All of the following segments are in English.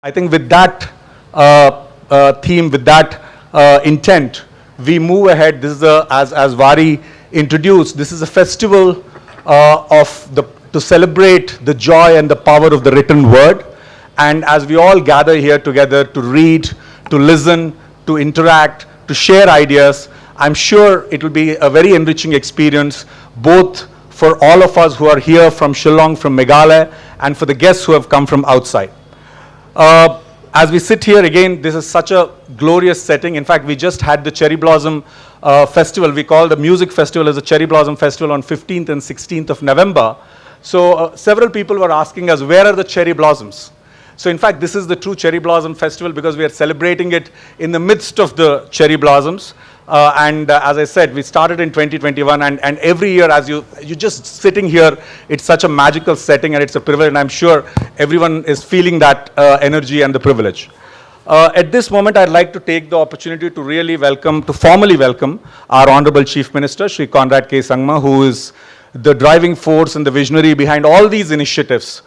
I think with that theme, with that intent, we move ahead. This is as Vari introduced, this is a festival to celebrate the joy and the power of the written word. And as we all gather here together to read, to listen, to interact, to share ideas, I'm sure it will be a very enriching experience, both for all of us who are here from Shillong, from Meghalaya, and for the guests who have come from outside. As we sit here again, this is such a glorious setting. In fact, we just had the Cherry Blossom Festival. We call the music festival as the Cherry Blossom Festival on 15th and 16th of November. So several people were asking us, where are the cherry blossoms? So in fact, this is the true Cherry Blossom Festival because we are celebrating it in the midst of the cherry blossoms. As I said, we started in 2021 and every year as you're just sitting here, it's such a magical setting and it's a privilege, and I'm sure everyone is feeling that energy and the privilege. At this moment, I'd like to take the opportunity to really formally welcome our Honorable Chief Minister, Shri Conrad K. Sangma, who is the driving force and the visionary behind all these initiatives.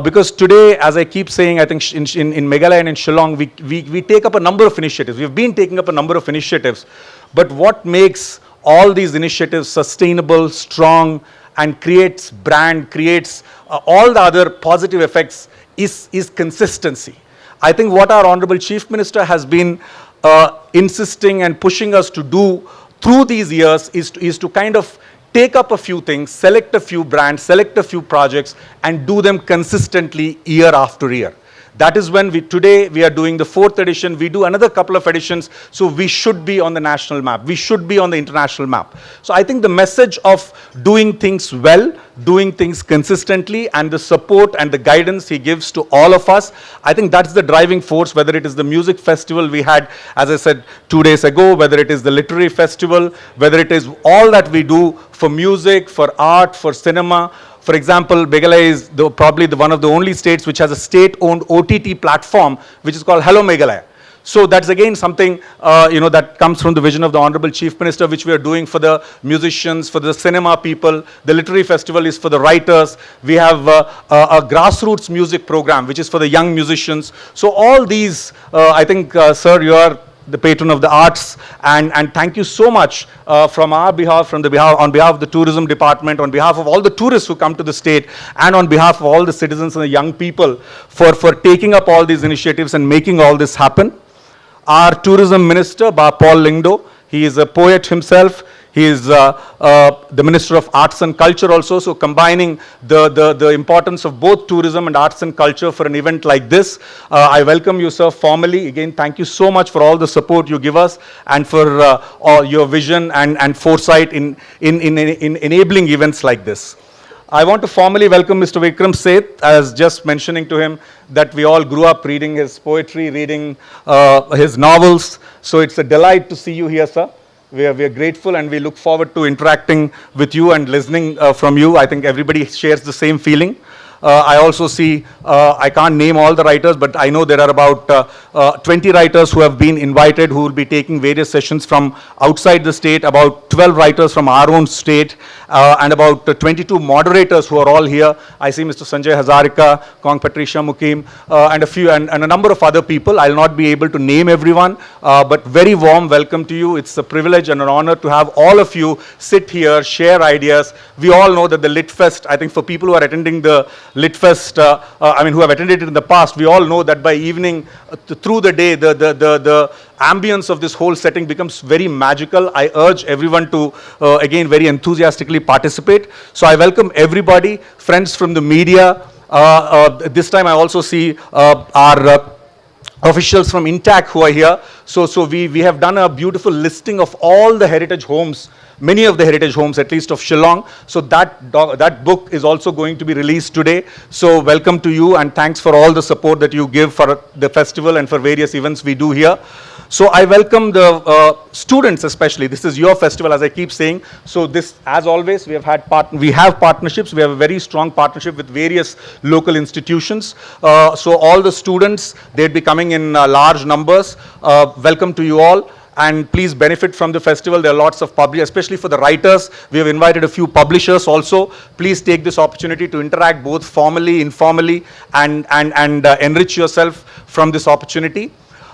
Because today, as I keep saying, I think in Meghalaya and in Shillong, we take up a number of initiatives. We've been taking up a number of initiatives. But what makes all these initiatives sustainable, strong, and creates brand, creates all the other positive effects is consistency. I think what our Honorable Chief Minister has been insisting and pushing us to do through these years is to kind of take up a few things, select a few brands, select a few projects, and do them consistently year after year. That is when today we are doing the 4th edition. We do another couple of editions, so we should be on the national map. We should be on the international map. So I think the message of doing things well, doing things consistently, and the support and the guidance he gives to all of us, I think that's the driving force, whether it is the music festival we had, as I said, 2 days ago, whether it is the literary festival, whether it is all that we do for music, for art, for cinema. For example, Meghalaya is probably one of the only states which has a state-owned OTT platform, which is called Hello Meghalaya. So that's again something that comes from the vision of the Honorable Chief Minister, which we are doing for the musicians, for the cinema people. The literary festival is for the writers. We have a grassroots music program, which is for the young musicians. So all these, I think, sir, you are the patron of the arts, and thank you so much from our behalf, on behalf of the tourism department, on behalf of all the tourists who come to the state, and on behalf of all the citizens and the young people for taking up all these initiatives and making all this happen. Our tourism minister, Paul Lingdo, he is a poet himself. He is the Minister of Arts and Culture also, so combining the importance of both tourism and arts and culture for an event like this. I welcome you, sir, formally. Again, thank you so much for all the support you give us and for all your vision and foresight in enabling events like this. I want to formally welcome Mr. Vikram Seth, as just mentioning to him that we all grew up reading his poetry, reading his novels. So it's a delight to see you here, sir. We are grateful and we look forward to interacting with you and listening from you. I think everybody shares the same feeling. I also see, I can't name all the writers, but I know there are about 20 writers who have been invited who will be taking various sessions from outside the state, about 12 writers from our own state, and about 22 moderators who are all here. I see Mr. Sanjay Hazarika, Kong Patricia Mukim, and a number of other people. I'll not be able to name everyone, but very warm welcome to you. It's a privilege and an honor to have all of you sit here, share ideas. We all know that the Lit Fest, I think for people who are attending the Lit Fest, who have attended it in the past, we all know that by evening, through the day, the ambience of this whole setting becomes very magical. I urge everyone to, again, very enthusiastically participate. So I welcome everybody, friends from the media. This time I also see our officials from Intact who are here. So we have done a beautiful listing of all the heritage homes, many of the heritage homes, at least of Shillong. So that book is also going to be released today. So welcome to you and thanks for all the support that you give for the festival and for various events we do here. So I welcome the students especially. This is your festival, as I keep saying. So this, as always, we have partnerships. We have a very strong partnership with various local institutions. So all the students, they'd be coming in large numbers. Welcome to you all. and please benefit from the festival. There are lots of especially for the writers. We have invited a few publishers also. Please take this opportunity to interact both formally, informally, and enrich yourself from this opportunity.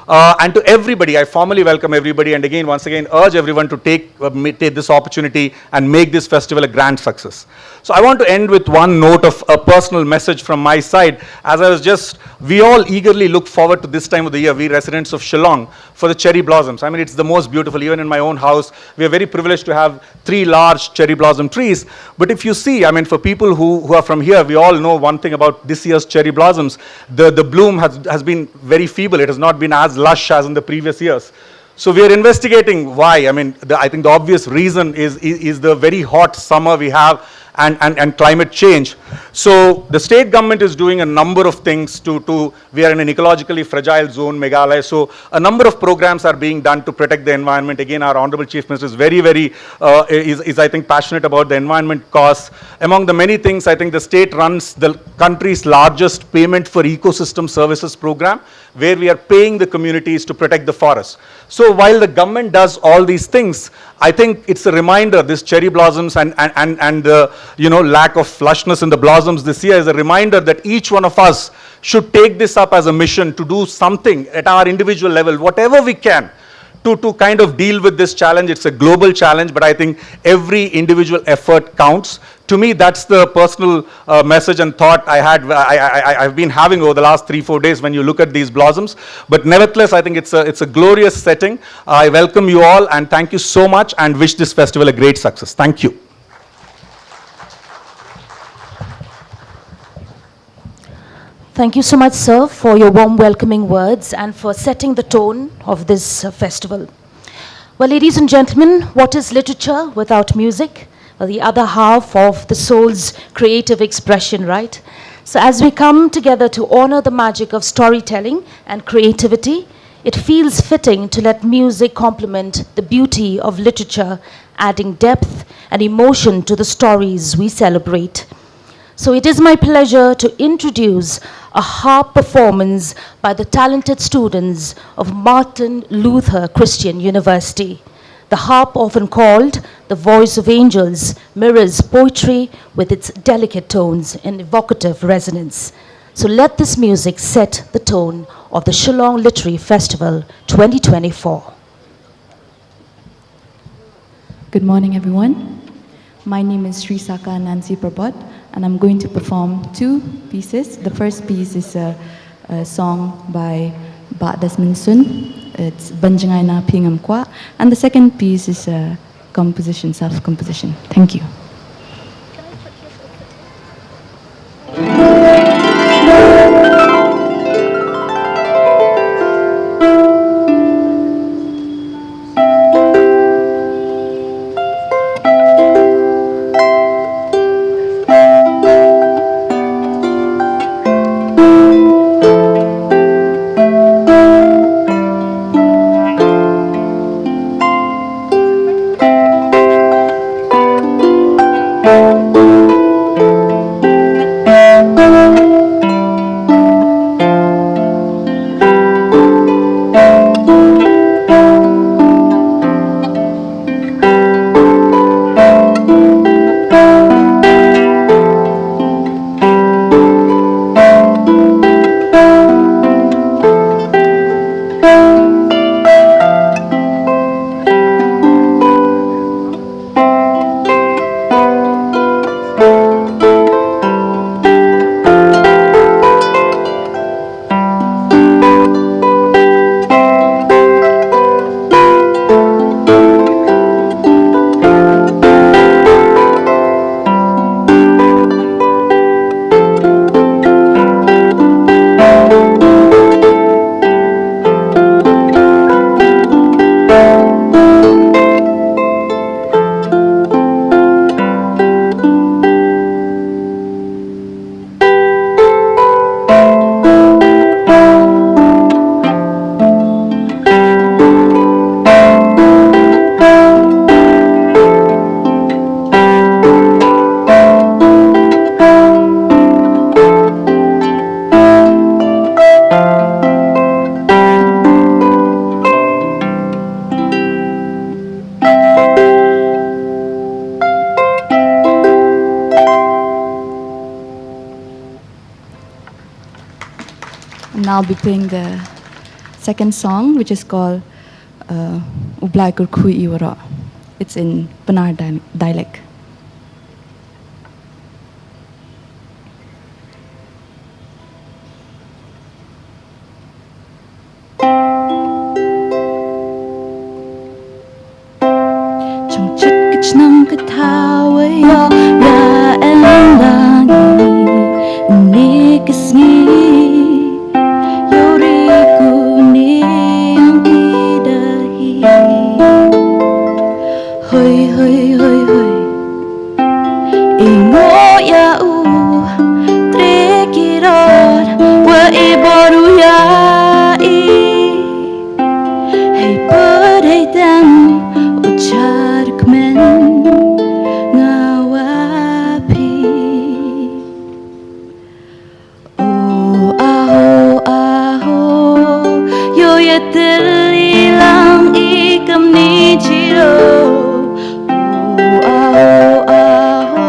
And to everybody, I formally welcome everybody, and again, once again, urge everyone to take this opportunity and make this festival a grand success. So I want to end with one note of a personal message from my side. We all eagerly look forward to this time of the year, we residents of Shillong, for the cherry blossoms. I mean, it's the most beautiful. Even in my own house, we are very privileged to have 3 large cherry blossom trees. But if you see, I mean, for people who are from here, we all know one thing about this year's cherry blossoms. The bloom has been very feeble. It has not been as lush as in the previous years. So we are investigating why. I mean, I think the obvious reason is the very hot summer we have and climate change. So the state government is doing a number of things we are in an ecologically fragile zone, Meghalaya. So a number of programs are being done to protect the environment. Again, our Honorable Chief Minister is very, I think, passionate about the environment cause. Among the many things, I think the state runs the country's largest payment for ecosystem services program, where we are paying the communities to protect the forests. So while the government does all these things, I think it's a reminder, this cherry blossoms and the lack of flushness in the blossoms this year is a reminder that each one of us should take this up as a mission to do something at our individual level, whatever we can, to kind of deal with this challenge. It's a global challenge, but I think every individual effort counts. To me, that's the personal message and thought I've been having over the last 3-4 days when you look at these blossoms. But nevertheless, I think it's a glorious setting. I welcome you all and thank you so much and wish this festival a great success. Thank you. Thank you so much, sir, for your warm welcoming words and for setting the tone of this festival. Well, ladies and gentlemen, what is literature without music? Well, the other half of the soul's creative expression, right? So as we come together to honor the magic of storytelling and creativity, it feels fitting to let music complement the beauty of literature, adding depth and emotion to the stories we celebrate. So it is my pleasure to introduce a harp performance by the talented students of Martin Luther Christian University. The harp, often called the voice of angels, mirrors poetry with its delicate tones and evocative resonance. So let this music set the tone of the Shillong Literary Festival 2024. Good morning, everyone. My name is Sri Saka Nancy Prabhat, and I'm going to perform 2 pieces. The first piece is a song by Bak Desmond Sun. It's Banjangai Na Pingam Kwa. And the second piece is a composition, self-composition. Thank you. and I'll be playing the second song, which is called Ublai Kurkhui Iwara. It's in Panar dialect. Trong chất kích năm cái thao ấy ya ra em đang ni cái sni yori ku ni ang idahi hoi hoi hoi hoi ingo ya u tre kirot wa iboru ya I hey put hey them ucar men ngawapi oh aho aho yo ya telilang ikam ni chiro oh aho aho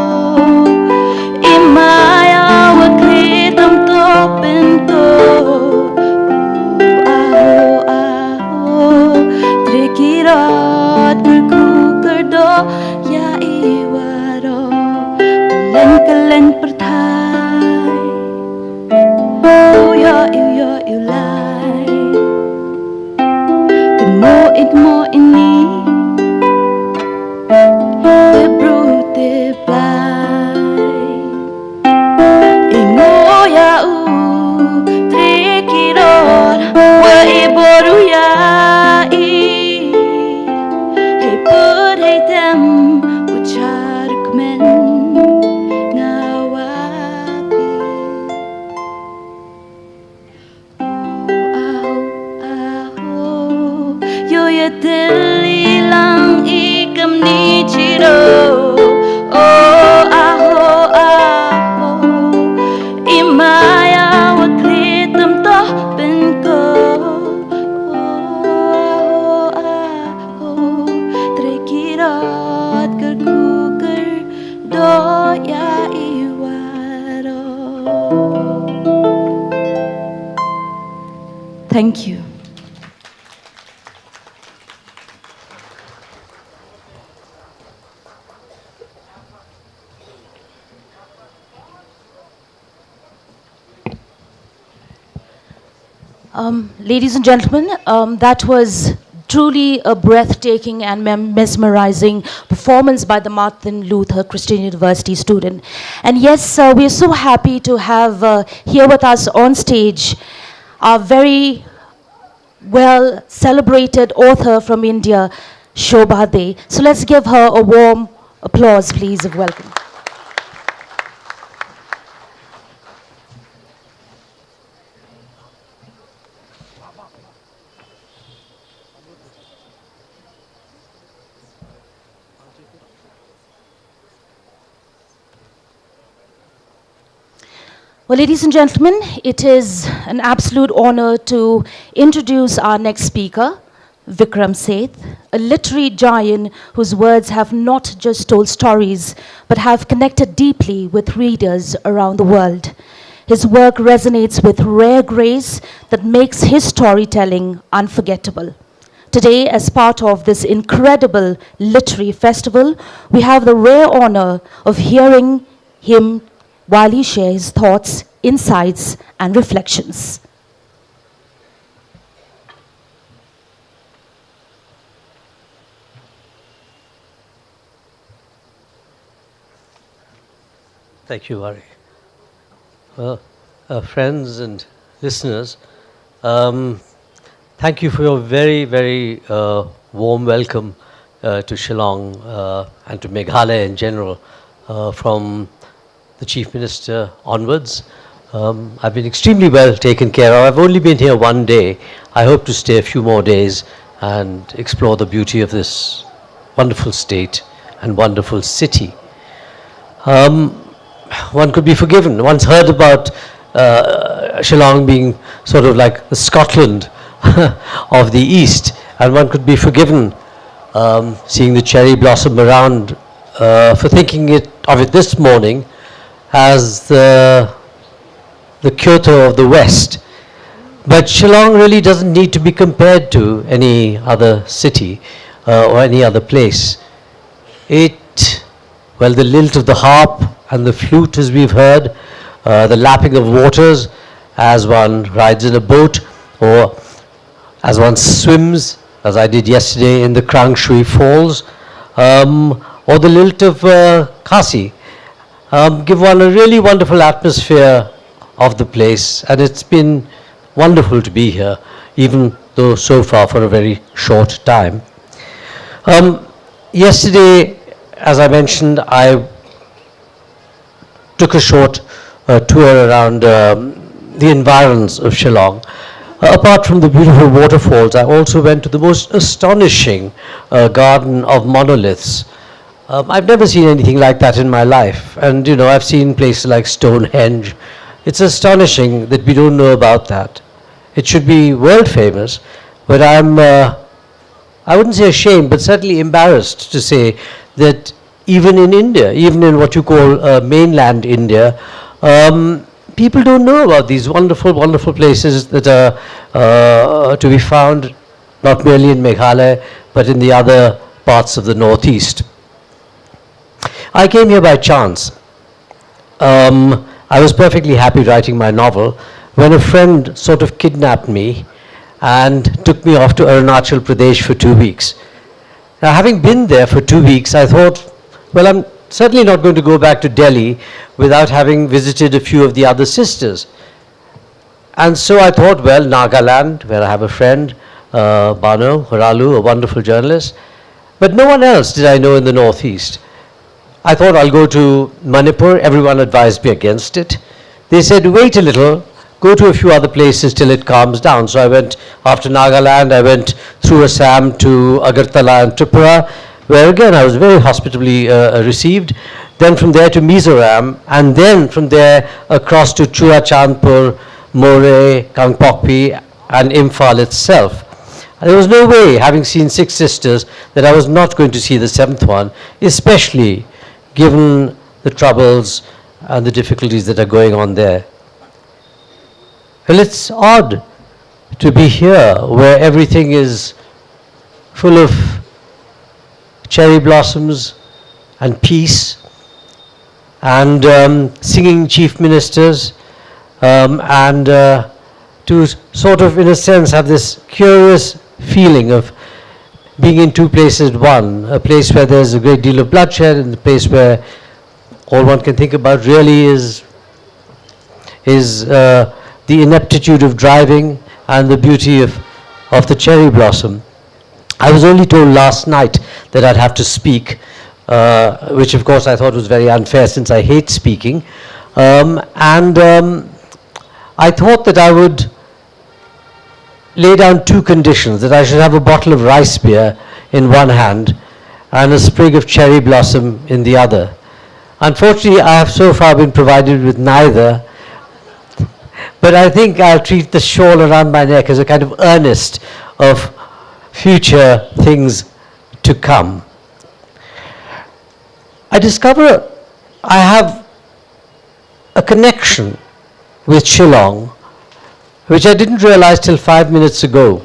imaya wa kritam to pinto oh aho aho trikirat kerdo ya iwaro kalen perthai yo lai igmo ini te brute plai ingo ya u trikiror wa iboru ya I hey put hey them ucar men ngawapi oh aho yo ya telilang ikam ni chiro oh aho aho imaya wa kritam to penko oh aho trekirat kerkuker do ya iwaro. Thank you. Ladies and gentlemen, that was truly a breathtaking and mesmerizing performance by the Martin Luther Christian University student. And yes, we are so happy to have here with us on stage our very well celebrated author from India, Shobhaa. So let's give her a warm applause, please, of welcome. Well, ladies and gentlemen, it is an absolute honor to introduce our next speaker, Vikram Seth, a literary giant whose words have not just told stories, but have connected deeply with readers around the world. His work resonates with rare grace that makes his storytelling unforgettable. Today, as part of this incredible literary festival, we have the rare honor of hearing him while he shares his thoughts, insights, and reflections. Thank you, Ari. Well, friends and listeners, thank you for your very, very warm welcome to Shillong and to Meghalaya in general from the Chief Minister onwards. I've been extremely well taken care of. I've only been here one day. I hope to stay a few more days and explore the beauty of this wonderful state and wonderful city. One could be forgiven. Once heard about Shillong being sort of like the Scotland of the East, and one could be forgiven seeing the cherry blossom around for thinking of it this morning as the Kyoto of the West. But Shillong really doesn't need to be compared to any other city or any other place. Well, the lilt of the harp and the flute, as we've heard, the lapping of waters as one rides in a boat or as one swims, as I did yesterday in the Krang Shui Falls, or the lilt of Kasi, give one a really wonderful atmosphere of the place, and it's been wonderful to be here, even though so far for a very short time. Yesterday, as I mentioned, I took a short tour around the environs of Shillong. Apart from the beautiful waterfalls, I also went to the most astonishing garden of monoliths. I've never seen anything like that in my life. And, you know, I've seen places like Stonehenge. It's astonishing that we don't know about that. It should be world famous, but I wouldn't say ashamed, but certainly embarrassed to say that even in India, even in what you call mainland India, people don't know about these wonderful, wonderful places that are to be found not merely in Meghalaya, but in the other parts of the northeast. I came here by chance. I was perfectly happy writing my novel when a friend sort of kidnapped me and took me off to Arunachal Pradesh for 2 weeks. Now, having been there for 2 weeks, I thought, well, I'm certainly not going to go back to Delhi without having visited a few of the other sisters. And so I thought, well, Nagaland, where I have a friend, Bano Haralu, a wonderful journalist, but no one else did I know in the northeast. I thought I'll go to Manipur. Everyone advised me against it. They said, wait a little, go to a few other places till it calms down. So I went after Nagaland, I went through Assam to Agartala and Tripura, where again I was very hospitably received. Then from there to Mizoram, and then from there across to Churachandpur, Moreh, Kangpokpi, and Imphal itself. And there was no way, having seen 6 sisters, that I was not going to see the 7th one, especially given the troubles and the difficulties that are going on there. Well, it's odd to be here where everything is full of cherry blossoms and peace and singing chief ministers and to sort of, in a sense, have this curious feeling of being in 2 places at one, a place where there's a great deal of bloodshed and a place where all one can think about really is the ineptitude of driving and the beauty of the cherry blossom. I was only told last night that I'd have to speak, which of course I thought was very unfair since I hate speaking. I thought that I would lay down 2 conditions, that I should have a bottle of rice beer in one hand and a sprig of cherry blossom in the other. Unfortunately, I have so far been provided with neither, but I think I'll treat the shawl around my neck as a kind of earnest of future things to come. I discover I have a connection with Shillong, which I didn't realize till 5 minutes ago.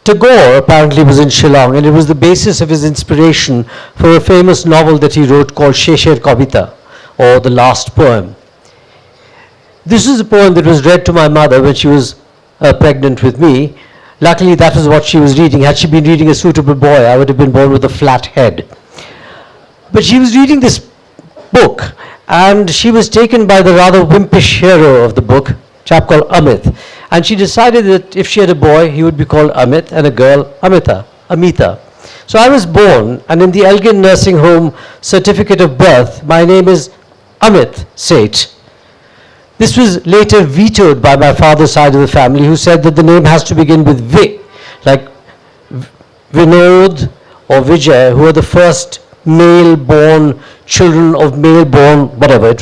Tagore apparently was in Shillong, and it was the basis of his inspiration for a famous novel that he wrote called Shesher Kavita, or The Last Poem. This is a poem that was read to my mother when she was pregnant with me. Luckily, that was what she was reading. Had she been reading A Suitable Boy, I would have been born with a flat head. But she was reading this book, and she was taken by the rather wimpish hero of the book, a chap called Amit. And she decided that if she had a boy, he would be called Amit, and a girl, Amita. So I was born, and in the Elgin Nursing Home certificate of birth, my name is Amit Seth. This was later vetoed by my father's side of the family, who said that the name has to begin with Vi, like Vinod or Vijay, who are the first male-born children of male-born whatever.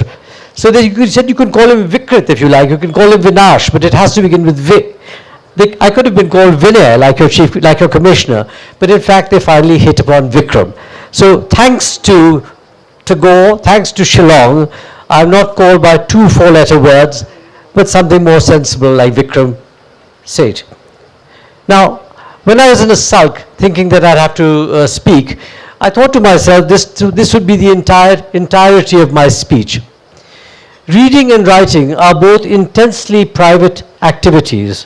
So that you could call him Vikrit if you like, you can call him Vinash, but it has to begin with Vi. I could have been called Vinay, like your chief, like your commissioner, but in fact they finally hit upon Vikram. So thanks to Tagore, thanks to Shillong, I'm not called by 2 4-letter words, with something more sensible like Vikram said. Now, when I was in a sulk thinking that I'd have to speak, I thought to myself this would be the entirety of my speech. Reading and writing are both intensely private activities.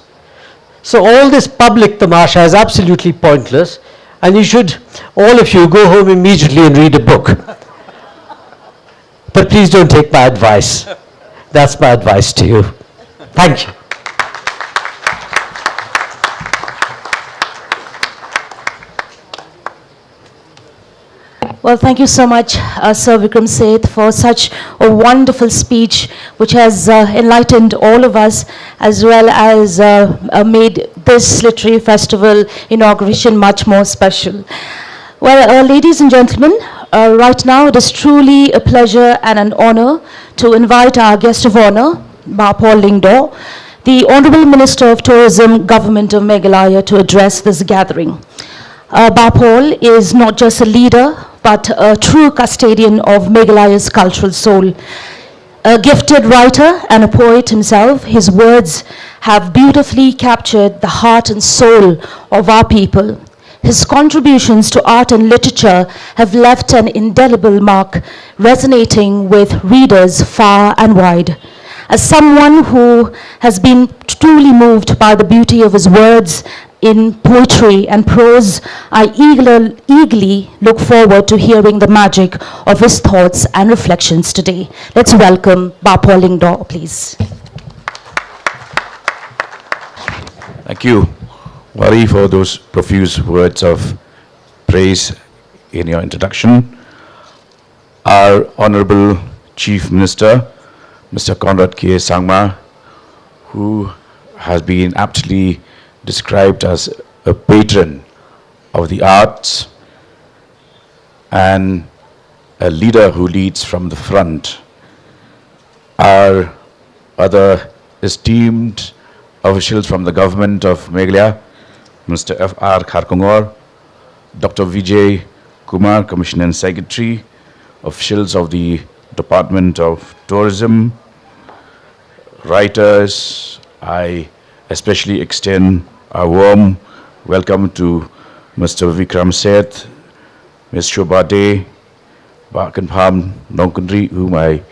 So all this public tamasha is absolutely pointless, and you should, all of you, go home immediately and read a book. But please don't take my advice. That's my advice to you. Thank you. Well, thank you so much, Sir Vikram Seth, for such a wonderful speech which has enlightened all of us, as well as made this literary festival inauguration much more special. Well, ladies and gentlemen, right now it is truly a pleasure and an honor to invite our guest of honor, Paul Lyngdoh, the Honorable Minister of Tourism, Government of Meghalaya, to address this gathering. Paul is not just a leader, but a true custodian of Meghalaya's cultural soul. A gifted writer and a poet himself, his words have beautifully captured the heart and soul of our people. His contributions to art and literature have left an indelible mark, resonating with readers far and wide. As someone who has been truly moved by the beauty of his words in poetry and prose, I eagerly look forward to hearing the magic of his thoughts and reflections today. Let's welcome Paul Lyngdoh, please. Thank you, Wari, for those profuse words of praise in your introduction. Our Honorable Chief Minister, Mr. Conrad K. Sangma, who has been aptly described as a patron of the arts and a leader who leads from the front. Our other esteemed officials from the government of Meghalaya, Mr. F.R. Kharkongor, Dr. Vijay Kumar, Commissioner and Secretary, officials of the Department of Tourism, writers. I especially extend a warm welcome to Mr. Vikram Seth, Ms. Shobhaa, Kynpham Sing Nongkynrih, whom I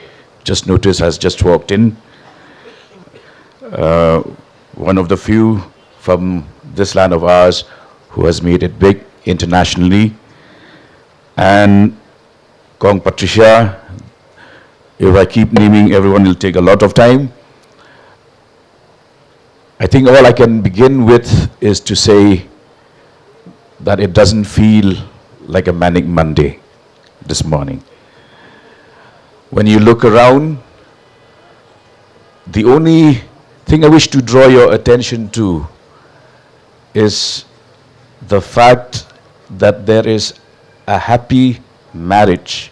just noticed has just walked in. One of the few from this land of ours who has made it big internationally. And Kong Patricia, if I keep naming everyone, will take a lot of time. I think all I can begin with is to say that it doesn't feel like a manic Monday this morning. When you look around, the only thing I wish to draw your attention to is the fact that there is a happy marriage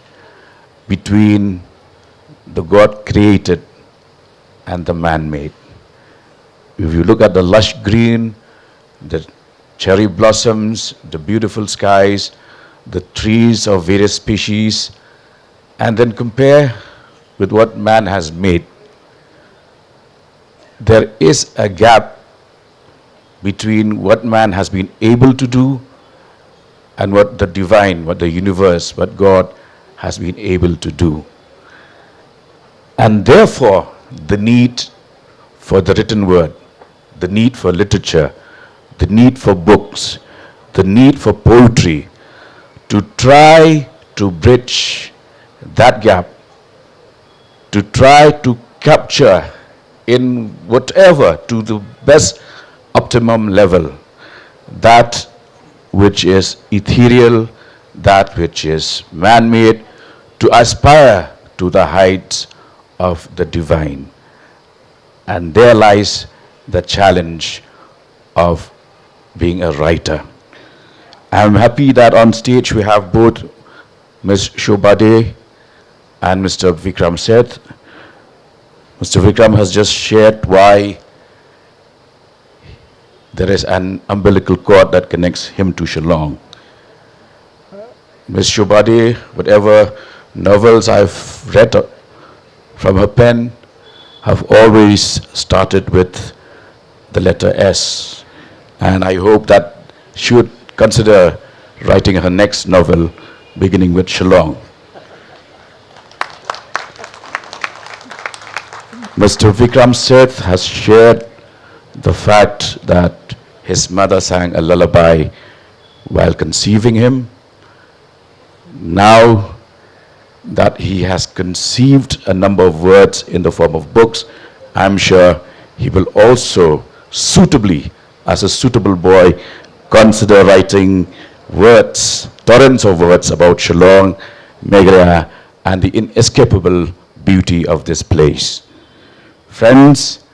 between the God created and the man-made. If you look at the lush green, the cherry blossoms, the beautiful skies, the trees of various species, and then compare with what man has made, there is a gap between what man has been able to do and what the divine, what the universe, what God has been able to do. And therefore, the need for the written word, the need for literature, the need for books, the need for poetry, to try to bridge that gap, to try to capture in whatever, to the best optimum level, that which is ethereal, that which is man-made, to aspire to the heights of the divine. And there lies the challenge of being a writer. I'm happy that on stage we have both Ms. Shobhaa and Mr. Vikram Seth. Mr. Vikram has just shared why there is an umbilical cord that connects him to Shillong. Ms. Shobhaa, whatever novels I've read from her pen, have always started with the letter S. And I hope that she would consider writing her next novel beginning with Shillong. Mr. Vikram Seth has shared the fact that his mother sang a lullaby while conceiving him. Now that he has conceived a number of words in the form of books, I'm sure he will also suitably, as a suitable boy, consider writing words, torrents of words about Shillong, Meghalaya, and the inescapable beauty of this place. Friends,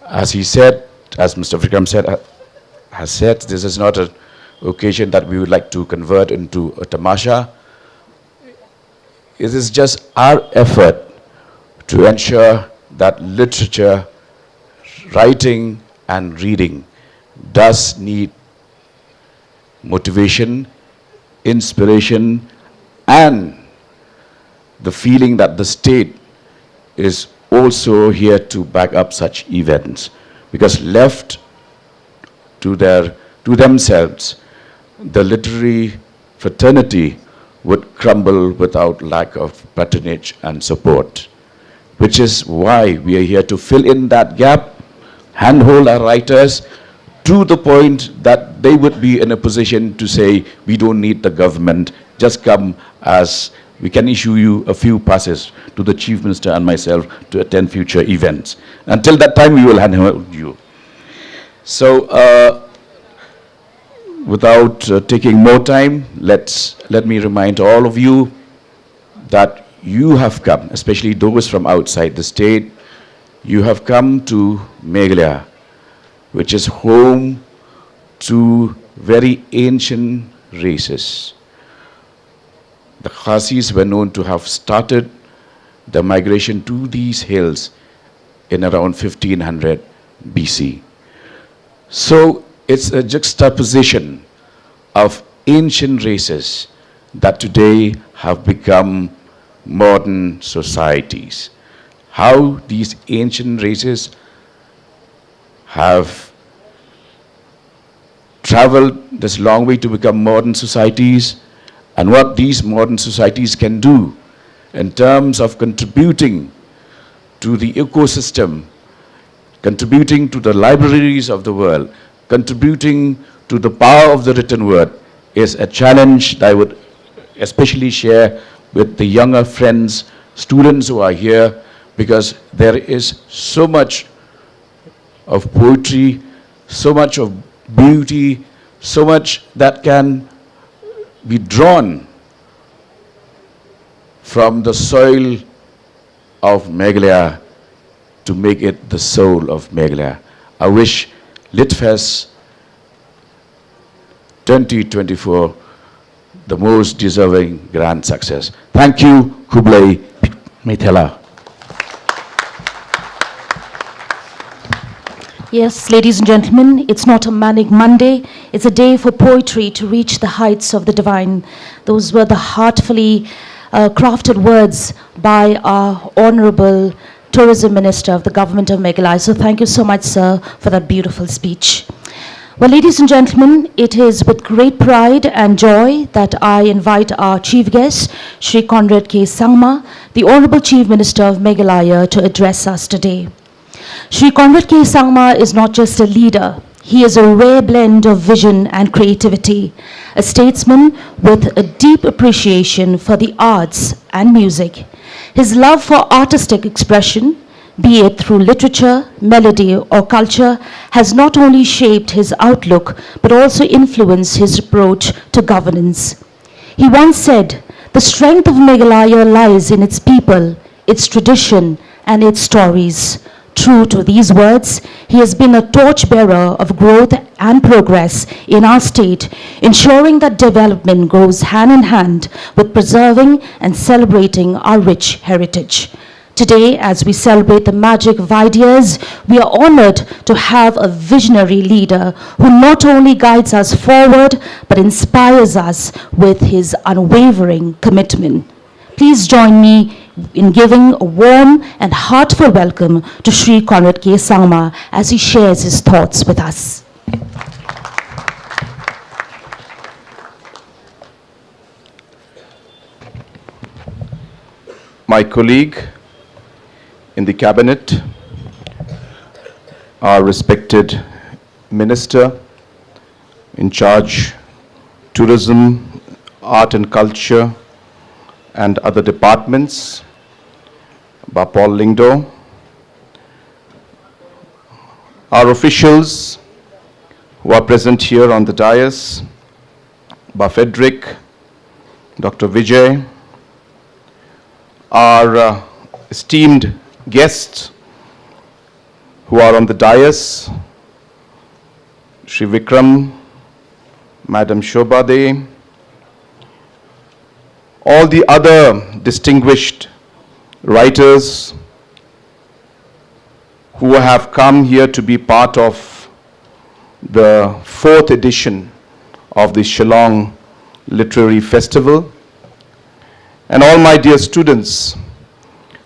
as he said, as Mr. Vikram has said, this is not an occasion that we would like to convert into a tamasha. It is just our effort to ensure that literature, writing and reading does need motivation, inspiration, and the feeling that the state is also here to back up such events, because left to themselves, the literary fraternity would crumble without lack of patronage and support, which is why we are here to fill in that gap, handhold our writers to the point that they would be in a position to say, we don't need the government, just come as we can issue you a few passes to the Chief Minister and myself to attend future events. Until that time, we will handhold you. So, without taking more time, let me remind all of you that you have come, especially those from outside the state, you have come to Meghalaya, which is home to very ancient races. The Khasis were known to have started the migration to these hills in around 1500 BC. So it's a juxtaposition of ancient races that today have become modern societies. How these ancient races have traveled this long way to become modern societies, and what these modern societies can do in terms of contributing to the ecosystem, contributing to the libraries of the world, contributing to the power of the written word, is a challenge that I would especially share with the younger friends, students who are here, because there is so much of poetry, so much of beauty, so much that can be drawn from the soil of Meghalaya to make it the soul of Meghalaya. I wish LitFest 2024 the most deserving grand success. Thank you, Kublai Mithela. Yes, ladies and gentlemen, it's not a manic Monday. It's a day for poetry to reach the heights of the divine. Those were the heartfully crafted words by our Honorable Tourism Minister of the Government of Meghalaya. So thank you so much, sir, for that beautiful speech. Well, ladies and gentlemen, it is with great pride and joy that I invite our chief guest, Shri Conrad K. Sangma, the Honorable Chief Minister of Meghalaya, to address us today. Shri Conrad K. Sangma is not just a leader, he is a rare blend of vision and creativity, a statesman with a deep appreciation for the arts and music. His love for artistic expression, be it through literature, melody, or culture, has not only shaped his outlook, but also influenced his approach to governance. He once said, "The strength of Meghalaya lies in its people, its tradition, and its stories." True to these words, he has been a torchbearer of growth and progress in our state, ensuring that development goes hand in hand with preserving and celebrating our rich heritage. Today, as we celebrate the magic of ideas, we are honored to have a visionary leader who not only guides us forward, but inspires us with his unwavering commitment. Please join me in giving a warm and heartfelt welcome to Sri Conrad K. Sangma as he shares his thoughts with us. My colleague in the cabinet, our respected minister in charge tourism, art and culture and other departments, Paul Lingdo, our officials who are present here on the dais, Frederick, Dr. Vijay, our esteemed guests who are on the dais, Shri Vikram, Madam Shobhaa, all the other distinguished writers who have come here to be part of the 4th edition of the Shillong Literary Festival, and all my dear students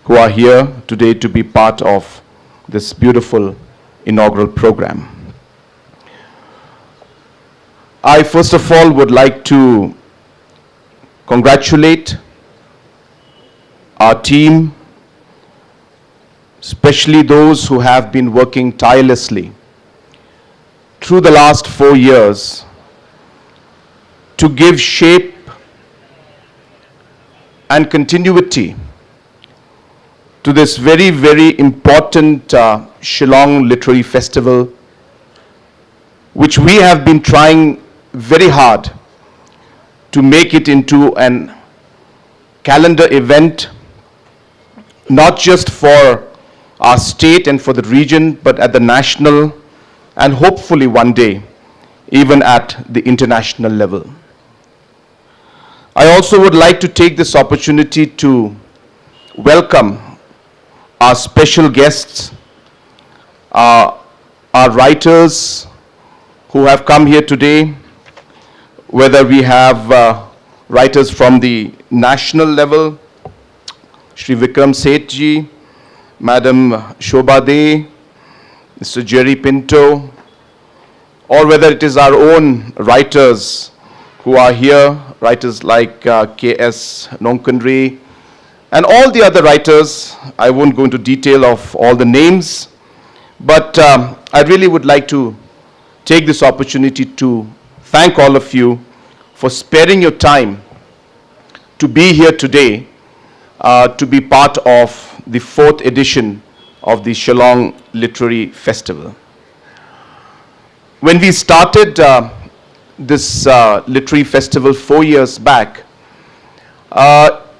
who are here today to be part of this beautiful inaugural program. I first of all would like to congratulate our team, especially those who have been working tirelessly through the last 4 years to give shape and continuity to this very, very important Shillong Literary Festival, which we have been trying very hard to make it into an calendar event, not just for our state and for the region, but at the national and hopefully one day even at the international level. I also would like to take this opportunity to welcome our special guests, our writers who have come here today, whether we have writers from the national level, Shri Vikram Seth ji, Madam Shobhaa, Mr. Jerry Pinto, or whether it is our own writers who are here, writers like K.S. Nongkynrih, and all the other writers. I won't go into detail of all the names, but I really would like to take this opportunity to thank all of you for sparing your time to be here today, to be part of the 4th edition of the Shillong Literary Festival. When we started this literary festival 4 years back,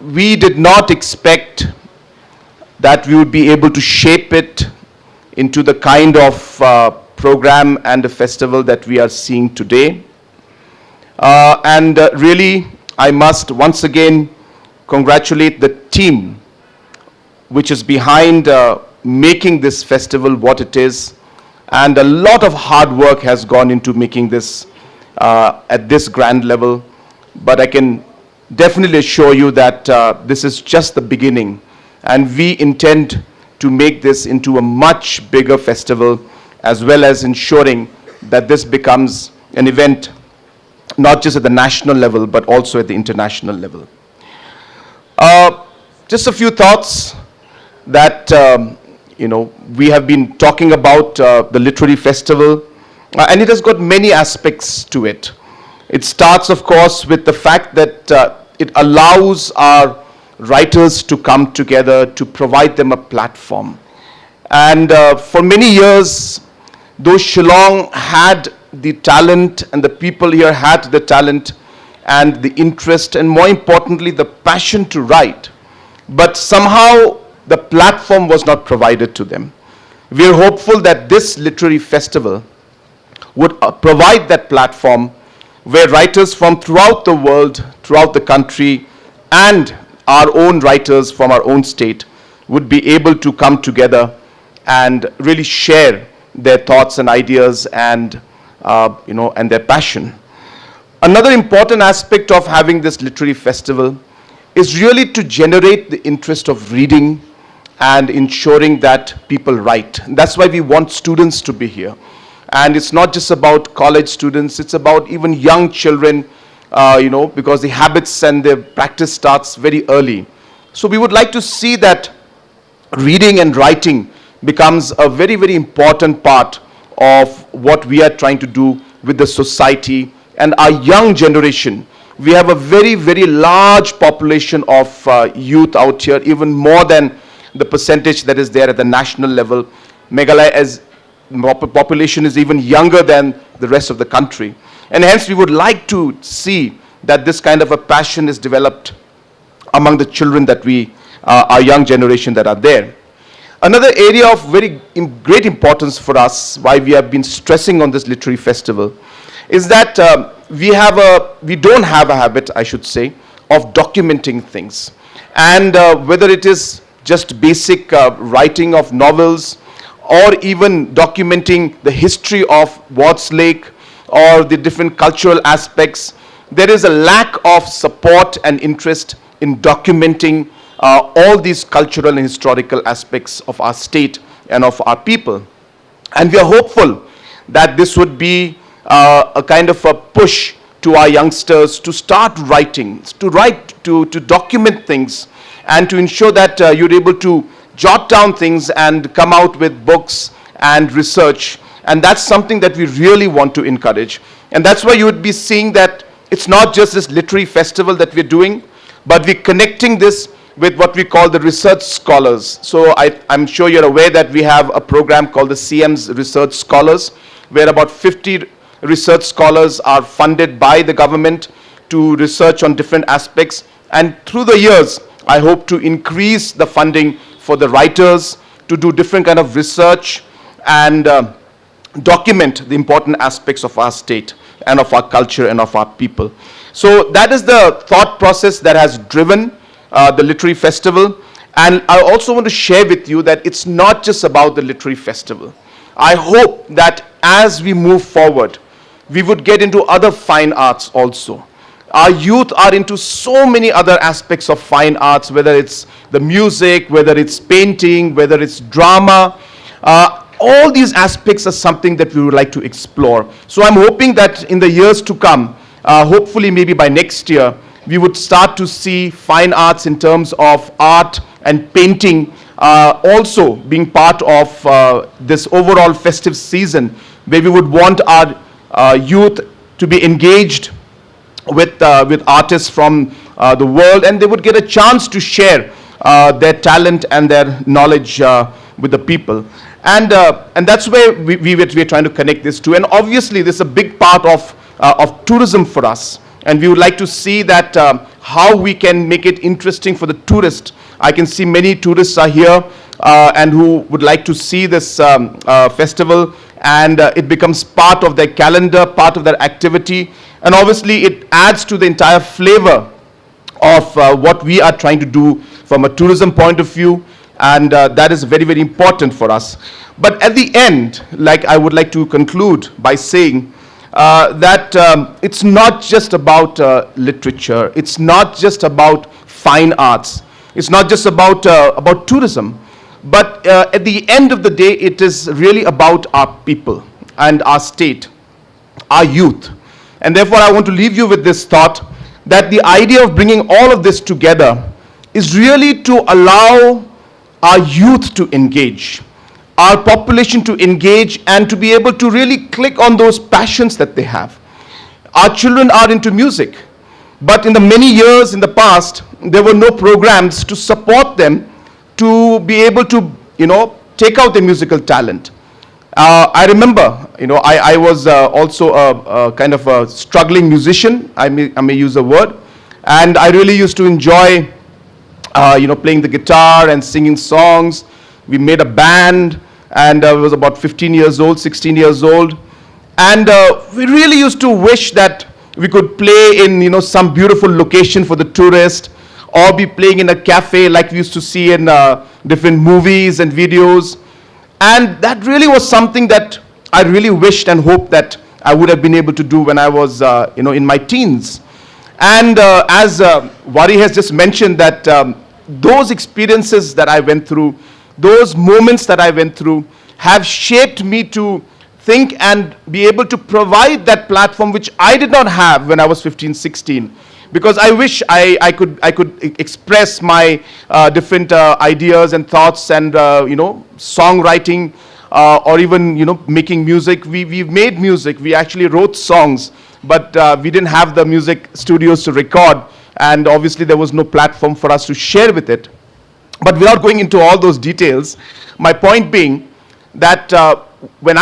we did not expect that we would be able to shape it into the kind of program and a festival that we are seeing today. Really, I must once again congratulate the team which is behind making this festival what it is, and a lot of hard work has gone into making this at this grand level. But I can definitely assure you that this is just the beginning, and we intend to make this into a much bigger festival, as well as ensuring that this becomes an event not just at the national level but also at the international level. Just a few thoughts that we have been talking about the literary festival, and it has got many aspects to it. It starts, of course, with the fact that it allows our writers to come together, to provide them a platform. And for many years, though Shillong had the talent, and the people here had the talent and the interest, and more importantly, the passion to write, but somehow the platform was not provided to them. We are hopeful that this literary festival would provide that platform where writers from throughout the world, throughout the country, and our own writers from our own state would be able to come together and really share their thoughts and ideas and and their passion. Another important aspect of having this literary festival is really to generate the interest of reading and ensuring that people write. And that's why we want students to be here. And it's not just about college students, it's about even young children, because the habits and the practice starts very early. So we would like to see that reading and writing becomes a very, very important part of what we are trying to do with the society and our young generation. We have a very, very large population of youth out here, even more than the percentage that is there at the national level. Meghalaya as population is even younger than the rest of the country. And hence we would like to see that this kind of a passion is developed among the children that our young generation that are there. Another area of very great importance for us, why we have been stressing on this literary festival, is that we don't have a habit, I should say, of documenting things. And whether it is just basic writing of novels, or even documenting the history of Watts Lake, or the different cultural aspects, there is a lack of support and interest in documenting all these cultural and historical aspects of our state and of our people. And we are hopeful that this would be a kind of a push to our youngsters to start writing, to document things, and to ensure that you're able to jot down things and come out with books and research. And that's something that we really want to encourage. And that's why you would be seeing that it's not just this literary festival that we're doing, but we're connecting this with what we call the research scholars. So I'm sure you're aware that we have a program called the CM's Research Scholars, where about 50 research scholars are funded by the government to research on different aspects. And through the years, I hope to increase the funding for the writers to do different kind of research and document the important aspects of our state and of our culture and of our people. So that is the thought process that has driven the literary festival. And I also want to share with you that it's not just about the literary festival. I hope that as we move forward, we would get into other fine arts also. Our youth are into so many other aspects of fine arts, whether it's the music, whether it's painting, whether it's drama. All these aspects are something that we would like to explore. So I'm hoping that in the years to come, hopefully maybe by next year, we would start to see fine arts in terms of art and painting also being part of this overall festive season, where we would want our youth to be engaged with artists from the world, and they would get a chance to share their talent and their knowledge with the people. And that's where we're trying to connect this to. And obviously, this is a big part of tourism for us. And we would like to see that how we can make it interesting for the tourist. I can see many tourists are here and who would like to see this festival, and it becomes part of their calendar, part of their activity. And obviously, it adds to the entire flavor of what we are trying to do from a tourism point of view. And that is very, very important for us. But at the end, I would like to conclude by saying that it's not just about literature. It's not just about fine arts. It's not just about tourism. But at the end of the day, it is really about our people and our state, our youth. And therefore, I want to leave you with this thought that the idea of bringing all of this together is really to allow our youth to engage, our population to engage, and to be able to really click on those passions that they have. Our children are into music, but in the many years in the past, there were no programs to support them to be able to, take out their musical talent. I remember, I was also a kind of a struggling musician, I may use a word, and I really used to enjoy playing the guitar and singing songs. We made a band, and I was about 15 years old, 16 years old. And we really used to wish that we could play in, some beautiful location for the tourist, or be playing in a cafe like we used to see in different movies and videos. And that really was something that I really wished and hoped that I would have been able to do when I was, in my teens. And as Wari has just mentioned, that those experiences that I went through, those moments that I went through, have shaped me to think and be able to provide that platform which I did not have when I was 15, 16. Because I wish I could express my different ideas and thoughts and songwriting, or even making music. We've made music. We actually wrote songs, but we didn't have the music studios to record, and obviously there was no platform for us to share with it. But without going into all those details, my point being that when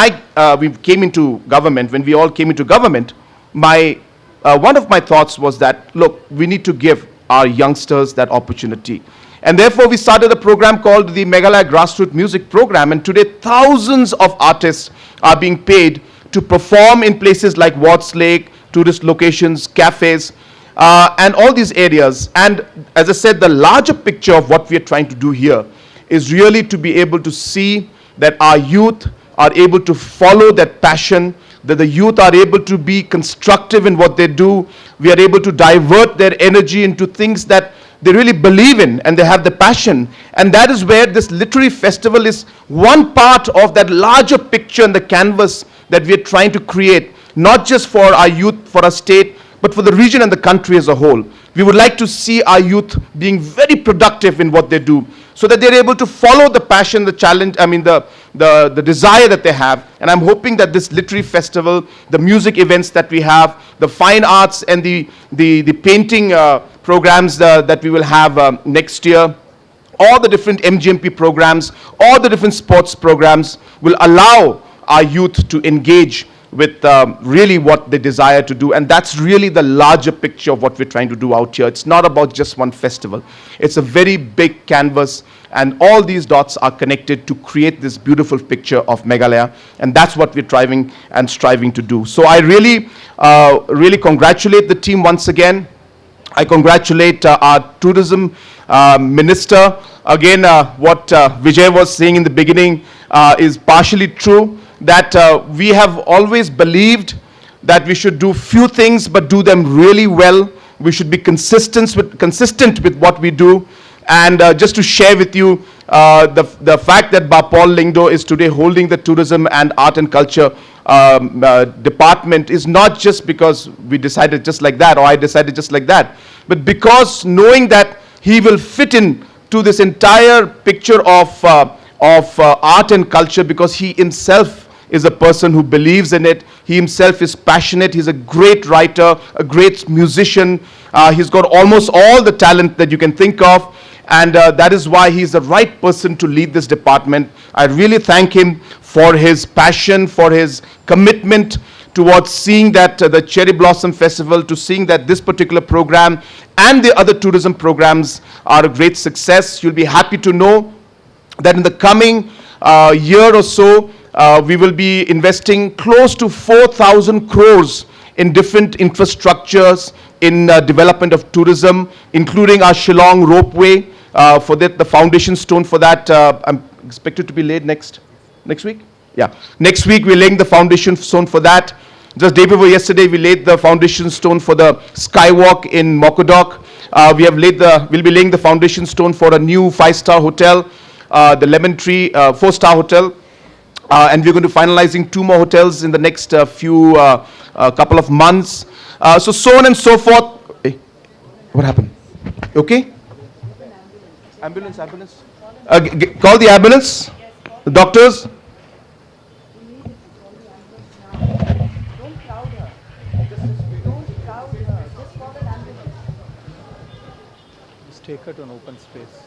we came into government, when we all came into government, one of my thoughts was that, look, we need to give our youngsters that opportunity. And therefore, we started a program called the Meghalaya Grassroots Music Program. And today, thousands of artists are being paid to perform in places like Watts Lake, tourist locations, cafes, and all these areas. And as I said, the larger picture of what we are trying to do here is really to be able to see that our youth are able to follow that passion, that the youth are able to be constructive in what they do. We are able to divert their energy into things that they really believe in and they have the passion. And that is where this literary festival is one part of that larger picture and the canvas that we are trying to create, not just for our youth, for our state, but for the region and the country as a whole. We would like to see our youth being very productive in what they do, so that they're able to follow the passion, the challenge, the desire that they have. And I'm hoping that this literary festival, the music events that we have, the fine arts and the painting programs that we will have next year, all the different MGMP programs, all the different sports programs will allow our youth to engage with really what they desire to do. And that's really the larger picture of what we're trying to do out here. It's not about just one festival. It's a very big canvas, and all these dots are connected to create this beautiful picture of Meghalaya, and that's what we're driving and striving to do. So I really, really congratulate the team once again. I congratulate our tourism minister. Again, what Vijay was saying in the beginning is partially true, that we have always believed that we should do few things but do them really well. We should be consistent with what we do. And just to share with you the fact that Paul Lingdo is today holding the tourism and art and culture department is not just because we decided just like that, or I decided just like that, but because knowing that he will fit in to this entire picture of art and culture, because he himself is a person who believes in it. He himself is passionate. He's a great writer, a great musician. He's got almost all the talent that you can think of. And that is why he's the right person to lead this department. I really thank him for his passion, for his commitment towards seeing that the Cherry Blossom Festival, to seeing that this particular program and the other tourism programs are a great success. You'll be happy to know that in the coming year or so, we will be investing close to 4,000 crores in different infrastructures in development of tourism, including our Shillong ropeway. For that, the foundation stone for that, I'm expected to be laid next week? Yeah, next week we're laying the foundation stone for that. Just day before yesterday, we laid the foundation stone for the skywalk in Mokhodok. We'll be laying the foundation stone for a new 5-star hotel, the Lemon Tree 4-star hotel. And we're going to finalizing 2 more hotels in the next couple of months. So on and so forth. Hey, what happened? Okay? Ambulance. Call the ambulance. The doctors. Don't crowd her. Don't crowd her. Just call an ambulance. Just take her to an open space.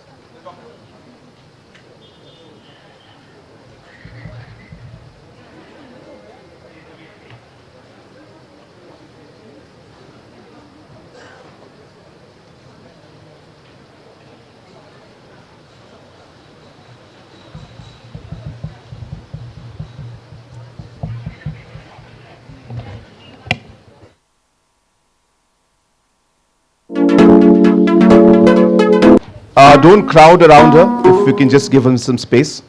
Don't crowd around her, if you can just give her some space.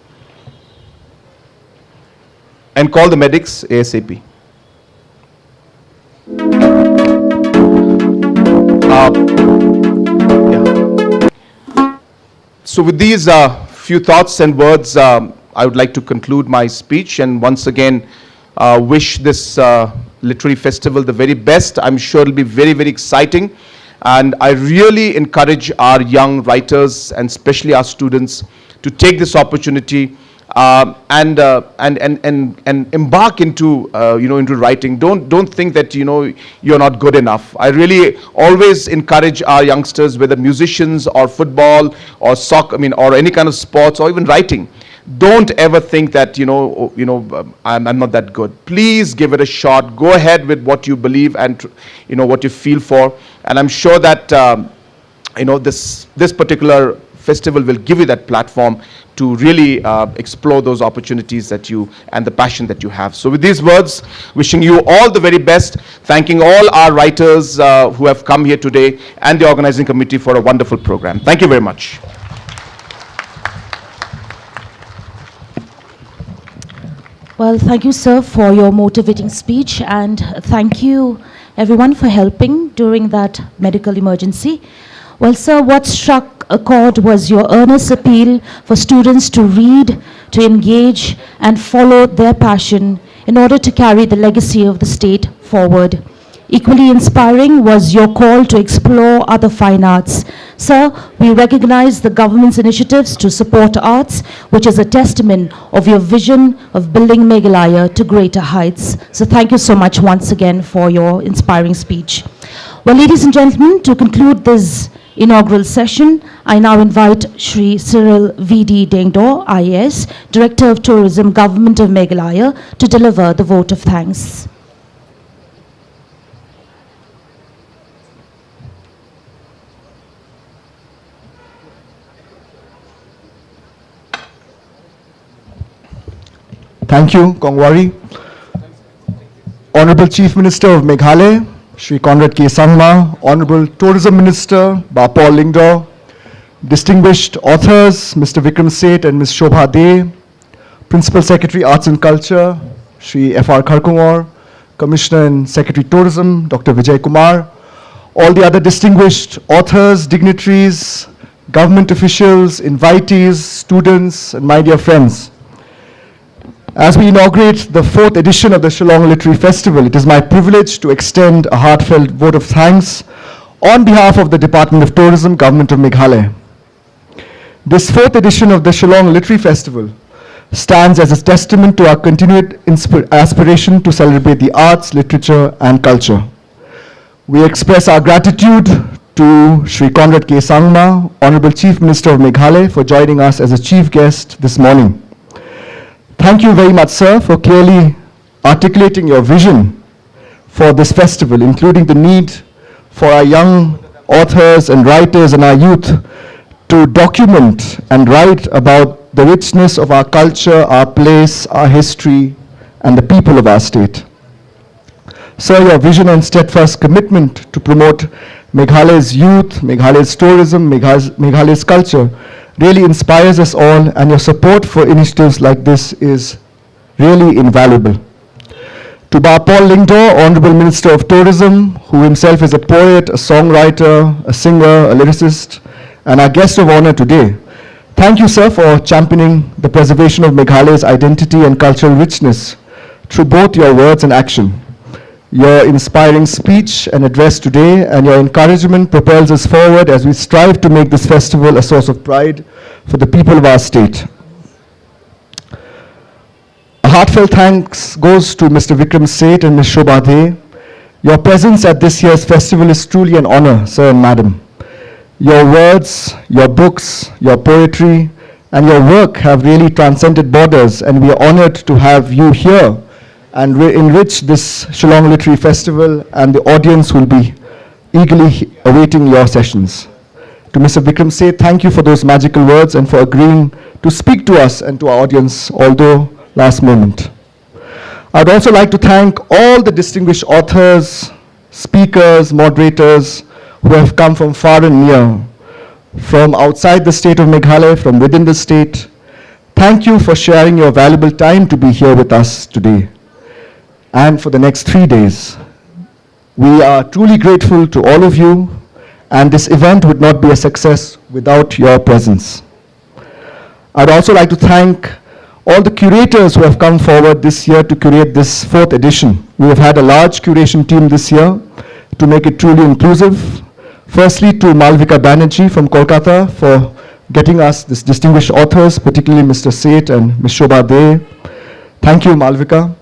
And call the medics ASAP. So with these few thoughts and words, I would like to conclude my speech and once again wish this literary festival the very best. I'm sure it'll be very, very exciting. And I really encourage our young writers and especially our students to take this opportunity and embark into into writing. Don't think that you're not good enough. I really always encourage our youngsters, whether musicians or football or soccer, or any kind of sports or even writing. Don't ever think that I'm not that good. Please give it a shot. Go ahead with what you believe and what you feel for. And I'm sure that this particular festival will give you that platform to really explore those opportunities that you and the passion that you have. So with these words, wishing you all the very best, thanking all our writers who have come here today and the organizing committee for a wonderful program. Thank you very much. Well, thank you, sir, for your motivating speech, and thank you, everyone, for helping during that medical emergency. Well, sir, what struck a chord was your earnest appeal for students to read, to engage, and follow their passion in order to carry the legacy of the state forward. Equally inspiring was your call to explore other fine arts. Sir, we recognize the government's initiatives to support arts, which is a testament of your vision of building Meghalaya to greater heights. So thank you so much once again for your inspiring speech. Well, ladies and gentlemen, to conclude this inaugural session, I now invite Shri Cyril V.D. Dengdor, IAS, Director of Tourism, Government of Meghalaya, to deliver the vote of thanks. Thank you, Kongwari. Honorable Chief Minister of Meghalaya, Shri Conrad K. Sangma, Honorable Tourism Minister, Paul Lingdor, distinguished authors, Mr. Vikram Seth and Ms. Shobhaa De, Principal Secretary Arts and Culture, Shri F.R. Kharkungor, Commissioner and Secretary Tourism, Dr. Vijay Kumar, all the other distinguished authors, dignitaries, government officials, invitees, students, and my dear friends. As we inaugurate the 4th edition of the Shillong Literary Festival, it is my privilege to extend a heartfelt vote of thanks on behalf of the Department of Tourism, Government of Meghalaya. This 4th edition of the Shillong Literary Festival stands as a testament to our continued aspiration to celebrate the arts, literature, and culture. We express our gratitude to Shri Conrad K. Sangma, Honorable Chief Minister of Meghalaya, for joining us as a chief guest this morning. Thank you very much, sir, for clearly articulating your vision for this festival, including the need for our young authors and writers and our youth to document and write about the richness of our culture, our place, our history, and the people of our state. Sir, your vision and steadfast commitment to promote Meghalaya's youth, Meghalaya's tourism, Meghalaya's culture really inspires us all, and your support for initiatives like this is really invaluable. To Paul Lingdor, Honorable Minister of Tourism, who himself is a poet, a songwriter, a singer, a lyricist, and our guest of honor today, thank you, sir, for championing the preservation of Meghalaya's identity and cultural richness through both your words and action. Your inspiring speech and address today and your encouragement propels us forward as we strive to make this festival a source of pride for the people of our state. A heartfelt thanks goes to Mr. Vikram Seth and Ms. Shobhaa De. Your presence at this year's festival is truly an honor, sir and madam. Your words, your books, your poetry, and your work have really transcended borders, and we are honored to have you here and enrich this Shillong Literary Festival, and the audience will be eagerly awaiting your sessions. To Mr. Vikram Seth, thank you for those magical words and for agreeing to speak to us and to our audience, although last moment. I'd also like to thank all the distinguished authors, speakers, moderators who have come from far and near, from outside the state of Meghalaya, from within the state. Thank you for sharing your valuable time to be here with us today and for the next 3 days. We are truly grateful to all of you, and this event would not be a success without your presence. I'd also like to thank all the curators who have come forward this year to curate this 4th edition. We have had a large curation team this year to make it truly inclusive. Firstly, to Malvika Banerjee from Kolkata for getting us these distinguished authors, particularly Mr. Seth and Ms. Shobhaa. Thank you, Malvika.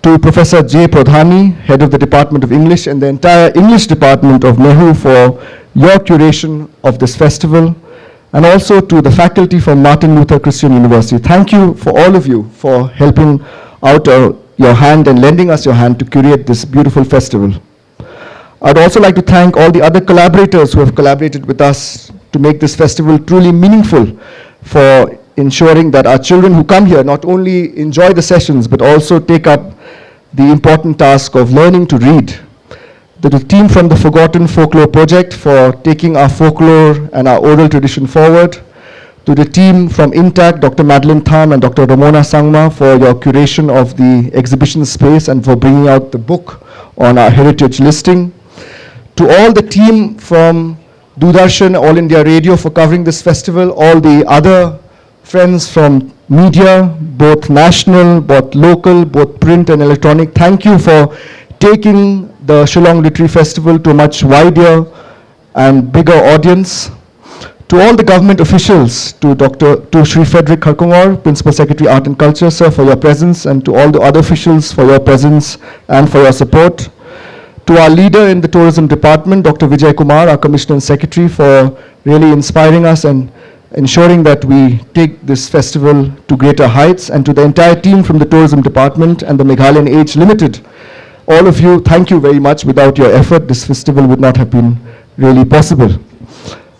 To Professor J. Pradhani, Head of the Department of English, and the entire English Department of MEHU for your curation of this festival, and also to the faculty from Martin Luther Christian University. Thank you for all of you for helping out your hand and lending us your hand to curate this beautiful festival. I'd also like to thank all the other collaborators who have collaborated with us to make this festival truly meaningful, for ensuring that our children who come here not only enjoy the sessions but also take up the important task of learning to read. The team from the Forgotten Folklore Project for taking our folklore and our oral tradition forward. To the team from Intact, Dr. Madeline Tham and Dr. Ramona Sangma for your curation of the exhibition space and for bringing out the book on our heritage listing. To all the team from Doordarshan, All India Radio for covering this festival, all the other friends from media, both national, both local, both print and electronic, thank you for taking the Shillong Literary Festival to a much wider and bigger audience. To all the government officials, to Shri Frederick Harkungor, Principal Secretary Art and Culture, sir, for your presence, and to all the other officials for your presence and for your support. To our leader in the tourism department, Dr. Vijay Kumar, our Commissioner and Secretary, for really inspiring us and ensuring that we take this festival to greater heights, and to the entire team from the tourism department and the Meghalayan Age Limited. All of you, thank you very much. Without your effort, this festival would not have been really possible.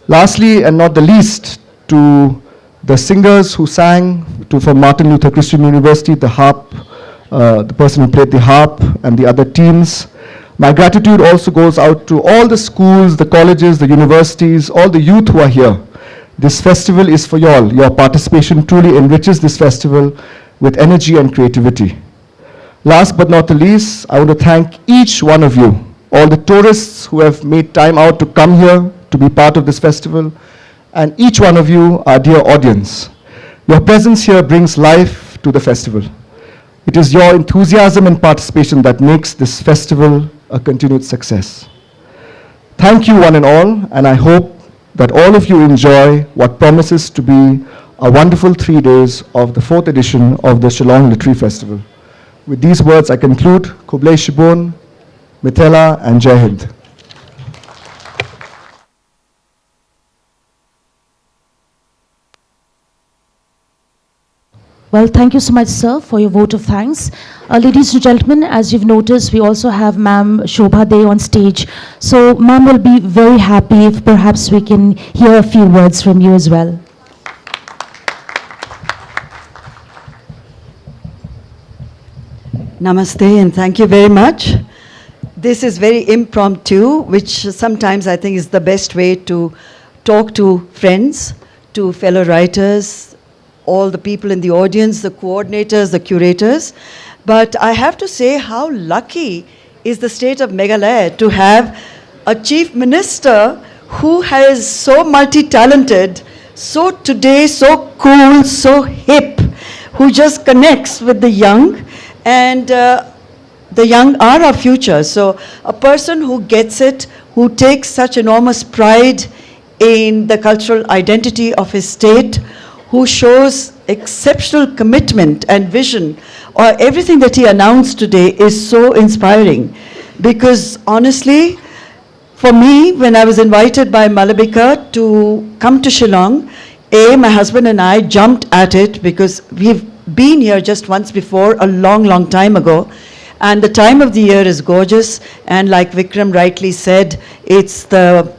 Lastly, and not the least, to the singers who sang, from Martin Luther Christian University, the harp, the person who played the harp, and the other teams. My gratitude also goes out to all the schools, the colleges, the universities, all the youth who are here. This festival is for you all. Your participation truly enriches this festival with energy and creativity. Last but not the least, I want to thank each one of you, all the tourists who have made time out to come here to be part of this festival, and each one of you, our dear audience. Your presence here brings life to the festival. It is your enthusiasm and participation that makes this festival a continued success. Thank you one and all, and I hope that all of you enjoy what promises to be a wonderful 3 days of the 4th edition of the Shillong Literary Festival. With these words, I conclude. Kublai Shibun, Mithela, and Jai Hind. Well, thank you so much, sir, for your vote of thanks. Ladies and gentlemen, as you've noticed, we also have Ma'am Shobhaa on stage. So, Ma'am will be very happy if perhaps we can hear a few words from you as well. Namaste and thank you very much. This is very impromptu, which sometimes I think is the best way to talk to friends, to fellow writers, all the people in the audience, the coordinators, the curators. But I have to say how lucky is the state of Meghalaya to have a chief minister who is so multi-talented, so today, so cool, so hip, who just connects with the young, and the young are our future. So a person who gets it, who takes such enormous pride in the cultural identity of his state, who shows exceptional commitment and vision, or everything that he announced today is so inspiring. Because honestly, for me, when I was invited by Malabika to come to Shillong, my husband and I jumped at it because we've been here just once before, a long, long time ago. And the time of the year is gorgeous. And like Vikram rightly said, it's the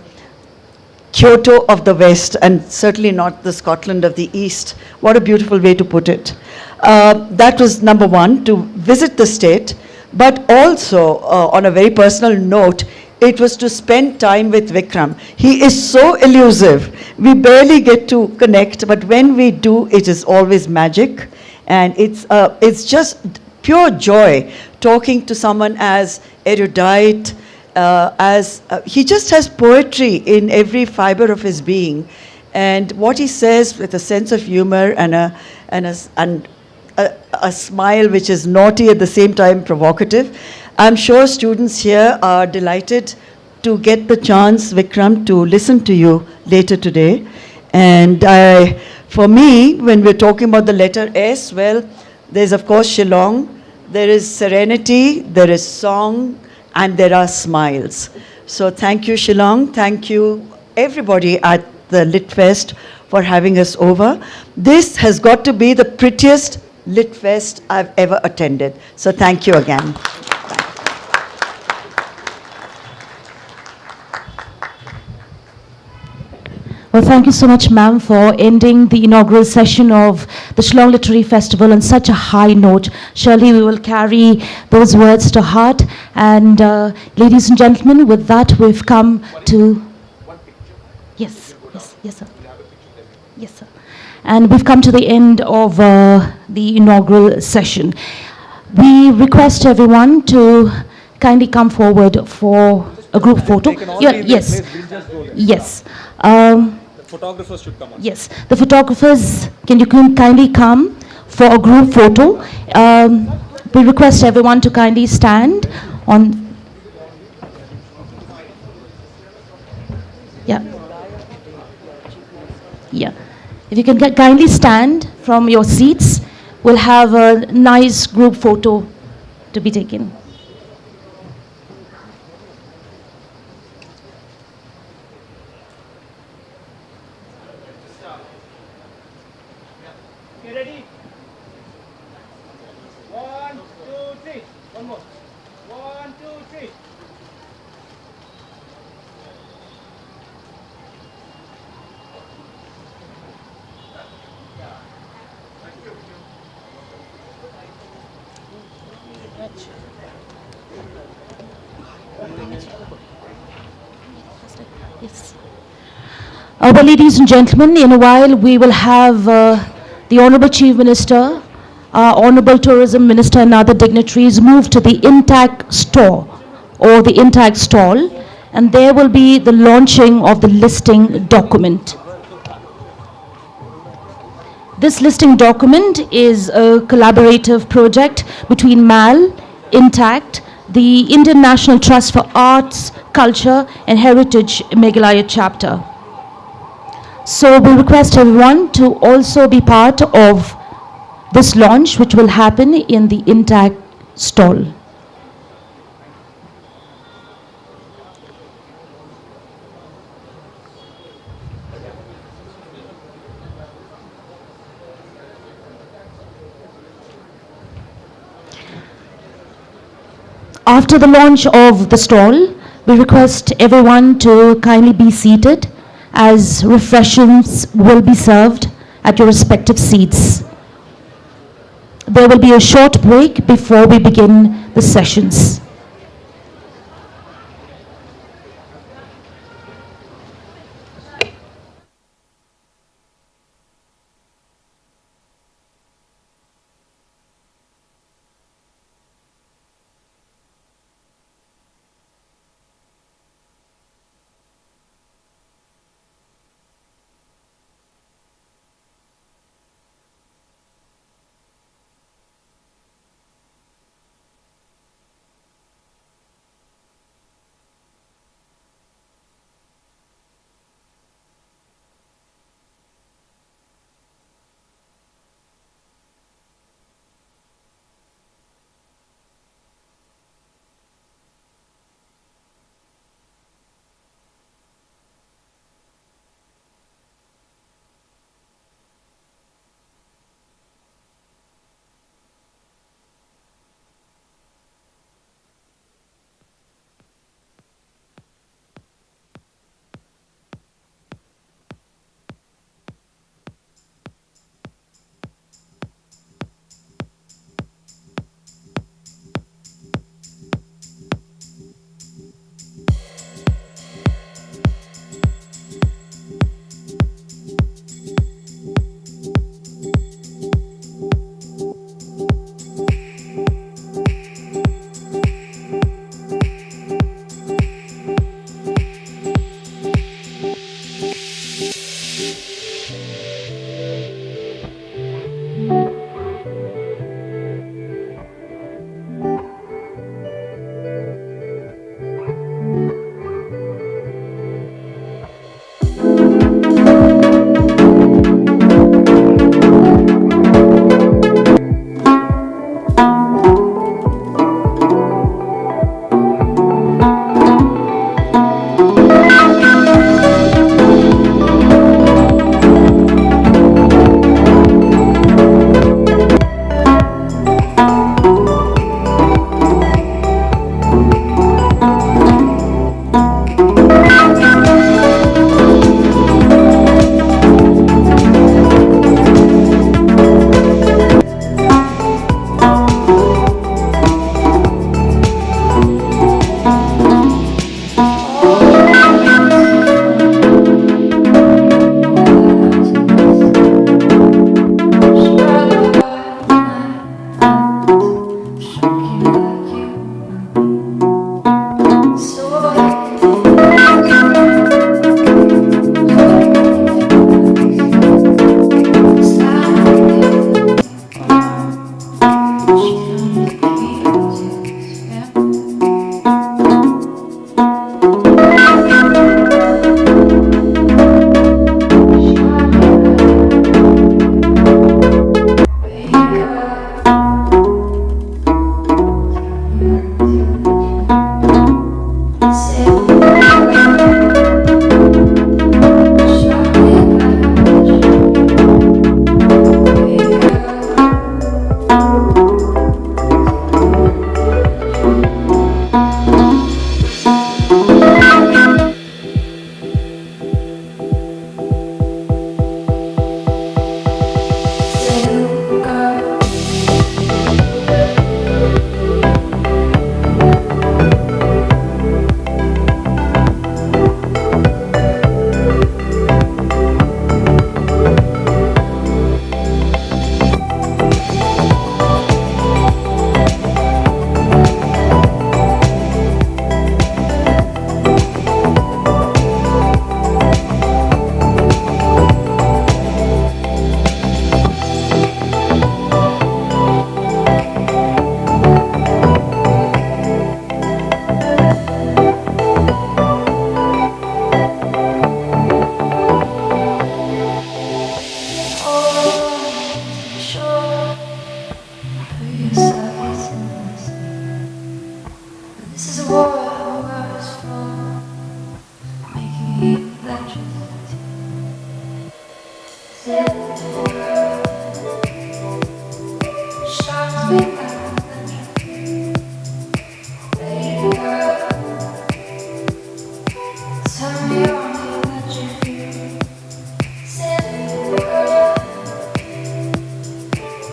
Kyoto of the West and certainly not the Scotland of the East. What a beautiful way to put it. That was number one, to visit the state, but also on a very personal note, it was to spend time with Vikram. He is so elusive. We barely get to connect, but when we do, it is always magic. And it's just pure joy talking to someone as erudite, he just has poetry in every fiber of his being, and what he says with a sense of humor and a smile which is naughty at the same time provocative. I'm sure students here are delighted to get the chance, Vikram, to listen to you later today. And for me, when we're talking about the letter S, well, there's of course Shillong, there is serenity, there is song, and there are smiles. So thank you, Shillong. Thank you, everybody at the Lit Fest for having us over. This has got to be the prettiest Lit Fest I've ever attended. So thank you again. Well, thank you so much, ma'am, for ending the inaugural session of the Shillong Literary Festival on such a high note. Surely we will carry those words to heart. And ladies and gentlemen, with that, we've come to... Yes, sir. Yes, sir. And we've come to the end of the inaugural session. We request everyone to kindly come forward for a group photo. Yes. The photographers should come on. Yes, the photographers, can you kindly come for a group photo? We request everyone to kindly stand on. Yeah. If you can kindly stand from your seats, we'll have a nice group photo to be taken. Yes. Well, ladies and gentlemen, in a while we will have the Honorable Chief Minister, Honorable Tourism Minister and other dignitaries move to the intact store or the intact stall, and there will be the launching of the listing document. This listing document is a collaborative project between MAL, Intact, the Indian National Trust for Arts, Culture and Heritage Meghalaya chapter. So we request everyone to also be part of this launch, which will happen in the Intact stall. After the launch of the stall, we request everyone to kindly be seated as refreshments will be served at your respective seats. There will be a short break before we begin the sessions.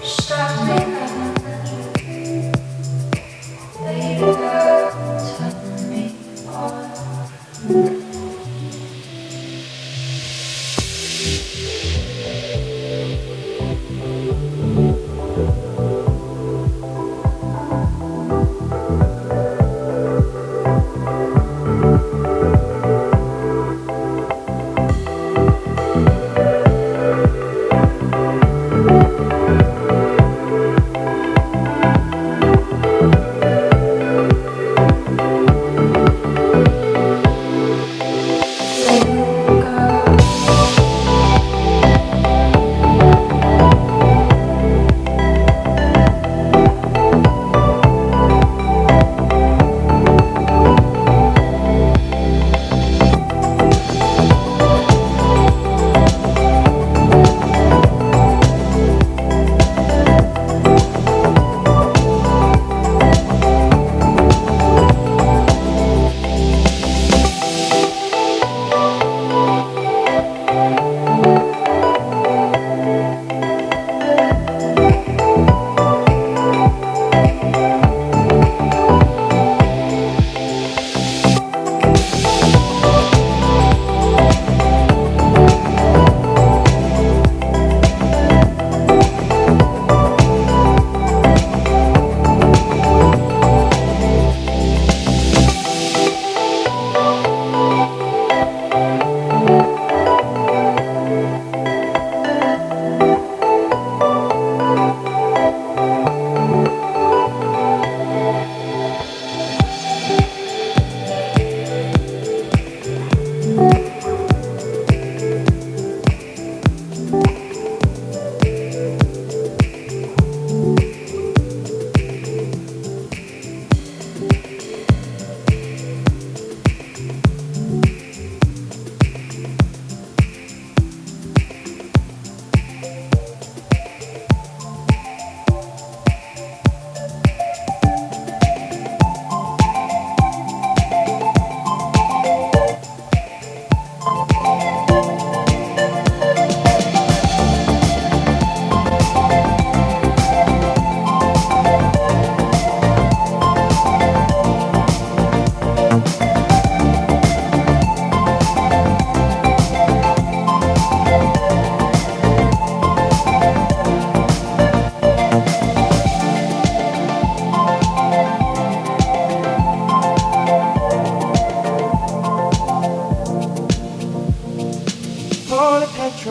Stop me,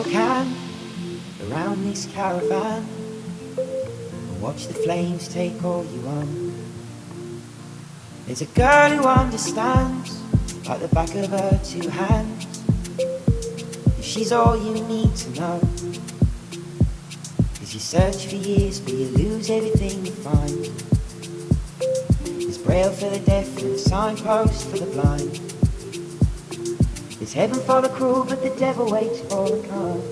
your can around this caravan and watch the flames take all you want. There's a girl who understands like the back of her two hands. If she's all you need to know, 'cause you search for years but you lose everything you find. There's braille for the deaf and a signpost for the blind. There's heaven for the cruel but the devil waits for the kind.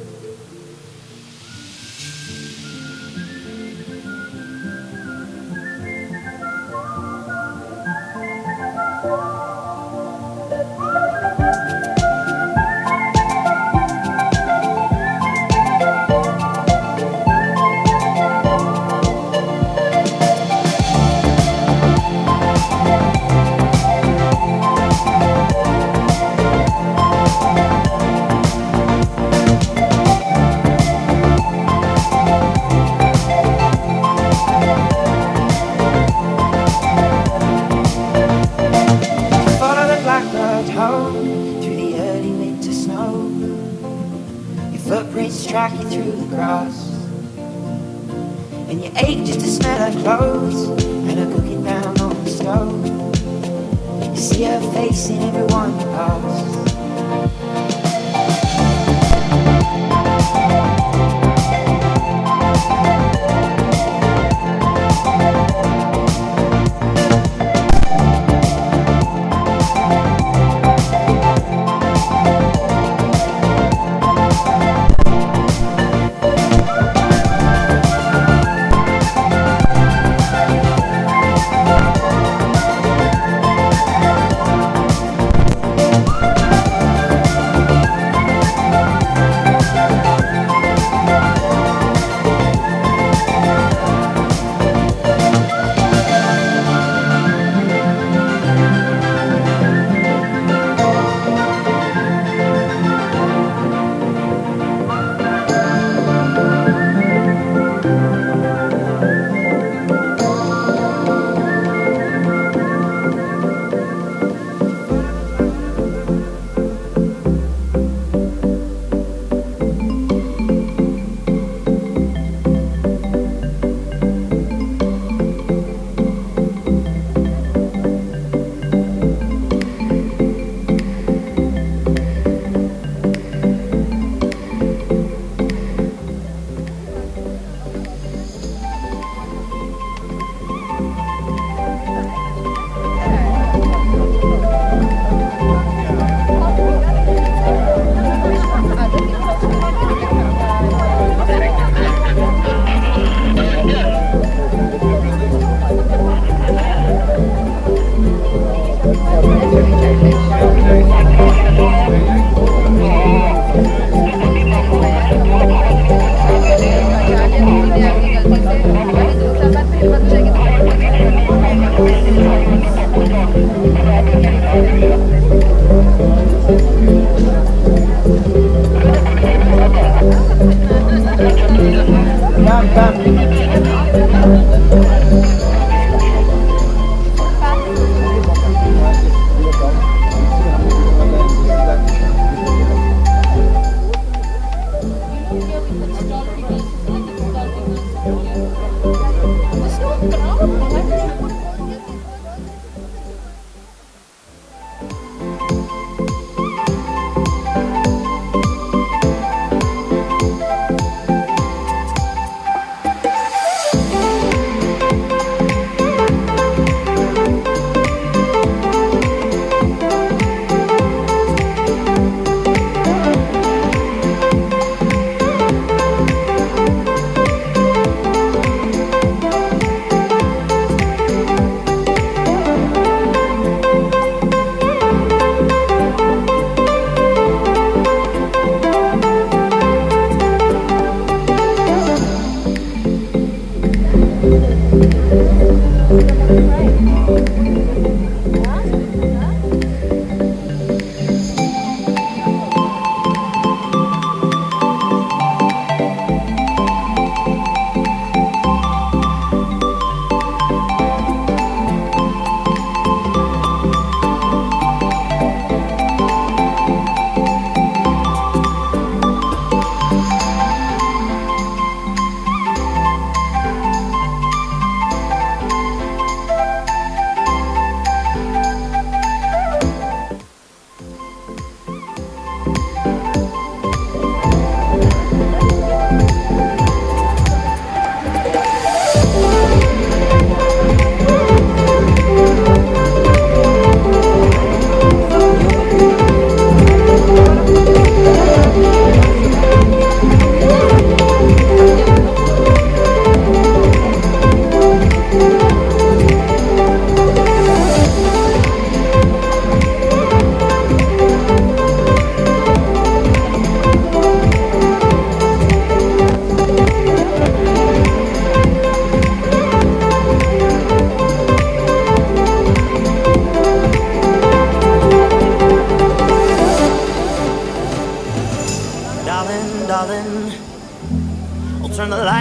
Track you through the grass, and you ache just to smell her clothes and her cooking down on the stove. You see her face in everyone you pass.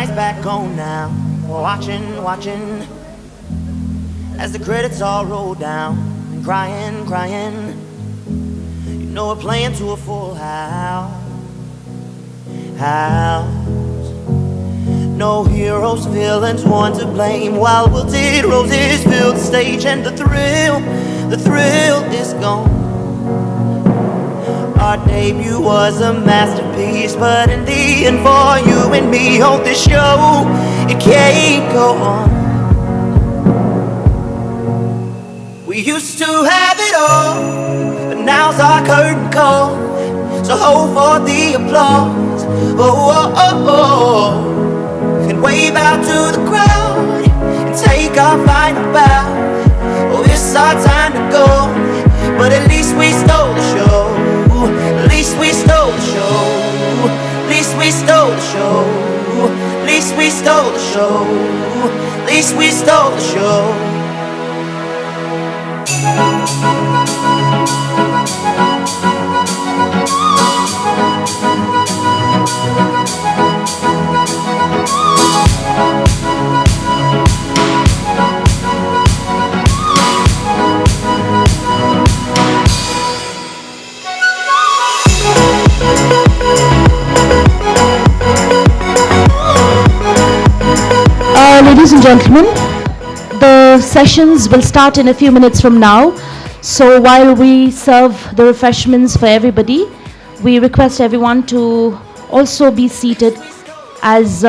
lights back on now. We're watching, watching as the credits all roll down. And crying, crying. You know we're playing to a full house. No heroes, villains, one to blame. While wilted roses fill the stage, and the thrill is gone. Our debut was a masterpiece, but in the end, for you and me on this show, it can't go on. We used to have it all, but now's our curtain call. So hold for the applause, oh, oh, oh, oh. And wave out to the crowd and take our final bow. Oh, it's our time to go, but at least we stole the show. At least we stole the show. At least we stole the show. At least we stole the show. At least we stole the show. Ladies and gentlemen, the sessions will start in a few minutes from now. So while we serve the refreshments for everybody, we request everyone to also be seated, as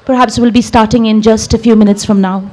perhaps we'll be starting in just a few minutes from now.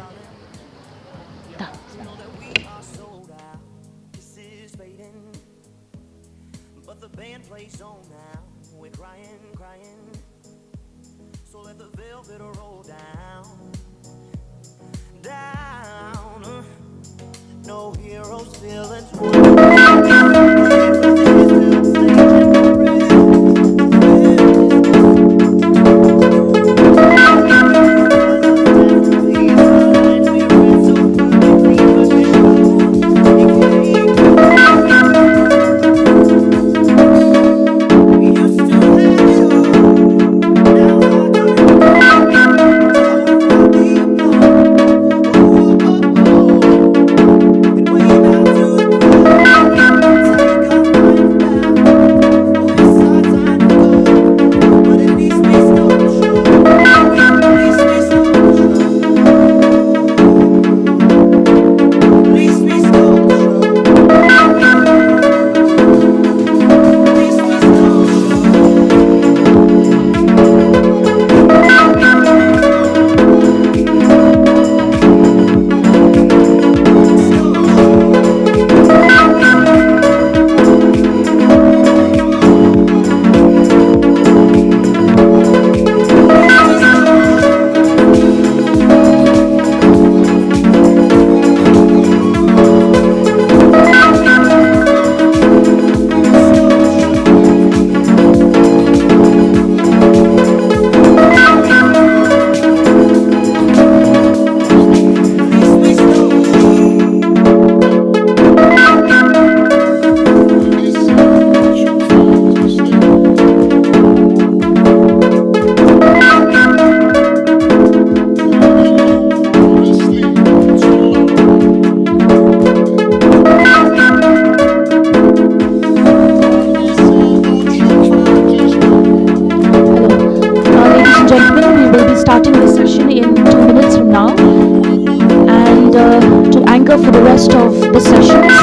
For the rest of the sessions,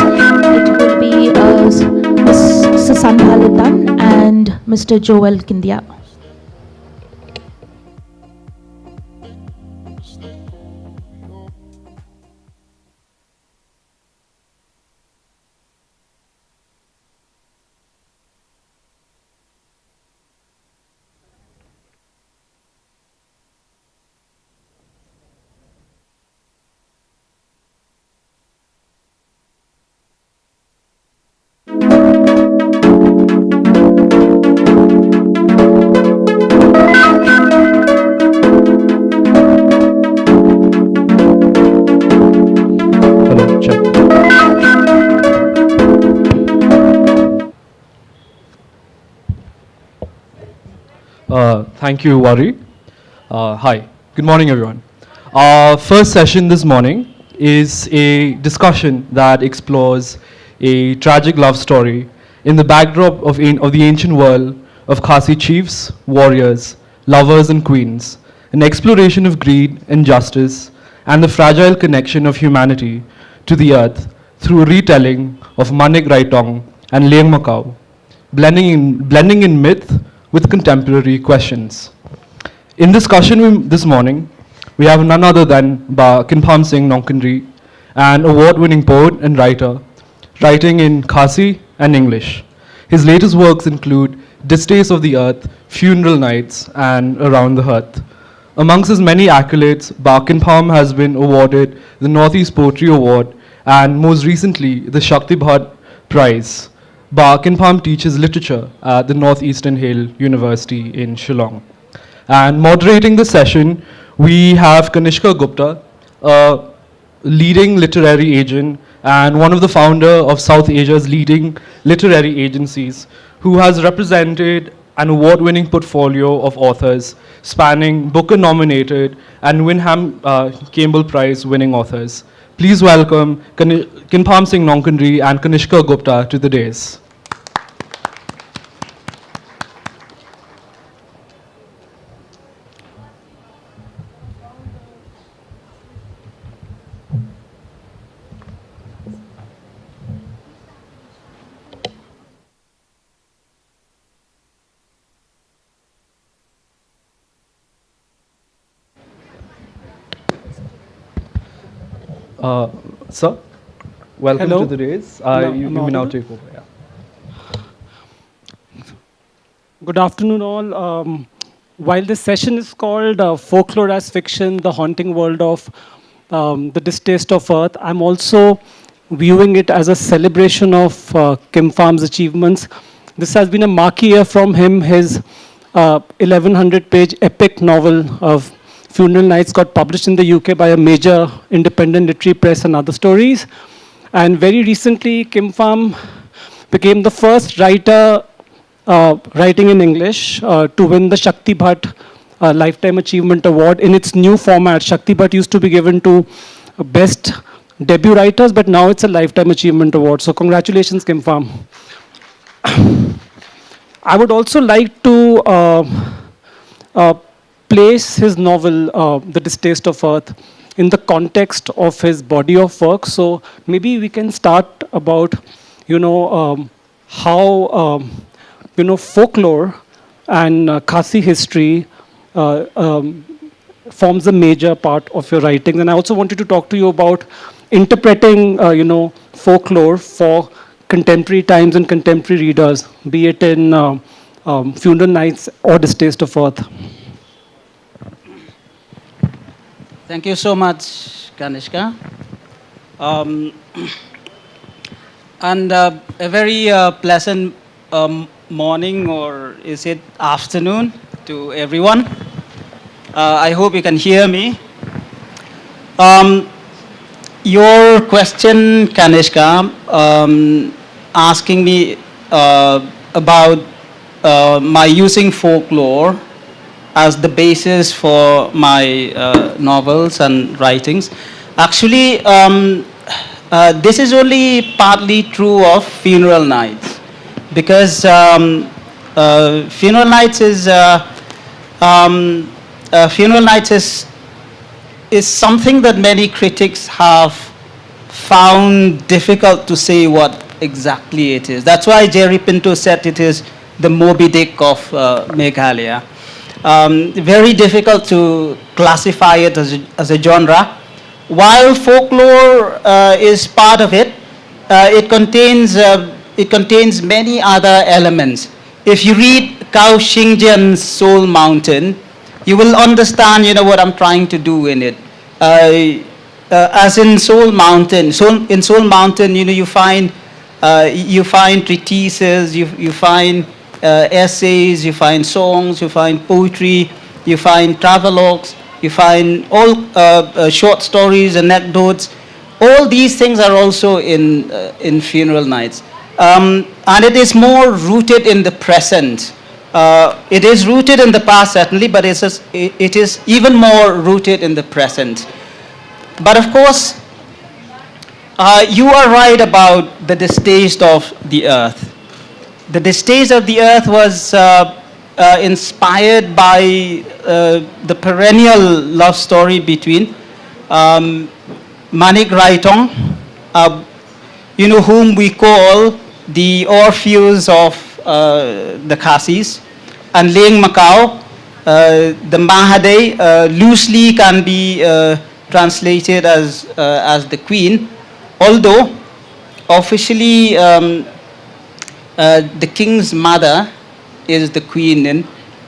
it will be Ms. Sasandhalitan and Mr. Joel Kindia. Thank you, Wari. Hi, good morning everyone. Our first session this morning is a discussion that explores a tragic love story in the backdrop of the ancient world of Khasi chiefs, warriors, lovers and queens, an exploration of greed, injustice, and the fragile connection of humanity to the earth through a retelling of Manik Raitong and Liang Macau, blending in myth with contemporary questions. In discussion this morning, we have none other than Kynpham Sing Nongkynrih, an award-winning poet and writer, writing in Khasi and English. His latest works include Distaste of the Earth, Funeral Nights, and Around the Hearth. Amongst his many accolades, Kynpham has been awarded the Northeast Poetry Award and most recently the Shakti Bhat Prize. Kynpham teaches literature at the Northeastern Hill University in Shillong. And moderating the session, we have Kanishka Gupta, a leading literary agent and one of the founder of South Asia's leading literary agencies, who has represented an award-winning portfolio of authors spanning Booker-nominated and Wyndham Campbell Prize-winning authors. Please welcome Kynpham Sing Nongkynrih and Kanishka Gupta to the dais. Sir, welcome Hello. to the dais. You may now take over. Yeah. Good afternoon, all. While this session is called Folklore as Fiction, the Haunting World of the Distaste of Earth, I'm also viewing it as a celebration of Kynpham's achievements. This has been a marquee year from him. His 1,100-page epic novel of Funeral Nights got published in the UK by a major independent literary press and other stories. And very recently, Kynpham became the first writer writing in English to win the Shakti Bhat Lifetime Achievement Award in its new format. Shakti Bhat used to be given to best debut writers, but now it's a Lifetime Achievement Award. So congratulations, Kynpham. I would also like to place his novel, The Distaste of Earth, in the context of his body of work. So maybe we can start about, how, folklore and Khasi history forms a major part of your writings. And I also wanted to talk to you about interpreting, folklore for contemporary times and contemporary readers, be it in Funeral Nights or Distaste of Earth. Thank you so much, Kanishka. And a very pleasant morning, or is it afternoon, to everyone. I hope you can hear me. Your question, Kanishka, asking me about my using folklore as the basis for my novels and writings. Actually, this is only partly true of Funeral Nights, because Funeral Nights is something that many critics have found difficult to say what exactly it is. That's why Jerry Pinto said it is the Moby Dick of Meghalaya. Very difficult to classify it as a genre. While folklore is part of it, it contains many other elements. If you read Kao Xingjian's Soul Mountain, you will understand, what I'm trying to do in it. As in Soul Mountain, in Soul Mountain, you find treatises, you find essays, you find songs, you find poetry, you find travelogues, you find all short stories, anecdotes. All these things are also in Funeral Nights. And it is more rooted in the present It is rooted in the past, certainly, but it is even more rooted in the present. But of course, you are right about the distaste of the earth. The distaste of the earth was inspired by the perennial love story between Manik Raitong, whom we call the Orpheus of the Khasis, and Liang Macau, the Mahade, loosely can be translated as the queen, although officially the king's mother is the queen in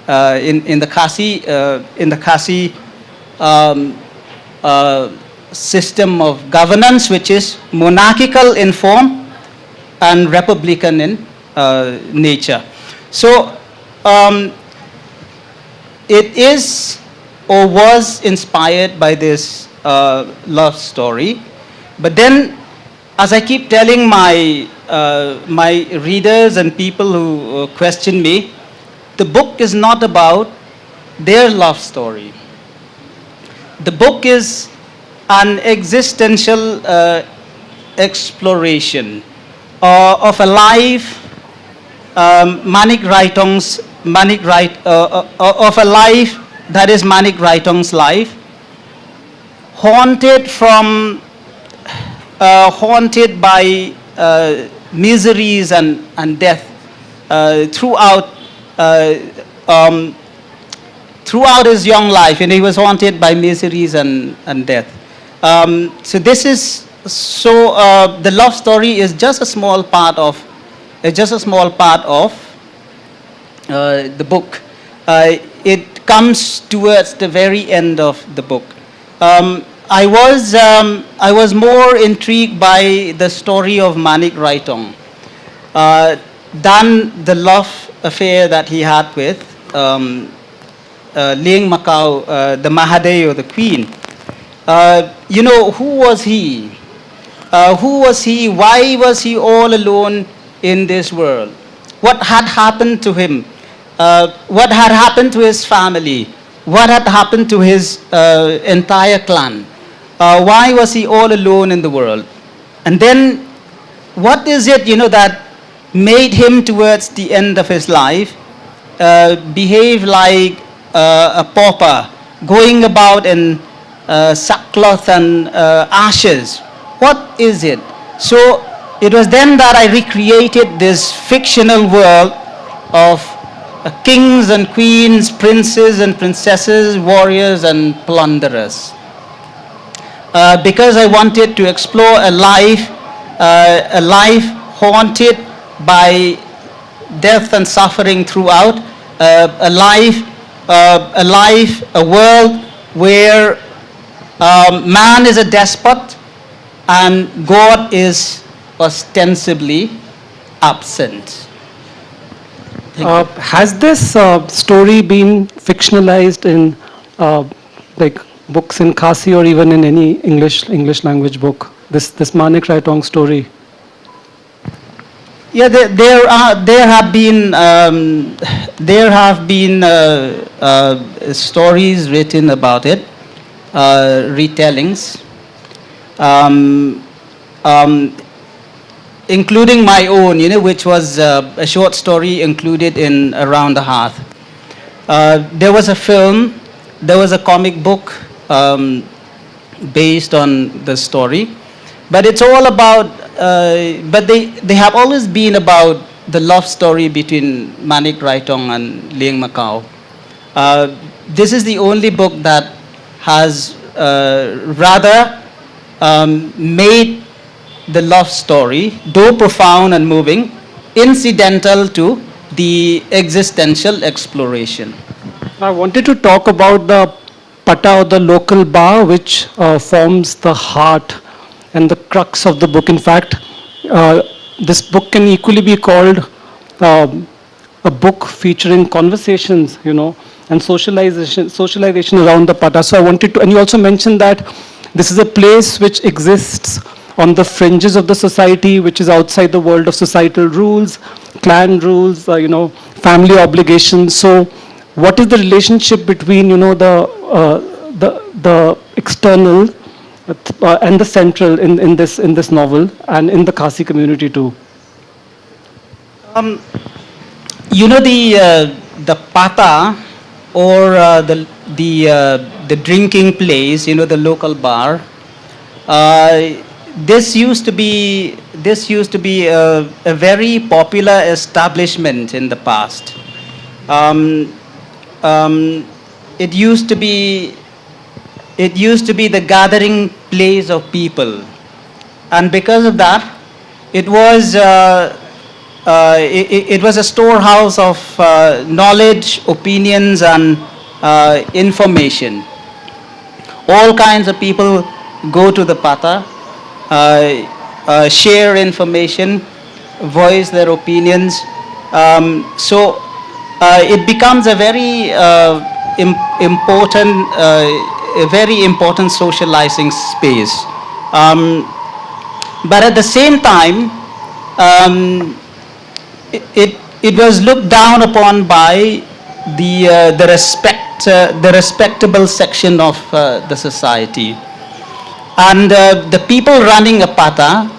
the Khasi system of governance, which is monarchical in form and republican in nature. So it is or was inspired by this love story, but then, as I keep telling my readers and people who question me, the book is not about their love story. The book is an existential exploration of a life, Manik Raitong's of a life that is Manik Raitong's life, haunted by miseries and death throughout his young life, and he was haunted by miseries and death. So the love story is just a small part of the book. It comes towards the very end of the book. I was more intrigued by the story of Manik Raitong than the love affair that he had with Liang Macau, the Mahade, or the queen. Who was he? Who was he? Why was he all alone in this world? What had happened to him? What had happened to his family? What had happened to his entire clan? Why was he all alone in the world? And then, what is it, that made him towards the end of his life behave like a pauper, going about in sackcloth and ashes? What is it? So it was then that I recreated this fictional world of kings and queens, princes and princesses, warriors and plunderers. Because I wanted to explore a life haunted by death and suffering throughout, a world where man is a despot and God is ostensibly absent. Has this story been fictionalized in like books in Khasi or even in any English language book? This Manik Raitong story. Yeah, there have been stories written about it, retellings, including my own, which was a short story included in Around the Hearth. There was a film, there was a comic book based on the story, but it's all about, but they have always been about the love story between Manik Raitong and Liang Macau. This is the only book that has rather made the love story, though profound and moving, incidental to the existential exploration. I wanted to talk about the pata, or the local bar, which forms the heart and the crux of the book. In fact, this book can equally be called a book featuring conversations, and socialization around the pata. So I wanted to, and you also mentioned that this is a place which exists on the fringes of the society, which is outside the world of societal rules, clan rules, family obligations. So what is the relationship between, the external and the central in this novel, and in the Khasi community too? The pata, or the drinking place, the local bar. This used to be a very popular establishment in the past. It used to be the gathering place of people, and because of that, it was a storehouse of knowledge, opinions, and information. All kinds of people go to the pata, share information, voice their opinions. So it becomes a very important socializing space. But at the same time, it was looked down upon by the respectable section of the society, and the people running a pata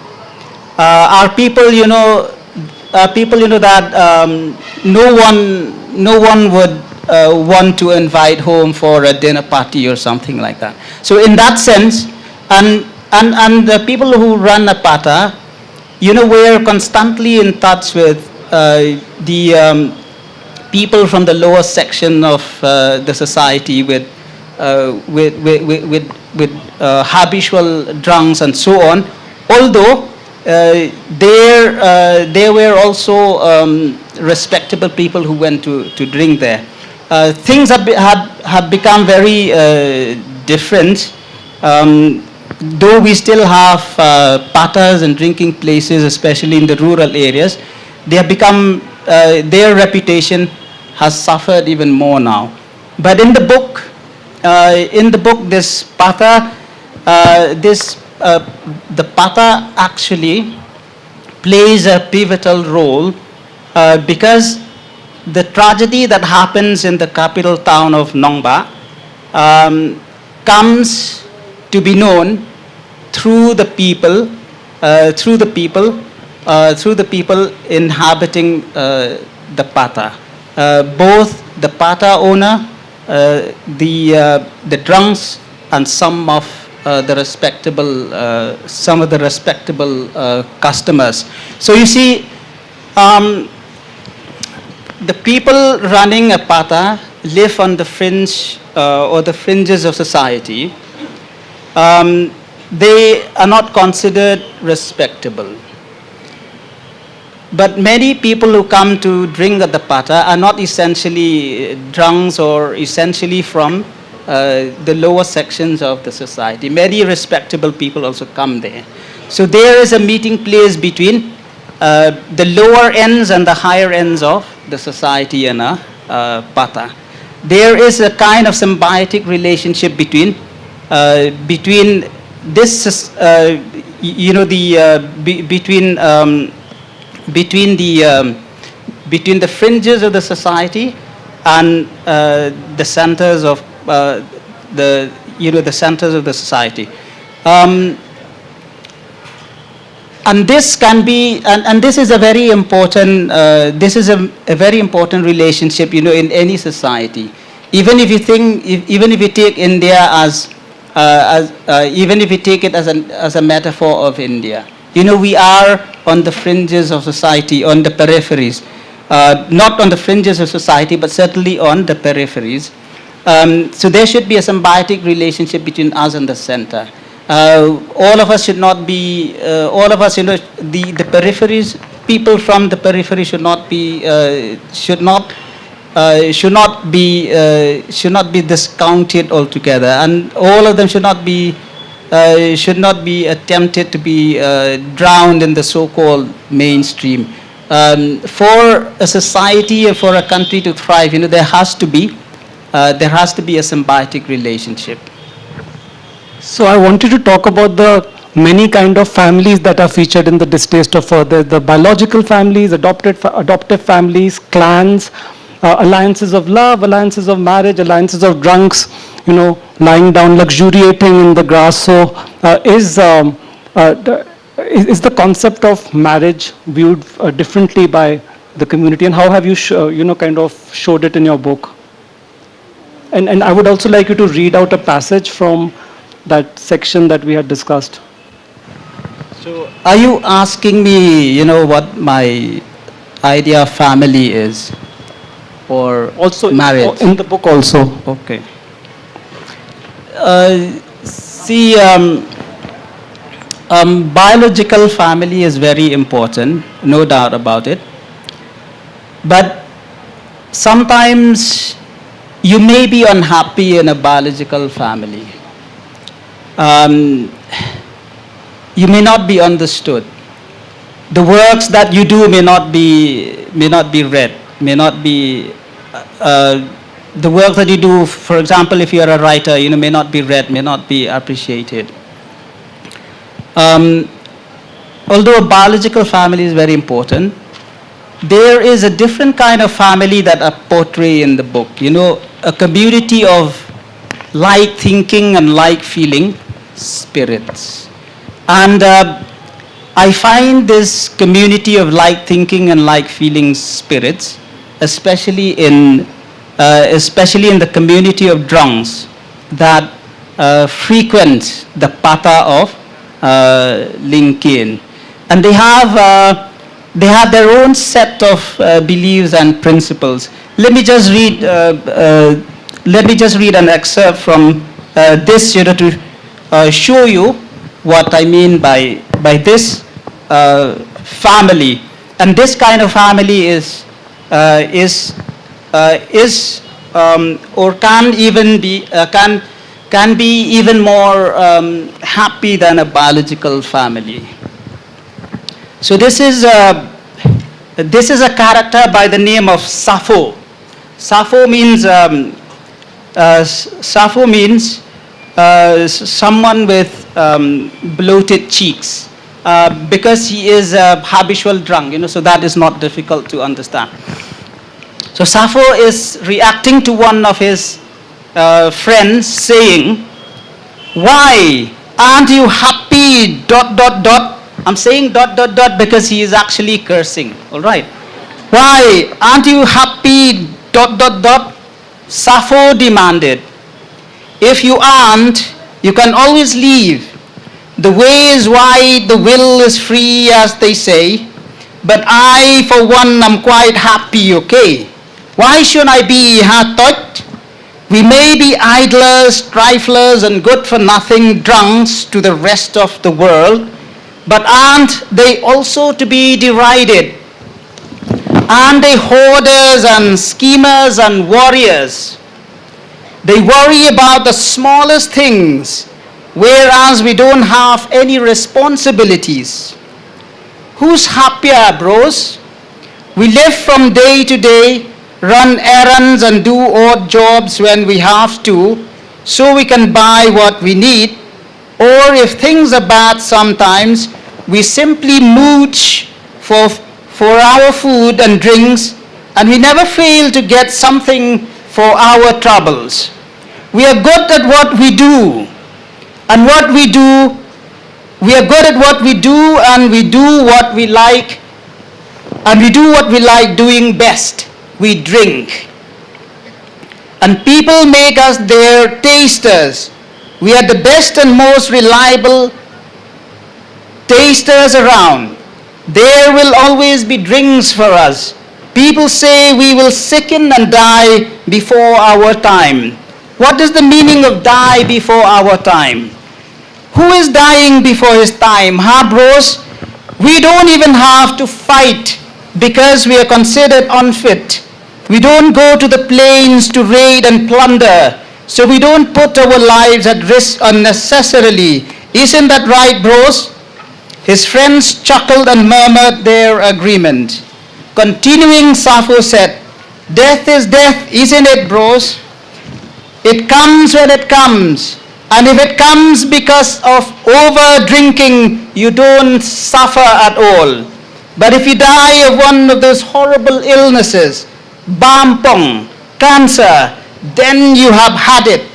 are people that no one would want to invite home for a dinner party or something like that. So in that sense, and the people who run a pata, we're constantly in touch with the people from the lower section of the society with habitual drunks and so on. Although there were also respectable people who went to drink there. Things have become very different. Though we still have patas and drinking places, especially in the rural areas, they have become, their reputation has suffered even more now. But in the book, this pata, the pata actually plays a pivotal role because the tragedy that happens in the capital town of Nongba comes to be known through the people inhabiting the pata. Both the pata owner, the drunks, and some of the respectable customers. So you see, the people running a pata live on the fringe or the fringes of society. They are not considered respectable. But many people who come to drink at the pata are not essentially drunks or essentially from the lower sections of the society. Many respectable people also come there. So there is a meeting place between the lower ends and the higher ends of the society and a pata. There is a kind of symbiotic relationship between this, between the fringes of the society and the centers of the centers of the society. And this can be, and this is a very important, very important relationship, in any society. Even if you think, even if you take India even if you take it as a metaphor of India, we are on the fringes of society, on the peripheries, not on the fringes of society, but certainly on the peripheries. So there should be a symbiotic relationship between us and the center. All of us should not be, all of us, the peripheries, people from the periphery should not be, should not be discounted altogether, and all of them should not be attempted to be drowned in the so-called mainstream. For a society or for a country to thrive, there has to be a symbiotic relationship. So I wanted to talk about the many kind of families that are featured in The Distaste of Earth. There's the biological families, adoptive families, clans, alliances of love, alliances of marriage, alliances of drunks, lying down, luxuriating in the grass. So is the concept of marriage viewed differently by the community, and how have you, kind of showed it in your book? And I would also like you to read out a passage from that section that we had discussed. So, are you asking me, what my idea of family is? Or also marriage? In the book also. Okay. See, biological family is very important, no doubt about it. But sometimes you may be unhappy in a biological family. You may not be understood. The works that you do may not be read, may not be the work that you do. For example, if you are a writer, may not be read, may not be appreciated. Although a biological family is very important, there is a different kind of family that I portray in the book. A community of like thinking and like feeling spirits. And I find this community of like thinking and like feeling spirits, especially in the community of drunks that frequent the patha of Linkin. And they have their own set of beliefs and principles. Let me just read an excerpt from this, to show you what I mean by this family. And this kind of family is or can even be can be even more happy than a biological family. So this is a character by the name of Sappho. Sappho means someone with bloated cheeks, because he is a habitual drunk. So that is not difficult to understand. So Sappho is reacting to one of his friends saying, "Why aren't you happy? ... I'm saying ... because he is actually cursing. All right. "Why aren't you happy? ... Sappho demanded. "If you aren't, you can always leave. The way is wide, the will is free, as they say. But I, for one, am quite happy, okay? Why shouldn't I be thought? We may be idlers, triflers, and good-for-nothing drunks to the rest of the world, but aren't they also to be derided? Aren't they hoarders and schemers and warriors? They worry about the smallest things, whereas we don't have any responsibilities. Who's happier, bros? We live from day to day, run errands and do odd jobs when we have to, so we can buy what we need. Or if things are bad sometimes, we simply mooch for our food and drinks, and we never fail to get something for our troubles. We are good at what we do, and we are good at what we do, and we do what we like, doing best. We drink. And people make us their tasters. We are the best and most reliable tasters around. There will always be drinks for us. People say we will sicken and die before our time. What is the meaning of die before our time? Who is dying before his time, bros? We don't even have to fight because we are considered unfit. We don't go to the plains to raid and plunder, so we don't put our lives at risk unnecessarily. Isn't that right, bros?" His friends chuckled and murmured their agreement. Continuing, Sappho said, "Death is death, isn't it, bros? It comes when it comes. And if it comes because of over drinking, you don't suffer at all. But if you die of one of those horrible illnesses, bampong, cancer, then you have had it.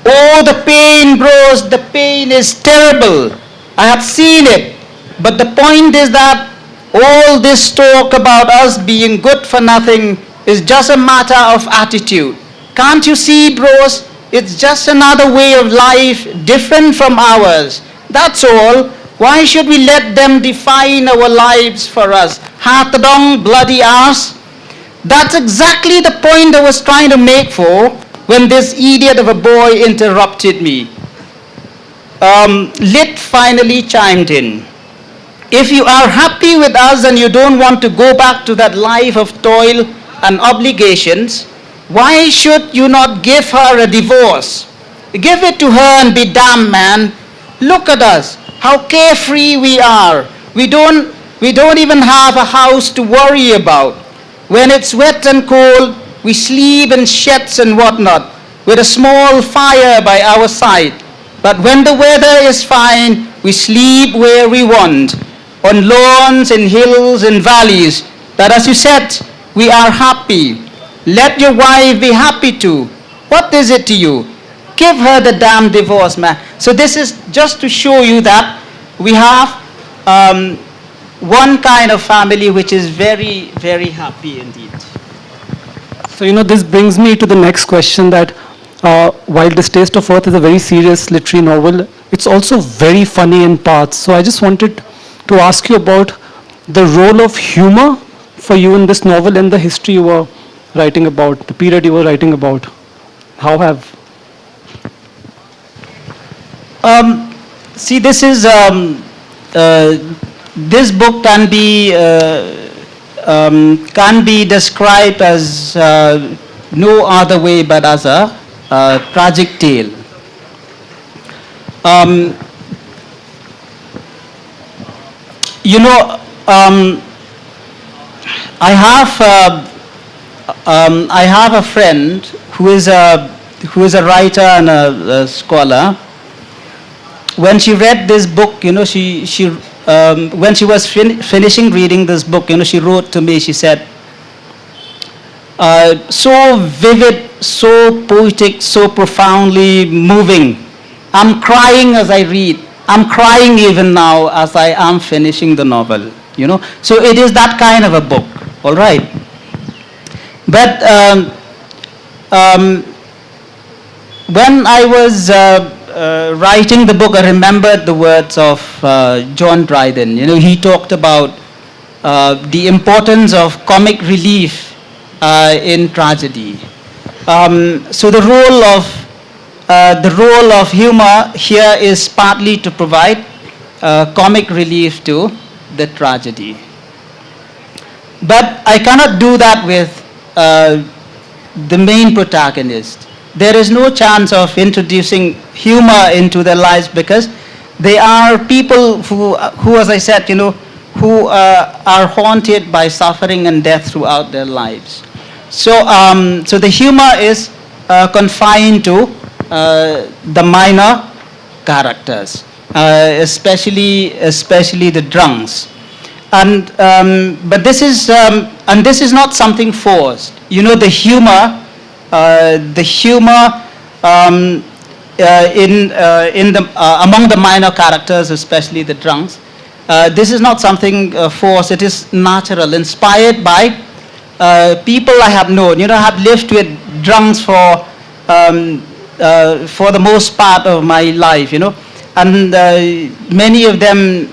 Oh, the pain, bros, the pain is terrible. I have seen it. But the point is that all this talk about us being good for nothing is just a matter of attitude. Can't you see, bros? It's just another way of life, different from ours. That's all. Why should we let them define our lives for us? Hatadong, bloody ass. That's exactly the point I was trying to make for when this idiot of a boy interrupted me. Lit finally chimed in. If you are happy with us and you don't want to go back to that life of toil and obligations, why should you not give her a divorce? Give it to her and be damned, man. Look at us, how carefree we are. We don't even have a house to worry about. When it's wet and cold, we sleep in sheds and whatnot, with a small fire by our side. But when the weather is fine, we sleep where we want, on lawns, in hills, in valleys. That, as you said, we are happy. Let your wife be happy too. What is it to you? Give her the damn divorce, man. So this is just to show you that we have one kind of family which is very, very happy indeed. So, this brings me to the next question that while Distaste of Earth is a very serious literary novel, it's also very funny in parts. So I just wanted to ask you about the role of humor for you in this novel and the history you were writing about, the period you were writing about. How have... See, this is, this book can be described as no other way but as a tragic tale. I have a friend who is a writer and a scholar. When she read this book, when she was finishing reading this book, she wrote to me. She said, "So vivid, so poetic, so profoundly moving. I'm crying as I read. I'm crying even now as I am finishing the novel." So it is that kind of a book, all right. But when I was writing the book, I remembered the words of John Dryden. He talked about the importance of comic relief in tragedy. So the role of humor here is partly to provide comic relief to the tragedy. But I cannot do that with the main protagonist. There is no chance of introducing humor into their lives because they are people who as I said, who are haunted by suffering and death throughout their lives. So, so the humor is confined to the minor characters, especially the drunks. And but this is not something forced. The humor. Among the minor characters, especially the drunks, this is not something forced. It is natural, inspired by people I have known. I have lived with drunks for the most part of my life. And many of them,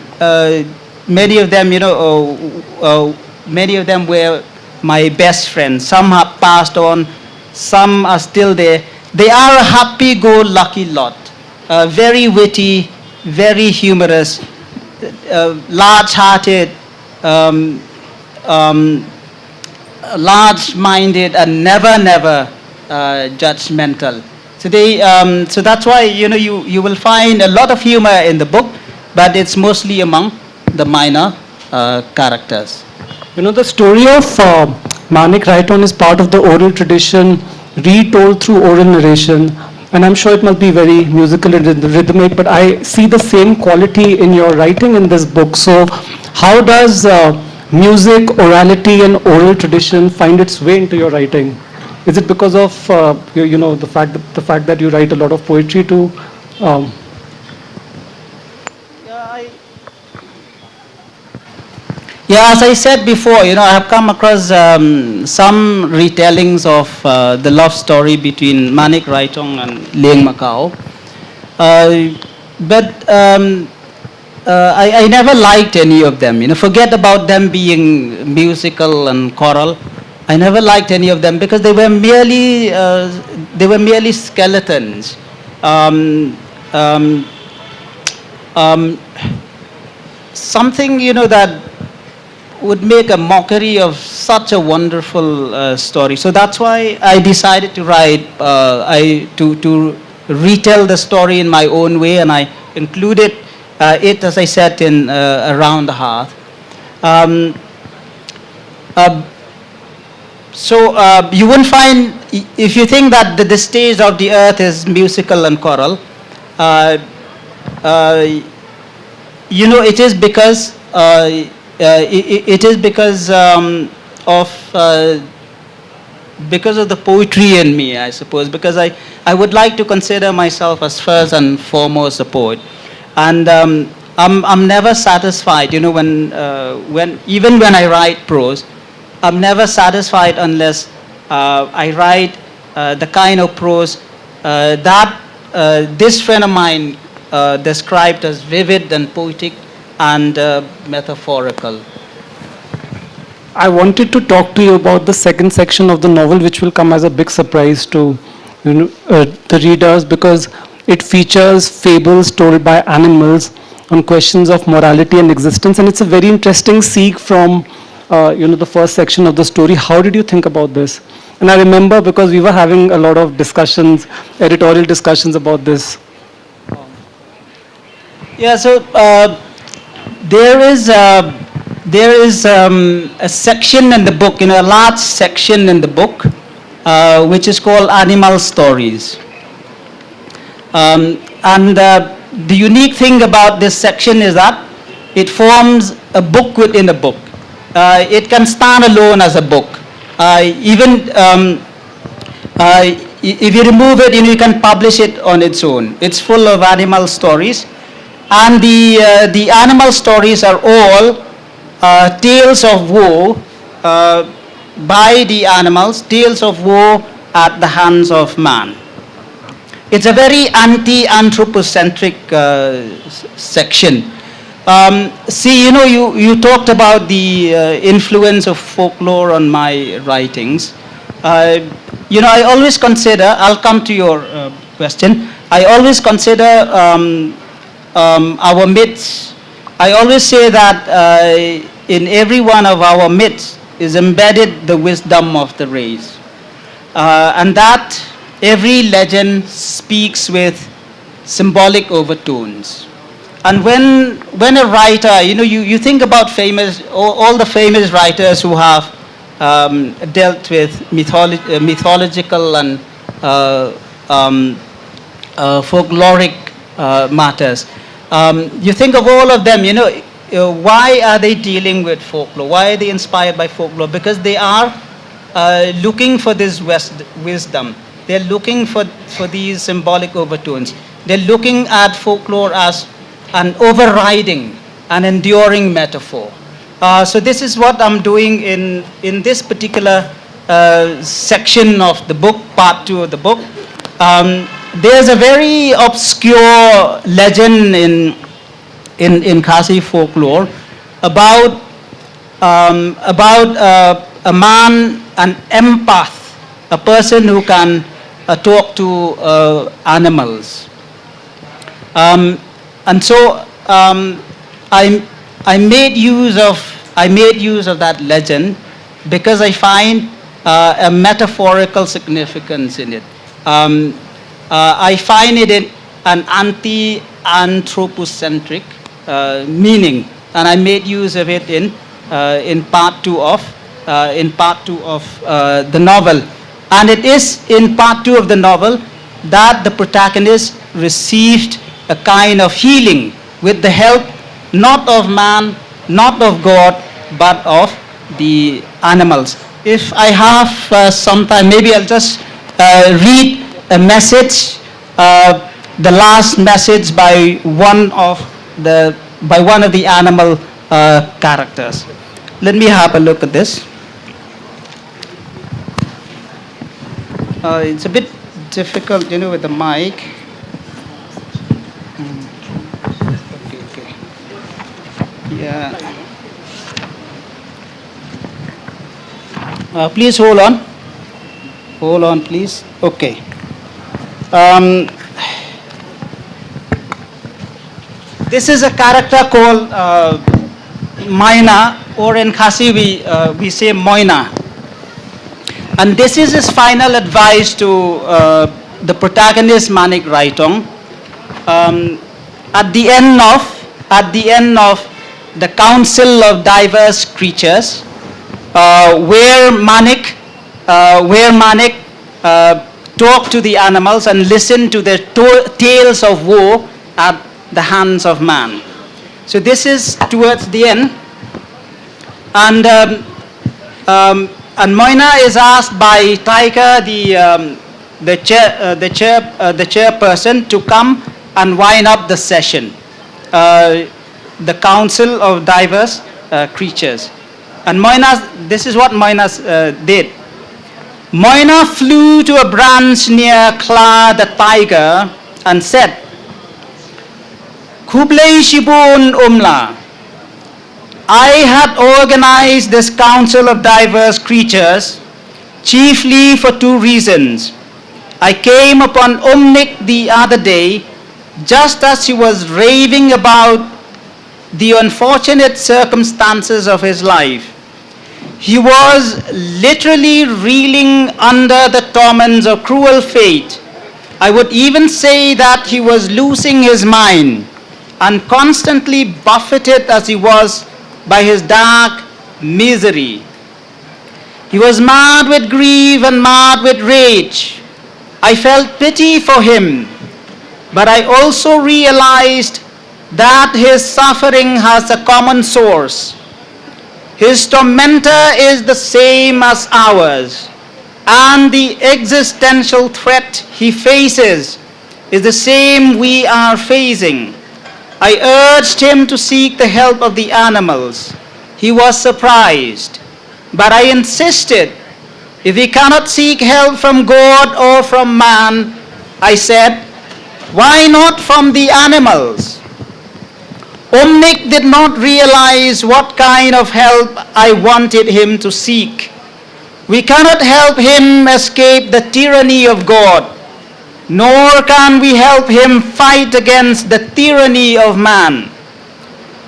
many of them were my best friends. Some have passed on. Some are still there. They are a happy-go-lucky lot. Very witty, very humorous, large-hearted, large-minded, and never judgmental. So so that's why you will find a lot of humor in the book, but it's mostly among the minor characters. The story of Manik Raiton is part of the oral tradition, retold through oral narration. And I'm sure it must be very musical and rhythmic, but I see the same quality in your writing in this book. So how does music, orality, and oral tradition find its way into your writing? Is it because of the fact that you write a lot of poetry too? Yeah, as I said before, I have come across some retellings of the love story between Manik Raitong and Liang Macau. But I never liked any of them. Forget about them being musical and choral. I never liked any of them because they were merely skeletons. Something that would make a mockery of such a wonderful story. So that's why I decided to write, to retell the story in my own way, and I included it, as I said, in Around the Hearth. So you won't find, if you think that the stage of the earth is musical and choral, it is because because of the poetry in me, I suppose, because I would like to consider myself as first and foremost a poet. And I'm never satisfied, even when I write prose, I'm never satisfied unless I write the kind of prose that this friend of mine described as vivid and poetic and metaphorical. I wanted to talk to you about the second section of the novel, which will come as a big surprise to the readers, because it features fables told by animals on questions of morality and existence, and it's a very interesting seek from the first section of the story. How did you think about this? And I remember because we were having a lot of discussions, editorial discussions about this. Yeah, so there is a section in the book, a large section in the book, which is called Animal Stories. And the unique thing about this section is that it forms a book within a book. It can stand alone as a book. Even if you remove it, you can publish it on its own. It's full of animal stories. And the animal stories are all tales of woe by the animals, tales of woe at the hands of man. It's a very anti-anthropocentric section. See, you talked about the influence of folklore on my writings. I always consider, I'll come to your question, I always consider our myths. I always say that in every one of our myths is embedded the wisdom of the race. And that every legend speaks with symbolic overtones. And when a writer, you think about all the famous writers who have dealt with mythological and folkloric matters. You think of all of them, why are they dealing with folklore? Why are they inspired by folklore? Because they are looking for this wisdom. They're looking for these symbolic overtones. They're looking at folklore as an overriding, an enduring metaphor. So this is what I'm doing in this particular section of the book, part 2 of the book. There's a very obscure legend in Khasi folklore about a man, an empath, a person who can talk to animals. And so I made use of that legend because I find a metaphorical significance in it. I find it in an anti-anthropocentric meaning, and I made use of it in part 2 of the novel. And it is in part 2 of the novel that the protagonist received a kind of healing with the help not of man, not of God, but of the animals. If I have some time, maybe I'll just read a message, the last message by one of the animal characters. Let me have a look at this. It's a bit difficult, with the mic. Okay. Yeah. Please hold on. Hold on, please. Okay. This is a character called Moina, or in Khasi we say Moina. And this is his final advice to the protagonist Manik Raitong. At the end of the Council of Diverse Creatures, where Manik talked to the animals and listened to their tales of woe at the hands of man. So this is towards the end, and Moina is asked by Tiger, the chairperson, to come and wind up the session, the Council of Diverse Creatures. And Moina, this is what Moina did. Moina flew to a branch near Kla the tiger and said, Kublai Shibun Umla, I had organized this Council of Diverse Creatures chiefly for 2 reasons. I came upon Umnik the other day just as he was raving about the unfortunate circumstances of his life. He was literally reeling under the torments of cruel fate. I would even say that he was losing his mind, and constantly buffeted as he was by his dark misery. He was mad with grief and mad with rage. I felt pity for him, but I also realized that his suffering has a common source. His tormentor is the same as ours, and the existential threat he faces is the same we are facing. I urged him to seek the help of the animals. He was surprised, but I insisted, if he cannot seek help from God or from man, I said, why not from the animals? Umnik did not realize what kind of help I wanted him to seek. We cannot help him escape the tyranny of God, nor can we help him fight against the tyranny of man.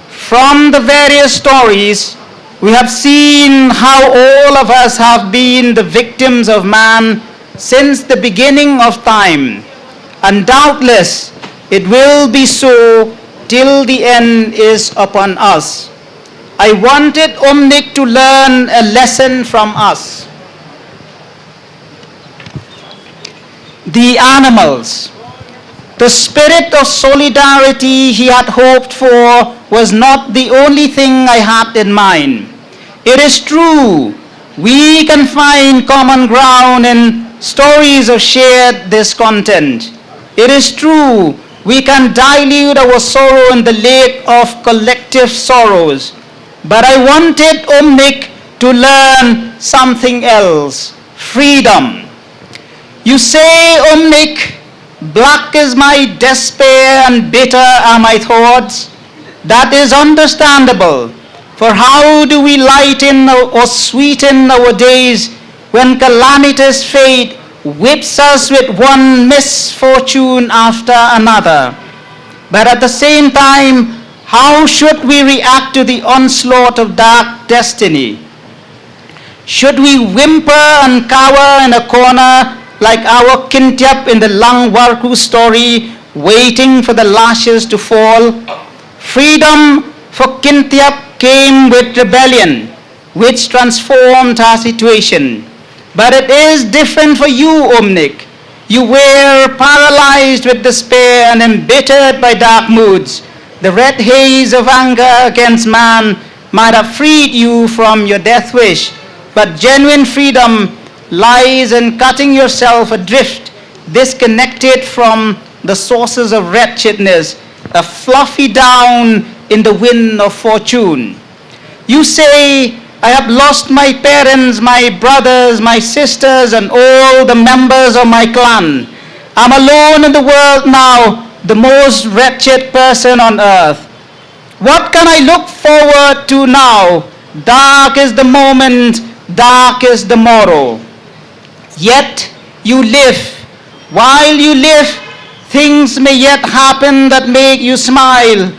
From the various stories, we have seen how all of us have been the victims of man since the beginning of time, and doubtless it will be so till the end is upon us. I wanted Umnik to learn a lesson from us. The animals. The spirit of solidarity he had hoped for was not the only thing I had in mind. It is true, we can find common ground in stories of shared discontent. It is true, we can dilute our sorrow in the lake of collective sorrows. But I wanted Umnik to learn something else, freedom. You say, Umnik, black is my despair and bitter are my thoughts. That is understandable, for how do we lighten or sweeten our days when calamitous fate whips us with one misfortune after another? But at the same time, how should we react to the onslaught of dark destiny? Should we whimper and cower in a corner like our Kynpham in the Lang Warku story, waiting for the lashes to fall? Freedom for Kynpham came with rebellion, which transformed our situation. But it is different for you, Omnik. You were paralyzed with despair and embittered by dark moods. The red haze of anger against man might have freed you from your death wish, but genuine freedom lies in cutting yourself adrift, disconnected from the sources of wretchedness, a fluffy down in the wind of fortune. You say, I have lost my parents, my brothers, my sisters, and all the members of my clan. I'm alone in the world now, the most wretched person on earth. What can I look forward to now? Dark is the moment, dark is the morrow. Yet you live. While you live, things may yet happen that make you smile.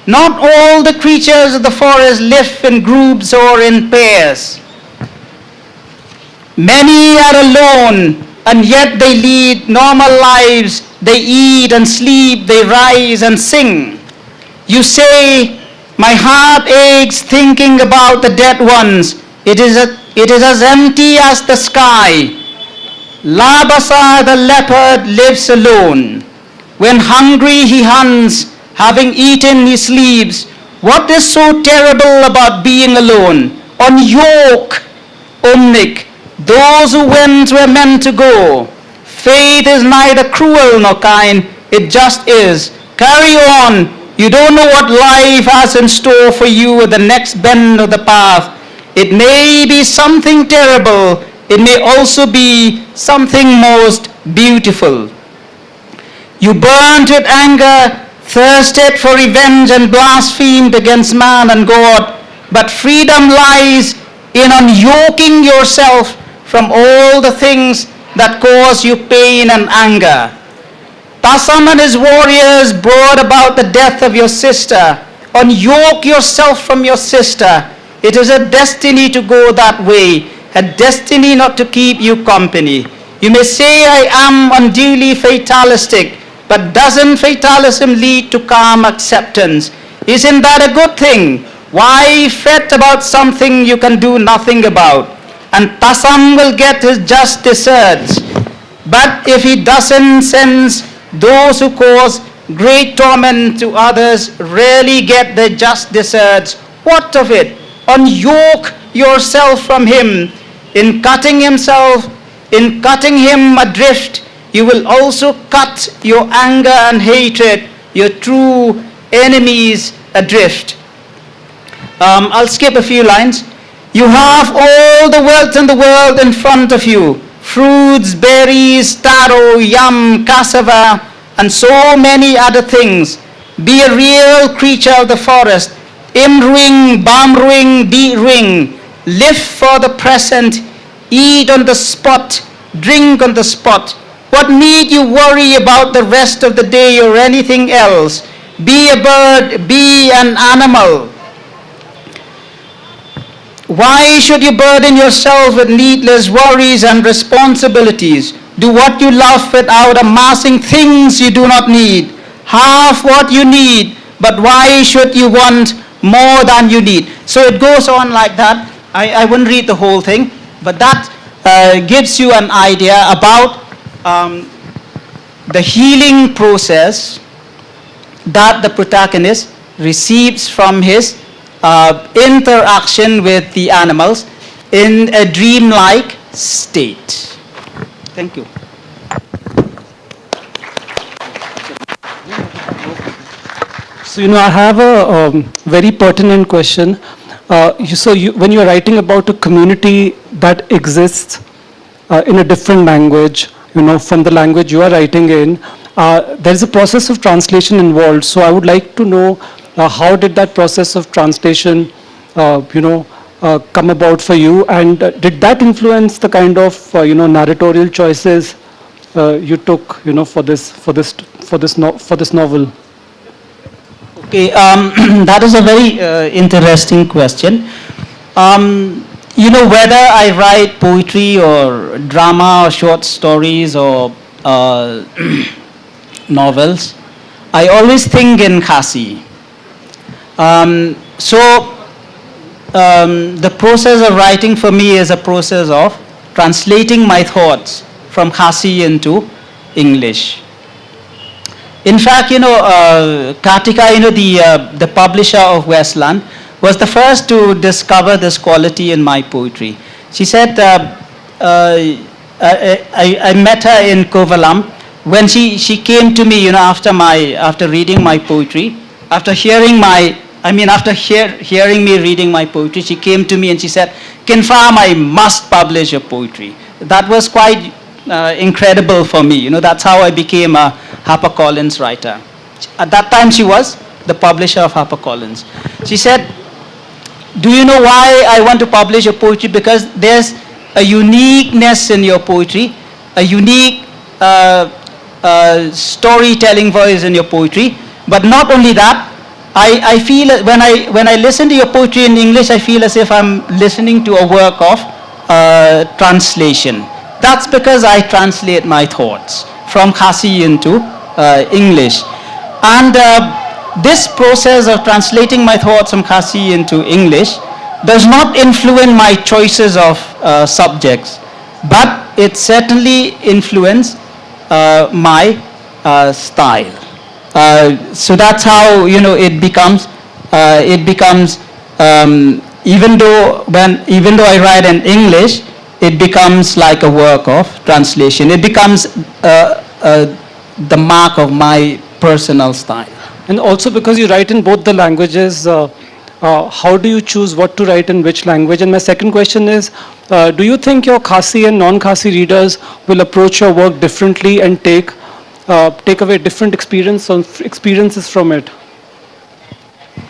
Not all the creatures of the forest live in groups or in pairs. Many are alone, and yet they lead normal lives. They eat and sleep, they rise and sing. You say, my heart aches thinking about the dead ones. It is as empty as the sky. Labasa the leopard lives alone. When hungry he hunts, having eaten he sleeps. What is so terrible about being alone? On yoke, Omnik, those who went were meant to go. Fate is neither cruel nor kind, it just is. Carry on. You don't know what life has in store for you at the next bend of the path. It may be something terrible. It may also be something most beautiful. You burned with anger, thirsted for revenge, and blasphemed against man and God. But freedom lies in unyoking yourself from all the things that cause you pain and anger. Tasam and his warriors brought about the death of your sister. Unyoke yourself from your sister. It is a destiny to go that way, a destiny not to keep you company. You may say I am unduly fatalistic, but doesn't fatalism lead to calm acceptance? Isn't that a good thing? Why fret about something you can do nothing about? And Tasam will get his just deserts. But if he doesn't sense, those who cause great torment to others rarely get their just deserts. What of it? Unyoke yourself from him. In cutting him adrift, you will also cut your anger and hatred, your true enemies adrift. I'll skip a few lines. You have all the wealth in the world in front of you. Fruits, berries, taro, yam, cassava, and so many other things. Be a real creature of the forest. Imruing, bamruing, di-ring. Live for the present. Eat on the spot. Drink on the spot. What need you worry about the rest of the day or anything else? Be a bird, be an animal. Why should you burden yourself with needless worries and responsibilities? Do what you love without amassing things you do not need. Have what you need, but why should you want more than you need? So it goes on like that. I wouldn't read the whole thing, but that gives you an idea about the healing process that the protagonist receives from his interaction with the animals in a dreamlike state. Thank you. So, I have a very pertinent question. When you're writing about a community that exists in a different language, from the language you are writing in, there is a process of translation involved. So I would like to know how did that process of translation, come about for you, and did that influence the kind of narratorial choices you took, for this novel? Okay, that is a very interesting question. Whether I write poetry or drama or short stories or novels, I always think in Khasi. The process of writing for me is a process of translating my thoughts from Khasi into English. In fact, Kartika, the publisher of Westland, was the first to discover this quality in my poetry. She said, I met her in Kovalam when she came to me, after reading my poetry, after hearing me reading my poetry, she came to me and she said, Kynpham, I must publish your poetry. That was quite incredible for me. That's how I became a HarperCollins writer. At that time, she was the publisher of HarperCollins. She said, do you know why I want to publish your poetry? Because there's a uniqueness in your poetry, a unique storytelling voice in your poetry. But not only that, I feel when I listen to your poetry in English, I feel as if I'm listening to a work of translation. That's because I translate my thoughts from Khasi into English. And this process of translating my thoughts from Khasi into English does not influence my choices of subjects, but it certainly influences my style. So that's how it becomes. Even though I write in English, it becomes like a work of translation. It becomes the mark of my personal style. And also because you write in both the languages, how do you choose what to write in which language? And my second question is, do you think your Khasi and non-Khasi readers will approach your work differently and take away different experiences from it?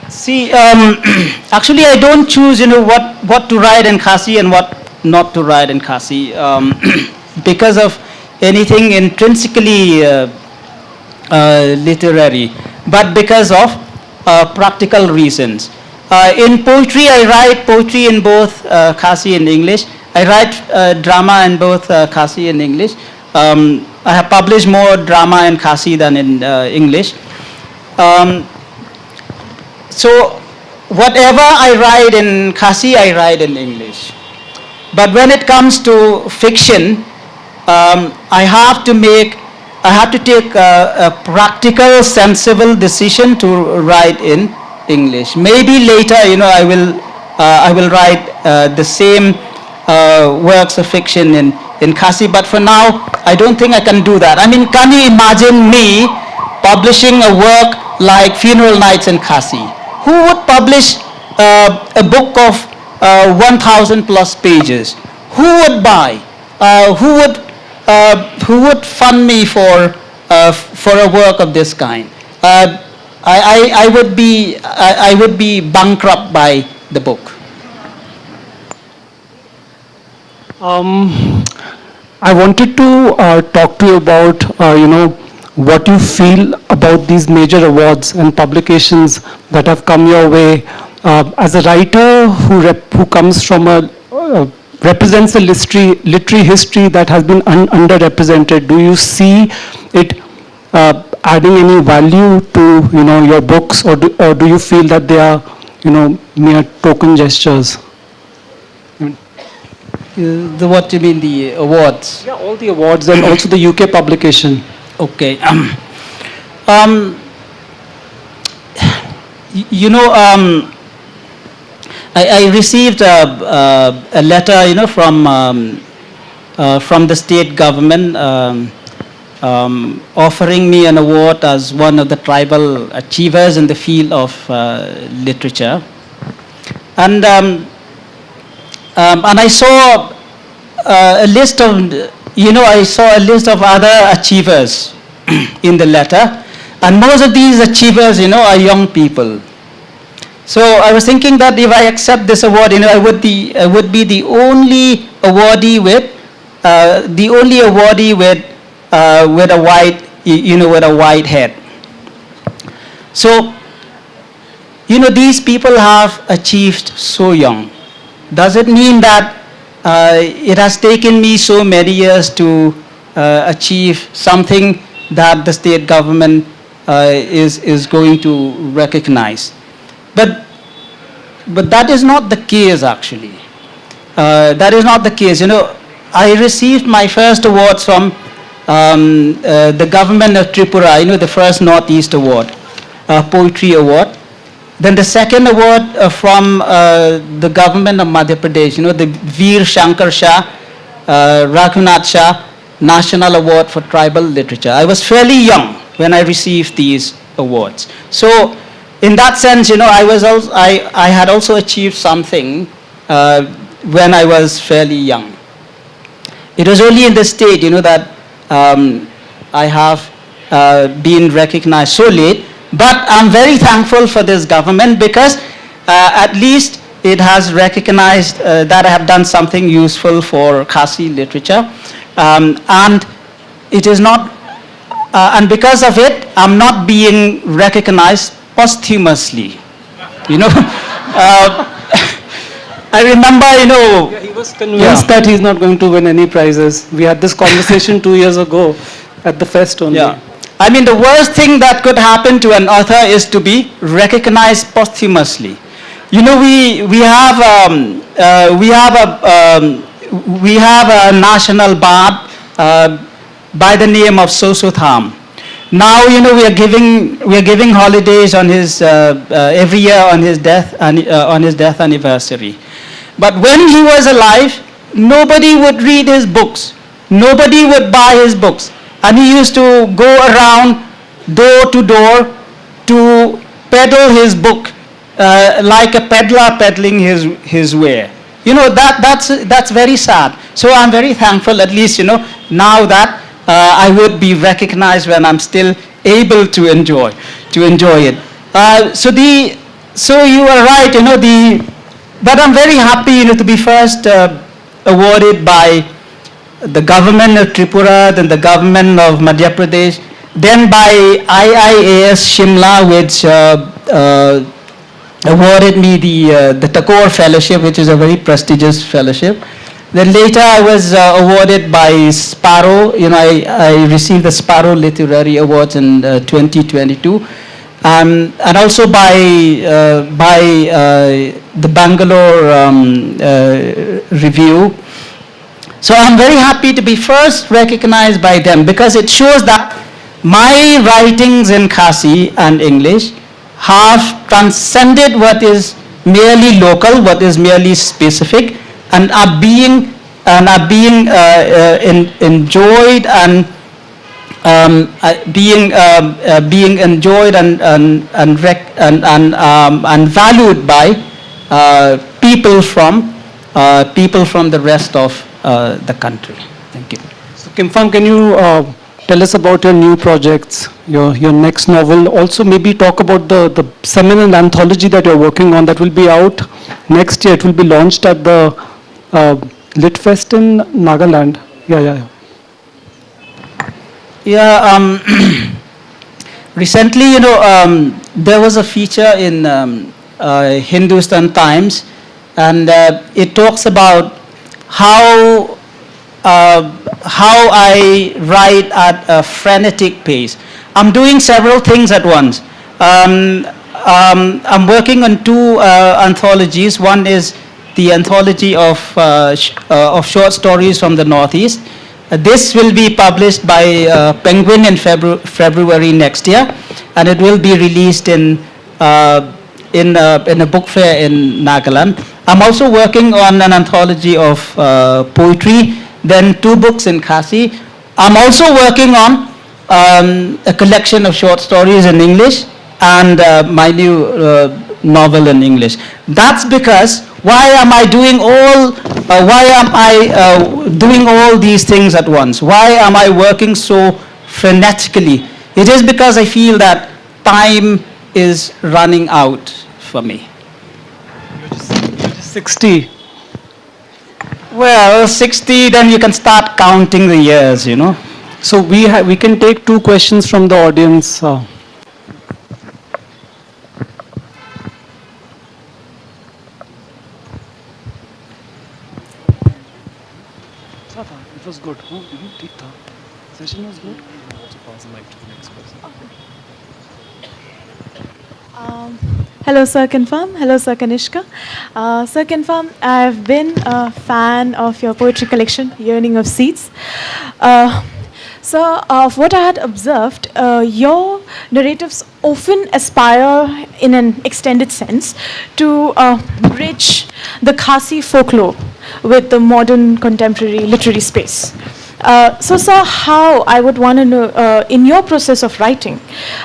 See, actually I don't choose, what to write in Khasi and what not to write in Khasi because of anything intrinsically literary, but because of practical reasons. In poetry, I write poetry in both Khasi and English. I write drama in both Khasi and English. I have published more drama in Khasi than in English. So whatever I write in Khasi, I write in English. But when it comes to fiction, I have to take a practical, sensible decision to write in English. Maybe later, I will write the same works of fiction in Khasi, but for now, I don't think I can do that. I mean, can you imagine me publishing a work like Funeral Nights in Khasi? Who would publish a book of 1,000 plus pages? Who would buy? Who would fund me for a work of this kind? I would be bankrupt by the book. I wanted to talk to you about what you feel about these major awards and publications that have come your way. As a writer who comes from represents a literary history that has been underrepresented, do you see it adding any value to your books, or do you feel that they are mere token gestures? What do you mean, the awards? Yeah, all the awards and also the UK publication. Okay. I received a letter, from the state government offering me an award as one of the tribal achievers in the field of literature, and I saw a list of other achievers in the letter, and most of these achievers, are young people. So I was thinking that if I accept this award, I would be the only awardee with a white head. So, these people have achieved so young. Does it mean that it has taken me so many years to achieve something that the state government is going to recognize? But that is not the case, actually. That is not the case. I received my first awards from the government of Tripura, the first Northeast Award, Poetry Award. Then the second award from the government of Madhya Pradesh, the Veer Shankar Shah, Raghunath Shah National Award for Tribal Literature. I was fairly young when I received these awards. So in that sense, I had also achieved something when I was fairly young. It was only in the state, that I have been recognized so late. But I'm very thankful for this government because at least it has recognized that I have done something useful for Khasi literature. And it is not, and because of it, I'm not being recognized posthumously. I remember, He was convinced that he's not going to win any prizes. We had this conversation 2 years ago at the fest only. Yeah. I mean, the worst thing that could happen to an author is to be recognized posthumously. We have a national bard by the name of Sosotham. Now, we are giving holidays on his every year on his death anniversary. But when he was alive, nobody would read his books. Nobody would buy his books. And he used to go around door to door to peddle his book like a peddler peddling his ware. That's very sad. So I'm very thankful, at least, now that I would be recognized when I'm still able to enjoy it. So you are right, but I'm very happy, to be first awarded by the government of Tripura, then the government of Madhya Pradesh, then by IIAS Shimla, which awarded me the Tagore Fellowship, which is a very prestigious fellowship. Then later I was awarded by Sparrow. I received the Sparrow Literary Awards in 2022, and also by the Bangalore Review. So I'm very happy to be first recognized by them because it shows that my writings in Khasi and English have transcended what is merely local, what is merely specific, and are being enjoyed and being enjoyed and valued by people from the rest of the country. Thank you. So Kynpham, can you tell us about your new projects, your next novel? Also maybe talk about the seminal anthology that you're working on that will be out next year. It will be launched at the Lit Fest in Nagaland. Yeah, recently, there was a feature in Hindustan Times, and it talks about how I write at a frenetic pace. I'm doing several things at once. I'm working on two anthologies. One is the anthology of short stories from the Northeast. This will be published by Penguin in February next year, and it will be released in a book fair in Nagaland. I'm also working on an anthology of poetry, then 2 books in Khasi. I'm also working on a collection of short stories in English and my new novel in English. That's because why am I doing all these things at once? Why am I working so frenetically? It is because I feel that time is running out for me. You're just 60. Well, 60, then you can start counting the years, So we can take 2 questions from the audience. It was good. Session was good. To pass the mic to the next person. Hello, Sir Kynpham. Hello, Sir Kanishka. Sir Kynpham, I've been a fan of your poetry collection, Yearning of Seeds. So, what I had observed, your narratives often aspire, in an extended sense, to bridge the Khasi folklore with the modern contemporary literary space. So, sir, how I would want to know, in your process of writing,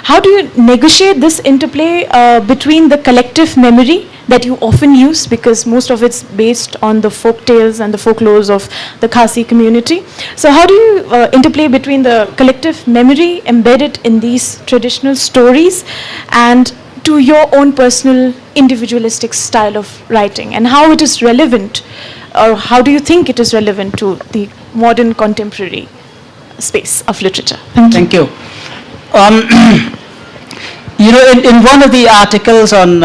how do you negotiate this interplay between the collective memory that you often use, because most of it's based on the folk tales and the folklores of the Khasi community. So how do you interplay between the collective memory embedded in these traditional stories and to your own personal individualistic style of writing, and how it is relevant, or how do you think it is relevant to the modern contemporary space of literature? Thank you. Thank you. You know, in one of the articles on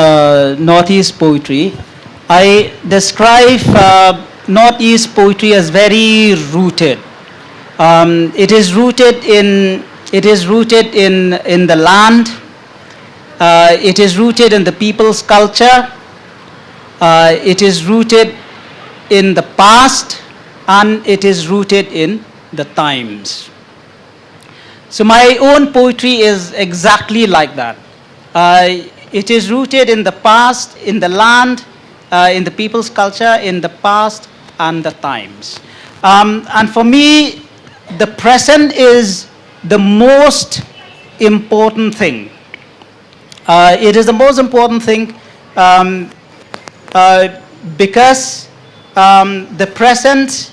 Northeast poetry, I describe Northeast poetry as very rooted. It is rooted in the land. It is rooted in the people's culture. It is rooted in the past, and it is rooted in the times. So my own poetry is exactly like that. It is rooted in the past, in the land, in the people's culture, in the past and the times. And for me, the present is the most important thing. It is the most important thing because the present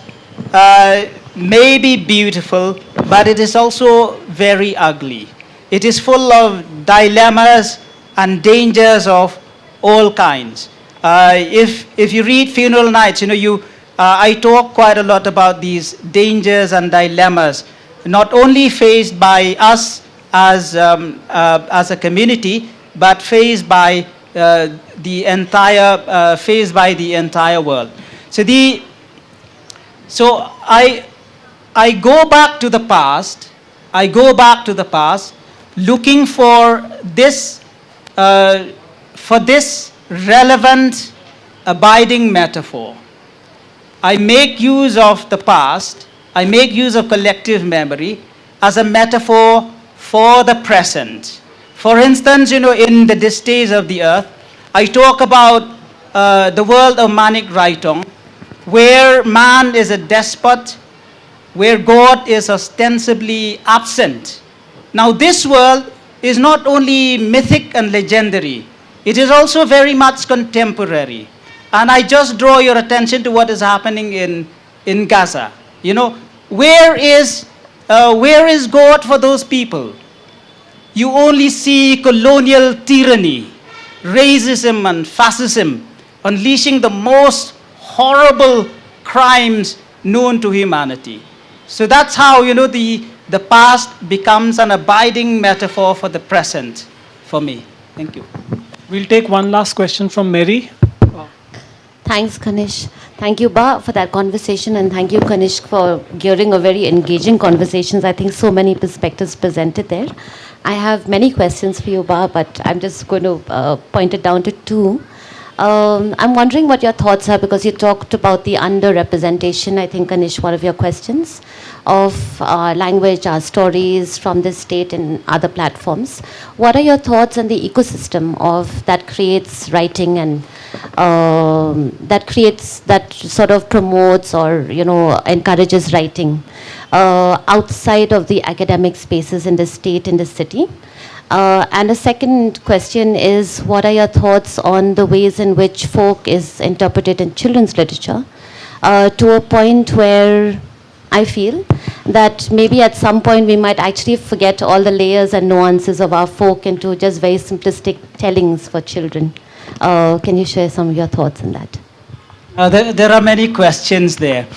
may be beautiful, but it is also very ugly. It is full of dilemmas and dangers of all kinds. If you read Funeral Nights, I talk quite a lot about these dangers and dilemmas, not only faced by us as a community, but faced by the entire world. So I go back to the past. Looking for this relevant, abiding metaphor. I make use of the past. I make use of collective memory as a metaphor for the present. For instance, in The Distaste of the Earth, I talk about the world of Manik Raitong, where man is a despot, where God is ostensibly absent. Now, this world is not only mythic and legendary, it is also very much contemporary. And I just draw your attention to what is happening in Gaza. Where is God for those people? You only see colonial tyranny, racism and fascism, unleashing the most horrible crimes known to humanity. So that's how, the past becomes an abiding metaphor for the present for me. Thank you. We'll take one last question from Mary. Thanks, Kanish. Thank you, Ba, for that conversation, and thank you, Kanish, for gearing a very engaging conversations. I think so many perspectives presented there. I have many questions for you, Ba, but I'm just going to point it down to two. I'm wondering what your thoughts are, because you talked about the underrepresentation, I think, Kanish, one of your questions, of language, our stories from this state and other platforms. What are your thoughts on the ecosystem of that creates writing and that sort of promotes or, encourages writing outside of the academic spaces in the state, in the city? And a second question is, what are your thoughts on the ways in which folk is interpreted in children's literature to a point where I feel that maybe at some point we might actually forget all the layers and nuances of our folk into just very simplistic tellings for children? Can you share some of your thoughts on that? There are many questions there.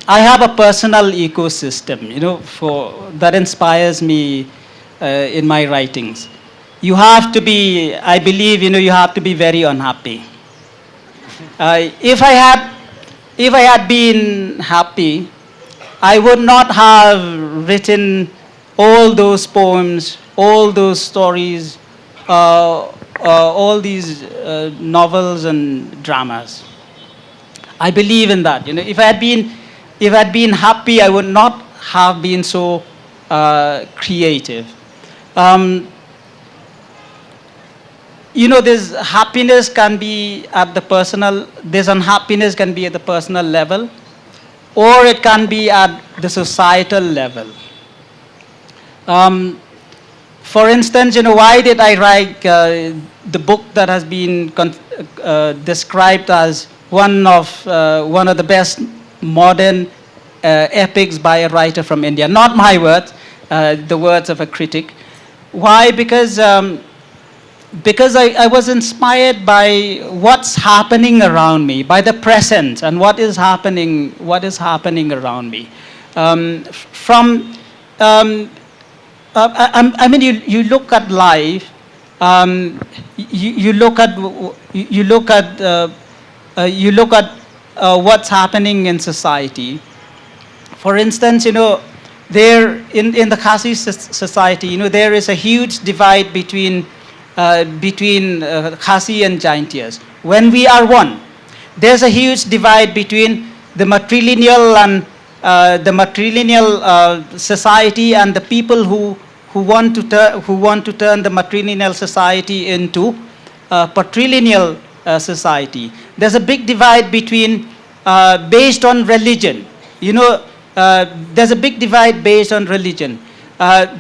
I have a personal ecosystem, that inspires me in my writings. You have to be, I believe, you have to be very unhappy. If I had been happy, I would not have written all those poems, all those stories, all these novels and dramas. I believe in that. You know, if I had been happy, I would not have been so creative. You know, this happiness can be at the personal, this unhappiness can be at the personal level, or it can be at the societal level. For instance, you know, why did I write the book that has been described as one of the best modern epics by a writer from India? Not my words, the words of a critic. Why? Because I was inspired by what's happening around me, by the present and what is happening around me. I mean, you look at life, you look at what's happening in society. For instance, you know, there in the Khasi society, you know, there is a huge divide between Khasi and Jaintias. When we are one, there's a huge divide between the matrilineal and the matrilineal society and the people who want to turn the matrilineal society into patrilineal society. There's a big divide between based on religion. You know, there's a big divide based on religion.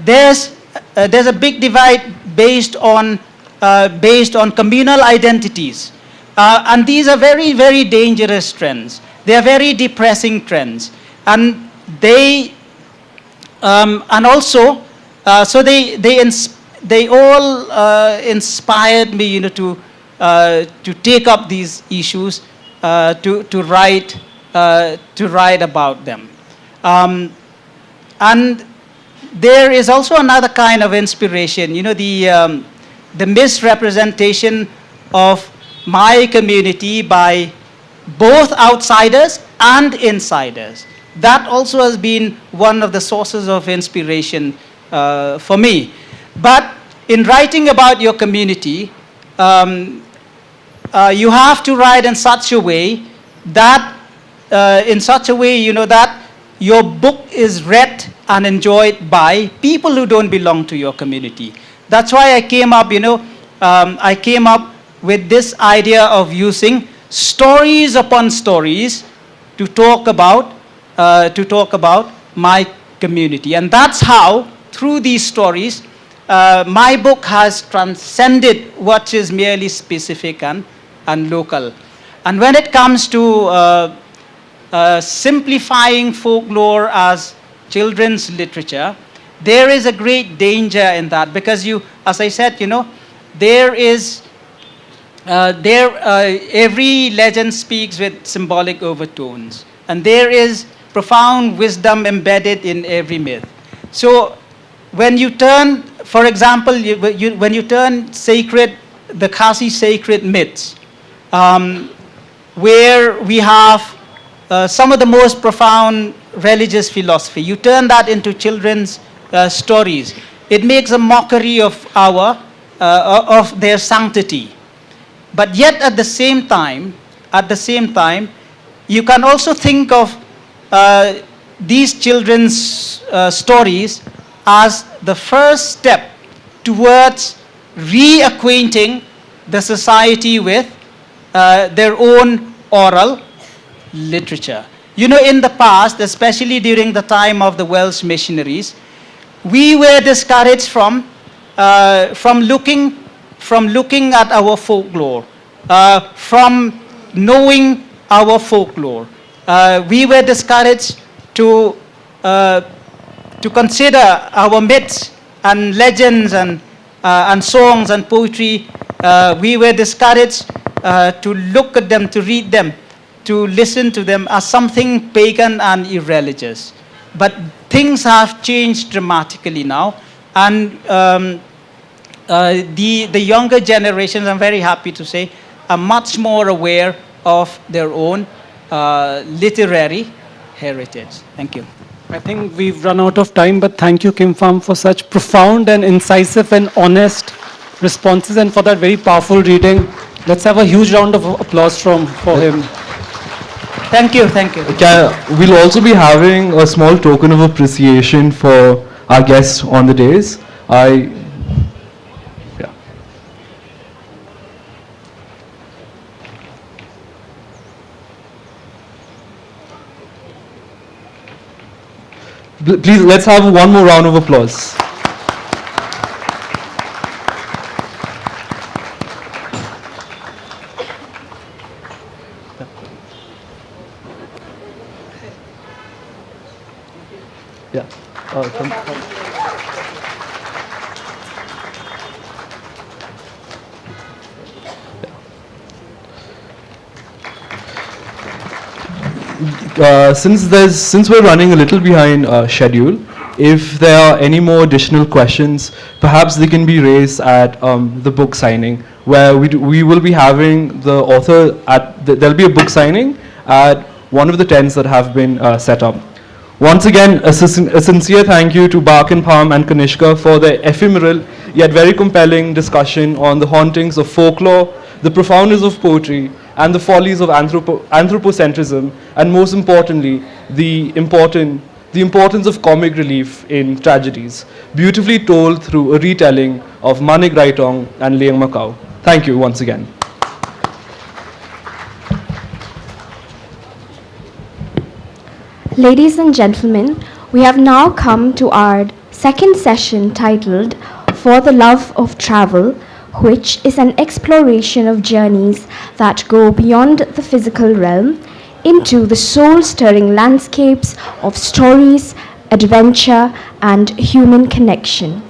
There's a big divide based on communal identities, and these are very, very dangerous trends. They are very depressing trends, and they and also so they all inspired me, you know, to take up these issues, to write about them. And there is also another kind of inspiration, you know, the misrepresentation of my community by both outsiders and insiders. That also has been one of the sources of inspiration for me. But in writing about your community, you have to write in such a way that, you know, that your book is read and enjoyed by people who don't belong to your community. That's why I came up, you know, I came up with this idea of using stories upon stories to talk about my community. And that's how, through these stories, my book has transcended what is merely specific and local. And when it comes to simplifying folklore as children's literature, there is a great danger in that, because you, as I said, you know, there is every legend speaks with symbolic overtones, and there is profound wisdom embedded in every myth. So when you turn, for example, when you turn sacred, the Khasi sacred myths, where we have some of the most profound religious philosophy, you turn that into children's stories. It makes a mockery of their sanctity. But yet at the same time, you can also think of these children's stories as the first step towards reacquainting the society with their own oral literature. You know, in the past, especially during the time of the Welsh missionaries, we were discouraged from looking at our folklore, from knowing our folklore. We were discouraged to consider our myths and legends and songs and poetry. We were discouraged to look at them, to read them, to listen to them as something pagan and irreligious. But things have changed dramatically now, and the younger generations, I'm very happy to say, are much more aware of their own literary heritage. Thank you. I think we've run out of time, but thank you, Kynpham, for such profound and incisive and honest responses and for that very powerful reading. Let's have a huge round of applause for him. Thank you, thank you. We'll also be having a small token of appreciation for our guests on the days. Please, let's have one more round of applause. Yeah. Since we're running a little behind schedule, if there are any more additional questions, perhaps they can be raised at the book signing, where we will be having the author at there'll be a book signing at one of the tents that have been set up. Once again, a sincere thank you to Kynpham and Kanishka for their ephemeral yet very compelling discussion on the hauntings of folklore, the profoundness of poetry, and the follies of anthropocentrism, and most importantly, the importance of comic relief in tragedies, beautifully told through a retelling of Manik Raitong and Liang Macau. Thank you once again. Ladies and gentlemen, we have now come to our second session titled For the Love of Travel, which is an exploration of journeys that go beyond the physical realm into the soul-stirring landscapes of stories, adventure, and human connection.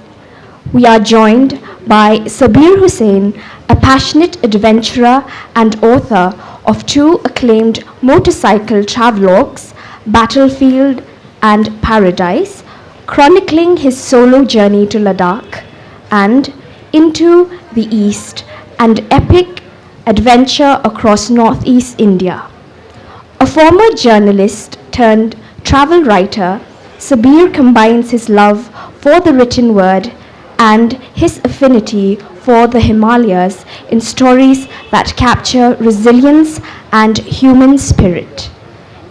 We are joined by Sabir Hussain, a passionate adventurer and author of two acclaimed motorcycle travelogues, Battlefield and Paradise, chronicling his solo journey to Ladakh, and Into the East, an epic adventure across northeast India. A former journalist turned travel writer, Sabir combines his love for the written word and his affinity for the Himalayas in stories that capture resilience and human spirit.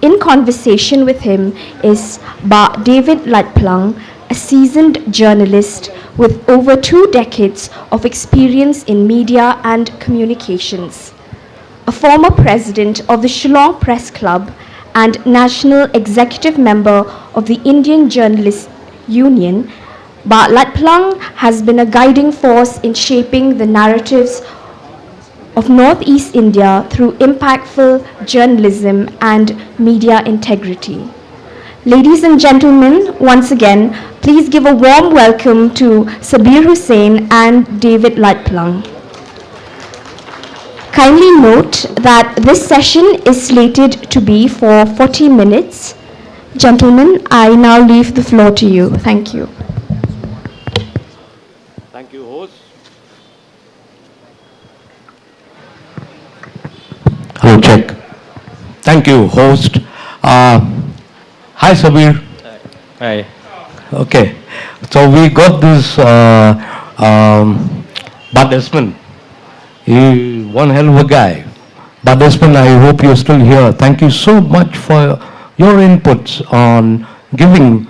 In conversation with him is David Latplang, a seasoned journalist with over 2 decades of experience in media and communications. A former president of the Shillong Press Club and national executive member of the Indian Journalists Union, Latplang has been a guiding force in shaping the narratives of Northeast India through impactful journalism and media integrity. Ladies and gentlemen, once again, please give a warm welcome to Sabir Hussain and David Latplang. Kindly note that this session is slated to be for 40 minutes. Gentlemen, I now leave the floor to you. Thank you. Thank you, host. Hello, check. Thank you, host. Hi, Sabir. Hi. Okay. So we got this Bud Desmond. He's one hell of a guy. Bud Desmond, I hope you're still here. Thank you so much for your inputs on giving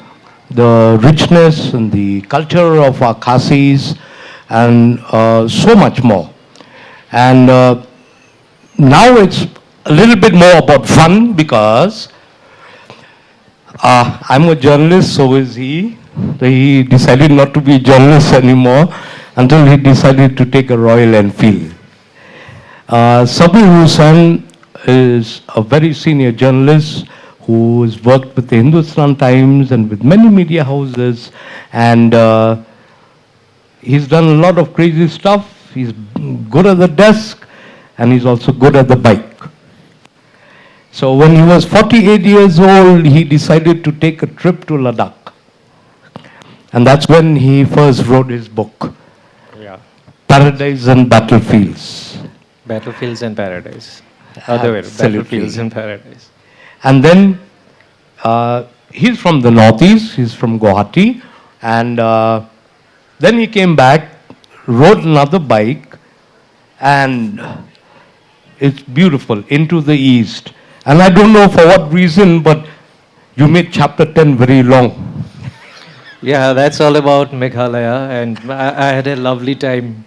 the richness and the culture of our Khasis and so much more. And now it's a little bit more about fun because I'm a journalist, so is he. He decided not to be a journalist anymore until he decided to take a Royal Enfield. Sabir Hussain is a very senior journalist who has worked with the Hindustan Times and with many media houses, and he's done a lot of crazy stuff. He's good at the desk and he's also good at the bike. So when he was 48 years old, he decided to take a trip to Ladakh. And that's when he first wrote his book, Paradise and Battlefields. Battlefields and Paradise. Other way, Absolutely. Battlefields and Paradise. And then he's from the northeast, he's from Guwahati, and then he came back, rode another bike, and it's beautiful, into the east. And I don't know for what reason, but you made chapter 10 very long. Yeah, that's all about Meghalaya, and I had a lovely time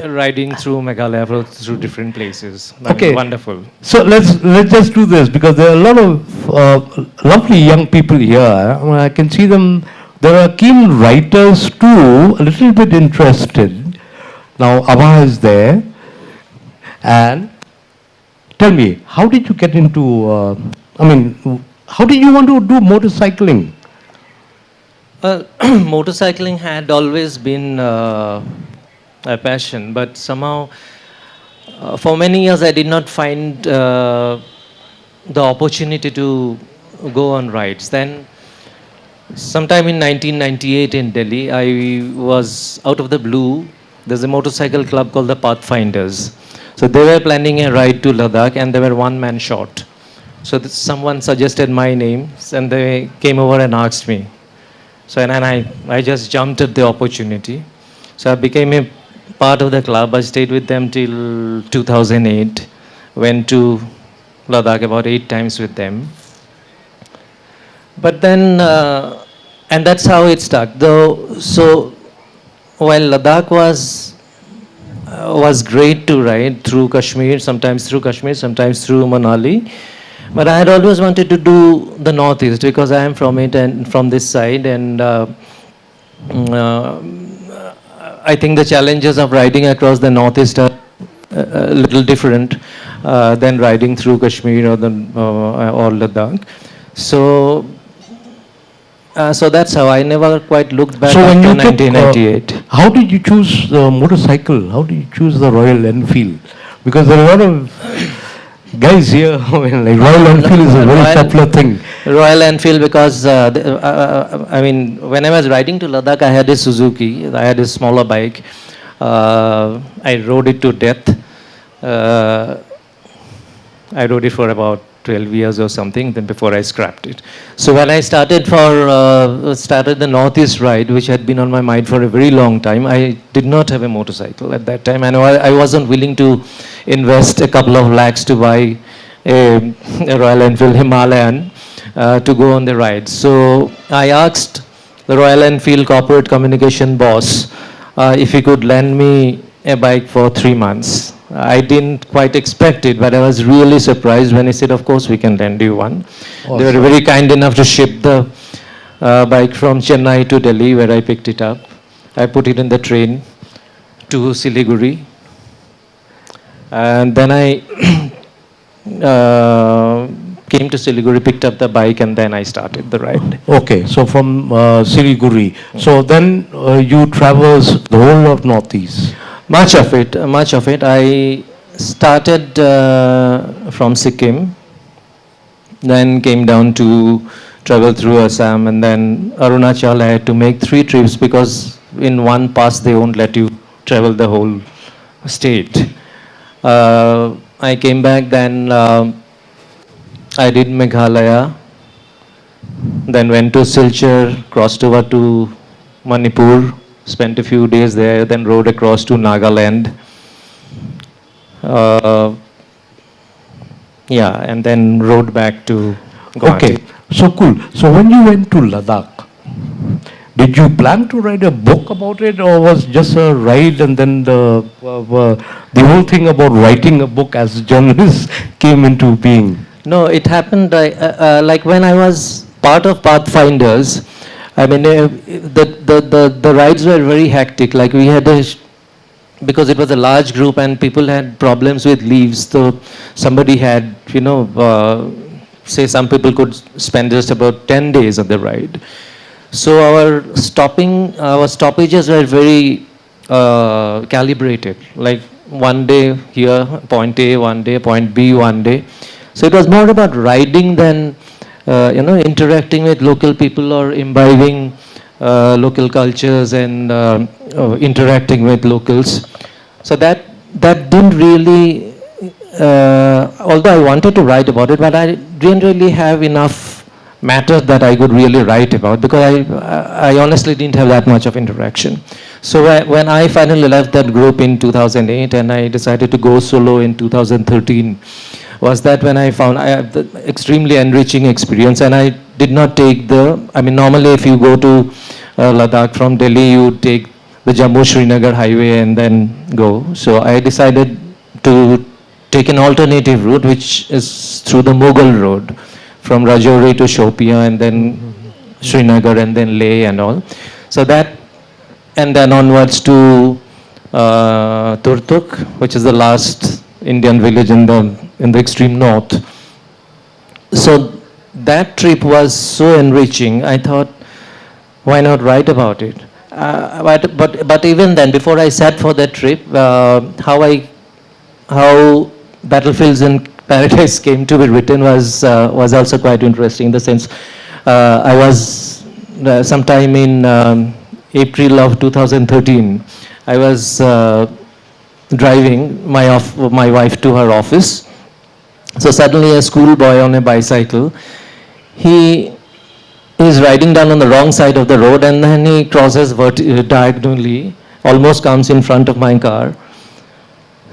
riding through Meghalaya, through different places. I mean, Okay. wonderful. So let's just do this, because there are a lot of lovely young people here. I can see them. There are keen writers too, a little bit interested. Now Abha is there, and tell me, how did you get into? How did you want to do motorcycling? Motorcycling had always been a passion, but somehow for many years I did not find the opportunity to go on rides. Then sometime in 1998 in Delhi, I was out of the blue. There's a motorcycle club called the Pathfinders. So they were planning a ride to Ladakh, and they were one-man short. So someone suggested my name, and they came over and asked me. So and I just jumped at the opportunity. So I became a part of the club. I stayed with them till 2008. Went to Ladakh about 8 times with them. But then, and that's how it stuck. Though, so while Ladakh was great to ride through Kashmir, sometimes through Manali, but I had always wanted to do the Northeast because I am from it and from this side, and I think the challenges of riding across the Northeast are a little different than riding through Kashmir or Ladakh. So that's how I never quite looked back after 1998. How did you choose the motorcycle? How did you choose the Royal Enfield? Because there are a lot of guys here, like Royal Enfield is a very popular thing. Royal Enfield because, I mean, when I was riding to Ladakh, I had a Suzuki. I had a smaller bike. I rode it to death. I rode it for about 12 years or something, then before I scrapped it. So when I started the Northeast ride, which had been on my mind for a very long time, I did not have a motorcycle at that time. And I wasn't willing to invest a couple of lakhs to buy a Royal Enfield Himalayan to go on the ride. So I asked the Royal Enfield corporate communication boss if he could lend me a bike for 3 months. I didn't quite expect it, but I was really surprised when he said, of course we can lend you one. Awesome. They were very kind enough to ship the bike from Chennai to Delhi, where I picked it up. I put it in the train to Siliguri. And then I came to Siliguri, picked up the bike, and then I started the ride. Okay, so from Siliguri. So then you traversed the whole of Northeast. Much of it. I started from Sikkim, then came down to travel through Assam, and then Arunachal. I had to make 3 trips because in one pass they won't let you travel the whole state. I came back, then I did Meghalaya, then went to Silchar, crossed over to Manipur, spent a few days there, then rode across to Nagaland. And then rode back to Guwahati. Okay, so cool. So when you went to Ladakh, did you plan to write a book about it, or was just a ride and then the whole thing about writing a book as a journalist came into being? No, it happened like when I was part of Pathfinders. I mean, the rides were very hectic. Like we had because it was a large group and people had problems with leaves. So somebody had, say some people could spend just about 10 days on the ride. So our stoppages were very calibrated. Like one day here, point A, one day, point B, one day. So it was more about riding than interacting with local people or imbibing local cultures and interacting with locals. So that didn't really, although I wanted to write about it, but I didn't really have enough matters that I could really write about, because I honestly didn't have that much of interaction. So when I finally left that group in 2008 and I decided to go solo in 2013, was that when I found I had the extremely enriching experience, and I did not take normally if you go to Ladakh from Delhi, you take the Jammu-Srinagar highway and then go. So I decided to take an alternative route, which is through the Mughal road, from Rajouri to Shopia and then Srinagar and then Leh and all. So that, and then onwards to Turtuk, which is the last Indian village in the extreme north. So that trip was so enriching. I thought, why not write about it? But even then, before I sat for that trip, how Battlefields in Paradise came to be written was also quite interesting. In the sense, I was sometime in April of 2013. I was driving my wife to her office. So suddenly a schoolboy on a bicycle, he is riding down on the wrong side of the road, and then he crosses diagonally, almost comes in front of my car.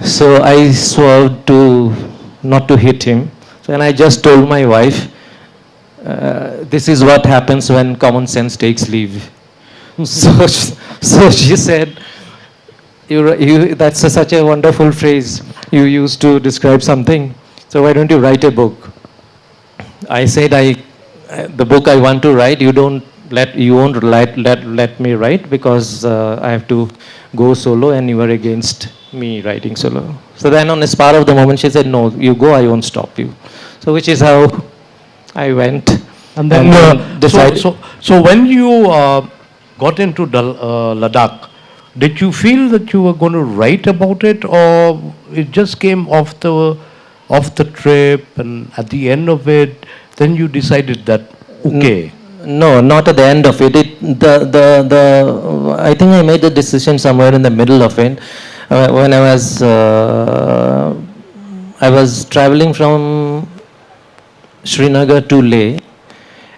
So I swerved not to hit him. So, and I just told my wife, this is what happens when common sense takes leave. So she said, that's such a wonderful phrase you used to describe something. So why don't you write a book? I said, the book I want to write, you won't let me write, because I have to go solo and you are against me writing solo. So then on the spur of the moment she said, no, you go, I won't stop you. So which is how I went. And then decided. So when you got into Ladakh, did you feel that you were going to write about it, or it just came off the trip, and at the end of it, then you decided that, okay. No, not at the end of it. I think I made the decision somewhere in the middle of it. When I was traveling from Srinagar to Leh,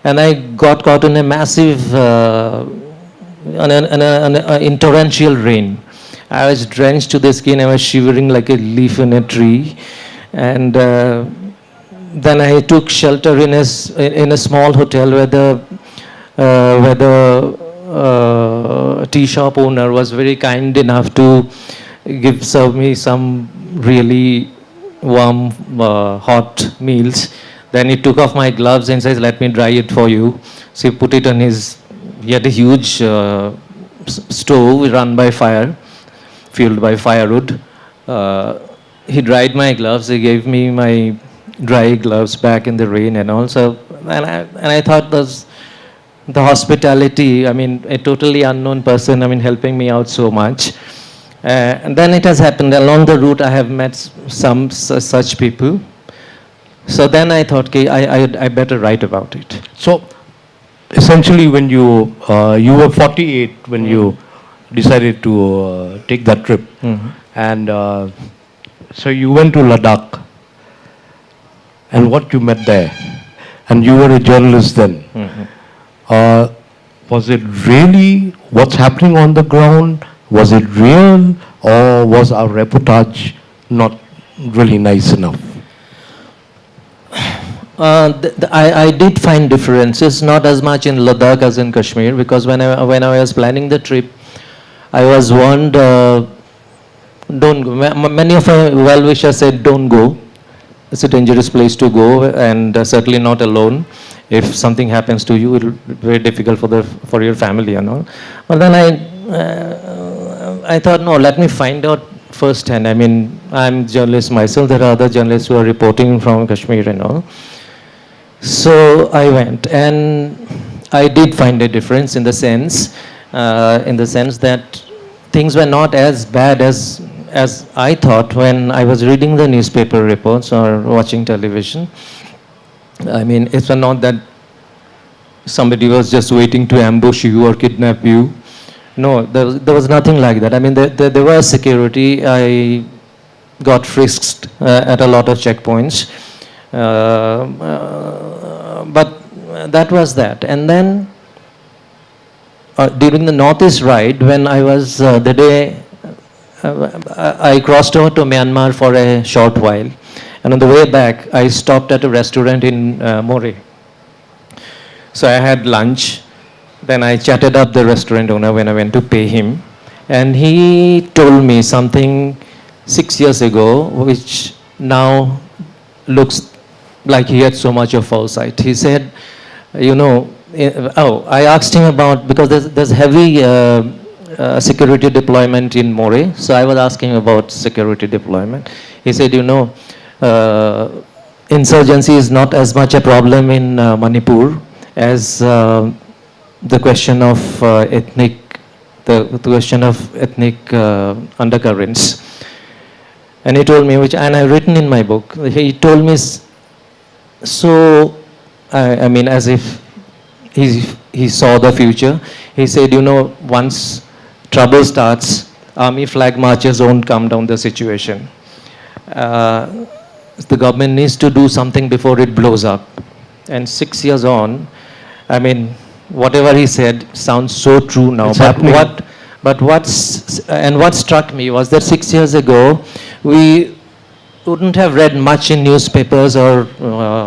and I got caught in a massive, in torrential rain. I was drenched to the skin. I was shivering like a leaf in a tree, and then I took shelter in a small hotel where the tea shop owner was very kind enough to serve me some really warm, hot meals. Then he took off my gloves and says, let me dry it for you. So he put it on he had a huge stove run by fire, fueled by firewood. He dried my gloves. He gave me my dry gloves back in the rain and all. So, and I thought the hospitality, a totally unknown person, helping me out so much. And then it has happened. Along the route, I have met some such people. So then I thought, okay, I better write about it. So essentially, when you were 48 when you decided to take that trip, and so you went to Ladakh, and what you met there, and you were a journalist then. Was it really what's happening on the ground? Was it real, or was our reportage not really nice enough? I did find differences, not as much in Ladakh as in Kashmir, because when I was planning the trip, I was warned, don't go. Many of my well-wishers said, don't go. It's a dangerous place to go, and certainly not alone. If something happens to you, it will be very difficult for your family and all. But then I thought, no, let me find out firsthand. I'm a journalist myself. There are other journalists who are reporting from Kashmir and all. So I went, and I did find a difference in the sense that things were not as bad as I thought when I was reading the newspaper reports or watching television. It's not that somebody was just waiting to ambush you or kidnap you. No, there was nothing like that. There was security. I got frisked at a lot of checkpoints. But that was that. And then during the Northeast ride, when I was the day I crossed over to Myanmar for a short while, and on the way back, I stopped at a restaurant in Moreh. So I had lunch. Then I chatted up the restaurant owner when I went to pay him, and he told me something 6 years ago, which now looks like he had so much of foresight. He said, you know, I asked him about, because there's heavy security deployment in Moreh, so I was asking about security deployment. He said, you know, insurgency is not as much a problem in Manipur as the question of the question of ethnic undercurrents. And he told me, and I've written in my book, he told me, so, I mean, as if he saw the future. He said, you know, once trouble starts, army flag marches won't calm down the situation. The government needs to do something before it blows up. And 6 years on, I mean, whatever he said sounds so true now. What struck me was that 6 years ago, we wouldn't have read much in newspapers or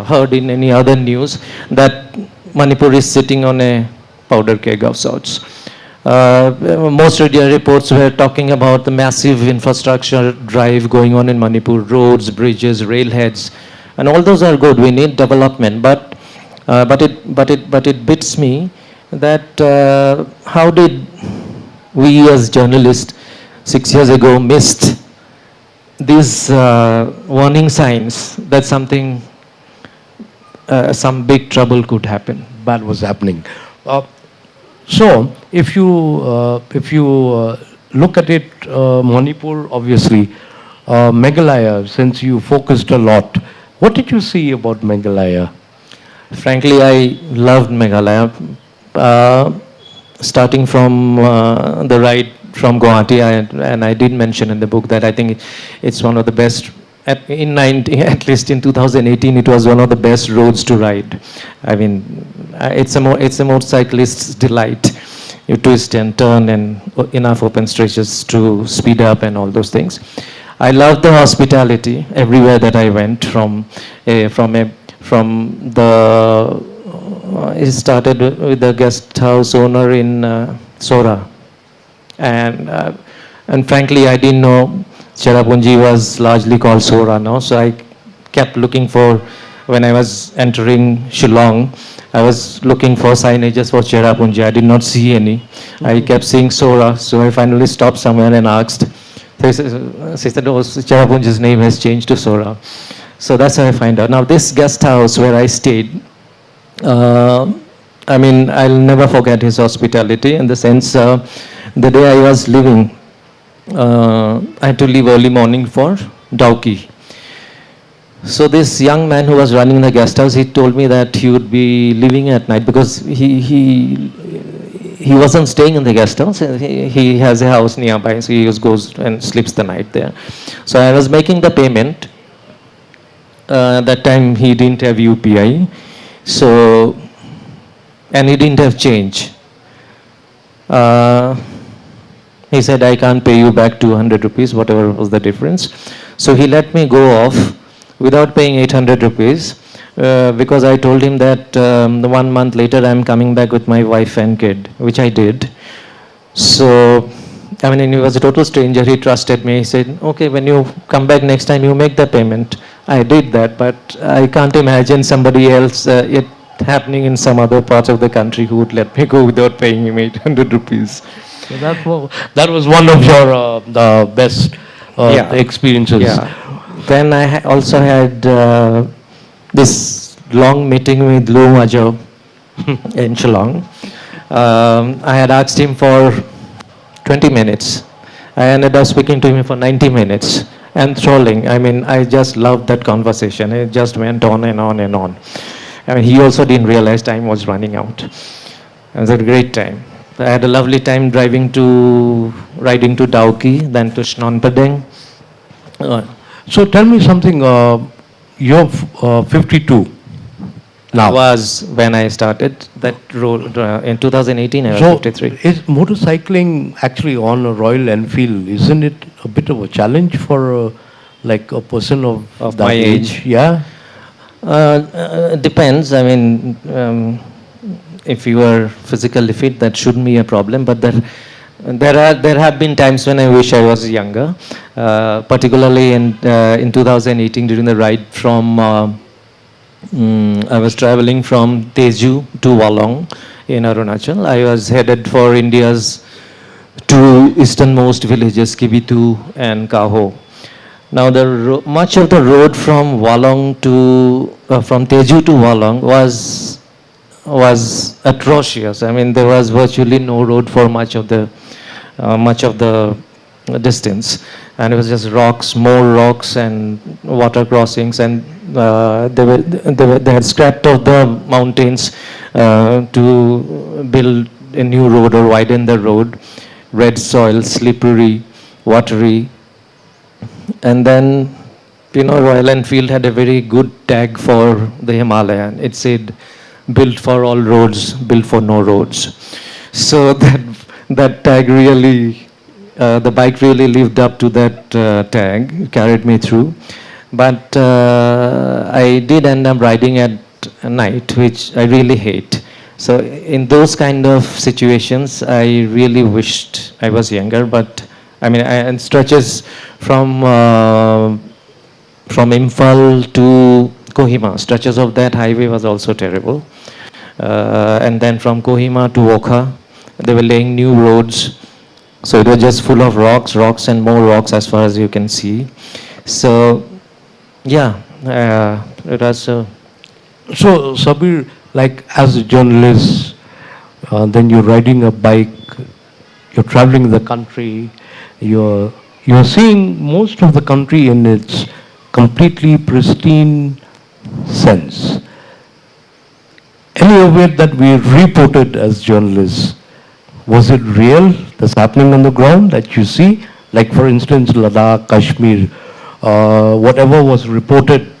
heard in any other news that Manipur is sitting on a powder keg of sorts. Most media reports were talking about the massive infrastructure drive going on in Manipur, roads, bridges, railheads, and all those are good. We need development, but it beats me that how did we as journalists 6 years ago missed these warning signs that something, some big trouble could happen. Bad was happening. So, if you look at it, Manipur, obviously, Meghalaya, since you focused a lot, what did you see about Meghalaya? Frankly, I loved Meghalaya. Starting from the ride from Guwahati, and I did mention in the book that I think it's one of the best. At least in 2018, it was one of the best roads to ride. I mean, it's a motorcyclist's delight. You twist and turn and enough open stretches to speed up and all those things. I loved the hospitality everywhere that I went. It started with the guest house owner in Sora, and frankly, I didn't know Cherrapunji was largely called Sora now, so I kept looking for, when I was entering Shillong, I was looking for signages for Cherrapunji. I did not see any. I kept seeing Sora, so I finally stopped somewhere and asked. She said, oh, Cherrapunji's name has changed to Sora. So that's how I find out. Now this guest house where I stayed, I mean, I'll never forget his hospitality in the sense, the day I was leaving, I had to leave early morning for Dauki. So this young man who was running the guest house, he told me that he would be leaving at night because he wasn't staying in the guest house. He has a house nearby, so he just goes and sleeps the night there. So I was making the payment. That time he didn't have UPI, so, and he didn't have change. He said, I can't pay you back 200 rupees, whatever was the difference. So he let me go off without paying 800 rupees because I told him that 1 month later I'm coming back with my wife and kid, which I did. So, I mean, he was a total stranger. He trusted me. He said, okay, when you come back next time, you make the payment. I did that, but I can't imagine somebody else, it happening in some other parts of the country who would let me go without paying him 800 rupees. So that was one of your the best experiences. Yeah. Then I also had this long meeting with Lou Majo in Shillong. I had asked him for 20 minutes. I ended up speaking to him for 90 minutes. Enthralling. I mean, I just loved that conversation. It just went on and on and on. I mean, he also didn't realize time was running out. It was a great time. I had a lovely time riding to Dauki, then to Phnom Penh. So tell me something, you're 52. now? Was when I started that road in 2018. I was So 53. is motorcycling actually on a Royal Enfield, isn't it a bit of a challenge for like a person of that my age? Yeah. Depends. I mean, if you are physically fit, that shouldn't be a problem. But there have been times when I wish I was younger, particularly in 2018 during the ride from. I was traveling from Teju to Walong in Arunachal. I was headed for India's two easternmost villages, Kibitu and Kaho. Now, much of the road from Walong to from Teju to Walong was atrocious. I mean, there was virtually no road for much of the distance, and it was just rocks, more rocks, and water crossings, and they had scrapped off the mountains to build a new road or widen the road. Red soil, slippery, watery. And then, Royal Enfield had a very good tag for the Himalayan. It said, built for all roads, built for no roads. So that tag really, the bike really lived up to that tag, carried me through. But I did end up riding at night, which I really hate. So in those kind of situations, I really wished I was younger, but I mean, and stretches from Imphal to Kohima, stretches of that highway was also terrible. And then from Kohima to Okha, they were laying new roads. So it was just full of rocks, rocks and more rocks as far as you can see. So, yeah, it was... So, Sabir, like as a journalist, then you're riding a bike, you're traveling the country, you're seeing most of the country in its completely pristine sense. Any of it that we reported as journalists, was it real, that's happening on the ground that you see? Like for instance, Ladakh, Kashmir, whatever was reported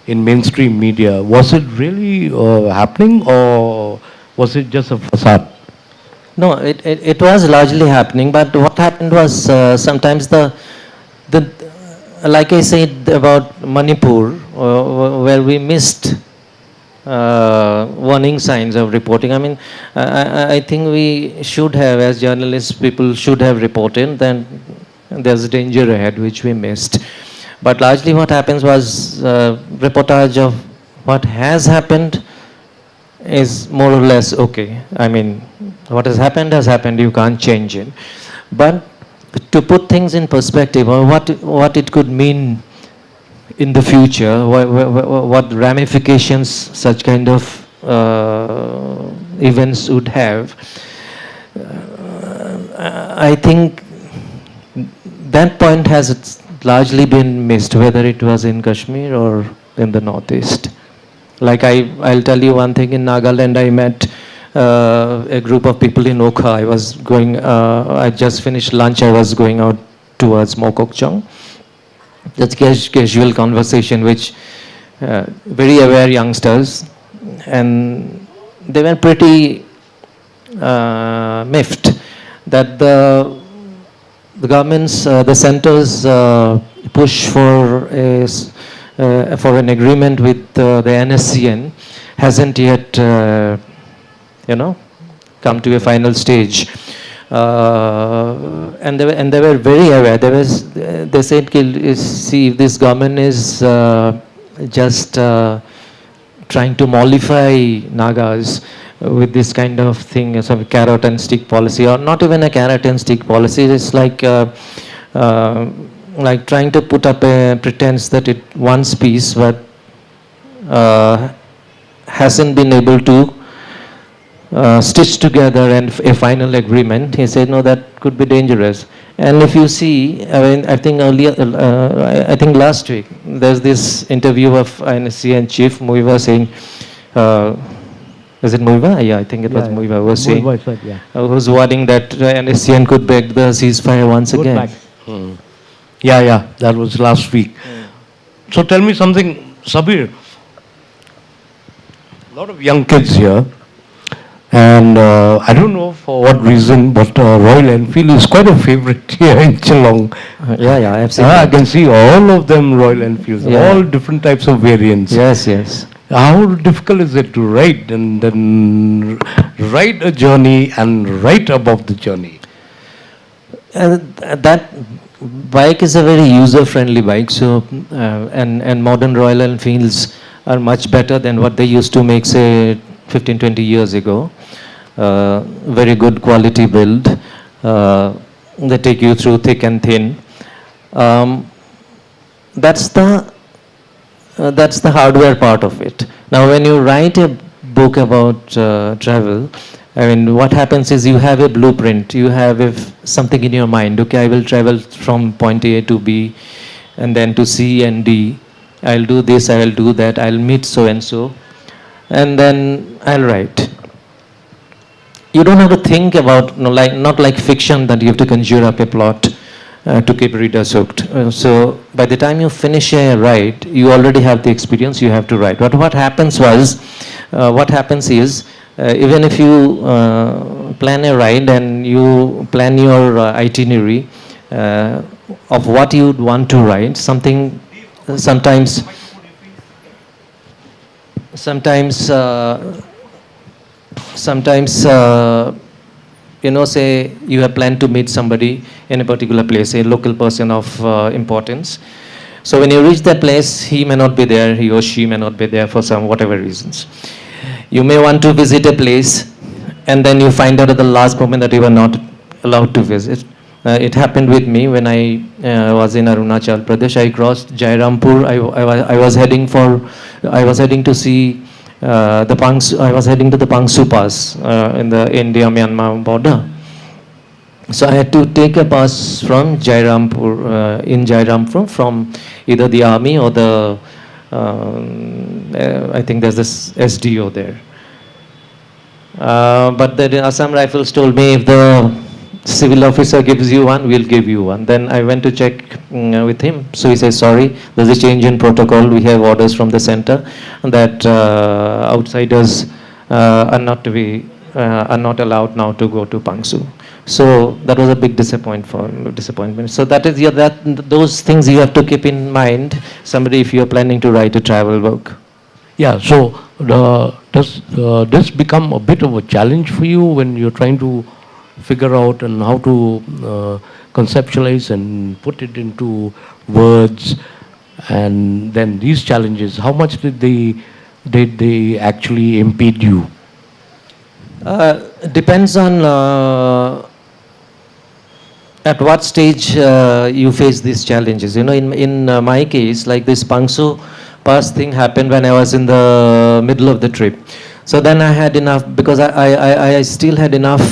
in mainstream media, was it really happening, or was it just a facade? No, it was largely happening, but what happened was sometimes like I said about Manipur, where we missed warning signs of reporting. I mean, I think we should have, as journalists, people should have reported, then there's a danger ahead which we missed. But largely what happens was reportage of what has happened is more or less okay. I mean, what has happened, you can't change it. But to put things in perspective, or what it could mean in the future, what ramifications such kind of events would have, I think that point has largely been missed, whether it was in Kashmir or in the Northeast. Like I'll tell you one thing, in Nagaland I met a group of people in Okha. I just finished lunch, I was going out towards Mokokchung. That's casual conversation, which very aware youngsters, and they were pretty miffed that the government's, the center's push for an agreement with the NSCN hasn't yet, come to a final stage. And they were very aware. They said, see, if this government is just trying to mollify Nagas with this kind of thing, some carrot and stick policy, or not even a carrot and stick policy, it's like trying to put up a pretense that it wants peace, but hasn't been able to stitch together a final agreement. He said, no, that could be dangerous. And if you see, I mean, I think last week, there's this interview of NSCN chief, Muiva, saying, is it Muiva? Yeah, I think it was Muiva, was saying, who's warning that NSCN could beg the ceasefire once again. Yeah, that was last week. So tell me something, Sabir. lot of young kids here. And I don't know for what reason, but Royal Enfield is quite a favorite here in Shillong. Yeah, I've seen I that. can see all of them Royal Enfields, Yeah. all different types of variants. Yes, yes. How difficult is it to ride and then ride a journey and write about the journey? That bike is a very user-friendly bike, so and modern Royal Enfields are much better than what they used to make, say, 15, 20 years ago. Very good quality build. They take you through thick and thin. That's the hardware part of it. Now, when you write a book about travel, I mean, what happens is you have a blueprint. You have something in your mind. Okay, I will travel from point A to B, and then to C and D. I'll do this. I will do that. I'll meet so and so, and then I'll write. You don't have to think about, not like fiction that you have to conjure up a plot to keep readers hooked. So by the time you finish a write, you already have the experience. You have to write. But what happens is, even if you plan a ride and you plan your itinerary of what you'd want to ride, sometimes say you have planned to meet somebody in a particular place, a local person of importance. So when you reach that place, he may not be there, he or she may not be there for some whatever reasons. You may want to visit a place, and then you find out at the last moment that you were not allowed to visit. It happened with me when I was in Arunachal Pradesh. I crossed Jairampur. I was heading to see I was heading to the Pangsu Pass in the India-Myanmar border. So I had to take a pass from Jairampur, in Jairampur, from either the army or the, I think there's this SDO there. But the Assam Rifles told me, if the civil officer gives you one, we'll give you one. Then I went to check with him. So he says, sorry, there's a change in protocol. We have orders from the center that outsiders are not allowed now to go to Pangsu. So that was a big disappointment. So that is those things you have to keep in mind, somebody, if you're planning to write a travel book. Yeah, so does this become a bit of a challenge for you when you're trying to figure out and how to conceptualize and put it into words? And then these challenges, how much did they actually impede you? Depends on at what stage you face these challenges. You know, in my case, like this Pangsu Pass thing happened when I was in the middle of the trip. So then I had enough, because I still had enough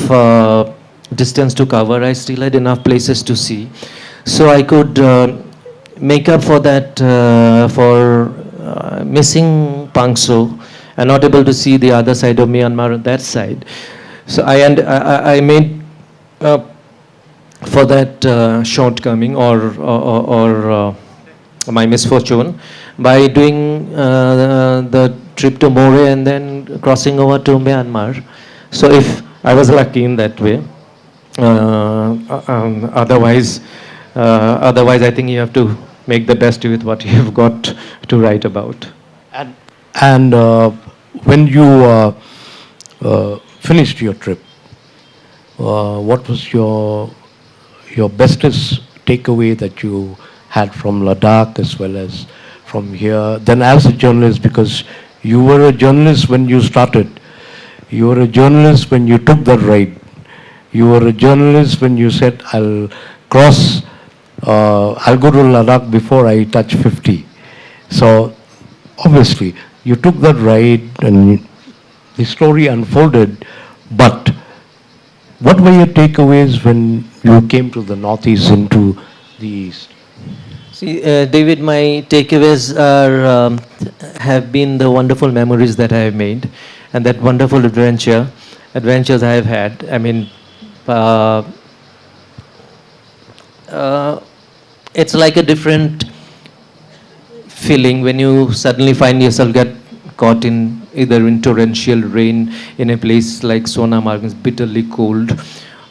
distance to cover. I still had enough places to see. So I could make up for that, for missing Pangsu and not able to see the other side of Myanmar on that side. So I made for that shortcoming or my misfortune by doing the trip to More and then crossing over to Myanmar. So if I was lucky in that way, otherwise I think you have to make the best with what you have got to write about. And when you finished your trip, what was your bestest takeaway that you had from Ladakh as well as from here? Then as a journalist, because you were a journalist when you started, you were a journalist when you took that ride, you were a journalist when you said, I'll go to Ladakh before I touch 50. So obviously you took that ride and the story unfolded, but what were your takeaways when you came to the Northeast, into the East? See, David, my takeaways have been the wonderful memories that I have made and that wonderful adventures I have had. I mean, it's like a different feeling when you suddenly find yourself get caught in either in torrential rain in a place like Sonamarg, it's bitterly cold,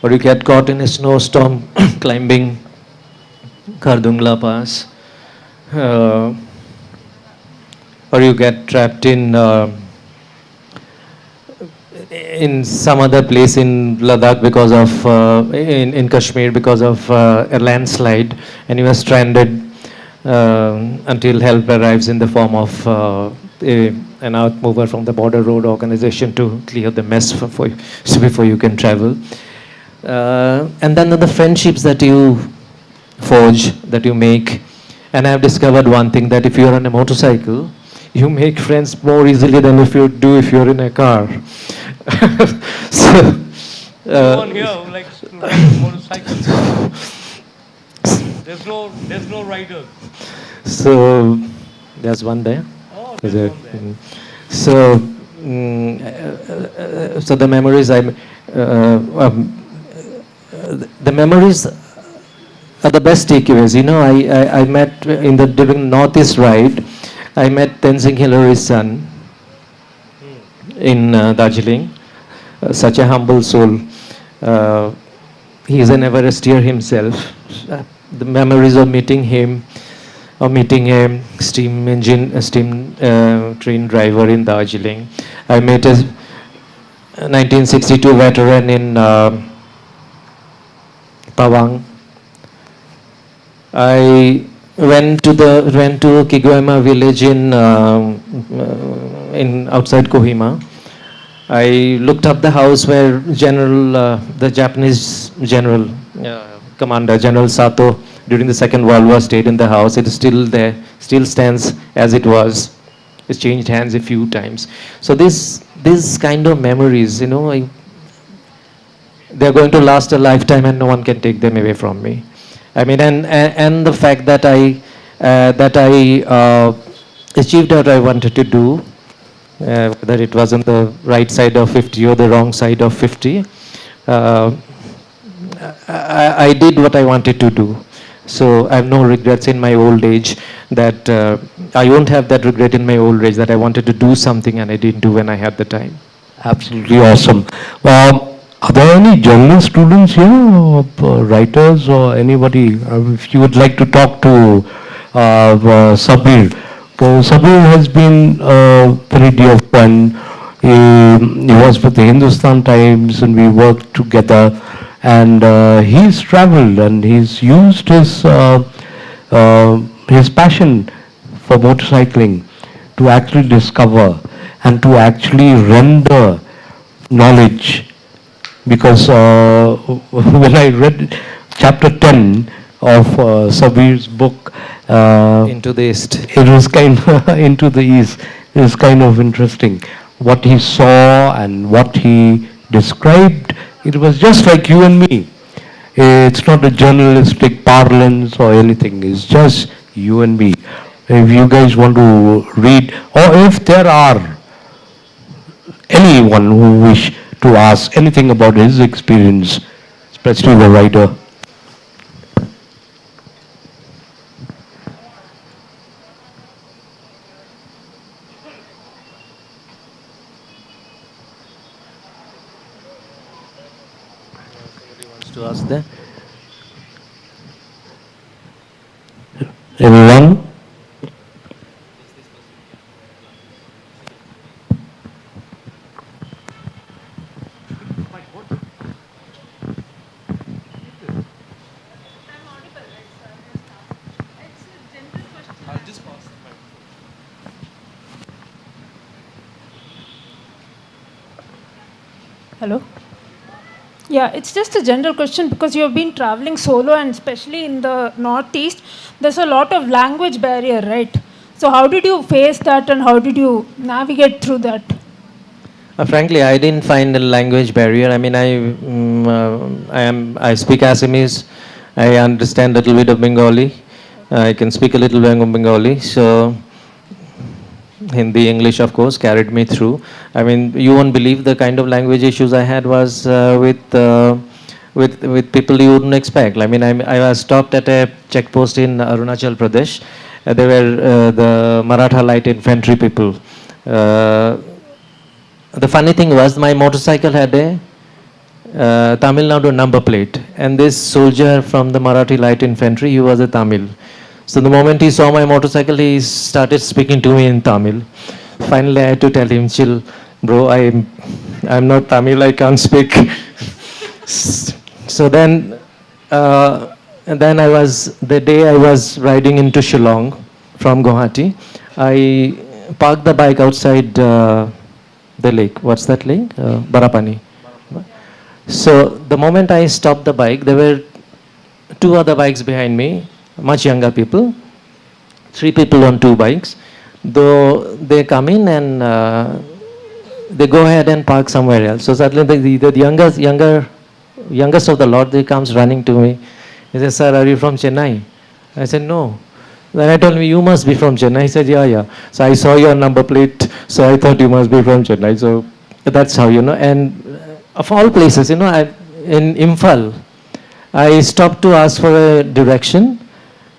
or you get caught in a snowstorm climbing Khardungla Pass, or you get trapped in some other place in Ladakh because of, in Kashmir because of a landslide, and you are stranded until help arrives in the form of an outmover from the Border Road Organization to clear the mess for you, so before you can travel. And then the friendships that you forge, that you make. And I have discovered one thing, that if you are on a motorcycle, you make friends more easily than if you're in a car. So, Anyone here who likes to ride motorcycles? There's no riders. So there's one there. Oh, Is there's there? one there. So, so the memories the memories are the best takeaways. You know, I met during Northeast ride, I met Tenzing Hillary's son in Darjeeling. Such a humble soul. He is an Everestier himself. The memories of meeting him, or meeting a steam train driver in Darjeeling. I met a 1962 veteran in Pawang. I went to Kiguema village in outside Kohima. I looked up the house where the Japanese general, commander, General Sato, during the Second World War stayed in the house. It is still there, still stands as it was. It's changed hands a few times. So this kind of memories, you know, they're going to last a lifetime, and no one can take them away from me. I mean, and the fact that I achieved what I wanted to do, whether it was on the right side of 50 or the wrong side of 50, I did what I wanted to do. So I have no regrets in my old age, that I won't have that regret in my old age, that I wanted to do something and I didn't do when I had the time. Absolutely awesome. Are there any journal students here, or writers, or anybody? If you would like to talk to Sabir. So Sabir has been very dear friend. He was with the Hindustan Times, and we worked together. And he's traveled, and he's used his passion for motorcycling to actually discover and to actually render knowledge. Because when I read chapter 10 of Sabir's book, Into the East, it was kind of Into the East. It was kind of interesting what he saw and what he described. It was just like you and me. It's not a journalistic parlance or anything. It's just you and me. If you guys want to read, or if there are anyone who wish to ask anything about his experience, especially the writer. to ask there. Anyone? Hello? Yeah, it's just a general question because you have been traveling solo and especially in the Northeast, there's a lot of language barrier, right? So how did you face that and how did you navigate through that? Frankly, I didn't find a language barrier. I mean, I speak Assamese. I understand a little bit of Bengali. I can speak a little bit of Bengali. So Hindi, English, of course, carried me through. I mean, you won't believe the kind of language issues I had was with people you wouldn't expect. I mean, I was stopped at a checkpost in Arunachal Pradesh. They were the Maratha light infantry people. The funny thing was my motorcycle had a Tamil Nadu number plate, and this soldier from the Marathi Light Infantry, he was a Tamil. So the moment he saw my motorcycle, he started speaking to me in Tamil. Finally, I had to tell him, chill, bro, I'm not Tamil, I can't speak. So then, the day I was riding into Shillong from Guwahati, I parked the bike outside the lake. What's that lake? Barapani. So the moment I stopped the bike, there were 2 other bikes behind me, much younger people, 3 people on 2 bikes. Though they come in and they go ahead and park somewhere else. So suddenly the youngest of the lot, they comes running to me. He says, sir, are you from Chennai? I said, no. Then I told him, you must be from Chennai. He said, yeah. So I saw your number plate, so I thought you must be from Chennai. So that's how, and of all places, in Imphal, I stopped to ask for a direction.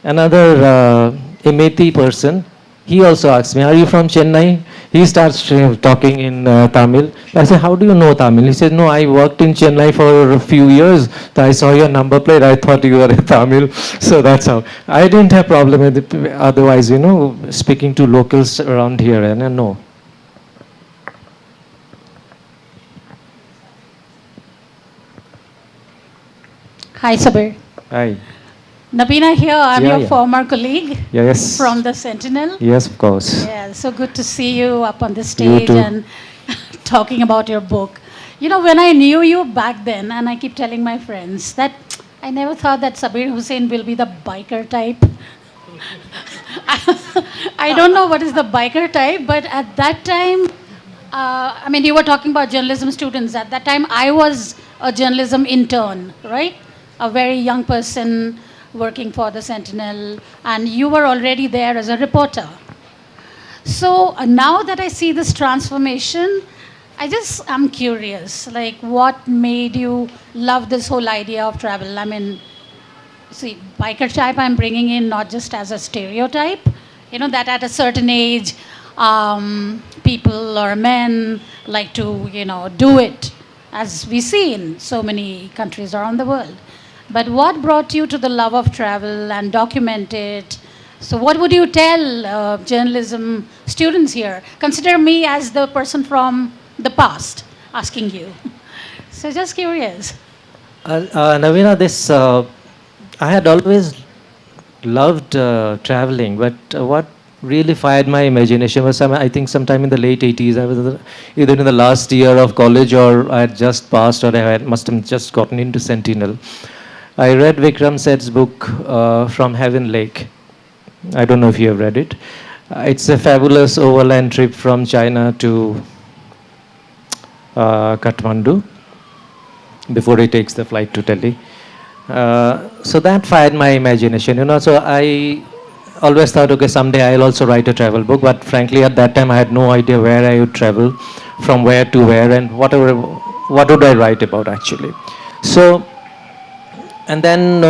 Another Emeti person, he also asked me, are you from Chennai? He starts talking in Tamil. I said, how do you know Tamil? He said, no, I worked in Chennai for a few years. So I saw your number plate. I thought you were a Tamil. So that's how. I didn't have problem with it. Otherwise, speaking to locals around here. And no. Hi, Sabir. Hi. Nabina here, I'm Yeah, your yeah. former colleague Yes. from the Sentinel. Yes, of course. Yeah, so good to see you up on the You stage too. and talking about your book. When I knew you back then, and I keep telling my friends that I never thought that Sabir Hussain will be the biker type. I don't know what is the biker type, but at that time, you were talking about journalism students. At that time, I was a journalism intern, right? A very young person working for the Sentinel, and you were already there as a reporter. So now that I see this transformation, I'm curious, like what made you love this whole idea of travel? See, biker type I'm bringing in not just as a stereotype, that at a certain age, people or men like to, do it, as we see in so many countries around the world. But what brought you to the love of travel and document it? So what would you tell journalism students here? Consider me as the person from the past asking you. So just curious. Navina, I had always loved traveling, but what really fired my imagination was, I think sometime in the late 80s, I was either in the last year of college or I had just passed or must have just gotten into Sentinel. I read Vikram Seth's book, From Heaven Lake. I don't know if you have read it. It's a fabulous overland trip from China to Kathmandu before he takes the flight to Delhi. So that fired my imagination, so I always thought, okay, someday I'll also write a travel book, but frankly at that time I had no idea where I would travel, from where to where, and what would I write about actually. So, and then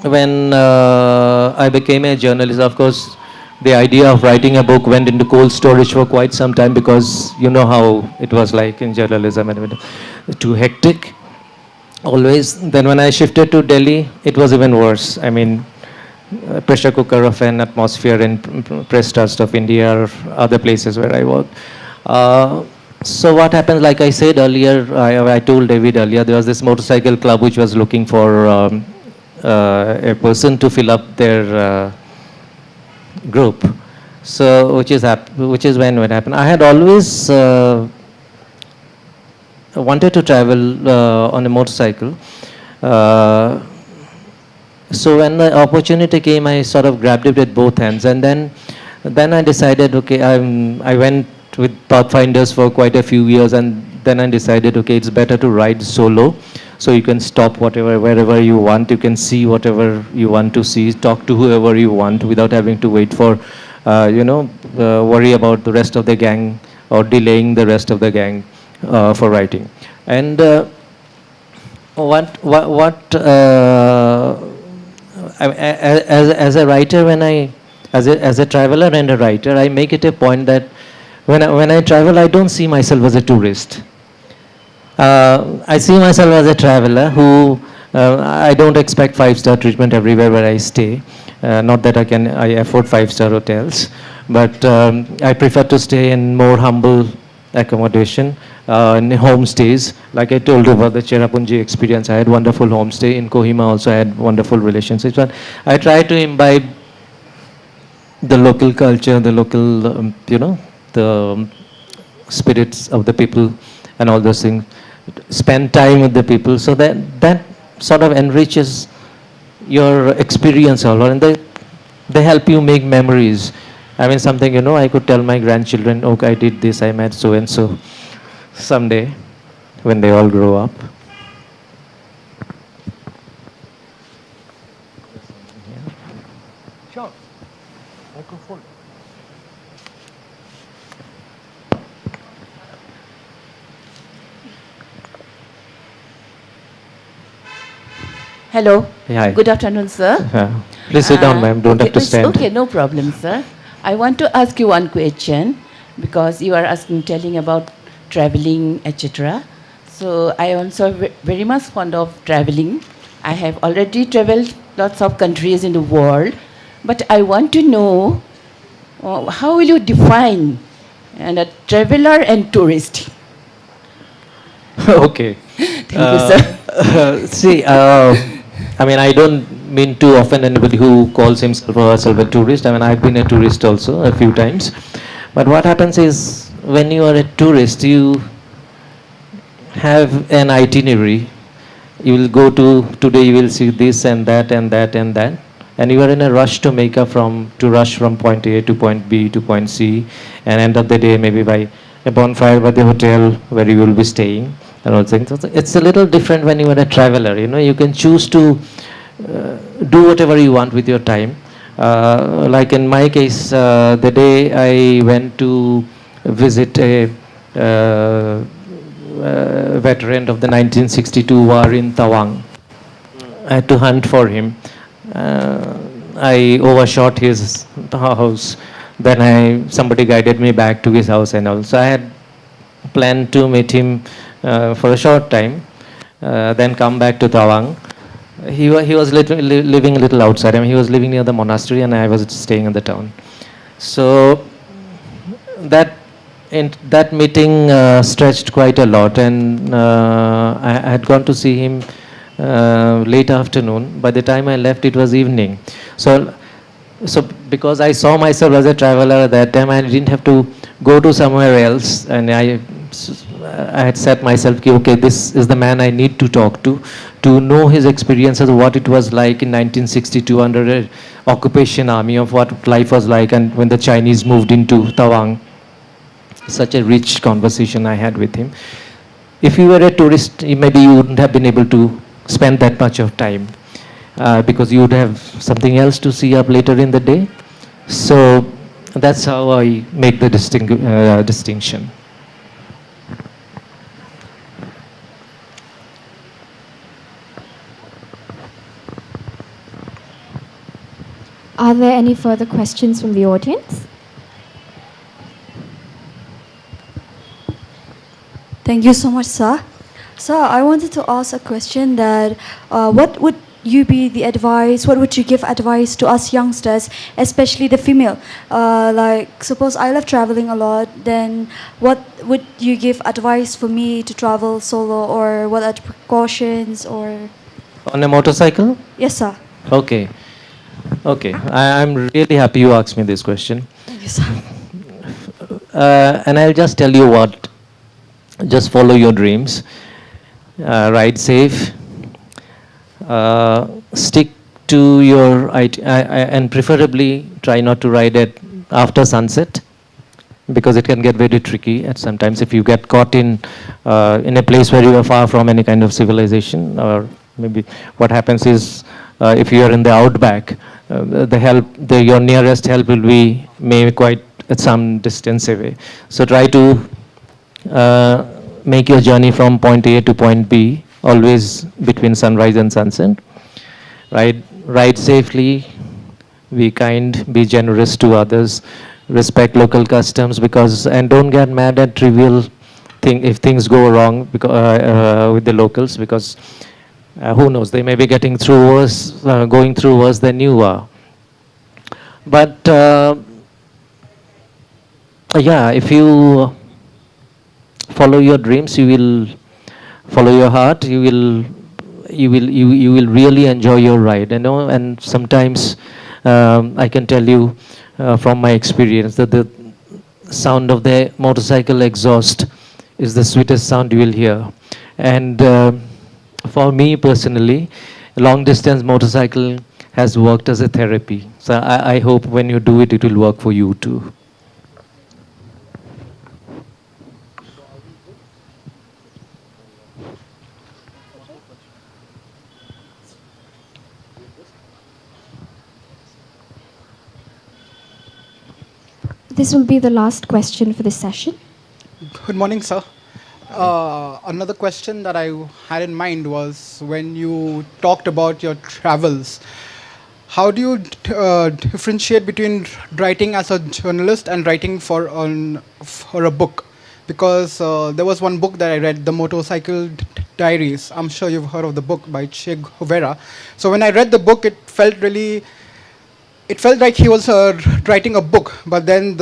when I became a journalist, of course, the idea of writing a book went into cold storage for quite some time, because you know how it was like in journalism, and too hectic always. Then when I shifted to Delhi, it was even worse. A pressure cooker of an atmosphere in Press Trust of India or other places where I worked. So what happens, like I said earlier, I told David earlier, there was this motorcycle club which was looking for a person to fill up their group. So which is when it happened. I had always wanted to travel on a motorcycle. So when the opportunity came, I sort of grabbed it with both hands, and then I decided, okay, I went with Pathfinders for quite a few years, and then I decided, okay, it's better to ride solo, so you can stop wherever you want, you can see whatever you want to see, talk to whoever you want without having to wait for, worry about the rest of the gang or delaying the rest of the gang for writing. And as a writer, when I as a traveler and a writer, I make it a point that when I travel, I don't see myself as a tourist. I see myself as a traveler who I don't expect 5-star treatment everywhere where I stay. Not that I afford 5-star hotels, but I prefer to stay in more humble accommodation, in homestays. Like I told you about the Cherrapunji experience, I had wonderful homestay. In Kohima also I had wonderful relationships. But I try to imbibe the local culture, the local, the spirits of the people and all those things. Spend time with the people, so that sort of enriches your experience a lot, and they help you make memories. I mean, something, I could tell my grandchildren, okay, I did this, I met so and so someday when they all grow up. Sure. Microphone. Hello. Hi. Good afternoon, sir. Please sit down, ma'am. Don't have to stand. Okay, no problem, sir. I want to ask you one question because you are telling about traveling, etc. So I also very much fond of traveling. I have already traveled lots of countries in the world, but I want to know how will you define a traveler and tourist? Okay. Thank you, sir. See, I mean, I don't mean to offend anybody who calls himself or herself a tourist. I mean, I've been a tourist also a few times. But what happens is, when you are a tourist, you have an itinerary. You will go today you will see this and that and that and that. And you are in a rush to rush from point A to point B to point C. And end of the day, maybe by a bonfire by the hotel where you will be staying. And all things. It's a little different when you are a traveler. You can choose to do whatever you want with your time. Like in my case, the day I went to visit a veteran of the 1962 war in Tawang, I had to hunt for him. I overshot his house. Then somebody guided me back to his house, and also I had planned to meet him for a short time, then come back to Tawang. He was living a little outside. I mean, he was living near the monastery, and I was staying in the town. So that meeting stretched quite a lot, and I had gone to see him late afternoon. By the time I left, it was evening. So because I saw myself as a traveler at that time, I didn't have to go to somewhere else, and I had set myself, okay, this is the man I need to talk to know his experiences, what it was like in 1962 under an occupation army, of what life was like, and when the Chinese moved into Tawang. Such a rich conversation I had with him. If you were a tourist, maybe you wouldn't have been able to spend that much of time because you would have something else to see up later in the day. So that's how I make the distinction. Are there any further questions from the audience? Thank you so much, sir. Sir, I wanted to ask a question that what would you be the advice, what would you give advice to us youngsters, especially the female? Like, suppose I love traveling a lot, then what would you give advice for me to travel solo, or what are the precautions, or? On a motorcycle? Yes, sir. Okay. Okay. I'm really happy you asked me this question. Thank you, sir. And I'll just tell you what. Just follow your dreams. Ride safe. Stick to your and preferably try not to ride it after sunset, because it can get very tricky at sometimes if you get caught in a place where you are far from any kind of civilization, or maybe what happens is if you are in the outback, your nearest help will be maybe quite at some distance away. So try to make your journey from point A to point B, always between sunrise and sunset. Ride safely, be kind, be generous to others, respect local customs, and don't get mad at trivial thing if things go wrong with the locals, because who knows, they may be going through worse than you are. But yeah, if you follow your dreams, you will follow your heart, you will really enjoy your ride, and sometimes I can tell you from my experience that the sound of the motorcycle exhaust is the sweetest sound you will hear. And for me personally, long distance motorcycle has worked as a therapy. So I hope when you do it, it will work for you too. This will be the last question for this session. Good morning, sir. Another question that I had in mind was when you talked about your travels, how do you differentiate between writing as a journalist and writing for a book? Because there was one book that I read, The Motorcycle Diaries. I'm sure you've heard of the book by Che Guevara. So when I read the book, it felt like he was writing a book, but then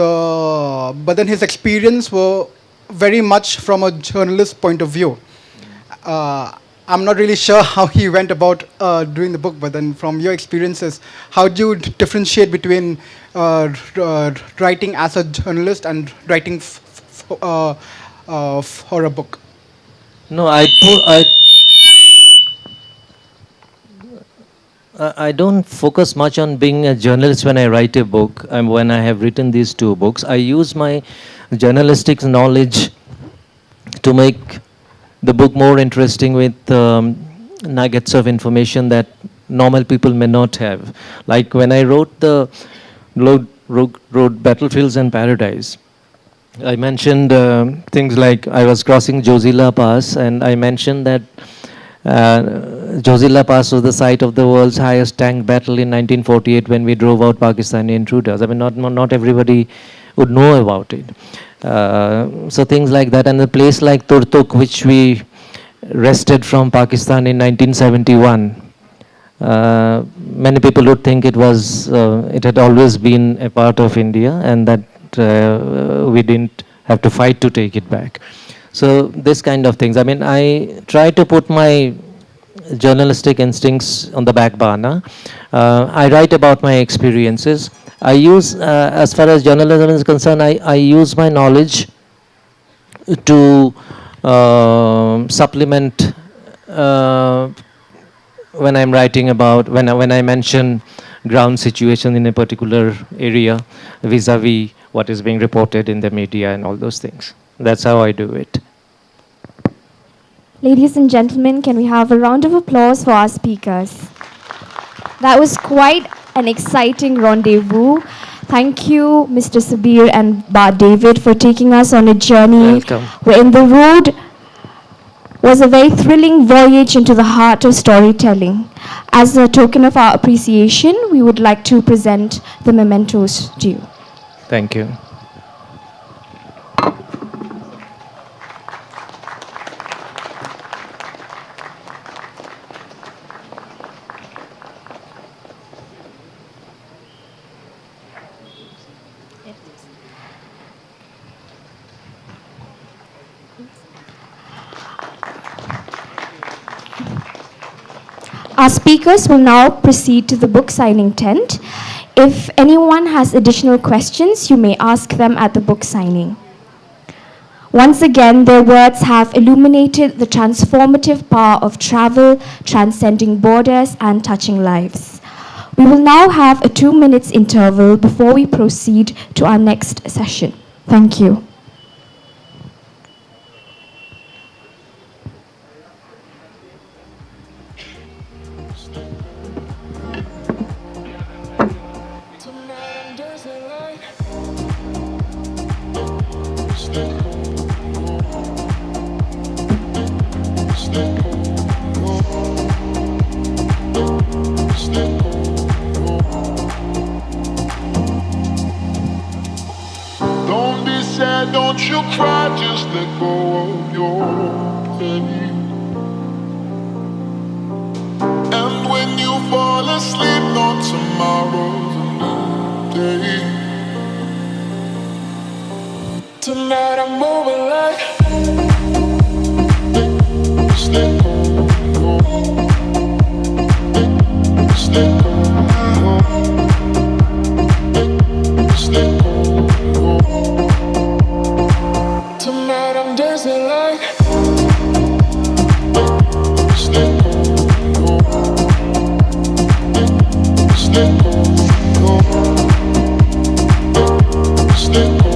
his experience were very much from a journalist's point of view. I'm not really sure how he went about doing the book, but then from your experiences, how do you differentiate between writing as a journalist and writing for a book? No, I don't focus much on being a journalist when I write a book. When I have written these two books, I use my journalistic knowledge to make the book more interesting with nuggets of information that normal people may not have. Like when I wrote wrote Battlefields and Paradise, I mentioned things like I was crossing Jozila Pass, and I mentioned that Jozila Pass was the site of the world's highest tank battle in 1948 when we drove out Pakistani intruders. I mean, not everybody would know about it. So things like that, and a place like Turtuk, which we wrested from Pakistan in 1971. Many people would think it had always been a part of India, and that we didn't have to fight to take it back. So this kind of things. I mean, I try to put my journalistic instincts on the back burner. I write about my experiences. I use, as far as journalism is concerned, I use my knowledge to supplement when I'm writing about, when I mention ground situation in a particular area vis-a-vis what is being reported in the media and all those things. That's how I do it. Ladies and gentlemen, can we have a round of applause for our speakers? That was quite an exciting rendezvous. Thank you, Mr. Sabir and Ba David, for taking us on a journey wherein the road was a very thrilling voyage into the heart of storytelling. As a token of our appreciation, we would like to present the mementos to you. Thank you. Our speakers will now proceed to the book signing tent. If anyone has additional questions, you may ask them at the book signing. Once again, their words have illuminated the transformative power of travel, transcending borders and touching lives. We will now have a 2-minute interval before we proceed to our next session. Thank you. Don't you cry, just let go of your pain. And when you fall asleep, know tomorrow's a new day. Tonight I'm moving like just let go, just let go, just let go. Tonight I'm dancing like just let go, just let go, just let go.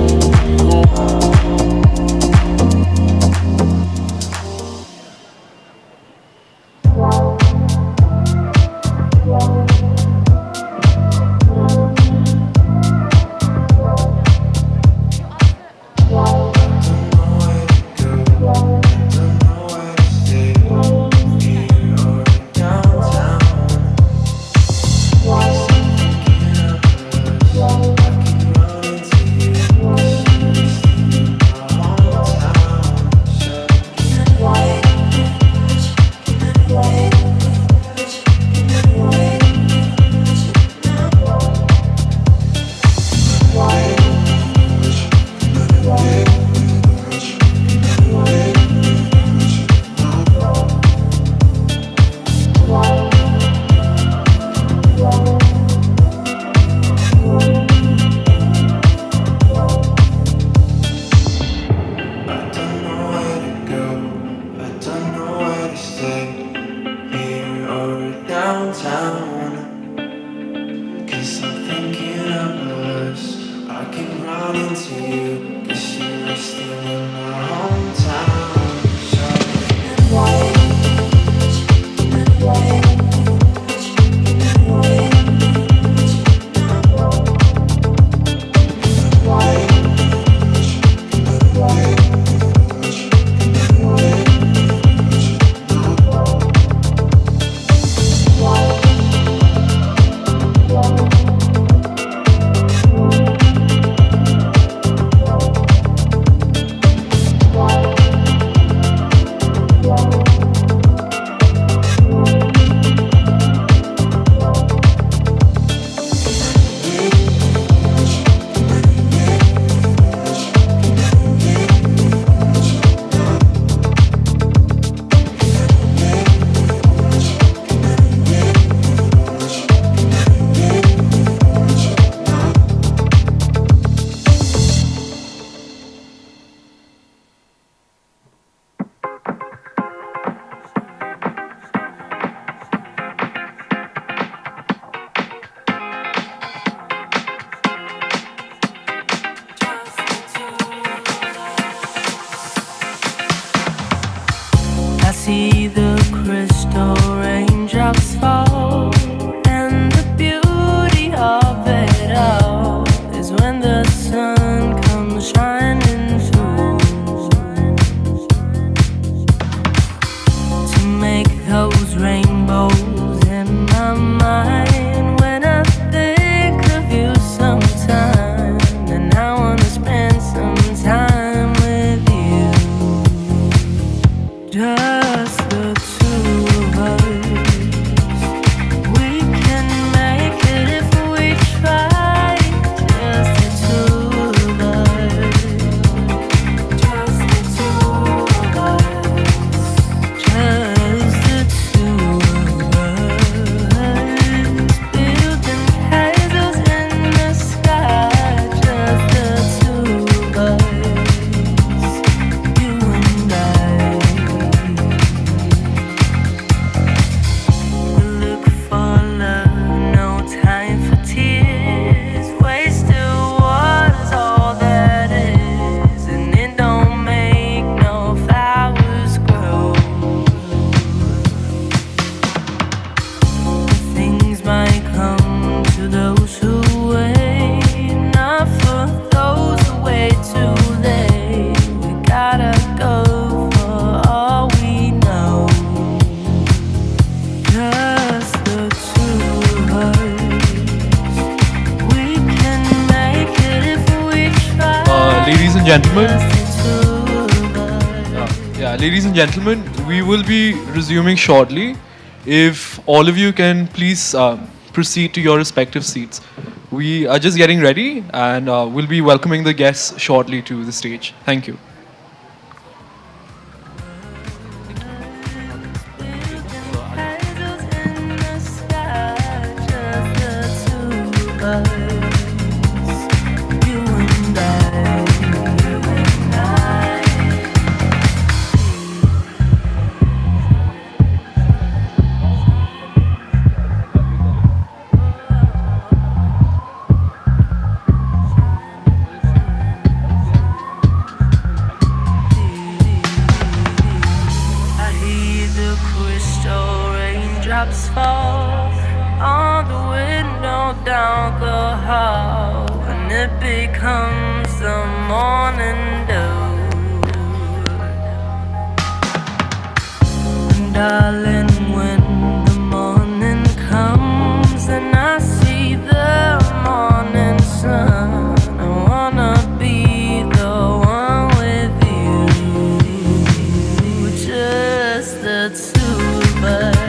and gentlemen, ladies and gentlemen, we will be resuming shortly. If all of you can please proceed to your respective seats. We are just getting ready and we'll be welcoming the guests shortly to the stage. Thank you. Fall on the window down the hall, and it becomes the morning dew. And darling, when the morning comes and I see the morning sun, I wanna be the one with you, just the two of us.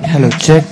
Hello, check.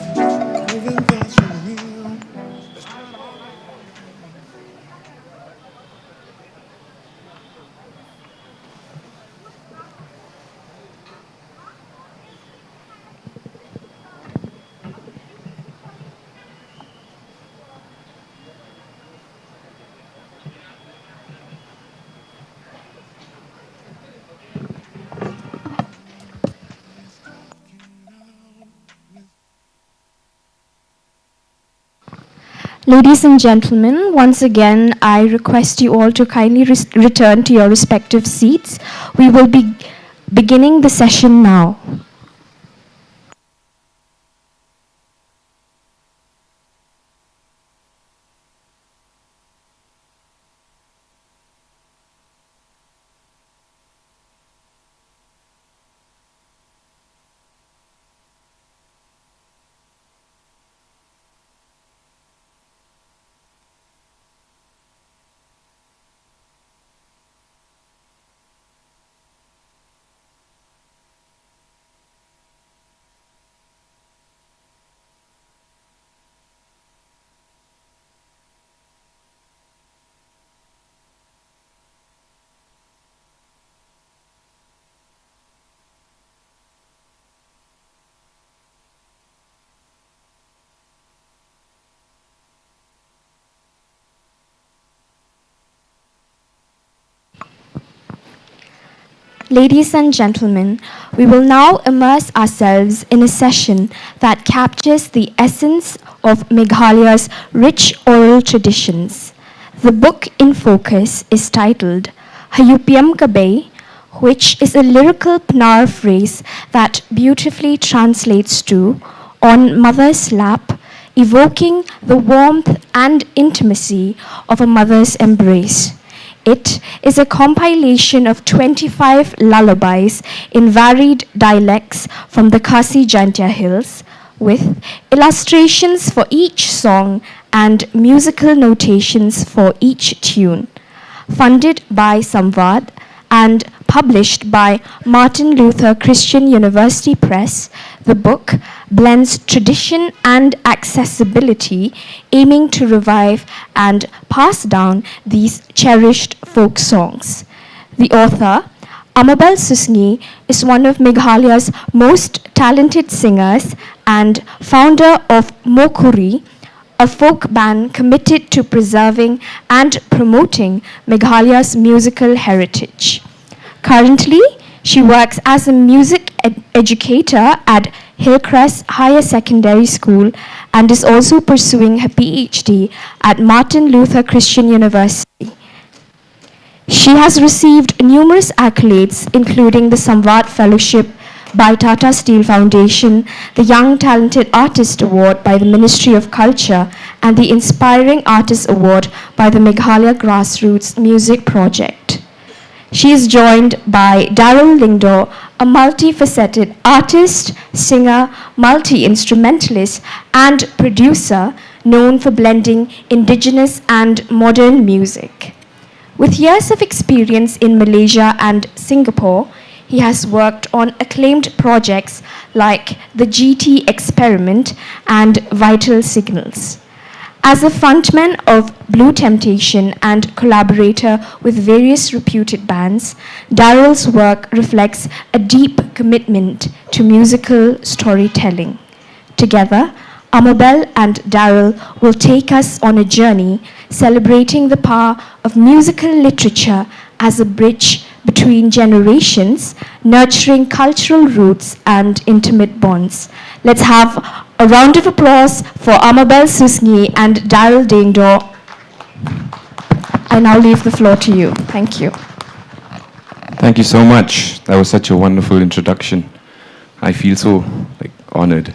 Ladies and gentlemen, once again, I request you all to kindly return to your respective seats. We will be beginning the session now. Ladies and gentlemen, we will now immerse ourselves in a session that captures the essence of Meghalaya's rich oral traditions. The book in focus is titled Hayupyam Kabay, which is a lyrical Pnar phrase that beautifully translates to on mother's lap, evoking the warmth and intimacy of a mother's embrace. It is a compilation of 25 lullabies in varied dialects from the Khasi Jantia Hills, with illustrations for each song and musical notations for each tune. Funded by Samvad and published by Martin Luther Christian University Press, the book blends tradition and accessibility, aiming to revive and pass down these cherished folk songs. The author, Amabel Susngi is one of Meghalaya's most talented singers and founder of Mokuri, a folk band committed to preserving and promoting Meghalaya's musical heritage. Currently, she works as a music educator at Hillcrest Higher Secondary School and is also pursuing her PhD at Martin Luther Christian University. She has received numerous accolades, including the Samvad Fellowship by Tata Steel Foundation, the Young Talented Artist Award by the Ministry of Culture, and the Inspiring Artist Award by the Meghalaya Grassroots Music Project. She is joined by Daryl Lingdo, a multifaceted artist, singer, multi-instrumentalist, and producer known for blending indigenous and modern music. With years of experience in Malaysia and Singapore, he has worked on acclaimed projects like the GT Experiment and Vital Signals. As a frontman of Blue Temptation and collaborator with various reputed bands, Daryl's work reflects a deep commitment to musical storytelling. Together, Amabel and Daryl will take us on a journey celebrating the power of musical literature as a bridge between generations, nurturing cultural roots and intimate bonds. Let's have a round of applause for Amabel Susngi and Daryl Dingdo. I now leave the floor to you. Thank you. Thank you so much. That was such a wonderful introduction. I feel so honored.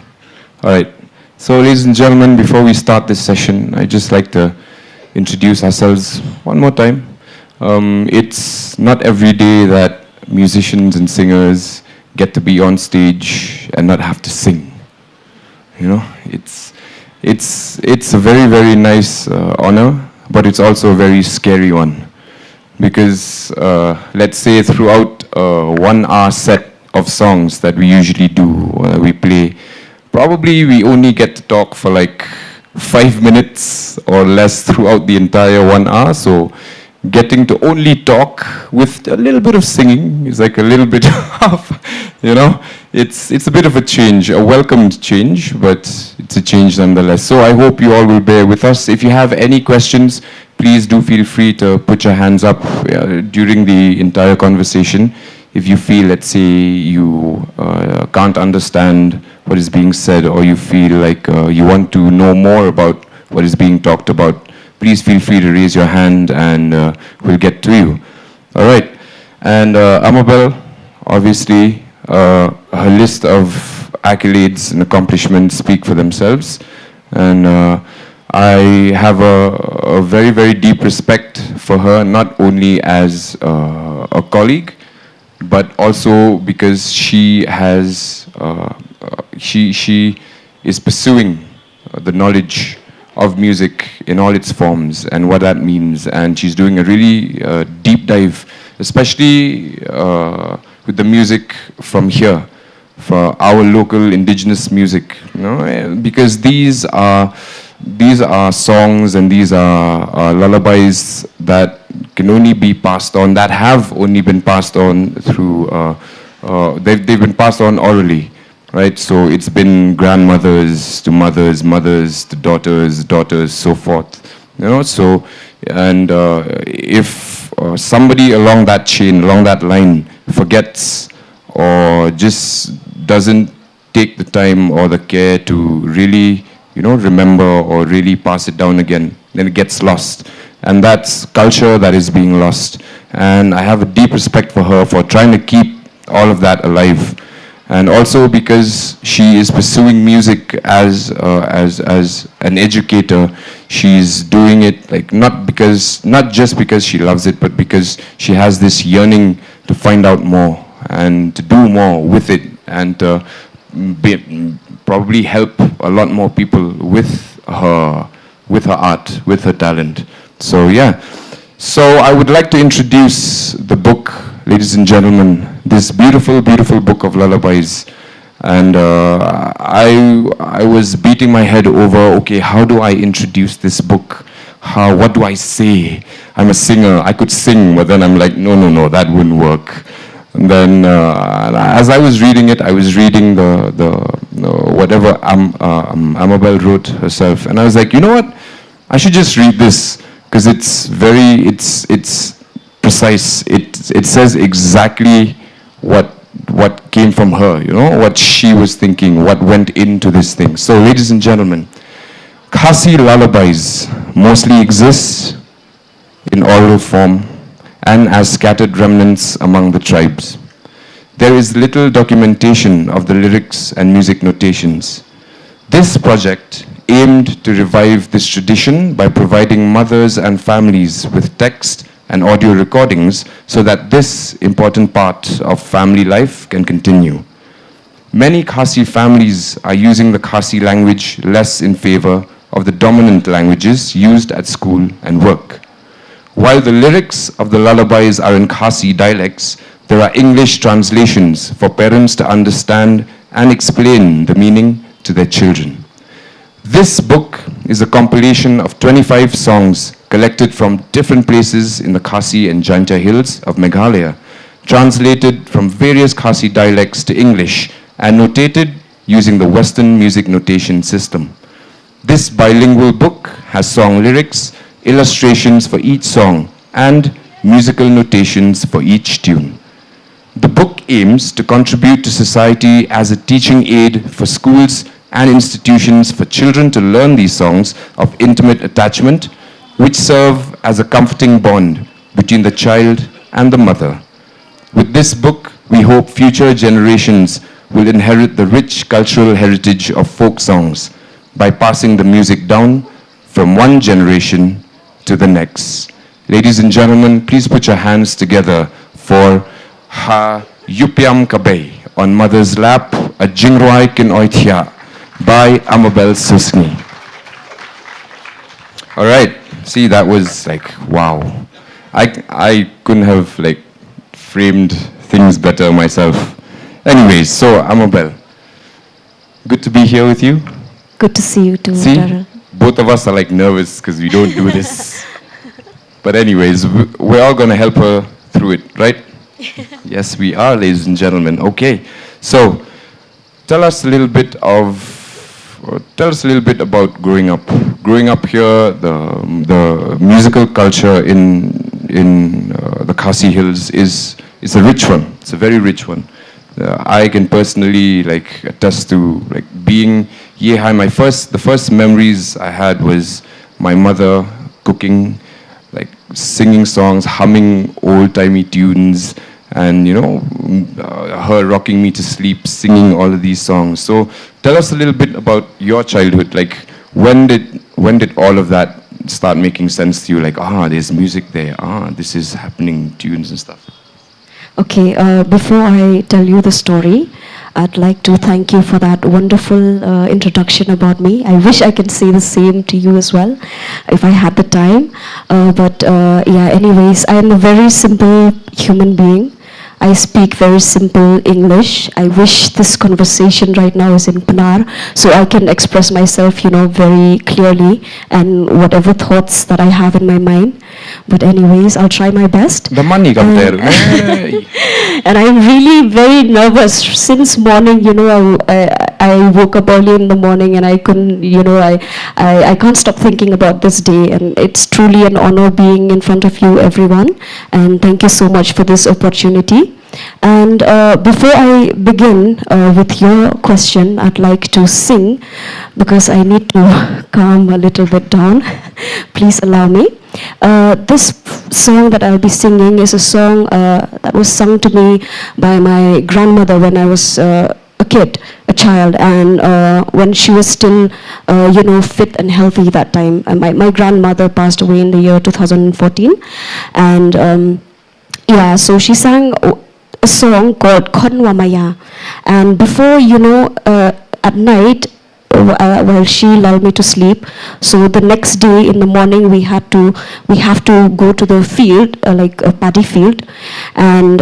All right. So, ladies and gentlemen, before we start this session, I'd just like to introduce ourselves one more time. It's not every day that musicians and singers get to be on stage and not have to sing. You know, it's a very, very nice honor, but it's also a very scary one. Because let's say throughout a 1 hour set of songs that we usually do, we play, probably we only get to talk for like 5 minutes or less throughout the entire 1 hour. So getting to only talk with a little bit of singing is like a little bit of, you know, it's a bit of a change, a welcomed change, but it's a change nonetheless. So I hope you all will bear with us. If you have any questions, please do feel free to put your hands up during the entire conversation. If you feel, let's say, you can't understand what is being said, or you feel like you want to know more about what is being talked about, please feel free to raise your hand and we'll get to you. All right. And Amabel, obviously, her list of accolades and accomplishments speak for themselves. And I have a very, very deep respect for her, not only as a colleague, but also because she has, she is pursuing the knowledge of music in all its forms and what that means. And she's doing a really deep dive, especially with the music from here, for our local indigenous music, you know, because these are songs and these are lullabies that can only be passed on, that have only been passed on through, they've been passed on orally. Right, so it's been grandmothers to mothers, mothers to daughters, daughters, so forth. You know, so, and if somebody along that chain, along that line, forgets or just doesn't take the time or the care to really, you know, remember or really pass it down again, then it gets lost. And that's culture that is being lost. And I have a deep respect for her for trying to keep all of that alive. And also because she is pursuing music as an educator, she's doing it like not just because she loves it, but because she has this yearning to find out more and to do more with it, and to probably help a lot more people with her art, with her talent. So yeah, so I would like to introduce the book, ladies and gentlemen, this beautiful, beautiful book of lullabies. And I was beating my head over, okay, how do I introduce this book? What do I say? I'm a singer, I could sing, but then I'm like, no, that wouldn't work. And then as I was reading it, I was reading the whatever Amabel wrote herself. And I was like, you know what? I should just read this because it's precise. It says exactly what came from her, you know, what she was thinking, what went into this thing. So ladies and gentlemen, Khasi lullabies mostly exist in oral form and as scattered remnants among the tribes. There is little documentation of the lyrics and music notations. This project aimed to revive this tradition by providing mothers and families with text and audio recordings so that this important part of family life can continue. Many Khasi families are using the Khasi language less in favor of the dominant languages used at school and work. While the lyrics of the lullabies are in Khasi dialects, there are English translations for parents to understand and explain the meaning to their children. This book is a compilation of 25 songs collected from different places in the Khasi and Jaintia hills of Meghalaya, translated from various Khasi dialects to English and notated using the Western music notation system. This bilingual book has song lyrics, illustrations for each song, and musical notations for each tune. The book aims to contribute to society as a teaching aid for schools and institutions for children to learn these songs of intimate attachment, which serve as a comforting bond between the child and the mother. With this book, we hope future generations will inherit the rich cultural heritage of folk songs by passing the music down from one generation to the next. Ladies and gentlemen, please put your hands together for Ha Yupiam Kabay, On Mother's Lap, a Jingroi Kin Oitia by Amabel Susni. All right, see, that was like, wow. I couldn't have like framed things better myself. Anyways, so Amabel, good to be here with you. Good to see you too, See, Darrell. both of us are like nervous because we don't do this. But anyways, we're all going to help her through it, right? Yes, we are, ladies and gentlemen. Okay, so tell us a little bit about growing up. Growing up here, the musical culture in the Khasi Hills is a rich one. It's a very rich one. I can personally like attest to like being high. The first memories I had was my mother cooking, like singing songs, humming old-timey tunes, and you know, her rocking me to sleep, singing all of these songs. So tell us a little bit about your childhood. Like when did all of that start making sense to you? Like, there's music there. This is happening, tunes and stuff. Okay, before I tell you the story, I'd like to thank you for that wonderful introduction about me. I wish I could say the same to you as well, if I had the time. Yeah, anyways, I am a very simple human being. I speak very simple English. I wish this conversation right now is in Panar, so I can express myself, you know, very clearly and whatever thoughts that I have in my mind. But anyways, I'll try my best. The money come there. And I'm really very nervous since morning. You know, I woke up early in the morning and I couldn't, you know, I can't stop thinking about this day. And it's truly an honor being in front of you, everyone. And thank you so much for this opportunity. And before I begin with your question, I'd like to sing because I need to calm a little bit down. Please allow me. This song that I'll be singing is a song that was sung to me by my grandmother when I was a kid, a child, and when she was still, you know, fit and healthy that time. My grandmother passed away in the year 2014, and yeah, so she sang a song called Khonwa Maya, and before, you know, at night, while she lulled me to sleep, so the next day in the morning we have to go to the field, like a paddy field, and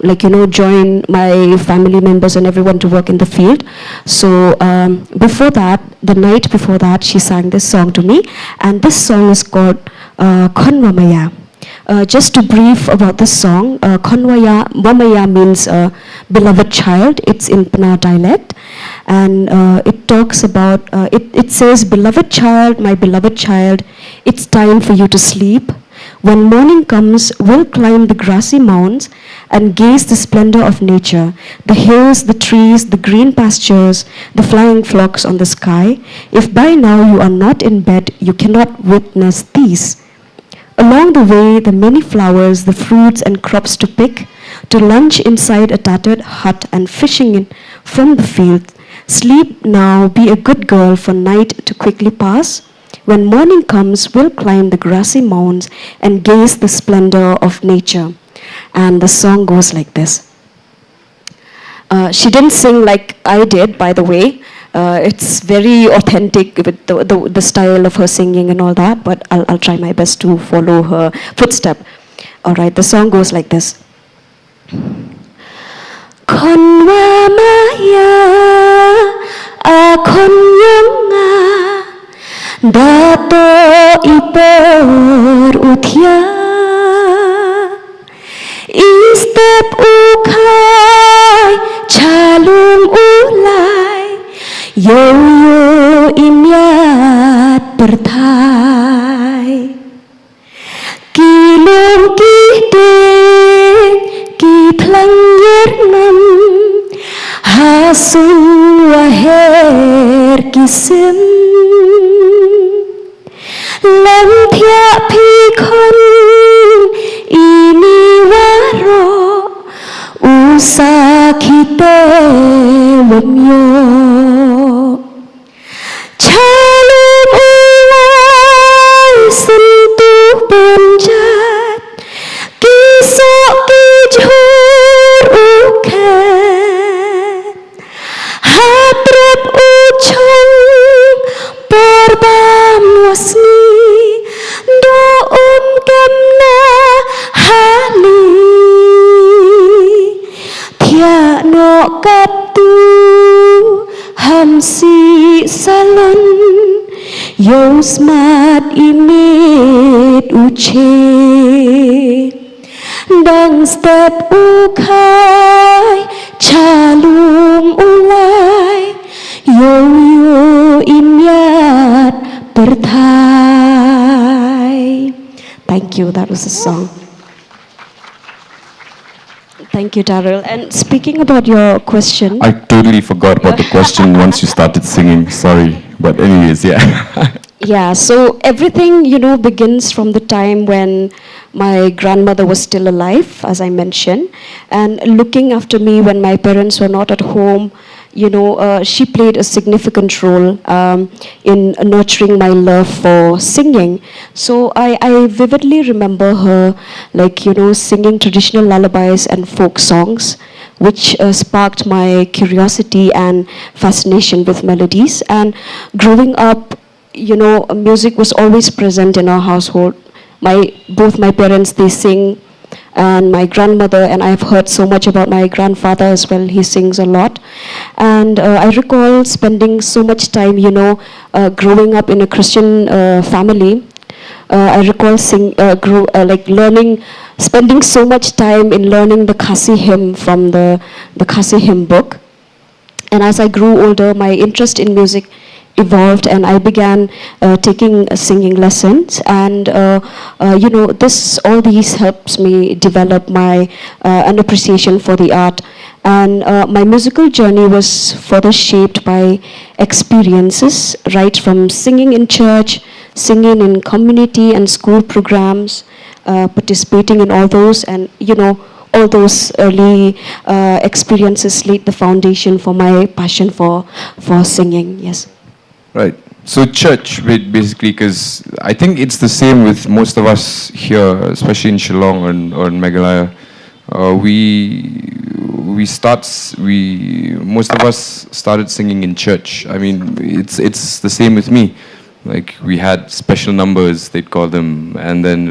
like, you know, join my family members and everyone to work in the field. So before that, the night before that, she sang this song to me, and this song is called Khonwa Maya. Just to brief about this song, Konwaya Momaya means beloved child. It's in Pana dialect, and it talks about, it says, beloved child, my beloved child, it's time for you to sleep. When morning comes, we'll climb the grassy mounds and gaze the splendor of nature, the hills, the trees, the green pastures, the flying flocks on the sky. If by now you are not in bed, you cannot witness these. Along the way, the many flowers, the fruits and crops to pick, to lunch inside a tattered hut and fishing in from the field. Sleep now, be a good girl, for night to quickly pass. When morning comes, we'll climb the grassy mounds and gaze the splendor of nature. And the song goes like this. She didn't sing like I did, by the way. It's very authentic with the style of her singing and all that, but I'll try my best to follow her footstep. All right, the song goes like this. Konwa maya akonyonga dato ipor uthya istep ukai chalung ulai yo imyat perthai kilung kideng kitlang yernam hasun waher kisim lam thia phi khon ini waro usakhite wamyo chalum ulai sentuh penjat kisok kijhur uket hatrep uchong perbam wasni doum kemna hali thia no kaptu hamsi salon yosmat imit uche dang step ukai chalum ulai yo imyat perthai. Thank you, that was the song. Thank you, Darryl. And speaking about your question, I totally forgot about the question once you started singing. Sorry. But anyways, yeah. yeah, so everything, begins from the time when my grandmother was still alive, as I mentioned, and looking after me when my parents were not at home. She played a significant role in nurturing my love for singing. So I vividly remember her, singing traditional lullabies and folk songs, which sparked my curiosity and fascination with melodies. And growing up, music was always present in our household. Both my parents, they sing, and my grandmother, and I've heard so much about my grandfather as well. He sings a lot. And I recall spending so much time, growing up in a Christian family. I recall spending so much time in learning the Khasi hymn from the Khasi hymn book. And as I grew older, my interest in music evolved, and I began taking singing lessons, and all these helps me develop my an appreciation for the art. And my musical journey was further shaped by experiences, right from singing in church, singing in community and school programs, participating in all those, and all those early experiences laid the foundation for my passion for singing. Yes. Right. So church, basically, because I think it's the same with most of us here, especially in Shillong or in Meghalaya. Most of us started singing in church. I mean, it's the same with me. Like, we had special numbers, they'd call them, and then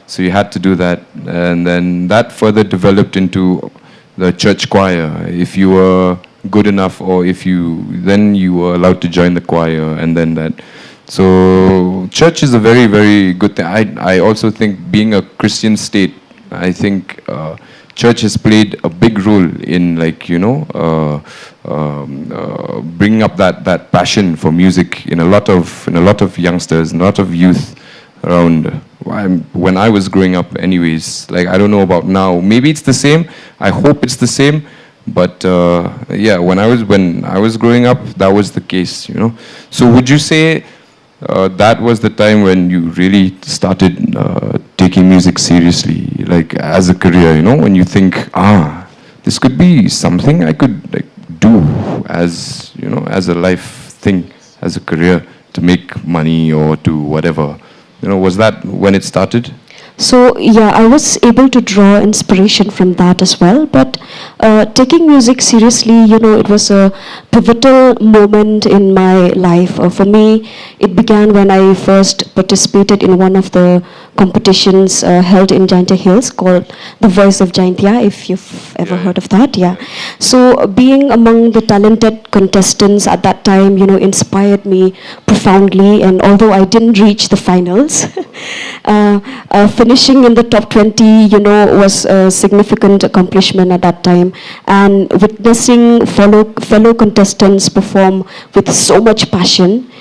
so you had to do that, and then that further developed into the church choir. If you were good enough, or then you were allowed to join the choir, and then that. So church is a very, very good thing. I also think being a Christian state, I think church has played a big role in, like, bringing up that passion for music in a lot of youngsters, a lot of youth around. When I was growing up, anyways, like, I don't know about now. Maybe it's the same. I hope it's the same. But yeah, when I was growing up, that was the case. So would you say that was the time when you really started taking music seriously, like as a career? When you think, this could be something I could like do as as a life thing, as a career, to make money or to whatever. Was that when it started? So yeah, I was able to draw inspiration from that as well. But taking music seriously, it was a pivotal moment in my life. For me, it began when I first participated in one of the competitions held in Jaintia Hills called The Voice of Jaintia, if you've ever heard of that. Yeah. So being among the talented contestants at that time, inspired me profoundly. And although I didn't reach the finals, finishing in the top 20, was a significant accomplishment at that time. And witnessing fellow contestants perform with so much passion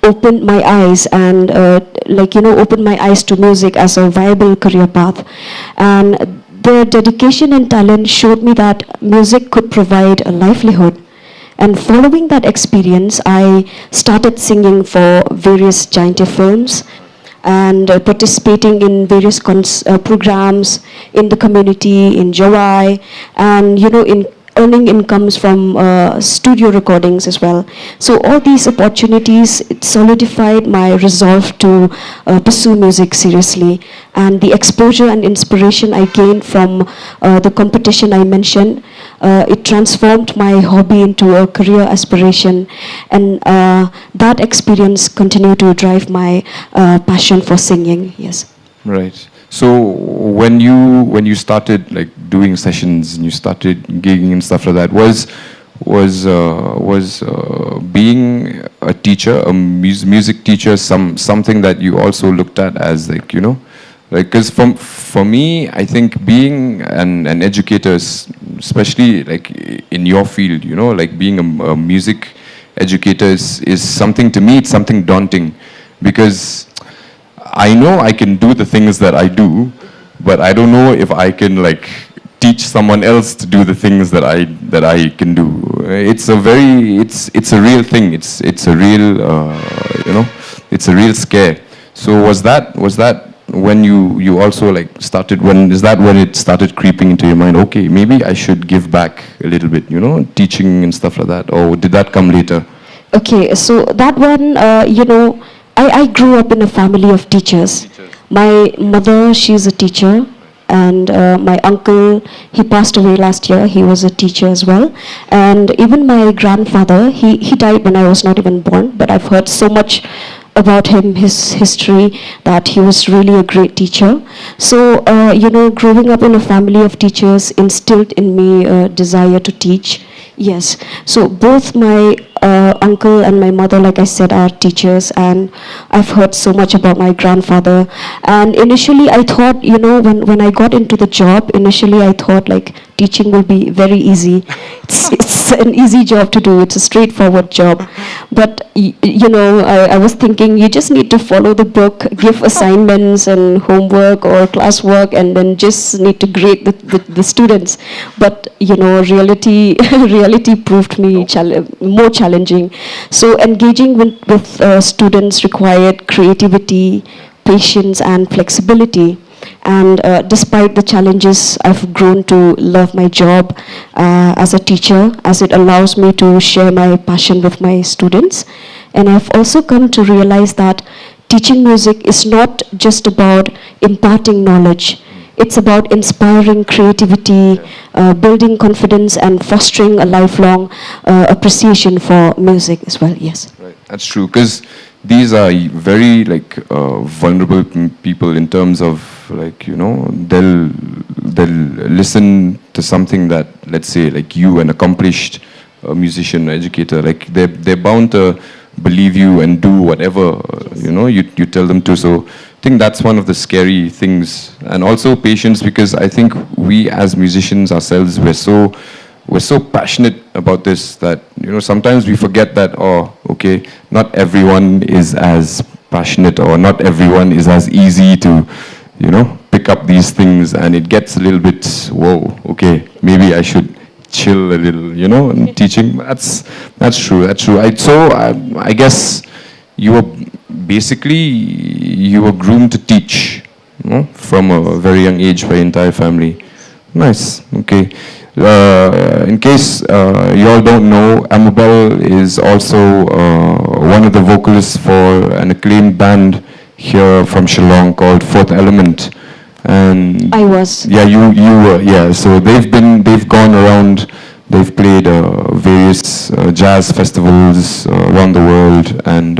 opened my eyes and opened my eyes to music as a viable career path. And their dedication and talent showed me that music could provide a livelihood. And following that experience, I started singing for various Jaintia films and participating in various programs in the community, in Jawai, and in earning incomes from studio recordings as well. So all these opportunities, it solidified my resolve to pursue music seriously. And the exposure and inspiration I gained from the competition I mentioned, it transformed my hobby into a career aspiration. And that experience continued to drive my passion for singing, yes. Right. So when you started like doing sessions and you started gigging and stuff like that, was being a teacher, a music teacher, something that you also looked at as like, because for me, I think being an educator, especially like in your field, like being a music educator is something, to me, it's something daunting, because I know I can do the things that I do, but I don't know if I can like teach someone else to do the things that I can do. It's a real thing. It's a real it's a real scare. So was that when you also like started, is that when it started creeping into your mind, okay, maybe I should give back a little bit, teaching and stuff like that, or did that come later? Okay, so that one, I grew up in a family of teachers. My mother, she's a teacher, and my uncle, he passed away last year. He was a teacher as well. And even my grandfather, he died when I was not even born, but I've heard so much about him, his history, that he was really a great teacher. So, growing up in a family of teachers instilled in me a desire to teach. Yes. So both my uncle and my mother, like I said, are teachers, and I've heard so much about my grandfather. And initially I thought, when I got into the job, initially I thought like teaching will be very easy. It's an easy job to do. It's a straightforward job. But, I was thinking you just need to follow the book, give assignments and homework or classwork, and then just need to grade the students. But, reality proved me more challenging. So engaging with students required creativity, patience, and flexibility. And despite the challenges, I've grown to love my job as a teacher, as it allows me to share my passion with my students. And I've also come to realize that teaching music is not just about imparting knowledge. It's about inspiring creativity, building confidence, and fostering a lifelong appreciation for music as well. Yes. Right. That's true, because these are very like vulnerable people in terms of like, they'll listen to something that, let's say, like you, an accomplished musician, educator, like they're bound to believe you and do whatever you tell them to. So I think that's one of the scary things, and also patience, because I think we as musicians ourselves, we're so passionate about this that sometimes we forget that not everyone is as passionate, or not everyone is as easy to pick up these things, and it gets a little bit, whoa, okay, maybe I should chill a little, in teaching. That's true. I guess you were groomed to teach, from a very young age by your entire family. Nice. Okay. In case you all don't know, Amabel is also one of the vocalists for an acclaimed band here from Shillong called Fourth Element. And I was. Yeah, you were. Yeah, so they've gone around. They've played various jazz festivals around the world, and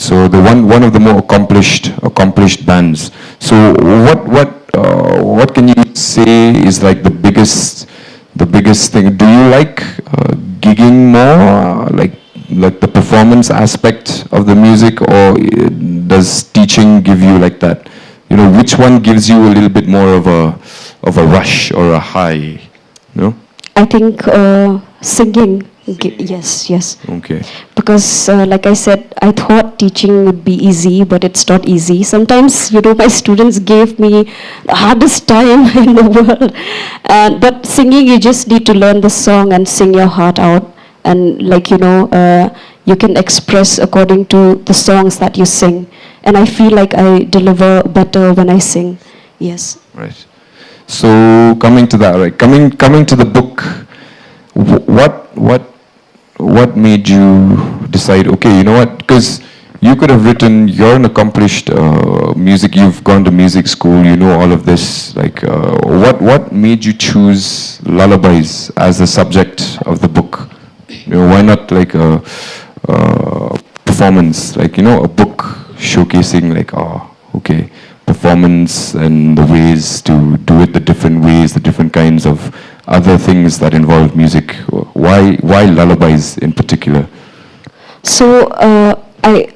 so the one of the more accomplished bands. So what can you say is like the biggest thing? Do you like gigging more, like the performance aspect of the music, or does teaching give you like that? Which one gives you a little bit more of a rush or a high? I think singing. Yes. Okay. Because like I said, I thought teaching would be easy, but it's not easy. Sometimes, my students gave me the hardest time in the world. But singing, you just need to learn the song and sing your heart out. And you can express according to the songs that you sing. And I feel like I deliver better when I sing. Yes. Right. So coming to that, right? Coming to the book, what made you decide? Okay, you know what? Because you could have written. You're an accomplished music. You've gone to music school. You know all of this. Like, what made you choose lullabies as the subject of the book? Why not like a performance? Like a book showcasing performance and the ways to do it, the different ways, the different kinds of other things that involve music. Why lullabies in particular? So I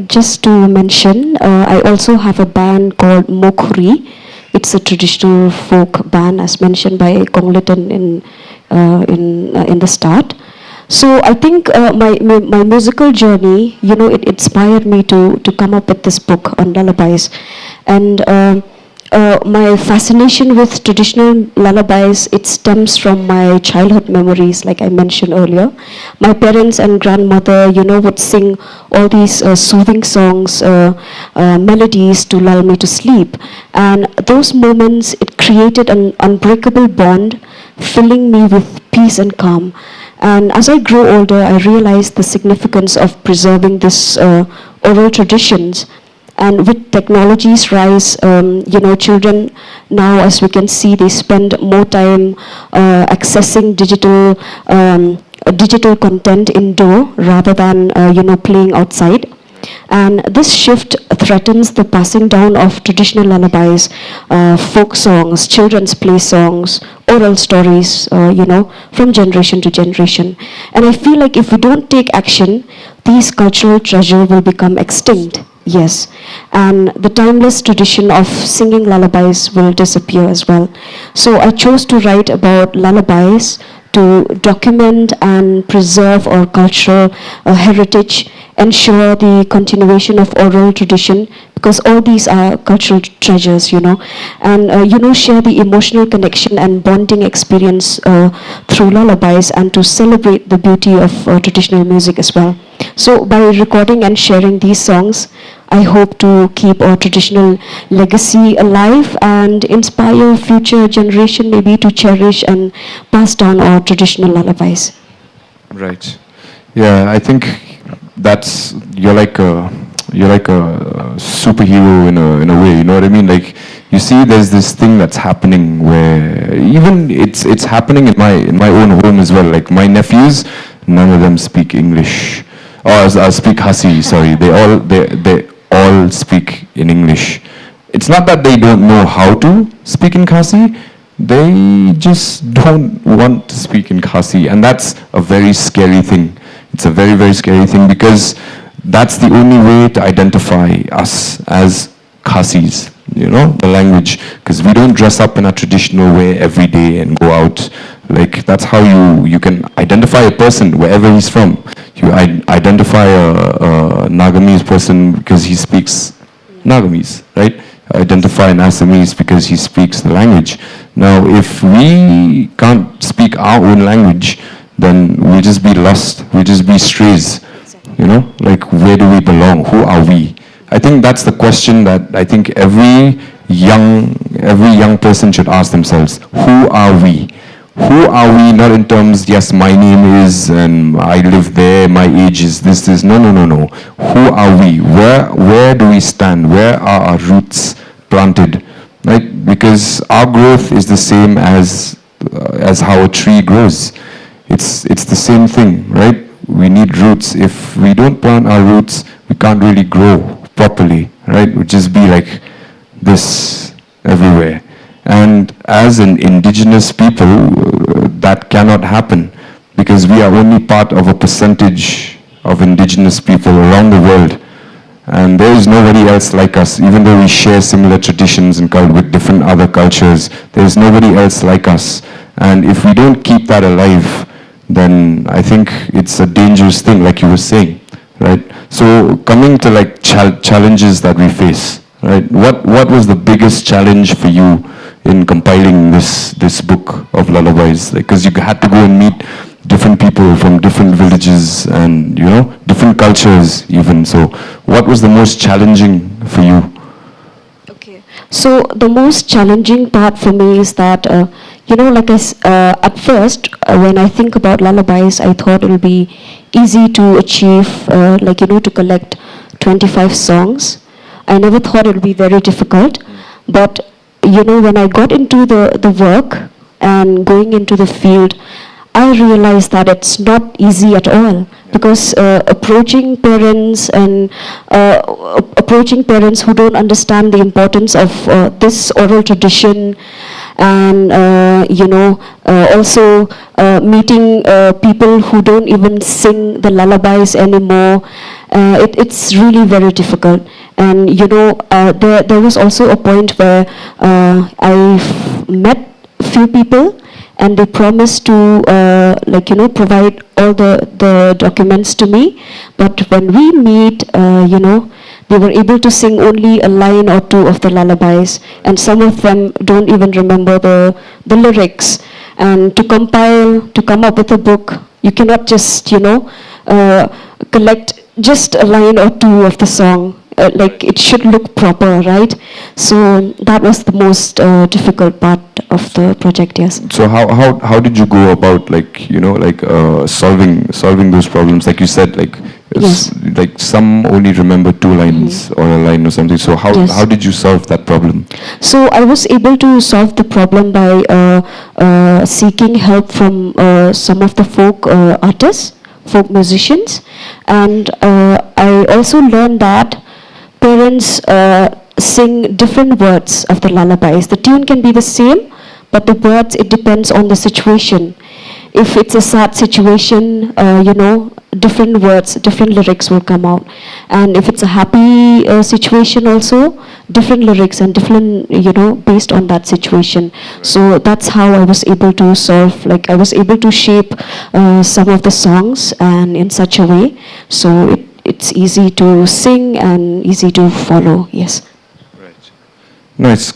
just to mention, I also have a band called Mokhuri. It's a traditional folk band, as mentioned by Kongleton in the start. So I think my musical journey, it inspired me to come up with this book on lullabies. And my fascination with traditional lullabies, it stems from my childhood memories, like I mentioned earlier. My parents and grandmother, would sing all these soothing songs, melodies to lull me to sleep. And those moments, it created an unbreakable bond, filling me with peace and calm. And as I grew older, I realized the significance of preserving this oral traditions. And with technology's rise, children now, as we can see, they spend more time accessing digital content indoor rather than playing outside. And this shift threatens the passing down of traditional lullabies, folk songs, children's play songs, oral stories, from generation to generation. And I feel like if we don't take action, these cultural treasures will become extinct. Yes, and the timeless tradition of singing lullabies will disappear as well. So I chose to write about lullabies to document and preserve our cultural heritage, ensure the continuation of oral tradition, because all these are cultural treasures, and share the emotional connection and bonding experience through lullabies, and to celebrate the beauty of traditional music as well. So by recording and sharing these songs, I hope to keep our traditional legacy alive and inspire future generation maybe to cherish and pass down our traditional lullabies. Right. Yeah, I think you're like a superhero in a way. You know what I mean? Like, you see, there's this thing that's happening where even it's happening in my own home as well. Like my nephews, none of them speak English. Or speak Hasi. Sorry, they all speak in English. It's not that they don't know how to speak in Khasi, they just don't want to speak in Khasi, and that's a very scary thing. It's a very, very scary thing because that's the only way to identify us as Khasis, you know, the language. Because we don't dress up in a traditional way every day and go out. Like, that's how you can identify a person wherever he's from. You identify a Nagamese person because he speaks Nagamese, right? Identify an Assamese because he speaks the language. Now, if we can't speak our own language, then we'll just be lost. We'll just be strays. You know, like, where do we belong? Who are we? I think that's the question that I think every young person should ask themselves. Who are we? Who are we? Not in terms, yes, my name is, and I live there, my age is this. No. Who are we? Where do we stand? Where are our roots planted? Right? Because our growth is the same as how a tree grows. It's the same thing, right? We need roots. If we don't plant our roots, we can't really grow properly, right? We'll just be like this everywhere. And as an indigenous people, that cannot happen because we are only part of a percentage of indigenous people around the world. And there is nobody else like us. Even though we share similar traditions and with different other cultures, there is nobody else like us. And if we don't keep that alive, then I think it's a dangerous thing, like you were saying, right? So coming to like challenges that we face, right? What was the biggest challenge for you in compiling this book of lullabies? Because you had to go and meet different people from different villages and, you know, different cultures even. So what was the most challenging for you? So the most challenging part for me is that, you know, like at first, when I think about lullabies, I thought it will be easy to achieve, like, you know, to collect 25 songs. I never thought it would be very difficult. But, you know, when I got into the work and going into the field, I realized that it's not easy at all. Because approaching parents who don't understand the importance of this oral tradition, and you know, also meeting people who don't even sing the lullabies anymore, it's really very difficult. And you know, there was also a point where I've met a few people, and they promised to, like, you know, provide all the documents to me. But when we meet, you know, they were able to sing only a line or two of the lullabies, and some of them don't even remember the lyrics. And to come up with a book, you cannot just, you know, collect just a line or two of the song. Like, it should look proper, right? So that was the most difficult part of the project, yes. So how did you go about, like, you know, like solving those problems? Like you said, like, Yes. like some only remember two lines or a line or something. So how did you solve that problem? So I was able to solve the problem by seeking help from some of the folk artists, folk musicians, and I also learned that parents sing different words of the lullabies. The tune can be the same, but the words, it depends on the situation. If it's a sad situation, you know, different words, different lyrics will come out. And if it's a happy situation also, different lyrics and different, you know, based on that situation. So that's how I was able to solve, like, I was able to shape some of the songs and in such a way. So it's easy to sing and easy to follow, yes. Nice.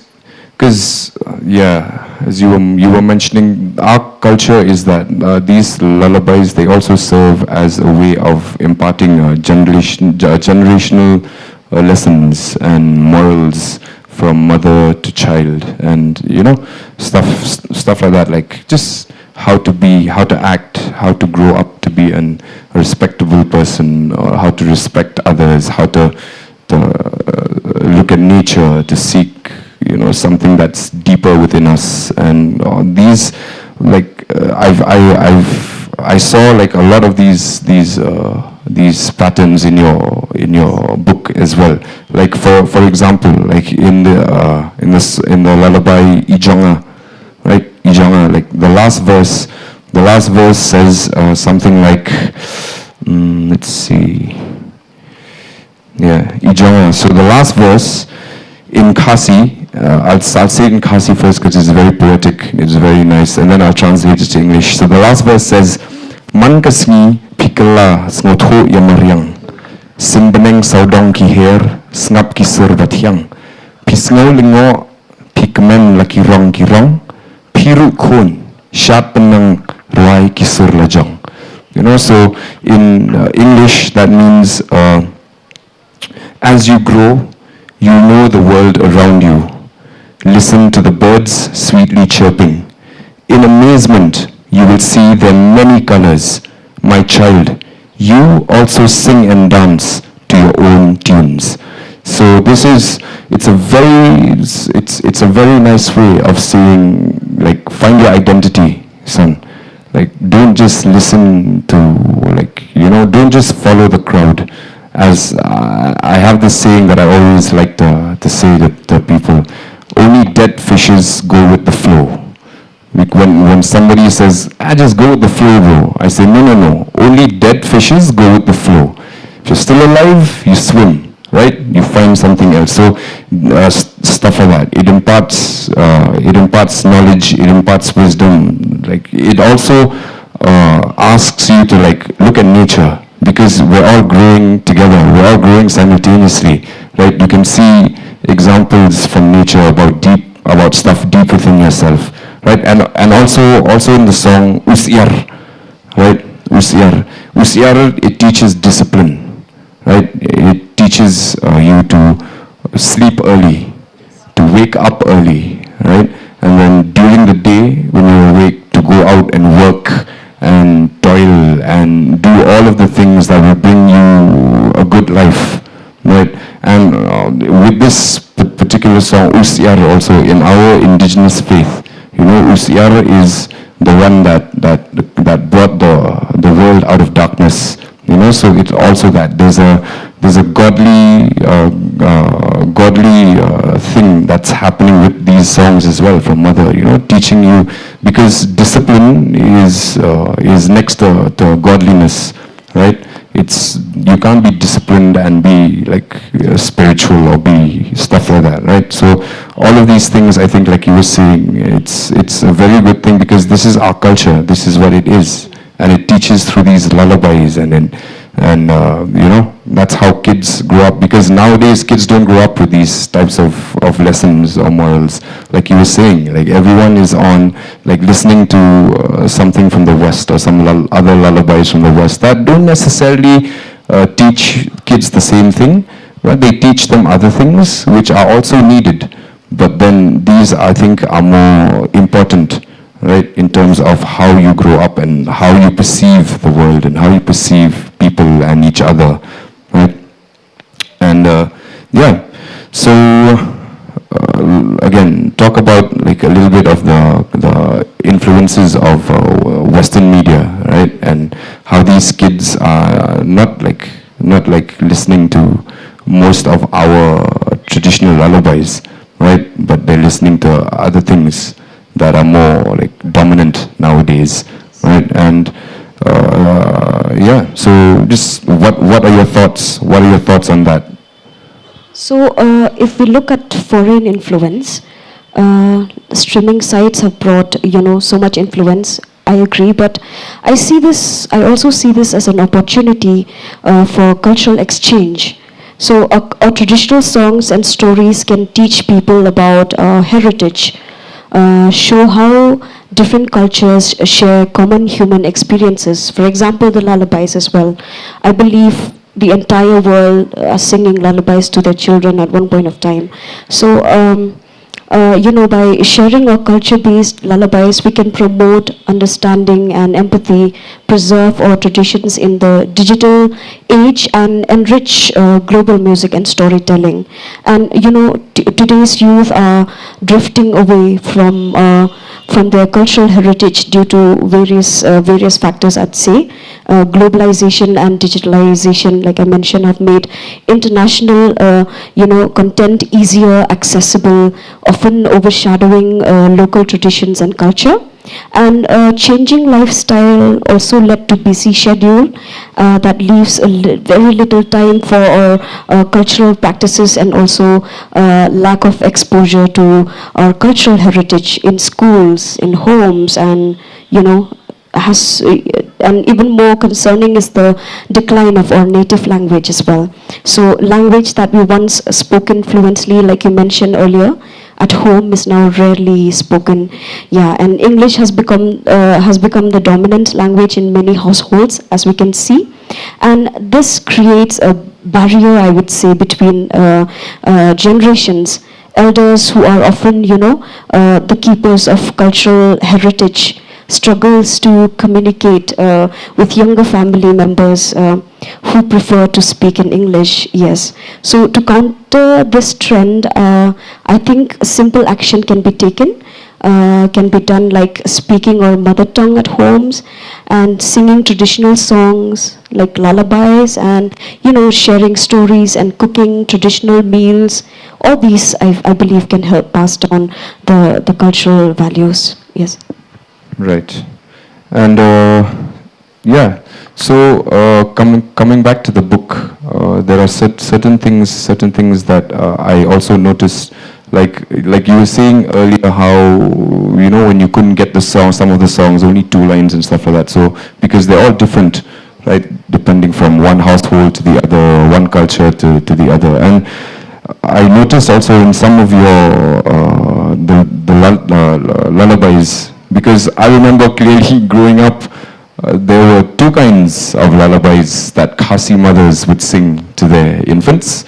Because, yeah, as you were mentioning, our culture is that these lullabies, they also serve as a way of imparting generational lessons and morals from mother to child, and, you know, stuff like that, like just how to be, how to act, how to grow up to be a respectable person, or how to respect others, how to look at nature, to seek, you know, something that's deeper within us. And these, like, I saw like a lot of these patterns in your book as well. Like for example, like in the lullaby Ijonga, right? Ijonga, like the last verse says something like, let's see. Yeah, Ijawa. So the last verse in Khasi, I'll say it in Khasi first because it's very poetic, it's very nice, and then I'll translate it to English. So the last verse says, Man kasngi pikala snotho yamaryang, simbeneng saudong ki her, snap ki sur batyang, pisngo lingo pikmen laki rong kirong, piru kun, shat penang ruai ki sur lajong. You know, so in English that means as you grow, you know the world around you. Listen to the birds sweetly chirping. In amazement, you will see their many colors. My child, you also sing and dance to your own tunes. So this is, it's a very nice way of saying, like, find your identity, son. Like, don't just listen to, like, you know, don't just follow the crowd. As I have this saying that I always like to say to people, only dead fishes go with the flow. Like when somebody says, just go with the flow, bro, I say, no. Only dead fishes go with the flow. If you're still alive, you swim, right? You find something else. So stuff like that. It imparts knowledge. It imparts wisdom. Like it also asks you to like look at nature. Because we're all growing together, we're all growing simultaneously, right? You can see examples from nature about stuff deep within yourself, right? And also in the song Usyar, right? Usyar, it teaches discipline, right? It teaches you to sleep early, to wake up early, right? And then during the day when you're awake, to go out and work and toil and do all of the things that will bring you a good life, right? And with this particular song, Usyar, also in our indigenous faith, you know, Usyar is the one that brought the world out of darkness, you know. So it's also that there's a godly thing that's happening with these songs as well from Mother, you know, teaching you, because discipline is next to godliness, right? You can't be disciplined and be like spiritual or be stuff like that, right? So all of these things, I think, like you were saying, it's a very good thing because this is our culture, this is what it is, and it teaches through these lullabies, and you know, that's how kids grow up, because nowadays kids don't grow up with these types of lessons or morals, like you were saying. Like everyone is on, like, listening to something from the West or some other lullabies from the West that don't necessarily teach kids the same thing, but they teach them other things which are also needed, but then these, I think, are more important, right, in terms of how you grow up and how you perceive the world and how you perceive people and each other, right? And yeah, so again, talk about like a little bit of the influences of Western media, right? And how these kids are not like listening to most of our traditional lullabies, right? But they're listening to other things that are more like dominant nowadays, right? And yeah, so just what are your thoughts? What are your thoughts on that? So if we look at foreign influence, streaming sites have brought, you know, so much influence. I agree, but I also see this as an opportunity for cultural exchange. So our traditional songs and stories can teach people about heritage, show how different cultures share common human experiences. For example, the lullabies as well. I believe the entire world are singing lullabies to their children at one point of time. So, you know, by sharing our culture-based lullabies, we can promote understanding and empathy, preserve our traditions in the digital age, and enrich global music and storytelling. And, you know, today's youth are drifting away from their cultural heritage due to various factors, I'd say. Globalization and digitalization, like I mentioned, have made international, you know, content easier, accessible, often overshadowing local traditions and culture. And changing lifestyle also led to busy schedule that leaves very little time for cultural practices, and also lack of exposure to our cultural heritage in schools, in homes, and and even more concerning is the decline of our native language as well. So language that we once spoken fluently, like you mentioned earlier, at home is now rarely spoken. Yeah, and English has become the dominant language in many households, as we can see. And this creates a barrier, I would say, between generations. Elders who are often, the keepers of cultural heritage struggles to communicate with younger family members who prefer to speak in English. Yes. So to counter this trend, I think simple action can be taken. Can be done, like speaking our mother tongue at homes and singing traditional songs like lullabies, and sharing stories and cooking traditional meals. All these I believe can help pass down the cultural values. Yes. Right. And yeah, so coming back to the book, there are certain things that I also noticed, like you were saying earlier, how when you couldn't get the song, some of the songs, only 2 lines and stuff like that. So because they're all different, right, depending from one household to the other, one culture to the other. And I noticed also in some of your lullabies, because I remember clearly growing up, there were 2 kinds of lullabies that Khasi mothers would sing to their infants.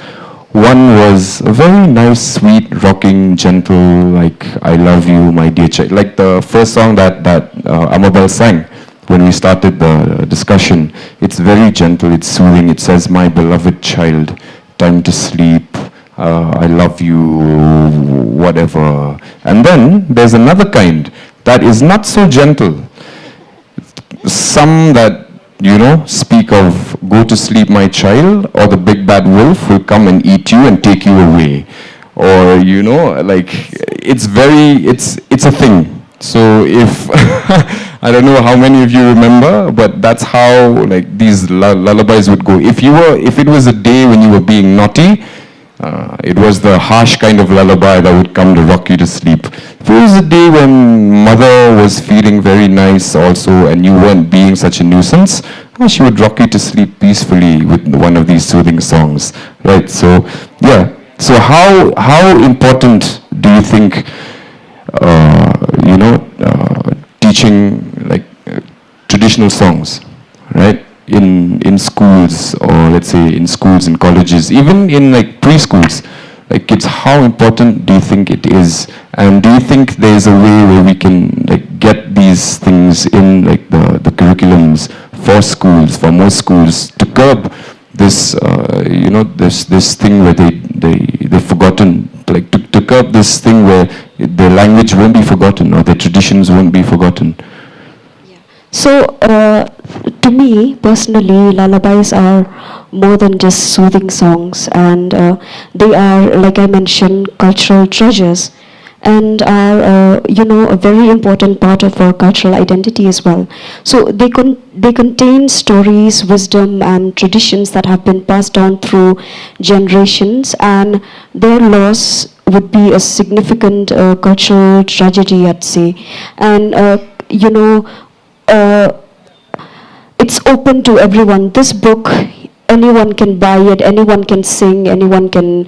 One was a very nice, sweet, rocking, gentle, like, I love you, my dear child. Like the first song that Amabel sang when we started the discussion. It's very gentle, it's soothing. It says, my beloved child, time to sleep, I love you, whatever. And then there's another kind that is not so gentle. Some that, speak of go to sleep my child, or the big bad wolf will come and eat you and take you away. Or, like, it's a thing. So if, I don't know how many of you remember, but that's how, like, these lullabies would go. If it was a day when you were being naughty, it was the harsh kind of lullaby that would come to rock you to sleep. If it was a day when mother was feeling very nice also, and you weren't being such a nuisance, she would rock you to sleep peacefully with one of these soothing songs, right? So, yeah. So how important do you think, teaching like traditional songs, right? In schools, or let's say in schools and colleges, even in like preschools, like kids, how important do you think it is? And do you think there's a way where we can like get these things in like the curriculums for schools, for most schools, to curb this, this thing where they've forgotten, like to curb this thing where their language won't be forgotten or their traditions won't be forgotten? So, to me, personally, lullabies are more than just soothing songs, and they are, like I mentioned, cultural treasures, and are, a very important part of our cultural identity as well. So they contain stories, wisdom, and traditions that have been passed down through generations, and their loss would be a significant cultural tragedy, I'd say. And, it's open to everyone. This book, anyone can buy it, anyone can sing, anyone can,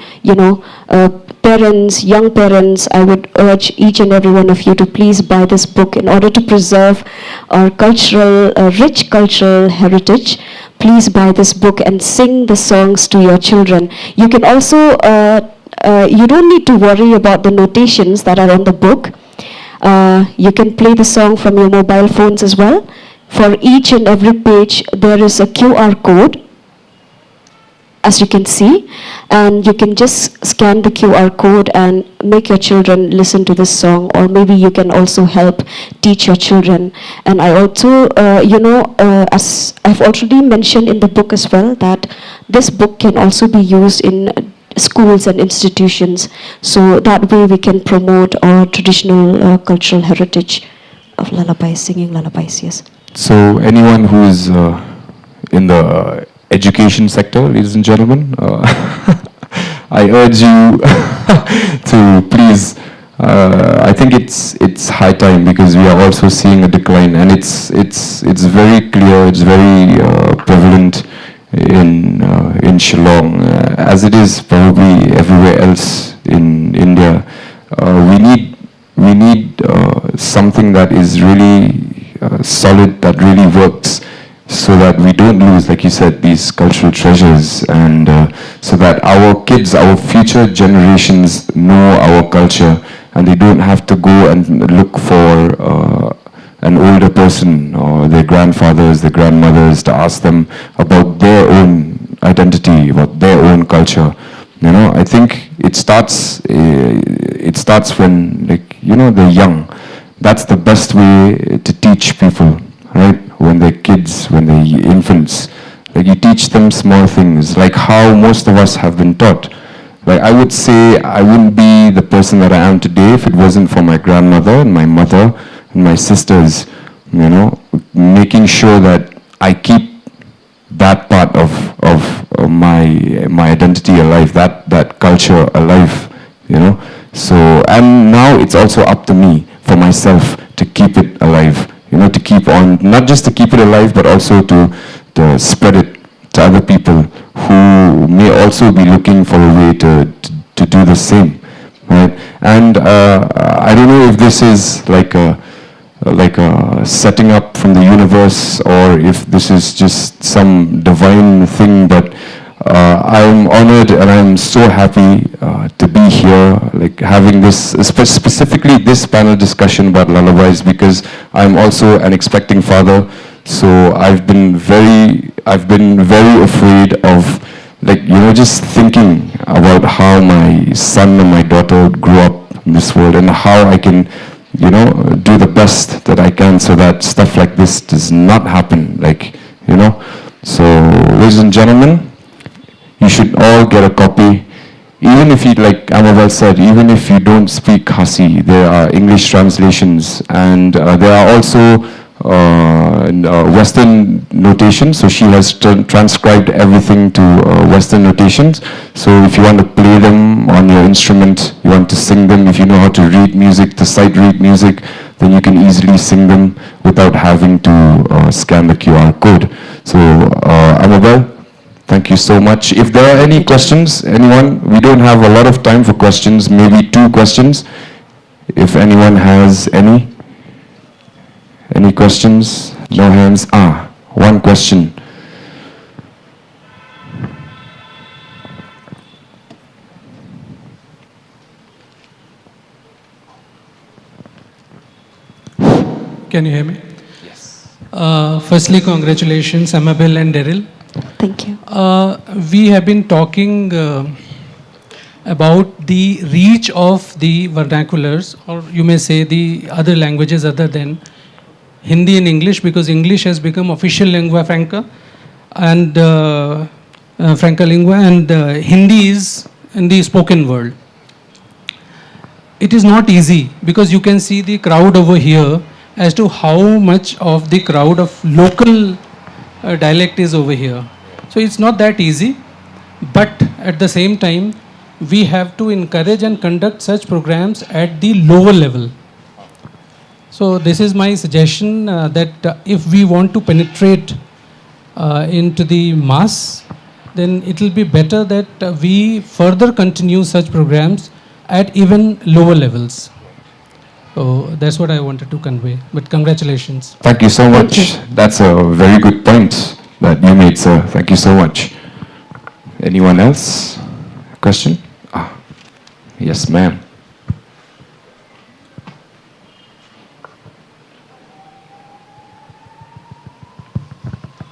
parents, young parents, I would urge each and every one of you to please buy this book in order to preserve our cultural, rich cultural heritage. Please buy this book and sing the songs to your children. You can also, you don't need to worry about the notations that are on the book. You can play the song from your mobile phones as well. For each and every page, there is a QR code, as you can see, and you can just scan the QR code and make your children listen to this song, or maybe you can also help teach your children. And I also, as I've already mentioned in the book as well, that this book can also be used in schools and institutions, so that way we can promote our traditional cultural heritage of lullabies, singing lullabies, yes. So anyone who is in the education sector, ladies and gentlemen, I urge you to please. I think it's high time because we are also seeing a decline, and it's very clear, it's very prevalent in Shillong, as it is probably everywhere else in India. We need something that is really solid, that really works, so that we don't lose, like you said, these cultural treasures, and so that our kids, our future generations know our culture, and they don't have to go and look for an older person or their grandfathers, their grandmothers, to ask them about their own identity, about their own culture. You know, I think it starts when, like, you know, they're young. That's the best way to teach people, right? When they're kids, when they're infants. Like, you teach them small things, like how most of us have been taught. Like, I would say I wouldn't be the person that I am today if it wasn't for my grandmother and my mother and my sisters, you know, making sure that I keep that part of my identity alive, that culture alive, you know. So, and now it's also up to me, for myself, to keep it alive, you know, to keep on, not just to keep it alive, but also to spread it to other people who may also be looking for a way to do the same, right? And I don't know if this is like a setting up from the universe, or if this is just some divine thing, but I'm honored and I'm so happy to be here, like having this, specifically this panel discussion about lullabies, because I'm also an expecting father. So I've been very afraid of, like, you know, just thinking about how my son and my daughter grew up in this world, and how I can, you know, do the best that I can so that stuff like this does not happen, like, you know. So, ladies and gentlemen, you should all get a copy. Even if you, like Amabel said, even if you don't speak Khasi, there are English translations, and there are also Western notation. So she has transcribed everything to Western notations. So if you want to play them on your instrument, you want to sing them, if you know how to read music, to sight read music, then you can easily sing them without having to scan the QR code. So Amabel, thank you so much. If there are any questions, anyone, we don't have a lot of time for questions, maybe 2 questions. If anyone has any. Any questions? No hands? One question. Can you hear me? Yes. Firstly, congratulations, Amabel and Daryl. Thank you. We have been talking about the reach of the vernaculars, or you may say the other languages other than Hindi and English, because English has become official lingua franca, and franca lingua, and Hindi is in the spoken world. It is not easy, because you can see the crowd over here as to how much of the crowd of local dialect is over here. So it's not that easy, but at the same time, we have to encourage and conduct such programs at the lower level. So this is my suggestion, that if we want to penetrate into the mass, then it will be better that we further continue such programs at even lower levels. So that's what I wanted to convey. But congratulations. Thank you so much. That's a very good point that you made, sir. Thank you so much. Anyone else? Question? Yes, ma'am.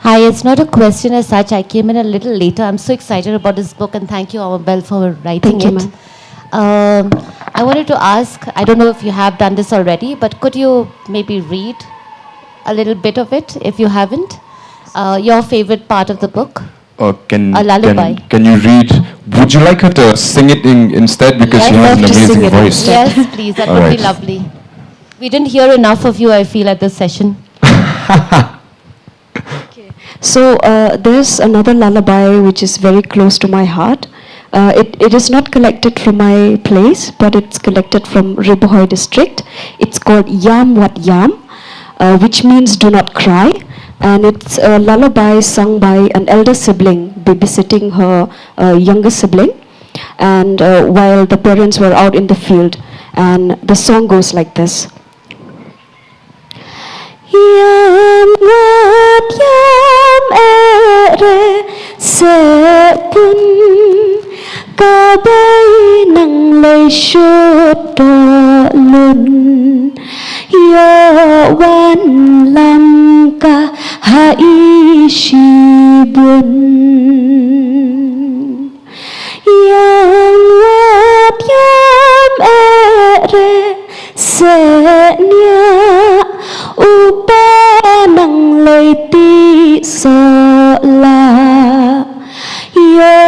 Hi, it's not a question as such. I came in a little later. I'm so excited about this book, and thank you, Amabel, for writing Thank you, it. I wanted to ask, I don't know if you have done this already, but could you maybe read a little bit of it, if you haven't? Your favorite part of the book? A lullaby. Can you read? Would you like her to sing it instead, because she has an amazing voice? Yes, please. That would be lovely. We didn't hear enough of you, I feel, at this session. So there's another lullaby which is very close to my heart. It is not collected from my place, but it's collected from Ribohoi district. It's called Yam Wat Yam, which means do not cry. And it's a lullaby sung by an elder sibling babysitting her younger sibling, and while the parents were out in the field. And the song goes like this. Yam wat yam ere sepun kabay nang lay shotolun yo wan lam ka haishibun yang wat yam ere senya upanang leiti sola yo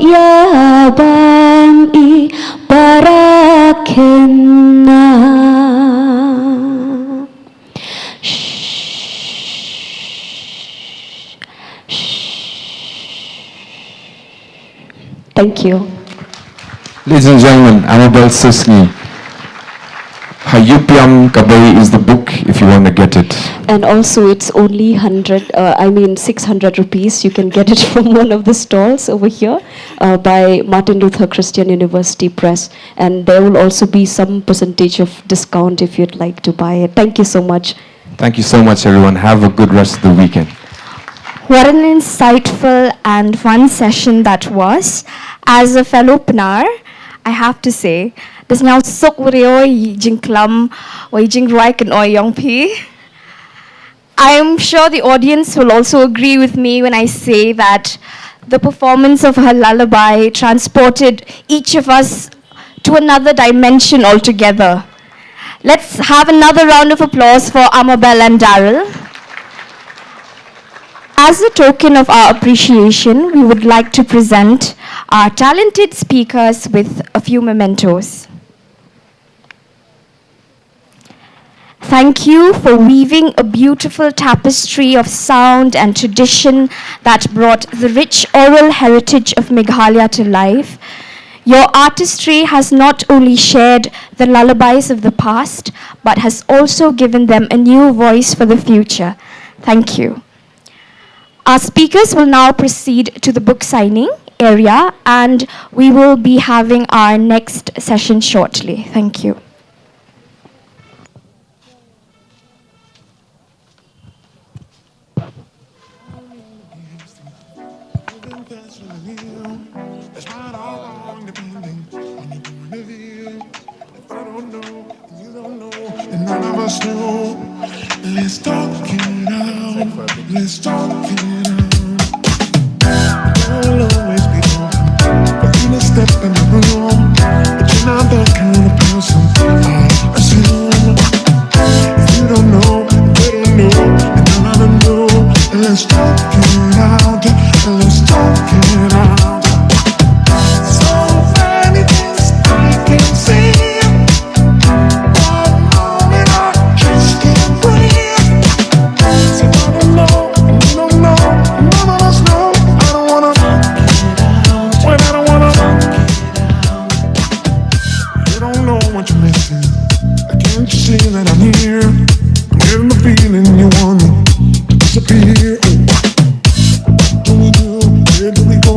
yabam I barakena. Thank you. Ladies and gentlemen, Annabelle Sisney. Hayupyam Kabay is the book if you want to get it. And also it's only 600 rupees. You can get it from one of the stalls over here by Martin Luther Christian University Press. And there will also be some percentage of discount if you'd like to buy it. Thank you so much. Thank you so much, everyone. Have a good rest of the weekend. What an insightful and fun session that was. As a fellow Pnar, I have to say, there's now sok wrio jing klam or jing right and young p. I am sure the audience will also agree with me when I say that the performance of her lullaby transported each of us to another dimension altogether. Let's have another round of applause for Amabel and Daryl. As a token of our appreciation, we would like to present our talented speakers with a few mementos. Thank you for weaving a beautiful tapestry of sound and tradition that brought the rich oral heritage of Meghalaya to life. Your artistry has not only shared the lullabies of the past, but has also given them a new voice for the future. Thank you. Our speakers will now proceed to the book signing area, and we will be having our next session shortly. Thank you. None of us know. Let's talk it out. Let's talk it out. There'll always be talking. But when I step in the room, but you're not that kind of person I assume. If you don't know, they don't know, and none of them know. Let's talk it out. Let's talk it out. So many things I can see. That I'm here, I'm getting the feeling you want me to disappear. What do we do? Where do we go?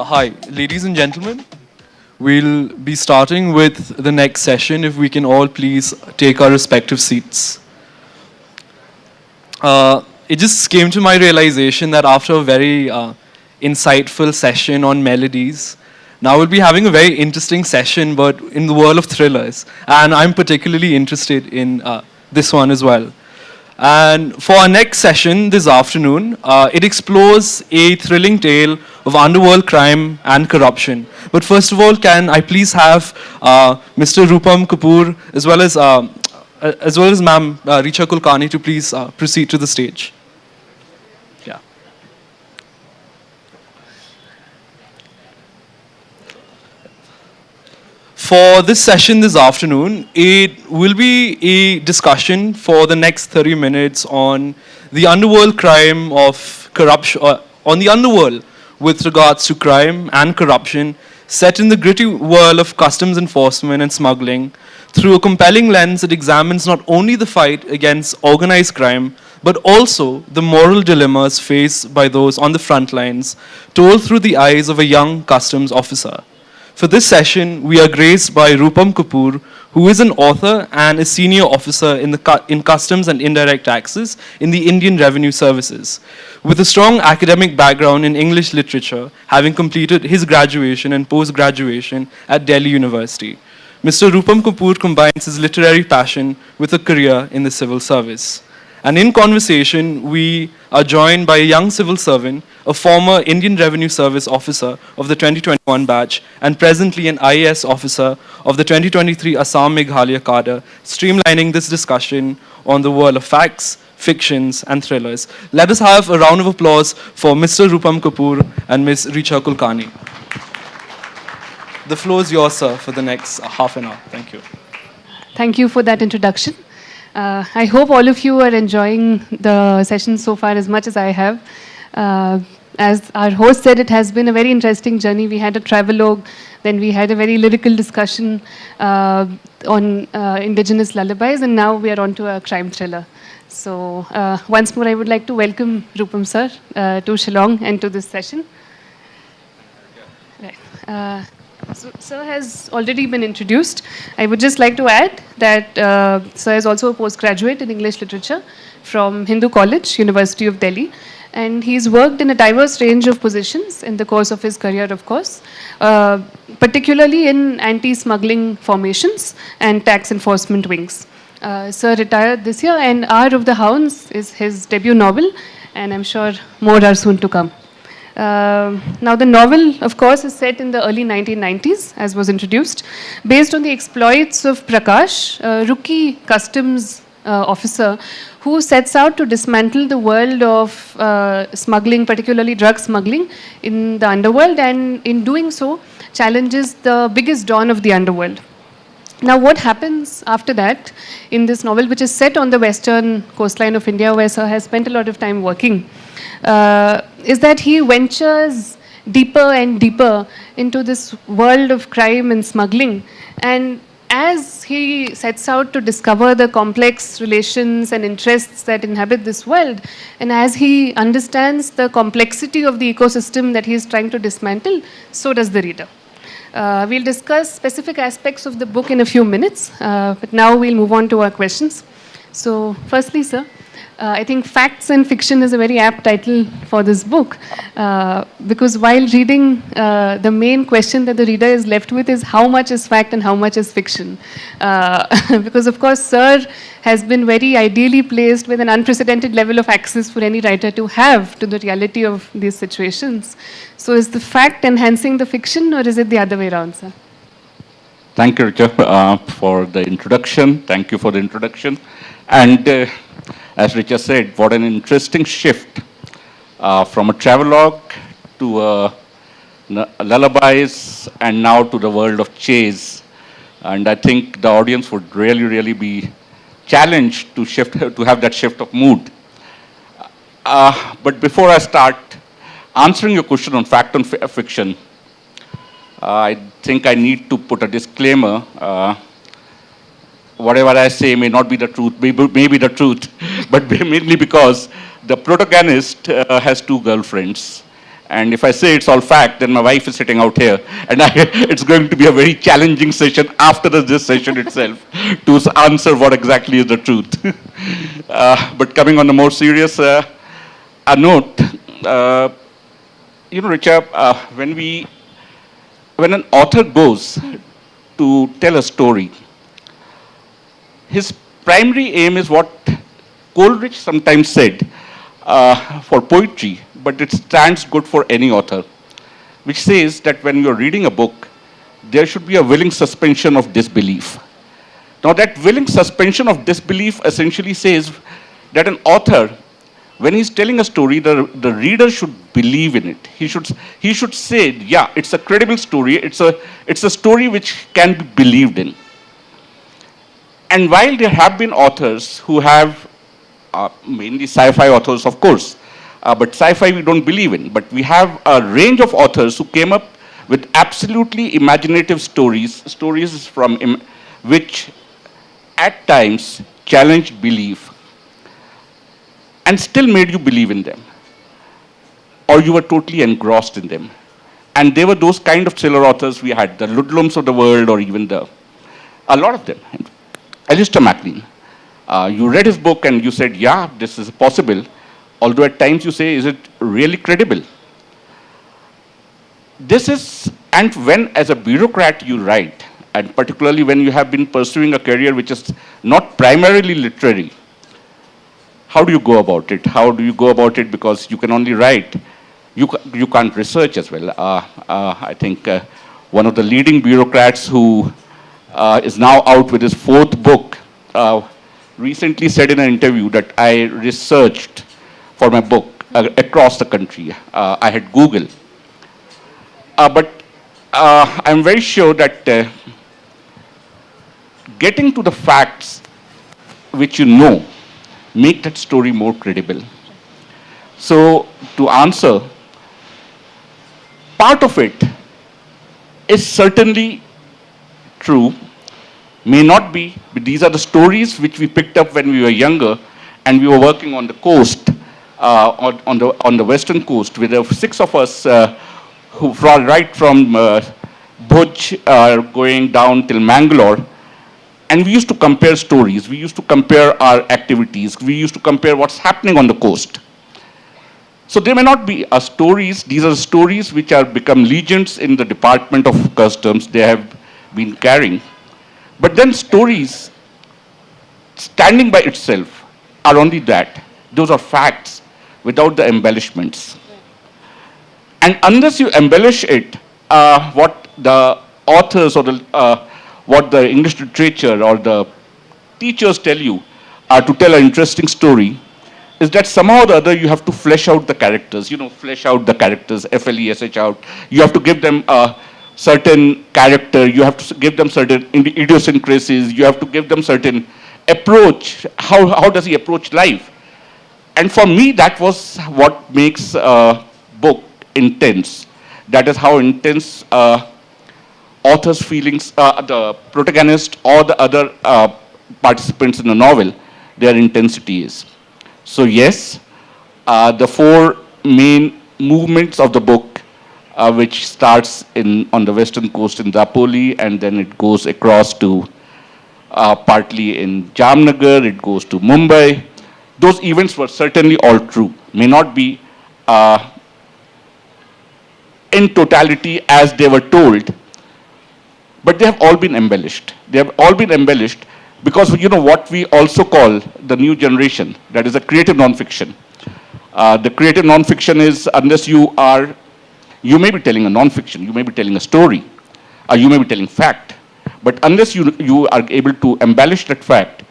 Hi, ladies and gentlemen. We'll be starting with the next session. If we can all please take our respective seats. It just came to my realization that after a very insightful session on melodies, now we'll be having a very interesting session, but in the world of thrillers. And I'm particularly interested in this one as well. And for our next session this afternoon, it explores a thrilling tale of underworld crime and corruption. But first of all, can I please have Mr. Rupam Kapoor as well as Ma'am Richa Kulkarni to please proceed to the stage. Yeah. For this session this afternoon, it will be a discussion for the next 30 minutes on the underworld crime of corruption, on the underworld with regards to crime and corruption, set in the gritty world of customs enforcement and smuggling. Through a compelling lens, it examines not only the fight against organized crime, but also the moral dilemmas faced by those on the front lines, told through the eyes of a young customs officer. For this session, we are graced by Rupam Kapoor, who is an author and a senior officer in customs and indirect taxes in the Indian Revenue Services. With a strong academic background in English literature, having completed his graduation and post-graduation at Delhi University, Mr. Rupam Kapoor combines his literary passion with a career in the civil service. And in conversation, we are joined by a young civil servant, a former Indian Revenue Service officer of the 2021 batch, and presently an IAS officer of the 2023 Assam Meghalaya cadre, streamlining this discussion on the world of facts, fictions, and thrillers. Let us have a round of applause for Mr. Rupam Kapoor and Ms. Richa Kulkarni. The floor is yours, sir, for the next half an hour. Thank you. Thank you for that introduction. I hope all of you are enjoying the session so far as much as I have. As our host said, it has been a very interesting journey. We had a travelogue, then we had a very lyrical discussion on indigenous lullabies, and now we are on to a crime thriller. So once more, I would like to welcome Rupam sir to Shillong and to this session. Right. So, sir has already been introduced. I would just like to add that sir is also a postgraduate in English literature from Hindu College, University of Delhi. And he's worked in a diverse range of positions in the course of his career, of course, particularly in anti-smuggling formations and tax enforcement wings. Sir retired this year, and Hour of the Hounds is his debut novel, and I'm sure more are soon to come. Now, the novel, of course, is set in the early 1990s, as was introduced, based on the exploits of Prakash, a rookie customs officer who sets out to dismantle the world of smuggling, particularly drug smuggling, in the underworld, and in doing so, challenges the biggest dawn of the underworld. Now, what happens after that in this novel, which is set on the western coastline of India, where Sir has spent a lot of time working, is that he ventures deeper and deeper into this world of crime and smuggling. And as he sets out to discover the complex relations and interests that inhabit this world, and as he understands the complexity of the ecosystem that he is trying to dismantle, so does the reader. We'll discuss specific aspects of the book in a few minutes, but now we'll move on to our questions. So, firstly, sir, I think Facts and Fiction is a very apt title for this book, because while reading, the main question that the reader is left with is how much is fact and how much is fiction. Because, of course, Sir has been very ideally placed with an unprecedented level of access for any writer to have to the reality of these situations. So is the fact enhancing the fiction, or is it the other way around, sir? Thank you, Richa, for the introduction. Thank you for the introduction. And as Richa said, what an interesting shift from a travelogue to lullabies and now to the world of chase. And I think the audience would really be challenged to have that shift of mood. But before I start answering your question on fact and fiction, I think I need to put a disclaimer. Whatever I say may not be the truth, may be the truth, but mainly because the protagonist has two girlfriends, And if I say it's all fact, then my wife is sitting out here. And it's going to be a very challenging session after this session itself to answer what exactly is the truth. But coming on a more serious note, Richard, when an author goes to tell a story, his primary aim is what Coleridge sometimes said for poetry, but it stands good for any author, which says that when you're reading a book, there should be a willing suspension of disbelief. Now that willing suspension of disbelief essentially says that an author, when he's telling a story, the reader should believe in it. He should say, yeah, it's a credible story. It's a story which can be believed in. And while there have been authors who have, mainly sci-fi authors, of course, but sci-fi we don't believe in. But we have a range of authors who came up with absolutely imaginative stories from which at times challenged belief and still made you believe in them, or you were totally engrossed in them. And they were those kind of thriller authors we had, the Ludlums of the world, or even a lot of them. Alistair MacLean, you read his book and you said, yeah, this is possible, although at times you say, is it really credible? This is, and when as a bureaucrat you write, and particularly when you have been pursuing a career which is not primarily literary, how do you go about it? How do you go about it? Because you can only write, you can't research as well. I think one of the leading bureaucrats who is now out with his 4th book recently said in an interview that I researched for my book across the country. I had Google. But I'm very sure that getting to the facts which you know make that story more credible. So to answer, part of it is certainly true, may not be, but these are the stories which we picked up when we were younger and we were working on the coast, on the western coast with the 6 of us who right from Bhuj going down till Mangalore. And we used to compare stories, we used to compare our activities, we used to compare what's happening on the coast. So there may not be stories, these are stories which are become legends in the Department of Customs, they have been carrying. But then stories standing by itself are only that. Those are facts without the embellishments. And unless you embellish it, what the authors or what the English literature or the teachers tell you to tell an interesting story is that somehow or the other you have to flesh out the characters, flesh out the characters, F-L-E-S-H out. You have to give them a certain character, you have to give them certain idiosyncrasies, you have to give them certain approach. How does he approach life? And for me, that was what makes a book intense. That is how intense author's feelings, the protagonist or the other participants in the novel, their intensity is. So yes, the 4 main movements of the book, which starts on the western coast in Dapoli, and then it goes across to partly in Jamnagar, it goes to Mumbai. Those events were certainly all true. May not be in totality as they were told, but they have all been embellished. They have all been embellished because what we also call the new generation, that is a creative non-fiction. The creative non-fiction is, unless you may be telling a non-fiction, you may be telling a story, you may be telling fact, but unless you are able to embellish that fact,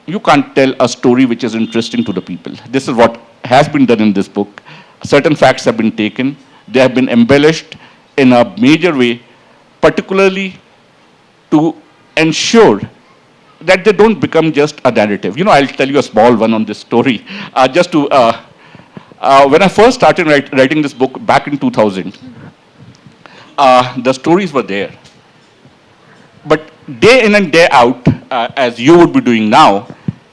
you can't tell a story which is interesting to the people. This is what has been done in this book. Certain facts have been taken, they have been embellished in a major way, particularly to ensure that they don't become just a narrative. I'll tell you a small one on this story. When I first started writing this book back in 2000, the stories were there. But day in and day out, as you would be doing now,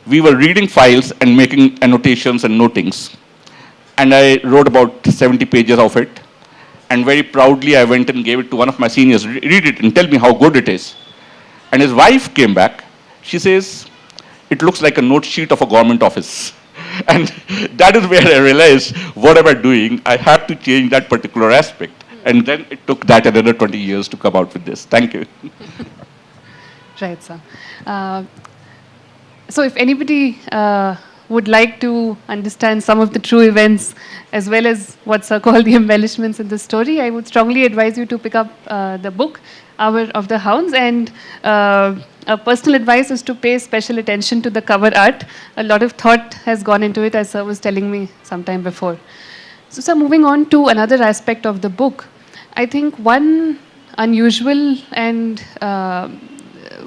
we were reading files and making annotations and notings. and I wrote about 70 pages of it. And very proudly, I went and gave it to one of my seniors. Read it and tell me how good it is. And his wife came back. She says, it looks like a note sheet of a government office. And that is where I realized, what am I doing? I have to change that particular aspect. And then it took that another 20 years to come out with this. Thank you. Right, sir. So if anybody would like to understand some of the true events as well as what's called the embellishments in the story, I would strongly advise you to pick up the book, Hour of the Hounds. And a personal advice is to pay special attention to the cover art. A lot of thought has gone into it, as sir was telling me sometime before. So, sir, moving on to another aspect of the book, I think one unusual and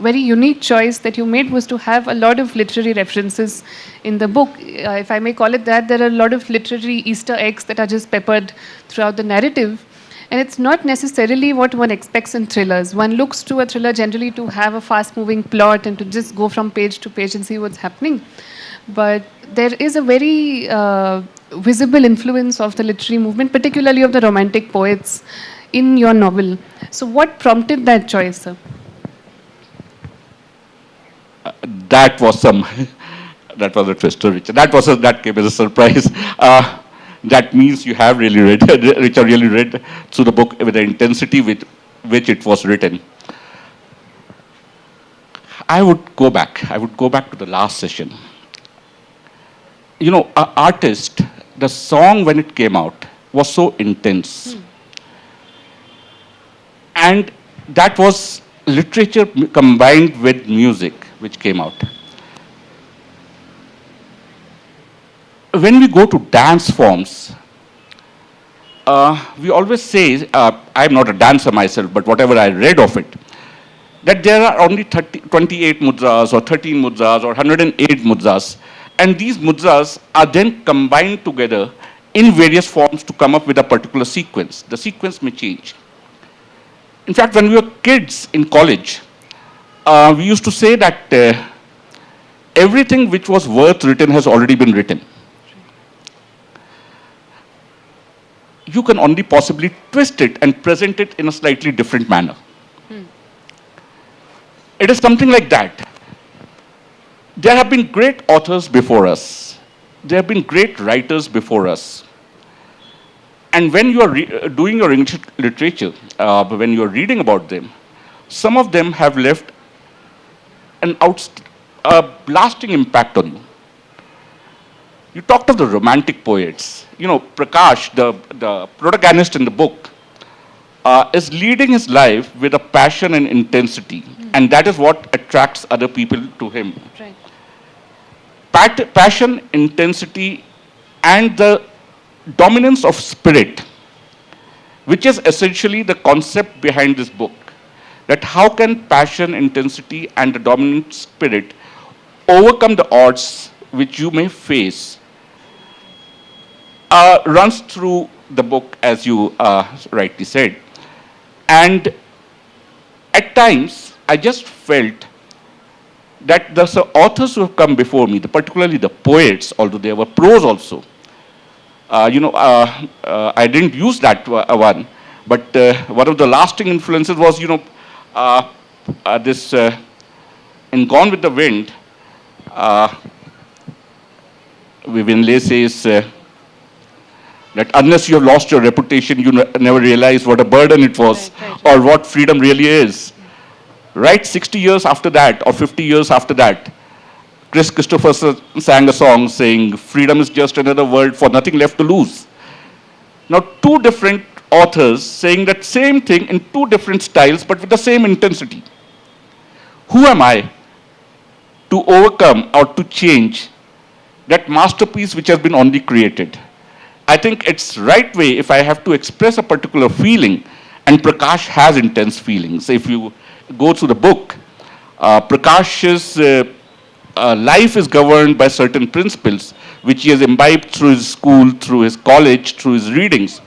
very unique choice that you made was to have a lot of literary references in the book. If I may call it that, there are a lot of literary Easter eggs that are just peppered throughout the narrative. And it's not necessarily what one expects in thrillers. One looks to a thriller generally to have a fast-moving plot and to just go from page to page and see what's happening. But there is a very visible influence of the literary movement, particularly of the Romantic poets, in your novel. So what prompted that choice, sir? That was some, that was a twist, Richard. That came as a surprise. That means you have really read, Richard really read through the book with the intensity with which it was written. I would go back to the last session. You know, an artist, the song when it came out was so intense. And that was literature combined with music which came out. When we go to dance forms, we always say, I'm not a dancer myself, but whatever I read of it, that there are only 28 mudras or 13 mudras or 108 mudras, and these mudras are then combined together in various forms to come up with a particular sequence. The sequence may change. In fact, when we were kids in college, we used to say that everything which was worth written has already been written. You can only possibly twist it and present it in a slightly different manner. It is something like that. There have been great authors before us. There have been great writers before us. And when you are doing your English literature, when you are reading about them, some of them have left a lasting impact on you. You talked of the Romantic poets. You know, Prakash, the protagonist in the book, is leading his life with a passion and intensity. And that is what attracts other people to him. Right. Passion, intensity, and the dominance of spirit, which is essentially the concept behind this book. That how can passion, intensity, and the dominant spirit overcome the odds which you may face, runs through the book, as you rightly said. And at times, I just felt that the authors who have come before me, particularly the poets, although there were prose also, I didn't use that one, but one of the lasting influences was, this in Gone with the Wind, Vivian Leigh says that unless you have lost your reputation, you never realize what a burden it was, or what freedom really is. Right 60 years after that, or 50 years after that, Chris Christopher sang a song saying, freedom is just another word for nothing left to lose. Now, two different authors saying that same thing in two different styles, but with the same intensity. Who am I to overcome or to change that masterpiece which has been only created? I think it's right way if I have to express a particular feeling, and Prakash has intense feelings. If you go through the book, Prakash's life is governed by certain principles which he has imbibed through his school, through his college, through his readings.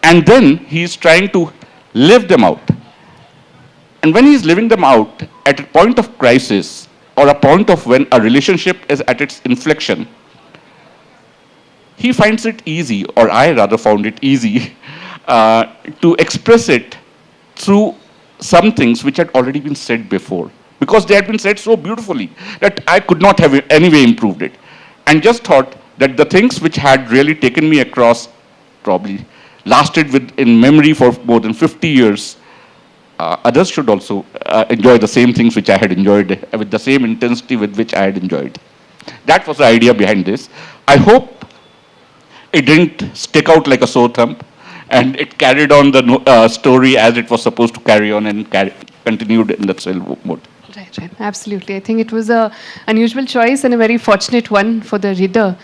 And then he is trying to live them out. And when he is living them out at a point of crisis, or a point of when a relationship is at its inflection, he finds it easy, or I rather found it easy, to express it through some things which had already been said before. Because they had been said so beautifully that I could not have anyway improved it. And just thought that the things which had really taken me across, probably lasted in memory for more than 50 years, others should also enjoy the same things which I had enjoyed, with the same intensity with which I had enjoyed. That was the idea behind this. I hope it didn't stick out like a sore thumb, and it carried on the story as it was supposed to carry on, and continued in that same mode. Right, absolutely. I think it was an unusual choice and a very fortunate one for the reader.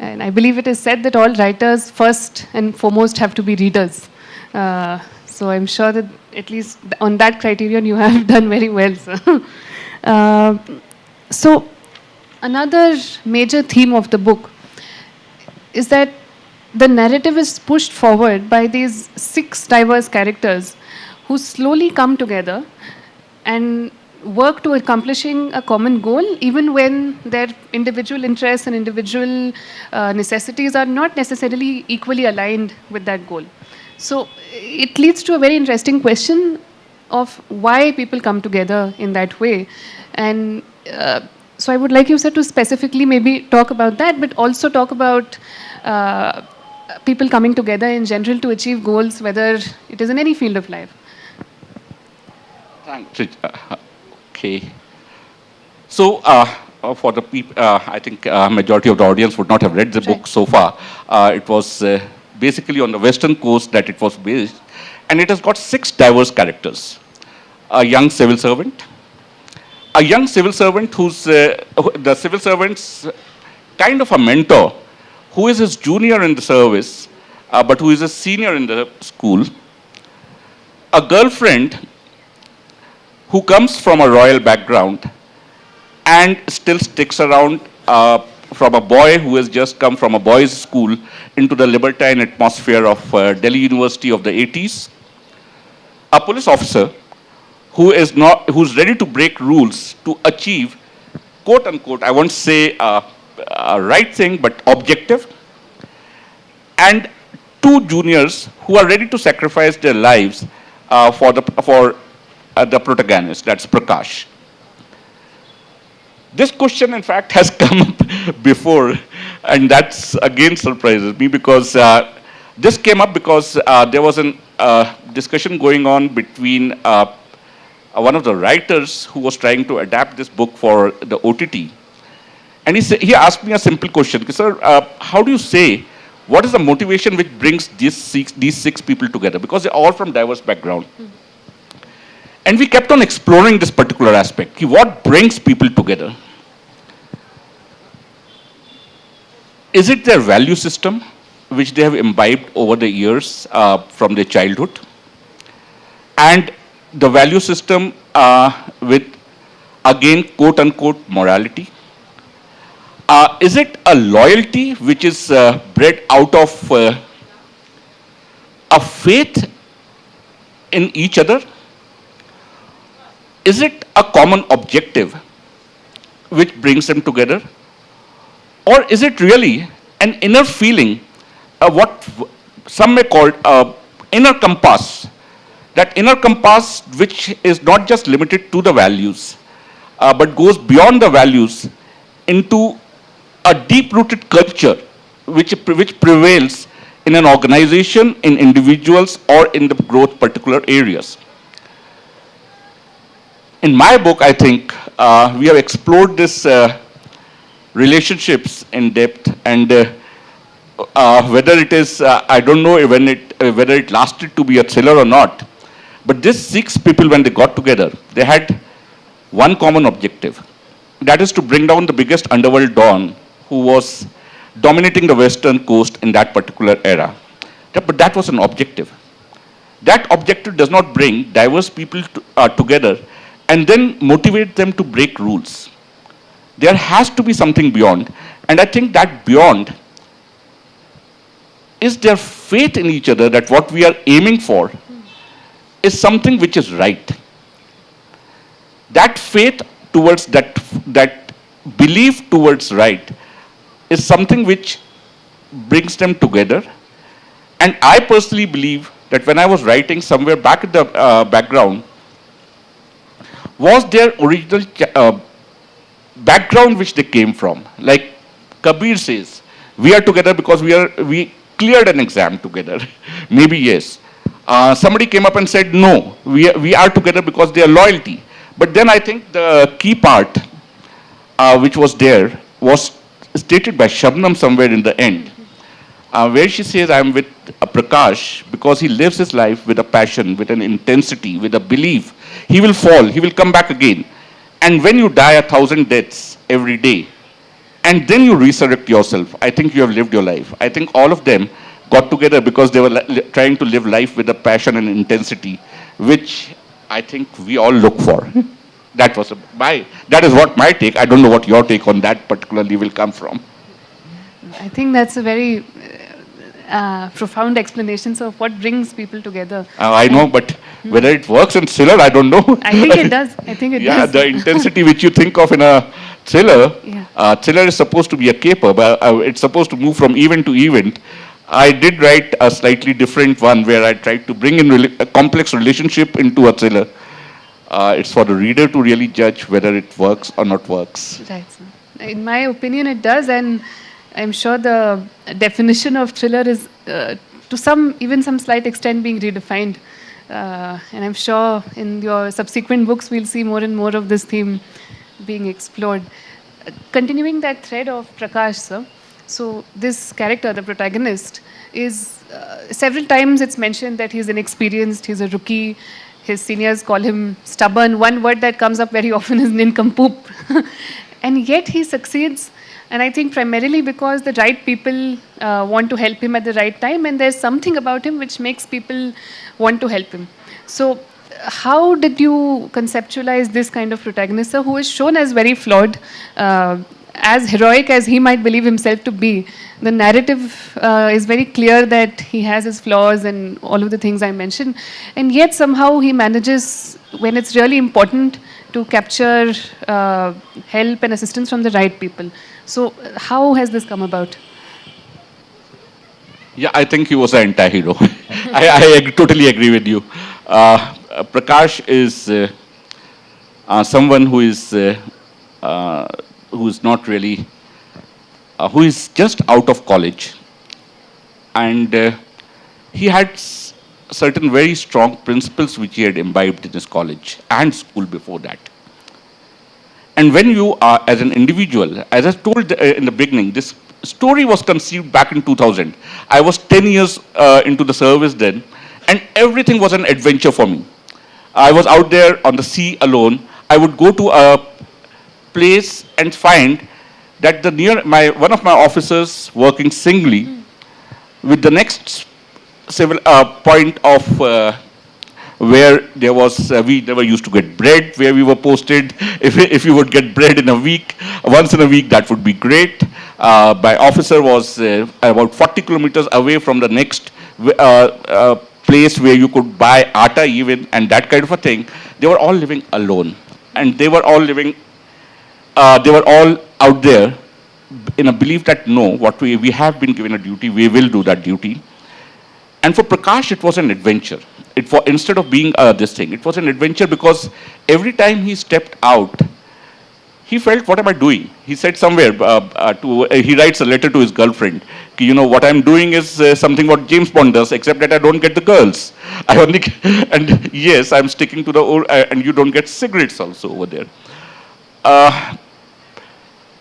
And I believe it is said that all writers first and foremost have to be readers. So I'm sure that at least on that criterion you have done very well, sir. So another major theme of the book is that the narrative is pushed forward by these 6 diverse characters who slowly come together and work to accomplishing a common goal, even when their individual interests and individual necessities are not necessarily equally aligned with that goal. So it leads to a very interesting question of why people come together in that way. And so I would like you, sir, to specifically maybe talk about that, but also talk about people coming together in general to achieve goals, whether it is in any field of life. Thanks. Okay. So for the people, I think majority of the audience would not have read the book so far. It was basically on the western coast that it was based, and it has got 6 diverse characters. A young civil servant, who's the civil servant's kind of a mentor, who is his junior in the service, but who is a senior in the school. A girlfriend who comes from a royal background and still sticks around, from a boy who has just come from a boys' school into the libertine atmosphere of Delhi University of the 80s. A police officer who's ready to break rules to achieve, quote unquote, I won't say a right thing, but objective. And 2 juniors who are ready to sacrifice their lives for the protagonist, that's Prakash. This question, in fact, has come up before, and that's again surprises me, because this came up because there was a discussion going on between one of the writers who was trying to adapt this book for the OTT. And he asked me a simple question, sir, how do you say, what is the motivation which brings these six people together? Because they're all from diverse background. And we kept on exploring this particular aspect. What brings people together? Is it their value system, which they have imbibed over the years from their childhood? And the value system with, again, quote unquote, morality? Is it a loyalty which is bred out of a faith in each other? Is it a common objective which brings them together? Or is it really an inner feeling, what some may call inner compass? That inner compass which is not just limited to the values, but goes beyond the values into a deep-rooted culture which prevails in an organization, in individuals, or in the growth particular areas. In my book, I think we have explored this relationships in depth, and whether it is, I don't know whether it lasted to be a thriller or not, but these 6 people, when they got together, they had one common objective. That is to bring down the biggest underworld don who was dominating the western coast in that particular era. But that was an objective. That objective does not bring diverse people together and then motivate them to break rules. There has to be something beyond. And I think that beyond is their faith in each other, that what we are aiming for is something which is right. That faith towards that belief towards right is something which brings them together. And I personally believe that when I was writing, somewhere back in the background was their original background which they came from. Like Kabir says, we are together because we cleared an exam together. Maybe yes. Somebody came up and said, no, we are together because they are loyalty. But then I think the key part which was there was stated by Shabnam somewhere in the end, where she says, I am with Prakash because he lives his life with a passion, with an intensity, with a belief. He will fall, he will come back again. And when you die 1,000 deaths every day, and then you resurrect yourself, I think you have lived your life. I think all of them got together because they were trying to live life with a passion and intensity, which I think we all look for. That is what my take. I don't know what your take on that particularly will come from. I think that's a very profound explanation of what brings people together. I know, but whether it works in thriller, I don't know. I think it does. I think it does. Yeah, the intensity which you think of in a thriller, thriller is supposed to be a caper, but it's supposed to move from event to event. I did write a slightly different one where I tried to bring in a complex relationship into a thriller. It's for the reader to really judge whether it works or not works. Right. In my opinion, it does, and I'm sure the definition of thriller is to even some slight extent being redefined. And I'm sure in your subsequent books, we'll see more and more of this theme being explored. Continuing that thread of Prakash, sir, so this character, the protagonist, is several times it's mentioned that he's inexperienced, he's a rookie, his seniors call him stubborn. One word that comes up very often is nincompoop. And yet he succeeds, and I think primarily because the right people want to help him at the right time, and there's something about him which makes people want to help him. So how did you conceptualize this kind of protagonist, sir, who is shown as very flawed, as heroic as he might believe himself to be? The narrative is very clear that he has his flaws and all of the things I mentioned, and yet somehow he manages, when it's really important, to capture help and assistance from the right people. So how has this come about? Yeah, I think he was an anti-hero. I totally agree with you. Prakash is someone who is not really, who is just out of college, and he had certain very strong principles which he had imbibed in his college and school before that. And when you are, as an individual, as I told in the beginning, this story was conceived back in 2000. I was 10 years into the service then, and everything was an adventure for me. I was out there on the sea alone. I would go to a place and find that one of my officers working singly with the next point of where there was, we never used to get bread where we were posted. If you would get bread in a week, once in a week, that would be great. My officer was about 40 kilometers away from the next place where you could buy atta even, and that kind of a thing. They were all living alone, and they were all living, they were all out there in a belief that no, what we have been given a duty, we will do that duty. And for Prakash, it was an adventure. Instead of being this thing, it was an adventure because every time he stepped out, he felt, what am I doing? He said somewhere, he writes a letter to his girlfriend, you know, what I'm doing is something what James Bond does, except that I don't get the girls. And yes, I'm sticking to the old, and you don't get cigarettes also over there.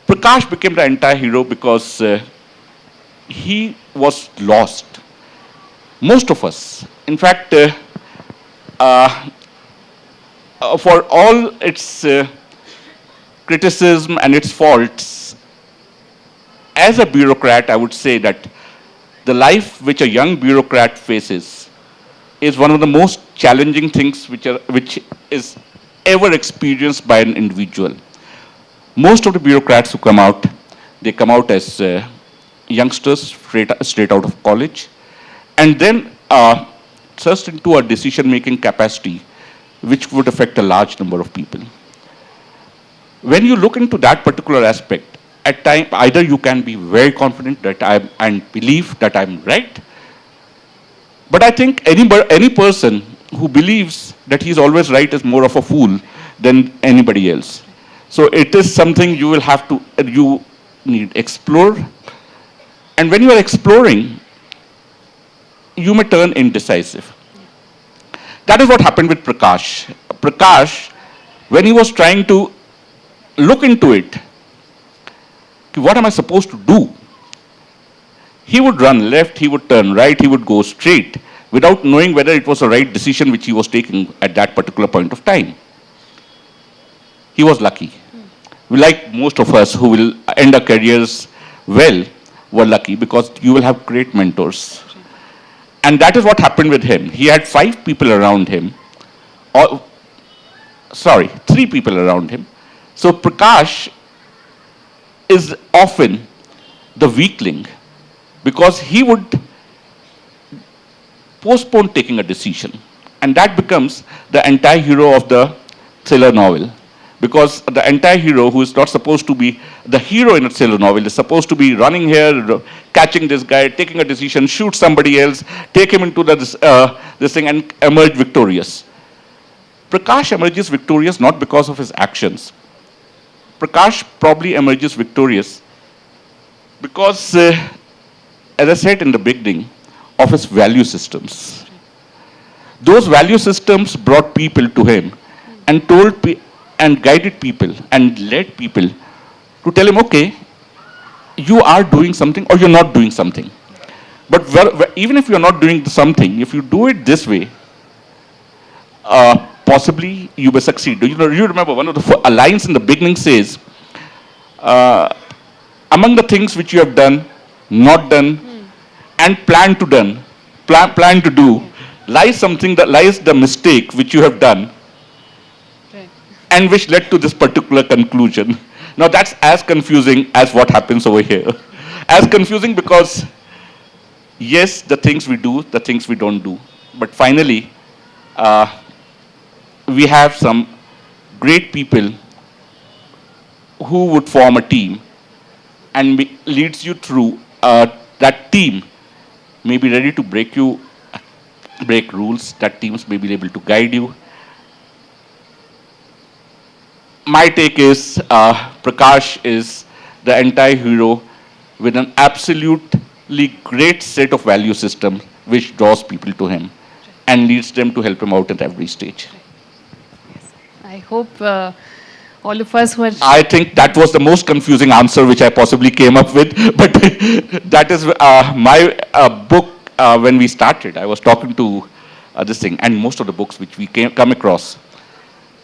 Prakash became the anti-hero because he was lost. Most of us, in fact, for all its criticism and its faults, as a bureaucrat, I would say that the life which a young bureaucrat faces is one of the most challenging things which is ever experienced by an individual. Most of the bureaucrats who come out, they come out as youngsters straight out of college, and then thrust into a decision-making capacity which would affect a large number of people. When you look into that particular aspect, at time, either you can be very confident that and believe that I'm right. But I think any person who believes that he's always right is more of a fool than anybody else. So it is something you will have to, you need explore. And when you are exploring, you may turn indecisive. That is what happened with Prakash. Prakash, when he was trying to look into it, what am I supposed to do? He would run left, he would turn right, he would go straight without knowing whether it was the right decision which he was taking at that particular point of time. He was lucky. Like most of us who will end our careers well, were lucky because you will have great mentors. And that is what happened with him. He had 5 people around him. Or, sorry, 3 people around him. So Prakash is often the weakling because he would postpone taking a decision. And that becomes the anti-hero of the thriller novel. Because the anti-hero, who is not supposed to be the hero in a thriller novel, is supposed to be running here, catching this guy, taking a decision, shoot somebody else, take him into this thing and emerge victorious. Prakash emerges victorious not because of his actions. Prakash probably emerges victorious because, as I said in the beginning, of his value systems. Those value systems brought people to him and and guided people and led people to tell him, okay, you are doing something or you're not doing something. But even if you're not doing something, if you do it this way, possibly you will succeed. You remember one of the lines in the beginning says, among the things which you have done, not done, and plan to do, lies something that lies the mistake which you have done, and which led to this particular conclusion. Now that's as confusing as what happens over here. As confusing because, yes, the things we do, the things we don't do. But finally, we have some great people who would form a team and leads you through. That team may be ready to break rules. That teams may be able to guide you. My take is Prakash is the anti-hero with an absolutely great set of value system which draws people to him and leads them to help him out at every stage. I hope all of us who are... I think that was the most confusing answer which I possibly came up with, but that is my book. When we started, I was talking to this thing, and most of the books which we come across.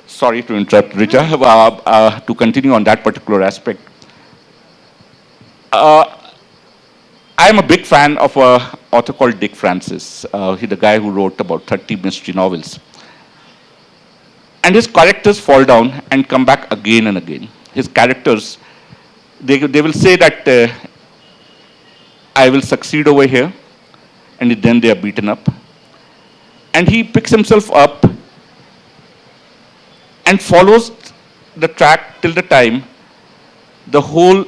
Sorry to interrupt, Richa, to continue on that particular aspect. I am a big fan of an author called Dick Francis. He's the guy who wrote about 30 mystery novels. And his characters fall down and come back again and again. His characters, they will say that I will succeed over here, and then they are beaten up. And he picks himself up and follows the track till the time the whole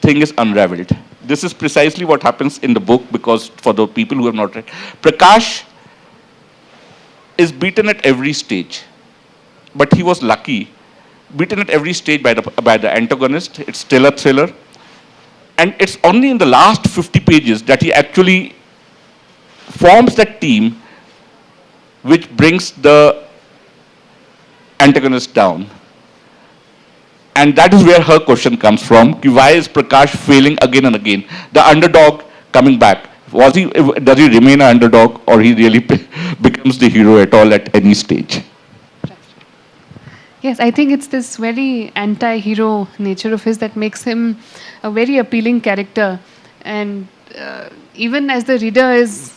thing is unraveled. This is precisely what happens in the book, because for the people who have not read, Prakash is beaten at every stage. But he was lucky, beaten at every stage by the antagonist. It's still a thriller. And it's only in the last 50 pages that he actually forms that team which brings the antagonist down. And that is where her question comes from. Why is Prakash failing again and again? The underdog coming back. Does he remain an underdog, or he really becomes the hero at all at any stage? Yes, I think it's this very anti-hero nature of his that makes him a very appealing character. And even as the reader is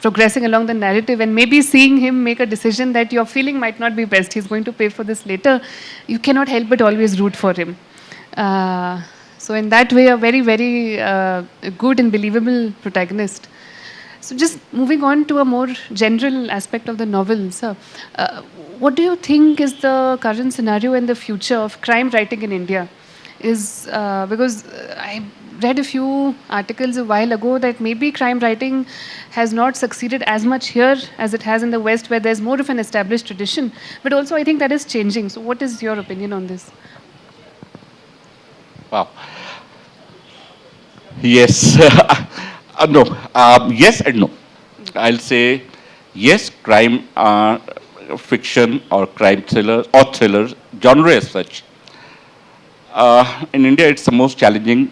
progressing along the narrative and maybe seeing him make a decision that your feeling might not be best, he's going to pay for this later, you cannot help but always root for him. So in that way, a very, very good and believable protagonist. So just moving on to a more general aspect of the novel, sir. What do you think is the current scenario and the future of crime writing in India? is because I read a few articles a while ago that maybe crime writing has not succeeded as much here as it has in the West, where there's more of an established tradition. But also, I think that is changing. So, what is your opinion on this? Wow. Yes. No. Yes and no. I'll say yes, crime fiction or crime thriller or thriller genre as such. In India, it's the most challenging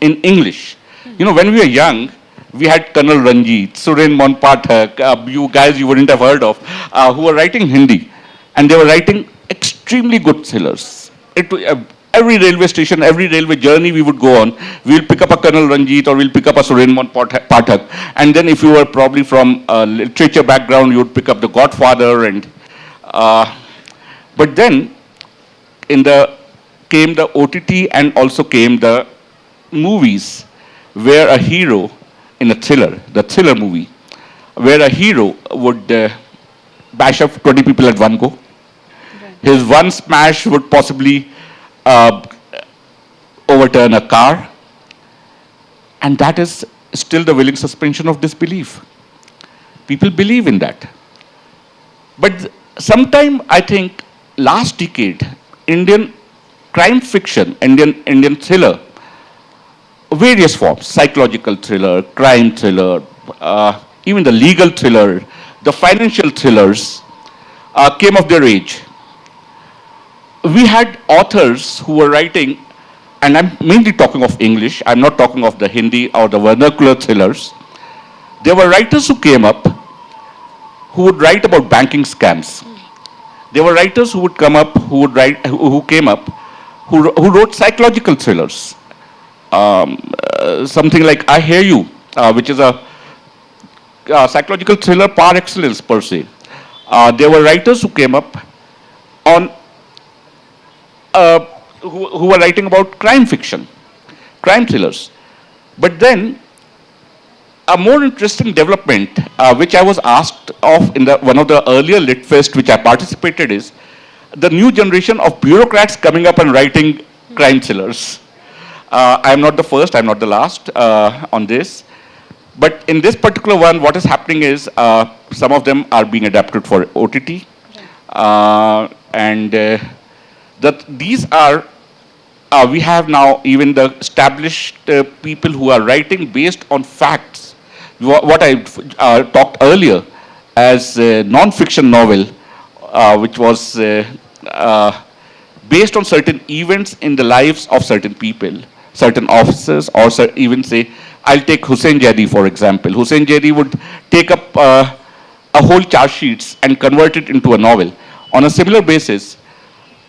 in English. You know, when we were young, we had Colonel Ranjit, Suren Monpathak, you guys you wouldn't have heard of, who were writing Hindi. And they were writing extremely good thrillers. Every railway station, every railway journey we would go on, we'll pick up a Colonel Ranjit or we'll pick up a Suren Pathak. And then if you were probably from a literature background, you would pick up The Godfather. And but then came the OTT and also came the movies where a hero in a thriller, the thriller movie, where a hero would bash up 20 people at one go. His one smash would possibly overturn a car, and that is still the willing suspension of disbelief. People believe in that. But sometime, I think, last decade, Indian crime fiction, Indian thriller, various forms, psychological thriller, crime thriller, even the legal thriller, the financial thrillers, came of their age. We had authors who were writing, and I'm mainly talking of English, I'm not talking of the Hindi or the vernacular thrillers. There were writers who came up who would write about banking scams. There were writers who would come up, who wrote psychological thrillers. Something like I Hear You, which is a psychological thriller par excellence per se. There were writers who came up on who were writing about crime fiction, crime thrillers. But then a more interesting development, which I was asked of in one of the earlier Lit Fest which I participated, is the new generation of bureaucrats coming up and writing crime thrillers. I'm not the first, I'm not the last on this. But in this particular one, what is happening is some of them are being adapted for OTT. These are, we have now even the established people who are writing based on facts. What I talked earlier as a non-fiction novel, which was based on certain events in the lives of certain people, certain officers, or even say, I'll take Hussain Jaidi for example. Hussain Jaidi would take up a whole charge sheets and convert it into a novel. On a similar basis,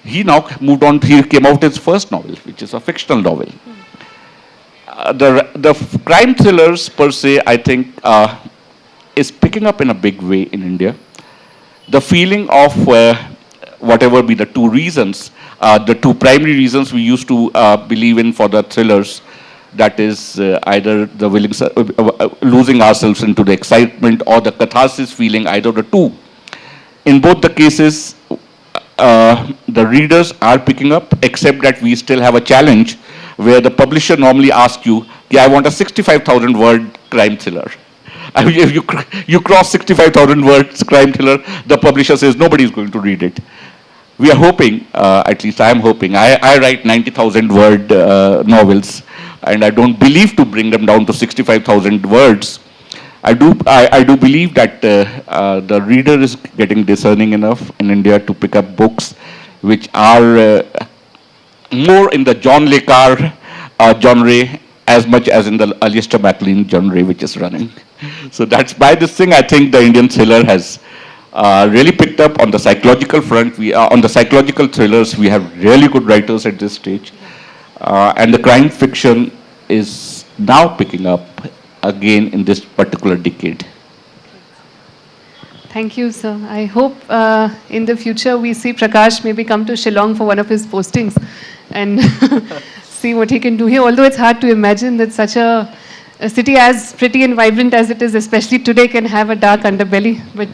he now moved on, he came out with his first novel, which is a fictional novel. The crime thrillers per se, I think, is picking up in a big way in India. The feeling of whatever be the two reasons, the two primary reasons we used to believe in for the thrillers, that is either the losing ourselves into the excitement or the catharsis feeling, either the two. In both the cases, the readers are picking up, except that we still have a challenge where the publisher normally asks you, yeah, I want a 65,000 word crime thriller. If you cross 65,000 words crime thriller, the publisher says nobody is going to read it. We are hoping, at least I am hoping, I write 90,000 word novels, and I don't believe to bring them down to 65,000 words. I do believe that the reader is getting discerning enough in India to pick up books which are more in the John Le Carre genre as much as in the Alistair MacLean genre which is running. So that's by this thing I think the Indian thriller has really picked up on the psychological front. On the psychological thrillers, we have really good writers at this stage. And the crime fiction is now picking up again in this particular decade. Thank you, sir. I hope in the future we see Prakash maybe come to Shillong for one of his postings and see what he can do here. Although it's hard to imagine that such a city as pretty and vibrant as it is, especially today, can have a dark underbelly. But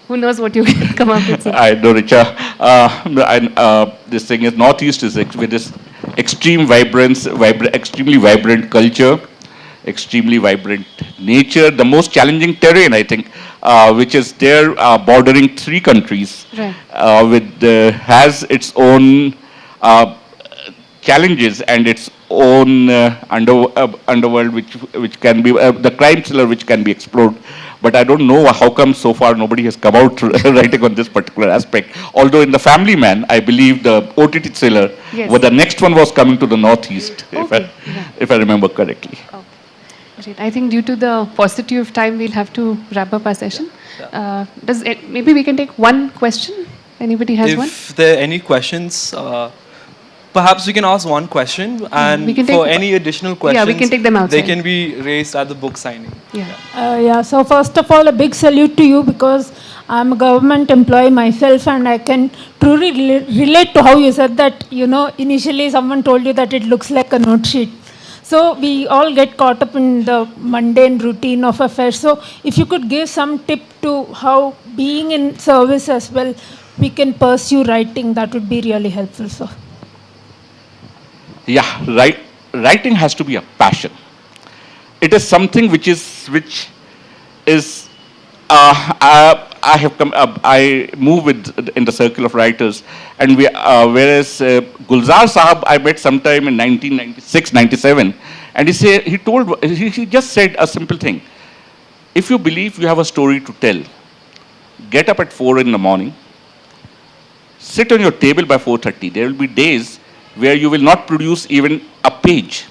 who knows what you can come up with, sir. I know, Richa. This thing is Northeast is with this extreme vibrance, extremely vibrant culture, extremely vibrant nature, the most challenging terrain, I think, which is there bordering 3 countries, Right. Has its own challenges and its own underworld, which can be the crime thriller, which can be explored. But I don't know how come so far nobody has come out writing on this particular aspect. Although in The Family Man, I believe the OTT thriller, Yes. the next one was coming to the Northeast, if I remember correctly. Great. I think due to the paucity of time, we'll have to wrap up our session. Maybe we can take one question. Anybody has one? If there are any questions, perhaps we can ask one question, and we can for take- any additional questions, we can take them outside. they can be raised at the book signing. Yeah, so first of all, a big salute to you because I'm a government employee myself and I can truly relate to how you said that, initially someone told you that it looks like a note sheet. So we all get caught up in the mundane routine of affairs. So if you could give some tip to how being in service as well, we can pursue writing, that would be really helpful, sir. Yeah, writing has to be a passion. It is something which is I have come I move in the circle of writers, and whereas Gulzar Sahab I met sometime in 1996-97, and he just said a simple thing: if you believe you have a story to tell, get up at 4 in the morning, sit on your table by 4:30. There will be days where you will not produce even a page,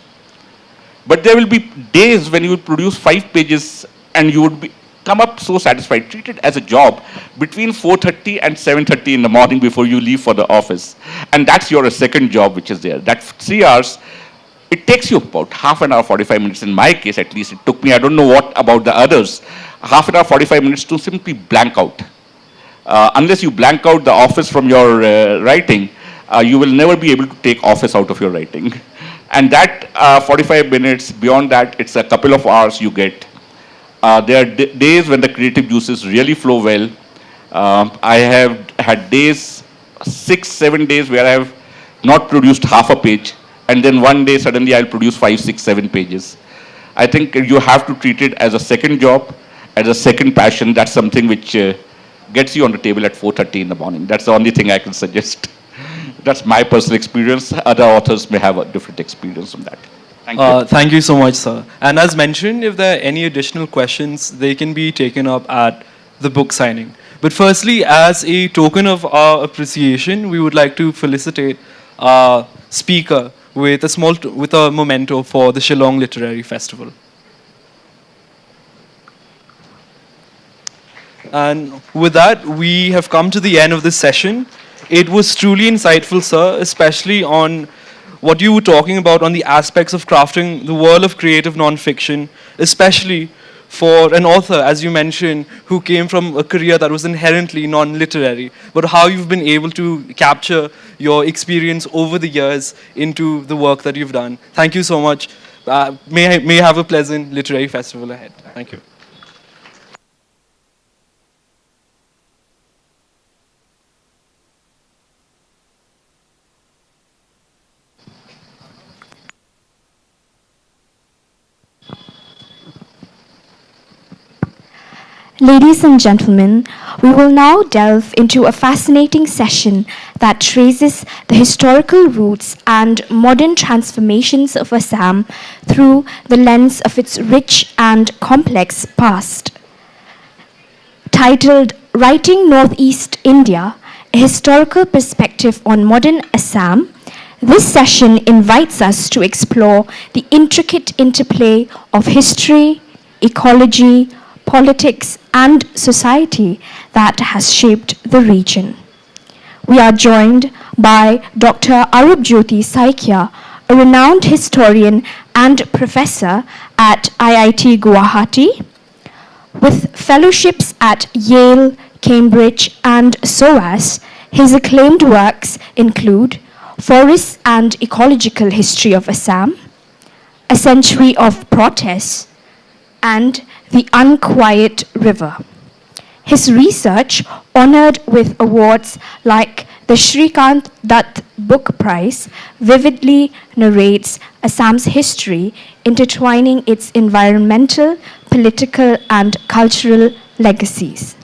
but there will be days when you will produce 5 pages and you would come up so satisfied. Treat it as a job between 4:30 and 7:30 in the morning before you leave for the office. And that's your second job which is there. That's 3 hours. It takes you about half an hour, 45 minutes. In my case, at least, it took me, I don't know what about the others, half an hour, 45 minutes to simply blank out. Unless you blank out the office from your writing, you will never be able to take office out of your writing. And that 45 minutes, beyond that, it's a couple of hours you get. There are days when the creative juices really flow well. I have had days, 6-7 days, where I have not produced half a page, and then one day suddenly I'll produce 5, 6, 7 pages. I think you have to treat it as a second job, as a second passion. That's something which gets you on the table at 4:30 in the morning. That's the only thing I can suggest. That's my personal experience. Other authors may have a different experience on that. Thank you. Thank you so much, sir. And as mentioned, if there are any additional questions, they can be taken up at the book signing. But firstly, as a token of our appreciation, we would like to felicitate our speaker with a memento for the Shillong Literary Festival. And with that, we have come to the end of this session. It was truly insightful, sir, especially on what you were talking about on the aspects of crafting the world of creative non-fiction, especially for an author, as you mentioned, who came from a career that was inherently non-literary, but how you've been able to capture your experience over the years into the work that you've done. Thank you so much. May you have a pleasant literary festival ahead. Thank you. Ladies and gentlemen, we will now delve into a fascinating session that traces the historical roots and modern transformations of Assam through the lens of its rich and complex past. Titled Writing Northeast India, a historical perspective on modern Assam, this session invites us to explore the intricate interplay of history, ecology, politics, and society that has shaped the region. We are joined by Dr. Arupjyoti Saikia, a renowned historian and professor at IIT Guwahati, with fellowships at Yale, Cambridge, and SOAS. His acclaimed works include Forests and Ecological History of Assam, A Century of Protests, and The Unquiet River. His research, honored with awards like the Shrikant Dutt Book Prize, vividly narrates Assam's history, intertwining its environmental, political, and cultural legacies.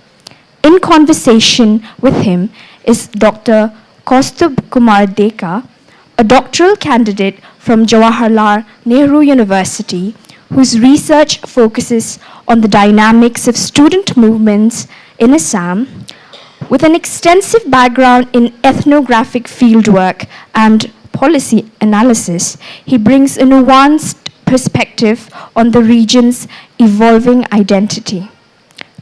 In conversation with him is Dr. Kaustubh Kumar Deka, a doctoral candidate from Jawaharlal Nehru University, whose research focuses on the dynamics of student movements in Assam. With an extensive background in ethnographic fieldwork and policy analysis, he brings a nuanced perspective on the region's evolving identity.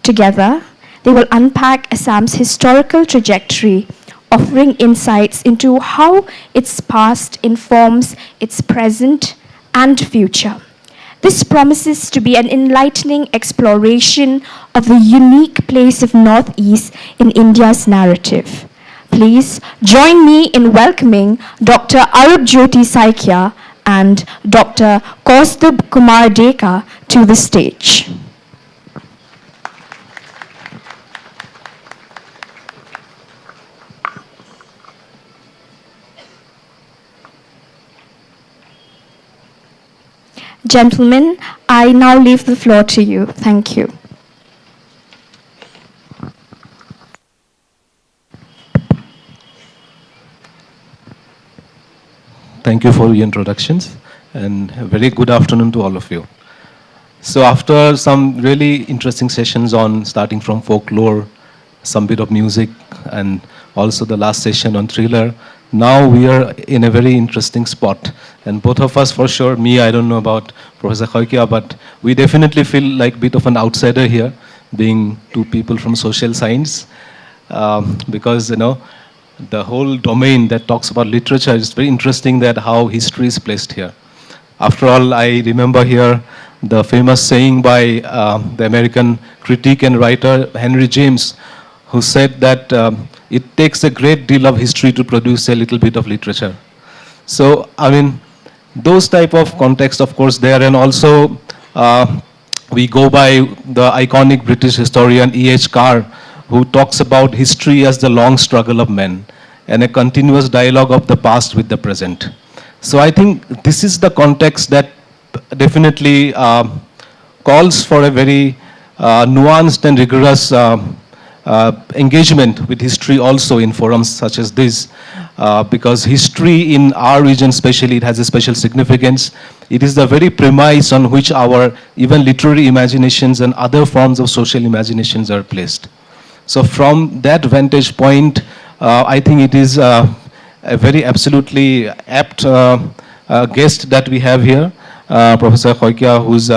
Together, they will unpack Assam's historical trajectory, offering insights into how its past informs its present and future. This promises to be an enlightening exploration of the unique place of Northeast in India's narrative. Please join me in welcoming Dr. Arup Jyoti Saikia and Dr. Kaustubh Kumar Deka to the stage. Gentlemen, I now leave the floor to you. Thank you. Thank you for the introductions, and a very good afternoon to all of you. So after some really interesting sessions on starting from folklore, some bit of music, and also the last session on thriller, now we are in a very interesting spot. And both of us, for sure, me, I don't know about Professor Khoikia, but we definitely feel like a bit of an outsider here, being two people from social science, because, you know, the whole domain that talks about literature is very interesting, that how history is placed here. After all, I remember here the famous saying by the American critic and writer Henry James, who said that it takes a great deal of history to produce a little bit of literature. So, I mean, those type of context, of course, there, and also we go by the iconic British historian E.H. Carr, who talks about history as the long struggle of men and a continuous dialogue of the past with the present. So I think this is the context that definitely calls for a very nuanced and rigorous engagement with history also in forums such as this, because history in our region especially, it has a special significance. It is the very premise on which our even literary imaginations and other forms of social imaginations are placed. So from that vantage point, I think it is a very absolutely apt guest that we have here, Professor Khoikia, whose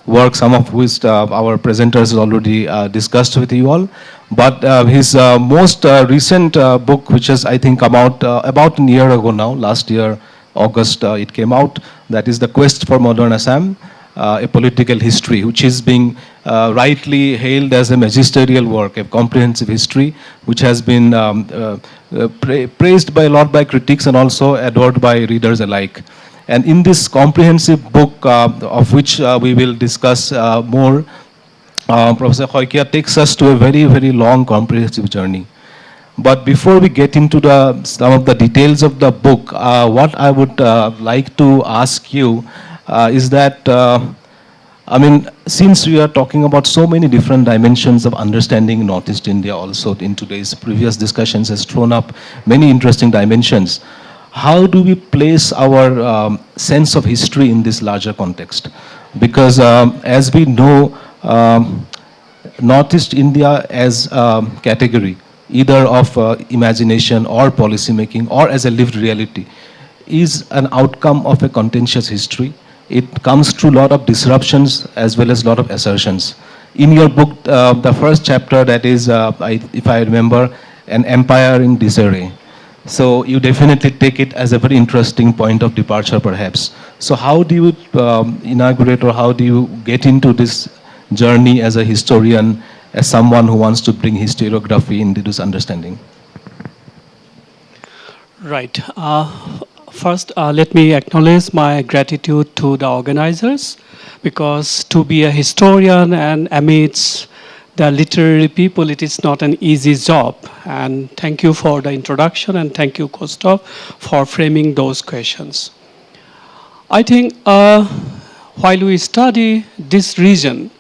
work, some of which our presenters already discussed with you all. But his most recent book, which has, I think, come out about a year ago now, last year, August, it came out, that is The Quest for Modern Assam, a political history, which is being rightly hailed as a magisterial work, a comprehensive history, which has been praised by a lot by critics and also adored by readers alike. And in this comprehensive book, of which we will discuss more, Professor Khoikia takes us to a very, very long comprehensive journey. But before we get into some of the details of the book, what I would like to ask you is that, I mean, since we are talking about so many different dimensions of understanding Northeast India also in today's previous discussions has thrown up many interesting dimensions, how do we place our sense of history in this larger context? Because as we know, Northeast India as a category, either of imagination or policy making or as a lived reality, is an outcome of a contentious history. It comes through a lot of disruptions as well as a lot of assertions. In your book, the first chapter, that is, if I remember, An Empire in Disarray. So you definitely take it as a very interesting point of departure, perhaps. So how do you inaugurate, or how do you get into this journey as a historian, as someone who wants to bring historiography into this understanding? Right. First, let me acknowledge my gratitude to the organizers, because to be a historian and amidst the literary people, it is not an easy job. And thank you for the introduction, and thank you, Kostov, for framing those questions. I think while we study this region,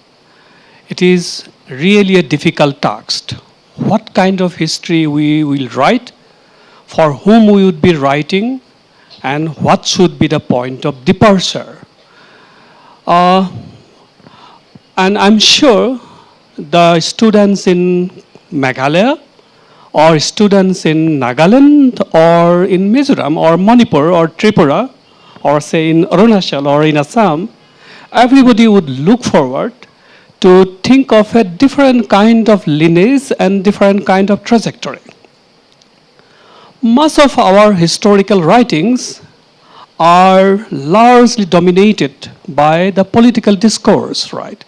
it is really a difficult task. What kind of history we will write, for whom we would be writing, and what should be the point of departure. And I'm sure the students in Meghalaya, or students in Nagaland, or in Mizoram, or Manipur, or Tripura, or say in Arunachal, or in Assam, everybody would look forward to think of a different kind of lineage and different kind of trajectory. Most of our historical writings are largely dominated by the political discourse, right?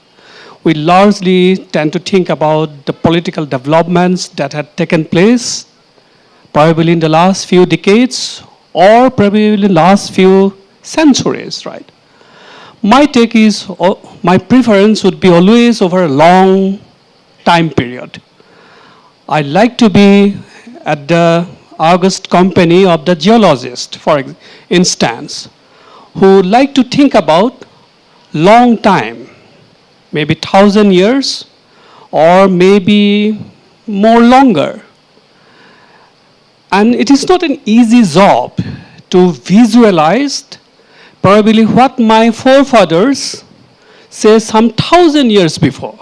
We largely tend to think about the political developments that had taken place probably in the last few decades or probably in the last few centuries, right? My take is, my preference would be always over a long time period. I like to be at the august company of the geologist, for instance, who like to think about long time, maybe 1,000 years, or maybe more longer. And it is not an easy job to visualize probably what my forefathers say some 1,000 years before,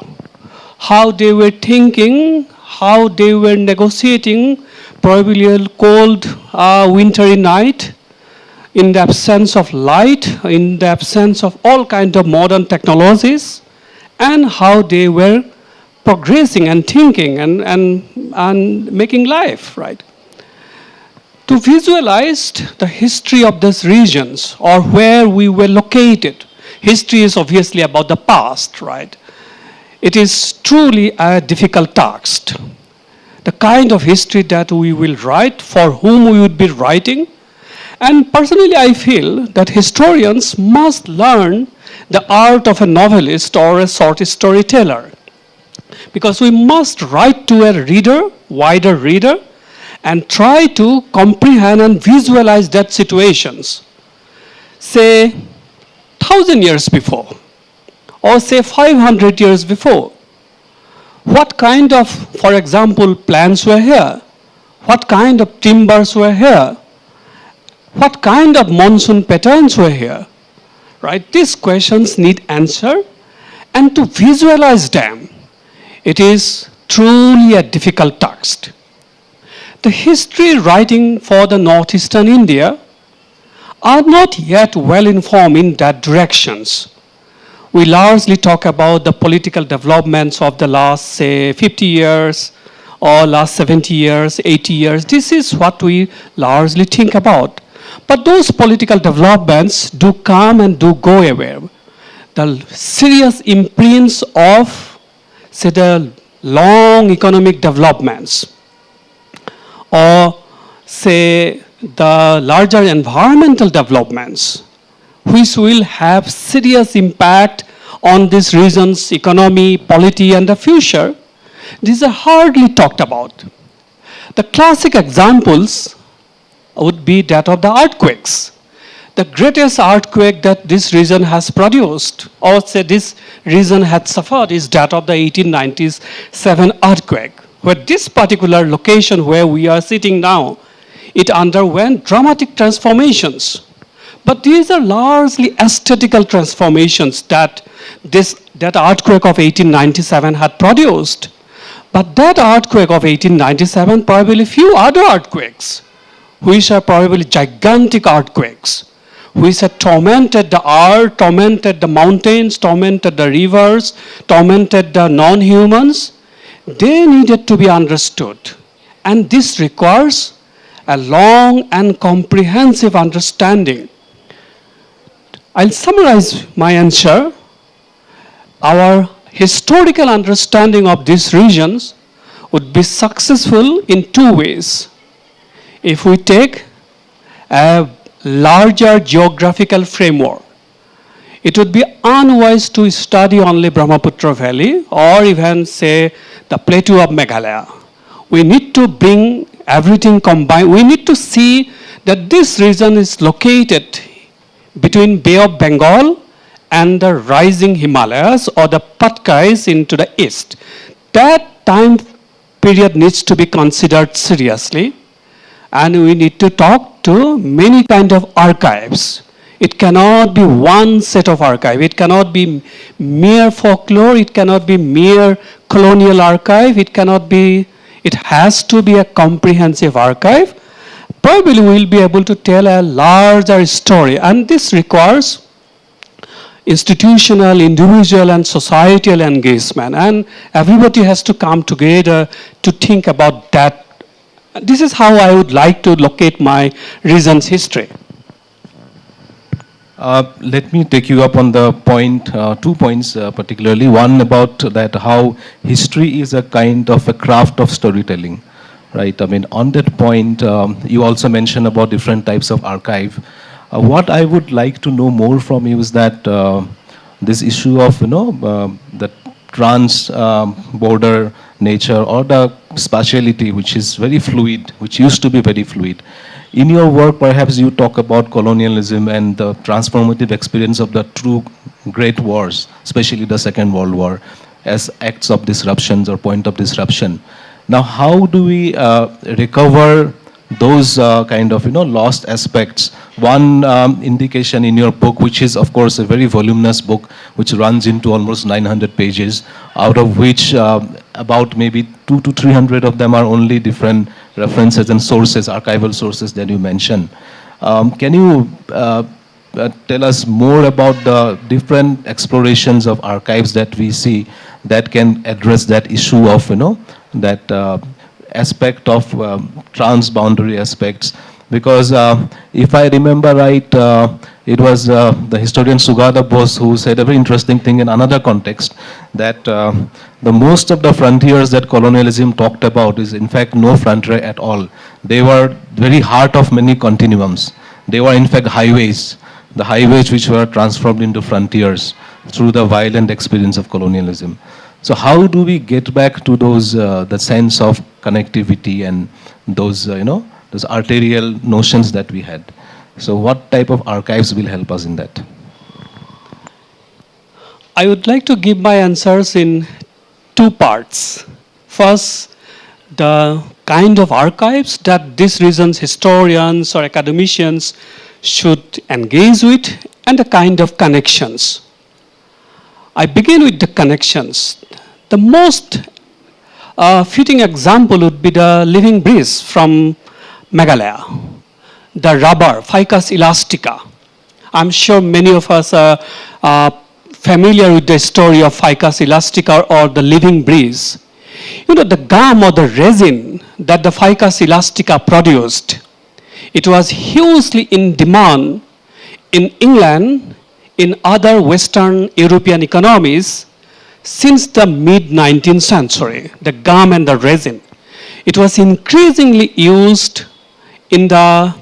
how they were thinking, how they were negotiating probably a cold wintry night, in the absence of light, in the absence of all kinds of modern technologies, and how they were progressing and thinking and making life, right? To visualize the history of these regions or where we were located, history is obviously about the past, right? It is truly a difficult task. The kind of history that we will write, for whom we would be writing. And personally, I feel that historians must learn the art of a novelist or a short storyteller. Because we must write to a reader, wider reader, and try to comprehend and visualize that situations. Say 1,000 years before, or say 500 years before. What kind of, for example, plants were here? What kind of timbers were here? What kind of monsoon patterns were here? Right? These questions need answer, and to visualize them, it is truly a difficult task. The history writing for the northeastern India are not yet well informed in that directions. We largely talk about the political developments of the last, say, 50 years, or last 70 years, 80 years. This is what we largely think about. But those political developments do come and do go away. The serious imprints of, say, the long economic developments, or say the larger environmental developments, which will have serious impact on this region's economy, polity, and the future, these are hardly talked about. The classic examples would be that of the earthquakes. The greatest earthquake that this region has produced, or say this region had suffered, is that of the 1897 earthquake, where this particular location where we are sitting now, it underwent dramatic transformations. But these are largely aesthetical transformations that that earthquake of 1897 had produced. But that earthquake of 1897, probably few other earthquakes, which are probably gigantic earthquakes, which had tormented the earth, tormented the mountains, tormented the rivers, tormented the non-humans, they needed to be understood. And this requires a long and comprehensive understanding. I'll summarize my answer. Our historical understanding of these regions would be successful in two ways. If we take a larger geographical framework, it would be unwise to study only Brahmaputra Valley or even say the plateau of Meghalaya. We need to bring everything combined. We need to see that this region is located between Bay of Bengal and the rising Himalayas or the Patkais into the east. That time period needs to be considered seriously, and we need to talk to many kind of archives. It cannot be one set of archive. It cannot be mere folklore. It cannot be mere colonial archive. It has to be a comprehensive archive. Probably we'll be able to tell a larger story, and this requires institutional, individual, and societal engagement, and everybody has to come together to think about that. This is how I would like to locate my region's history. Let me take you up on the point, 2 points particularly. One about that how history is a kind of a craft of storytelling, right? I mean, on that point, you also mentioned about different types of archive. What I would like to know more from you is that this issue of, the trans-border nature or the spatiality, which is very fluid, which used to be very fluid. In your work, perhaps you talk about colonialism and the transformative experience of the two great wars, especially the Second World War, as acts of disruptions or point of disruption. Now, how do we recover those kind of lost aspects? One indication in your book, which is of course a very voluminous book, which runs into almost 900 pages, out of which about maybe 200 to 300 of them are only different references and sources, archival sources that you mentioned. Can you tell us more about the different explorations of archives that we see that can address that issue of that aspect of transboundary aspects? Because if I remember right, it was the historian Sugata Bose who said a very interesting thing in another context, that the most of the frontiers that colonialism talked about is in fact no frontier at all. They were very heart of many continuums. They were in fact highways, the highways which were transformed into frontiers through the violent experience of colonialism. So how do we get back to those, the sense of connectivity and those, those arterial notions that we had? So what type of archives will help us in that? I would like to give my answers in two parts. First, the kind of archives that this region's historians or academicians should engage with, and the kind of connections. I begin with the connections. The most fitting example would be the living breeze from Meghalaya, the rubber, Ficus elastica. I'm sure many of us are familiar with the story of Ficus elastica or the living breeze. The gum or the resin that the Ficus elastica produced, it was hugely in demand in England, in other Western European economies since the mid-19th century, the gum and the resin. It was increasingly used in the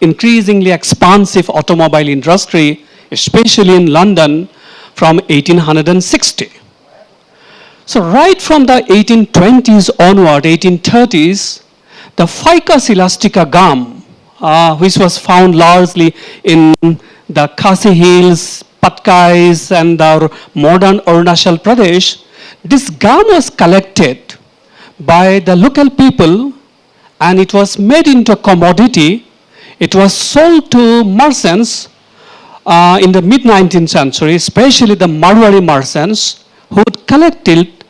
increasingly expansive automobile industry, especially in London from 1860. So right from the 1820s onward, 1830s, the Ficus elastica gum, which was found largely in the Khasi Hills, Patkais, and the modern Arunachal Pradesh, this gum was collected by the local people and it was made into a commodity. It was sold to merchants in the mid-19th century, especially the Marwari merchants, who would collect it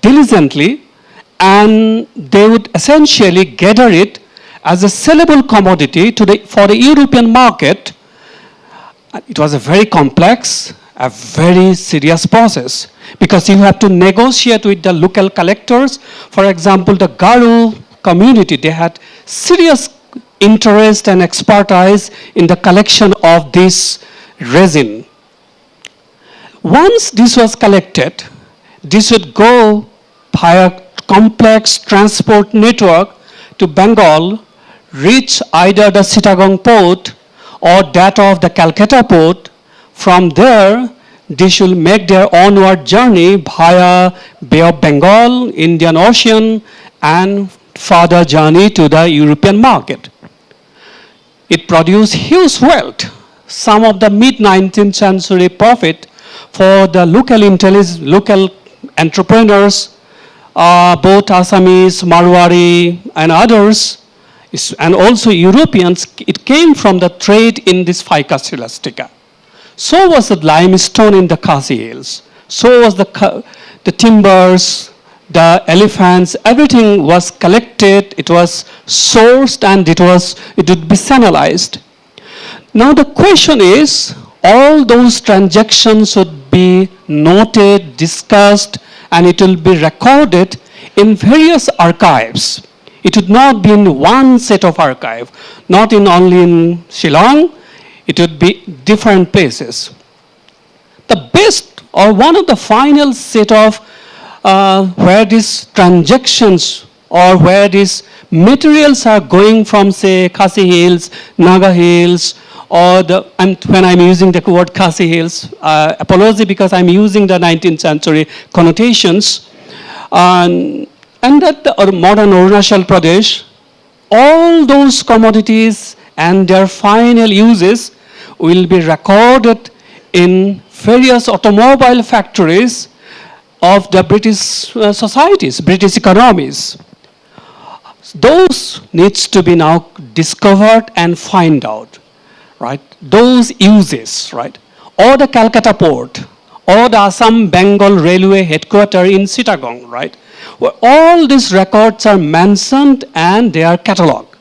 diligently, and they would essentially gather it as a sellable commodity for the European market. It was a very complex, a very serious process, because you have to negotiate with the local collectors. For example, the Garu community, they had serious interest and expertise in the collection of this resin. Once this was collected, this would go via complex transport network to Bengal, reach either the Chittagong port or that of the Calcutta port. from there, they should make their onward journey via Bay of Bengal, Indian Ocean, and further journey to the European market. It produced huge wealth. Some of the mid-19th century profit for the local entrepreneurs, both Assamese, Marwari, and others, and also Europeans, it came from the trade in this Fica Celastica. So was the limestone in the Khasi Hills. So was the timbers, the elephants, everything was collected, it was sourced, and it would be channelized. Now the question is, all those transactions should be noted, discussed, and it will be recorded in various archives. It would not be in one set of archive, not only in Shillong, it would be different places. The best or one of the final set of where these transactions or where these materials are going from, say, Khasi Hills, Naga Hills, or when I'm using the word Khasi Hills, apology because I'm using the 19th century connotations, and that or modern Arunachal Pradesh, all those commodities and their final uses will be recorded in various automobile factories of the British societies, British economies. Those needs to be now discovered and find out, right? Those uses, right? Or the Calcutta port, or the Assam Bengal Railway headquarters in Chittagong, right? Where all these records are mentioned and they are catalogued.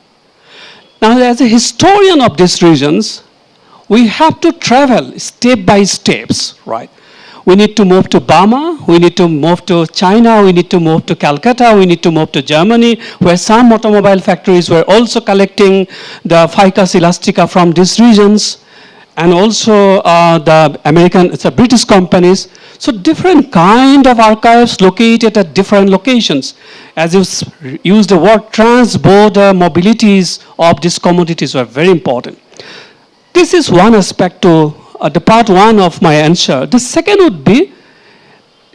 Now, as a historian of these regions, we have to travel step by steps, right? We need to move to Burma, we need to move to China, we need to move to Calcutta, we need to move to Germany, where some automobile factories were also collecting the Fica Celastica from these regions, and also the British companies. So different kind of archives located at different locations. As you use the word, trans-border mobilities of these commodities were very important. This is one aspect to the part one of my answer. The second would be,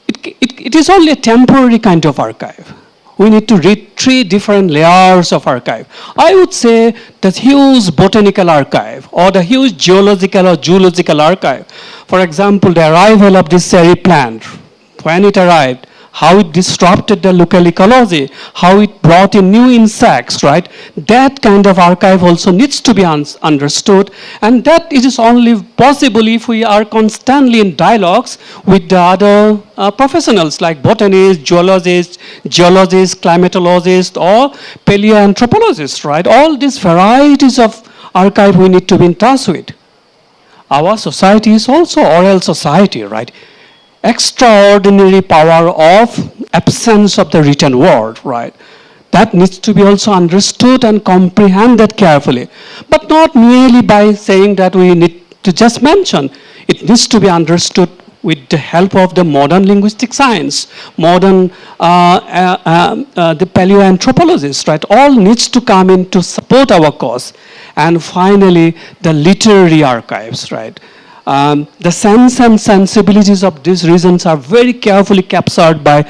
it is only a temporary kind of archive. We need to read three different layers of archive. I would say the huge botanical archive or the huge geological or zoological archive. For example, the arrival of this cherry plant, when it arrived, how it disrupted the local ecology, how it brought in new insects, right? That kind of archive also needs to be understood, and that it is only possible if we are constantly in dialogues with the other professionals like botanists, geologists, climatologists, or paleoanthropologists, right? All these varieties of archive we need to be in touch with. Our society is also oral society, right? Extraordinary power of absence of the written word, right? That needs to be also understood and comprehended carefully, but not merely by saying that we need to just mention. It needs to be understood with the help of the modern linguistic science, modern the paleoanthropologists, right? All needs to come in to support our cause. And finally, the literary archives, right? The sense and sensibilities of these regions are very carefully captured by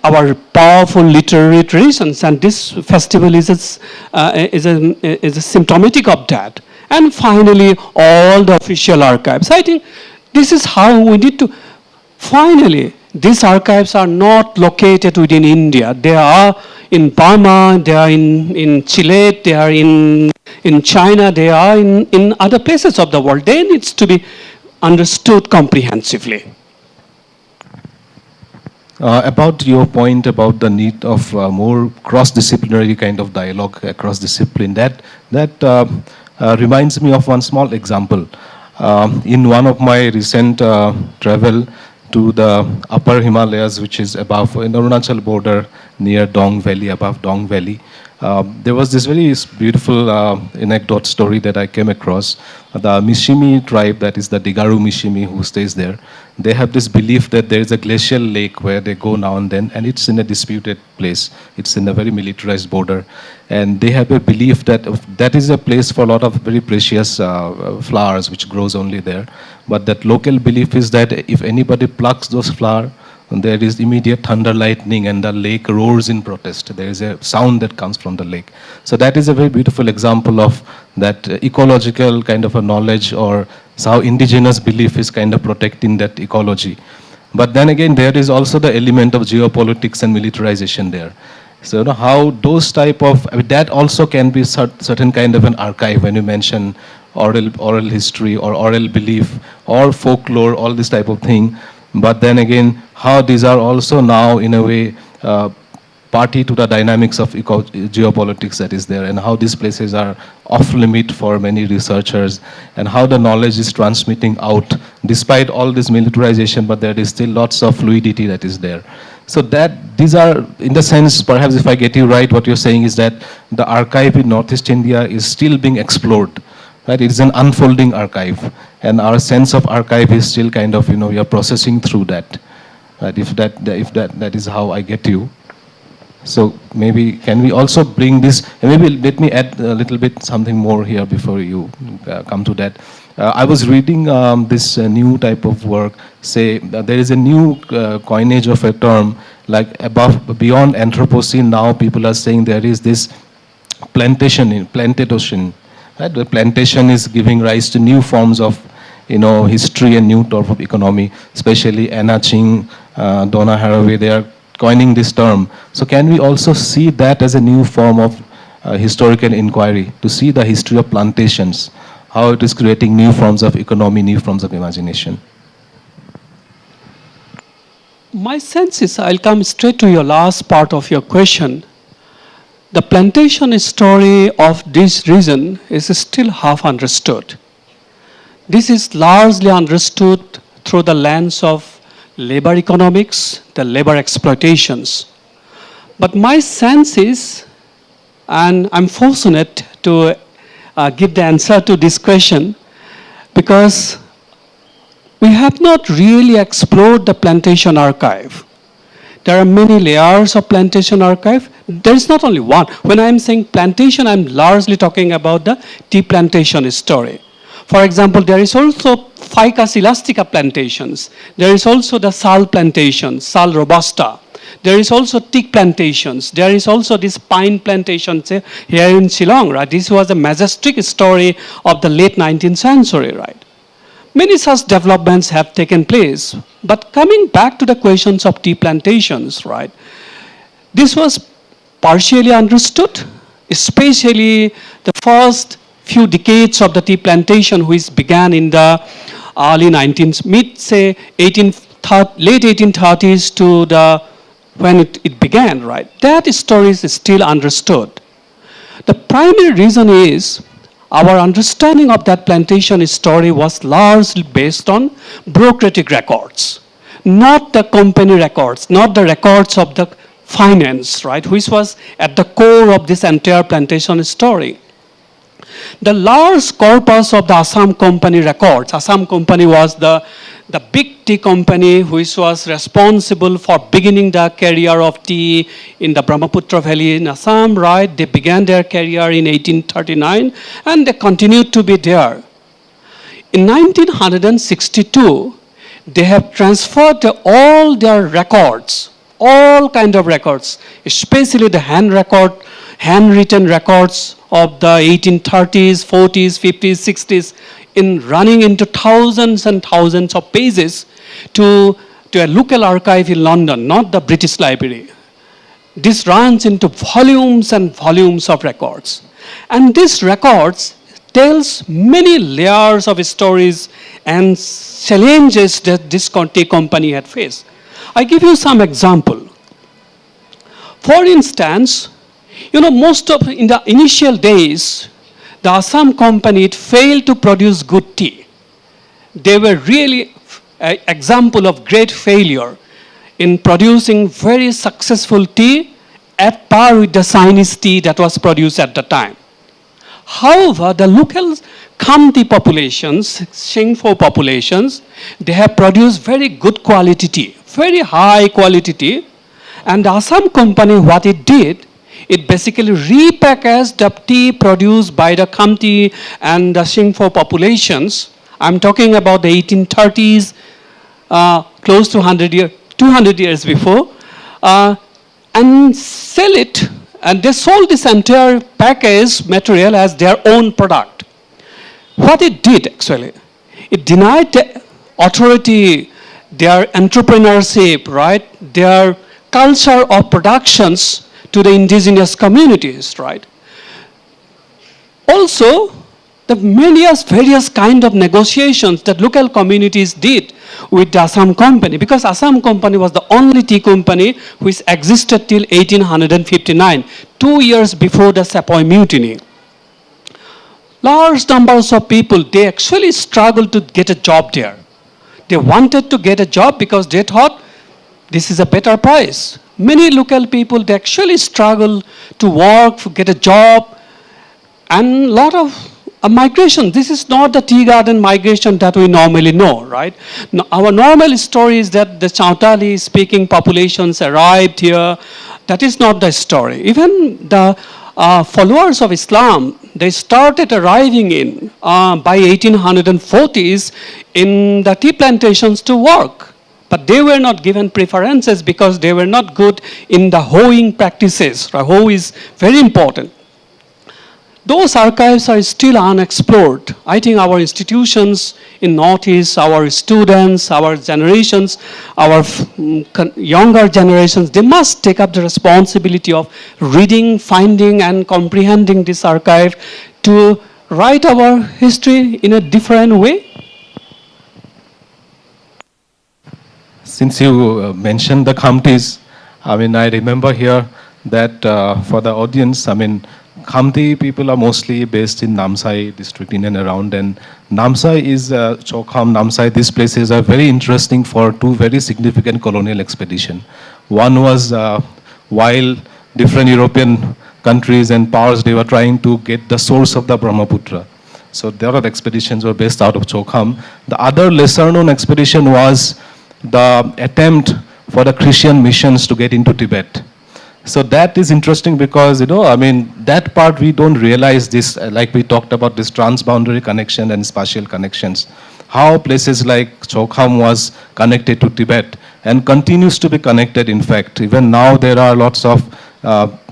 our powerful literary traditions, and this festival is a symptomatic of that. And finally, all the official archives. I think this is how we need to. Finally, these archives are not located within India. They are in Burma, they are in Chile, they are in China, they are in other places of the world. They needs to be understood comprehensively. About your point about the need of more cross-disciplinary kind of dialogue across discipline, that reminds me of one small example. In one of my recent travel to the upper Himalayas, which is above in Arunachal border near Dong Valley, above Dong Valley, There was this very beautiful anecdote story that I came across. The Mishimi tribe, that is the Digaru Mishimi who stays there, they have this belief that there is a glacial lake where they go now and then, and it's in a disputed place. It's in a very militarized border. And they have a belief that that is a place for a lot of very precious flowers which grows only there. But that local belief is that if anybody plucks those flowers, there is immediate thunder lightning and the lake roars in protest. There is a sound that comes from the lake. So that is a very beautiful example of that ecological kind of a knowledge, or how indigenous belief is kind of protecting that ecology. But then again, there is also the element of geopolitics and militarization there. So how those type of, that also can be certain kind of an archive when you mention oral history or oral belief or folklore, all this type of thing. But then again, how these are also now in a way party to the dynamics of geopolitics that is there, and how these places are off limit for many researchers, and how the knowledge is transmitting out despite all this militarization, but there is still lots of fluidity that is there. So that these are, in the sense, perhaps if I get you right, what you're saying is that the archive in Northeast India is still being explored. Right? It is an unfolding archive, and our sense of archive is still kind of, we are processing through that. Right? If that is how I get you. So maybe can we also bring this, and maybe let me add a little bit something more here before you come to that. I was reading this new type of work, say there is a new coinage of a term, like beyond Anthropocene, now people are saying there is this plantatocean. Right? The plantation is giving rise to new forms of, history and new type of economy, especially Anna Ching, Donna Haraway, they are coining this term. So can we also see that as a new form of historical inquiry, to see the history of plantations, how it is creating new forms of economy, new forms of imagination? My sense is, I'll come straight to your last part of your question. The plantation story of this region is still half understood. This is largely understood through the lens of labor economics, the labor exploitations. But my sense is, and I'm fortunate to give the answer to this question, because we have not really explored the plantation archive. There are many layers of plantation archive. There is not only one. When I'm saying plantation, I'm largely talking about the tea plantation story. For example, there is also Ficus elastica plantations. There is also the sal plantations, sal robusta. There is also teak plantations. There is also this pine plantations here in Shillong, right? This was a majestic story of the late 19th century, right? Many such developments have taken place. But coming back to the questions of tea plantations, right? This was partially understood, especially the first few decades of the tea plantation, which began in the early 19th, late 1830s to the when it began, right? That story is still understood. The primary reason is our understanding of that plantation story was largely based on bureaucratic records, not the company records, not the records of the finance, right, which was at the core of this entire plantation story. The large corpus of the Assam Company records, Assam Company was the big tea company which was responsible for beginning the career of tea in the Brahmaputra Valley in Assam, right? They began their career in 1839 and they continued to be there. In 1962, they have transferred all their records, all kind of records, especially the handwritten records of the 1830s, 40s, 50s, 60s, in running into thousands and thousands of pages to a local archive in London, not the British Library. This runs into volumes and volumes of records. And these records tells many layers of stories and challenges that this tea company had faced. I give you some example. For instance, in the initial days, the Assam Company failed to produce good tea. They were really an example of great failure in producing very successful tea at par with the Chinese tea that was produced at the time. However, the local Khamti populations, Shingpho populations, they have produced very good quality tea, very high quality tea. And the Assam company, what it did, it basically repackaged the tea produced by the Khamti and the Shingpho populations. I'm talking about the 1830s, close to 200 years before, and sell it. And they sold this entire package material as their own product. What it did actually, it denied the authority, their entrepreneurship, right, their culture of productions to the indigenous communities, right. Also, the various kind of negotiations that local communities did with the Assam company, because Assam company was the only tea company which existed till 1859, 2 years before the Sepoy Mutiny. Large numbers of people, they actually struggled to get a job there. They wanted to get a job because they thought this is a better price. Many local people, they actually struggle to work, to get a job, and a lot of migration. This is not the tea garden migration that we normally know, right? No, our normal story is that the Chantali speaking populations arrived here. That is not the story. Even the followers of Islam, they started arriving in by 1840s in the tea plantations to work. But they were not given preferences because they were not good in the hoeing practices. Hoe is very important. Those archives are still unexplored. I think our institutions in Northeast, our students, our generations, our younger generations, they must take up the responsibility of reading, finding, and comprehending this archive to write our history in a different way. Since you mentioned the Khamtis, I mean, I remember here that for the audience, I mean, Khamti people are mostly based in Namsai district in and around, and Namsai is Chokham, Namsai, these places are very interesting for two very significant colonial expeditions. One was while different European countries and powers, they were trying to get the source of the Brahmaputra. So there are expeditions were based out of Chokham. The other lesser known expedition was the attempt for the Christian missions to get into Tibet. So that is interesting because, you know, I mean, that part we don't realize this, like we talked about this transboundary connection and spatial connections. How places like Chokham was connected to Tibet and continues to be connected, in fact. Even now there are lots of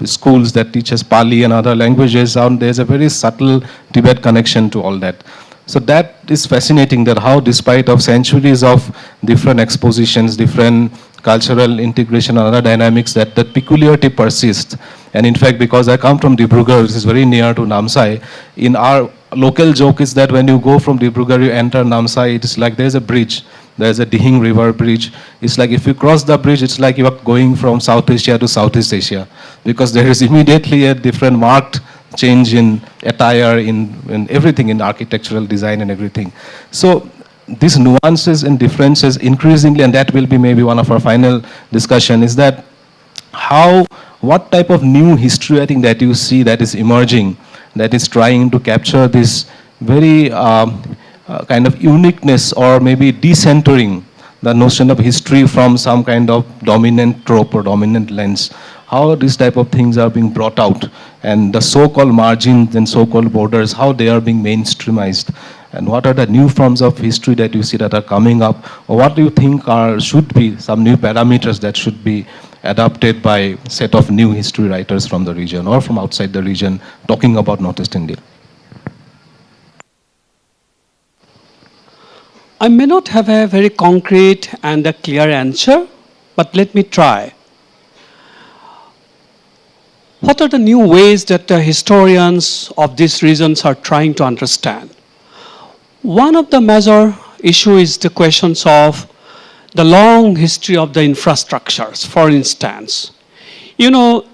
schools that teaches Pali and other languages, and there's a very subtle Tibet connection to all that. So that is fascinating, that how despite of centuries of different expositions, different cultural integration and other dynamics, that peculiarity persists. And in fact, because I come from Dibrugarh, which is very near to Namsai, in our local joke is that when you go from Dibrugarh, you enter Namsai, it's like there's a bridge. There's a Dihing River bridge. It's like if you cross the bridge, it's like you are going from South Asia to Southeast Asia, because there is immediately a different marked change in attire, in everything, in architectural design and everything. So these nuances and differences increasingly, and that will be maybe one of our final discussion, is that what type of new history I think that you see that is emerging, that is trying to capture this very kind of uniqueness, or maybe decentering the notion of history from some kind of dominant trope or dominant lens. How these type of things are being brought out, and the so-called margins and so-called borders, how they are being mainstreamized, and what are the new forms of history that you see that are coming up, or what do you think should be some new parameters that should be adopted by a set of new history writers from the region or from outside the region talking about Northeast India? I may not have a very concrete and a clear answer, but let me try. What are the new ways that the historians of these regions are trying to understand? One of the major issues is the questions of the long history of the infrastructures. For instance, you know,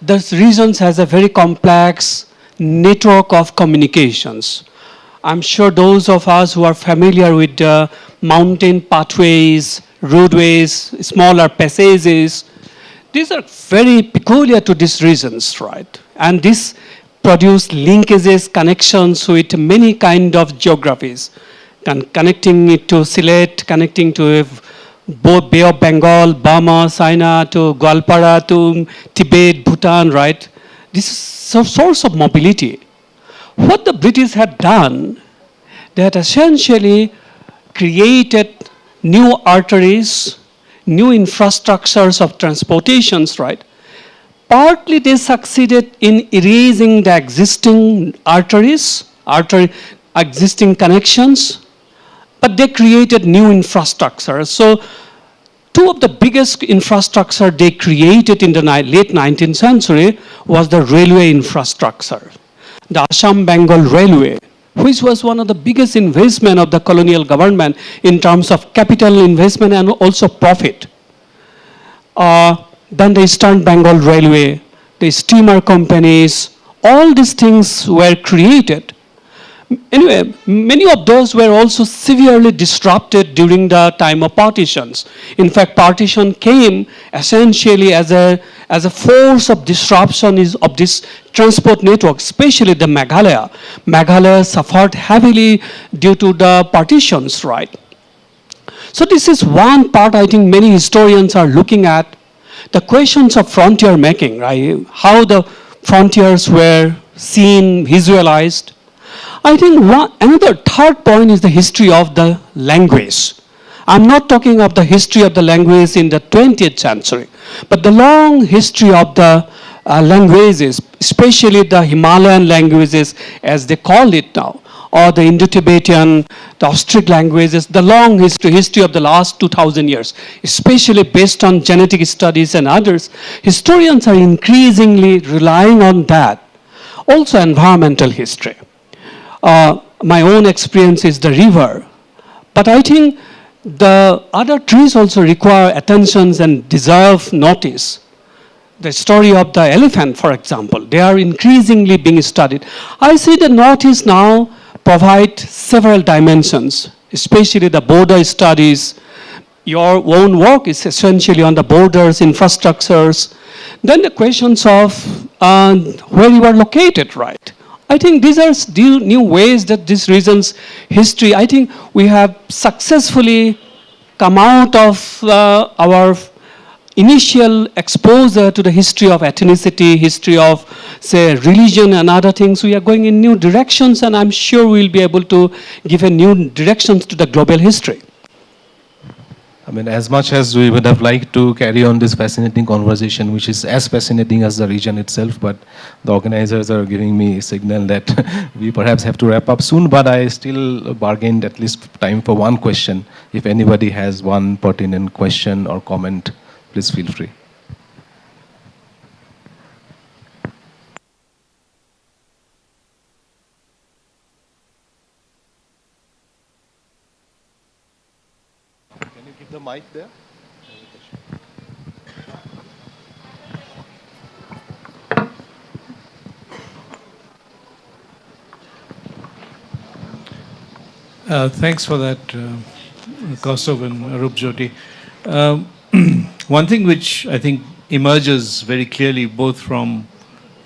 the regions has a very complex network of communications. I'm sure those of us who are familiar with the mountain pathways, roadways, smaller passages, These are very peculiar to these regions, right? And this produce linkages, connections with many kind of geographies, connecting it to Sylhet, connecting to both Bay of Bengal, Burma, China, to Gwalpara, to Tibet, Bhutan, right? This is a source of mobility. What the British had done, they had essentially created new arteries, new infrastructures of transportations, right? Partly they succeeded in erasing the existing arteries, existing connections, but they created new infrastructure. So two of the biggest infrastructure they created in the late 19th century was the railway infrastructure. The Assam-Bengal Railway, which was one of the biggest investment of the colonial government in terms of capital investment and also profit. Then the Eastern Bengal Railway, the steamer companies, all these things were created. Anyway, many of those were also severely disrupted during the time of partitions. In fact, partition came essentially as a force of disruption of this transport network, especially the Meghalaya. Meghalaya suffered heavily due to the partitions, right? So this is one part I think many historians are looking at, the questions of frontier making, right? How the frontiers were seen, visualized. I think another third point is the history of the language. I'm not talking of the history of the language in the 20th century, but the long history of the languages, especially the Himalayan languages as they call it now, or the Indo-Tibetan, the Austric languages, the long history of the last 2,000 years, especially based on genetic studies and others. Historians are increasingly relying on that. Also environmental history. My own experience is the river, but I think the other trees also require attentions and deserve notice. The story of the elephant, for example, they are increasingly being studied. I see the Northeast now provide several dimensions, especially the border studies. Your own work is essentially on the borders, infrastructures. Then the questions of where you are located, right? I think these are new ways that these regions' history, I think we have successfully come out of our initial exposure to the history of ethnicity, history of, say, religion and other things. We are going in new directions, and I'm sure we'll be able to give a new directions to the global history. I mean, as much as we would have liked to carry on this fascinating conversation, which is as fascinating as the region itself, but the organizers are giving me a signal that we perhaps have to wrap up soon, but I still bargained at least time for one question. If anybody has one pertinent question or comment, please feel free. The mic there. Thanks for that, Kaustav and Arup Jyoti. One thing which I think emerges very clearly both from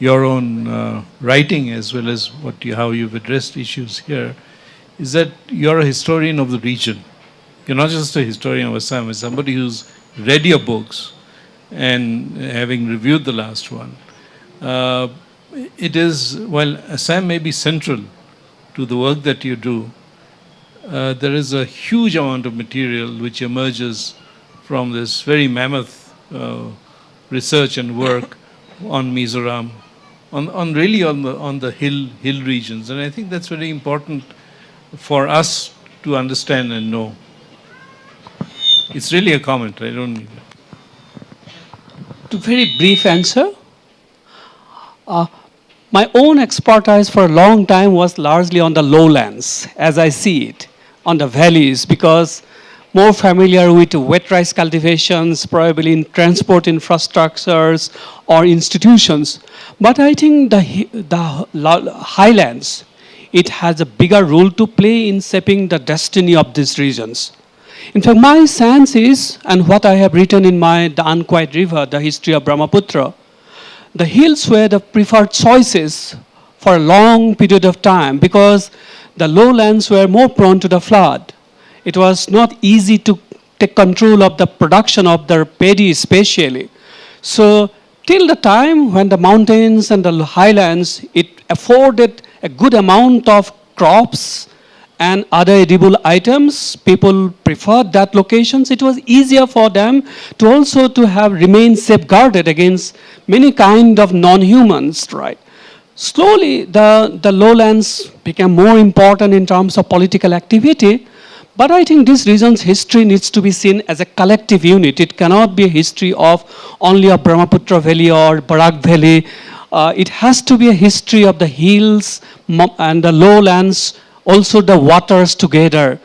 your own writing as well as how you've addressed issues here is that you're a historian of the region. You're not just a historian of Assam, you're somebody who's read your books and having reviewed the last one. It is, while Assam may be central to the work that you do, there is a huge amount of material which emerges from this very mammoth research and work on Mizoram, on the hill regions. And I think that's very important for us to understand and know. It's really a comment. I don't need To very brief answer. My own expertise for a long time was largely on the lowlands, as I see it, on the valleys, because more familiar with wet rice cultivations, probably in transport infrastructures or institutions. But I think the highlands, it has a bigger role to play in shaping the destiny of these regions. In fact, my sense is, and what I have written in my The Unquiet River, the history of Brahmaputra, the hills were the preferred choices for a long period of time because the lowlands were more prone to the flood. It was not easy to take control of the production of the paddy especially. So till the time when the mountains and the highlands, it afforded a good amount of crops and other edible items, people preferred that locations. It was easier for them to also to have remained safeguarded against many kind of non-humans, right? Slowly, the lowlands became more important in terms of political activity, but I think this region's history needs to be seen as a collective unit. It cannot be a history of only of Brahmaputra Valley or Barak Valley. It has to be a history of the hills and the lowlands, also the waters together.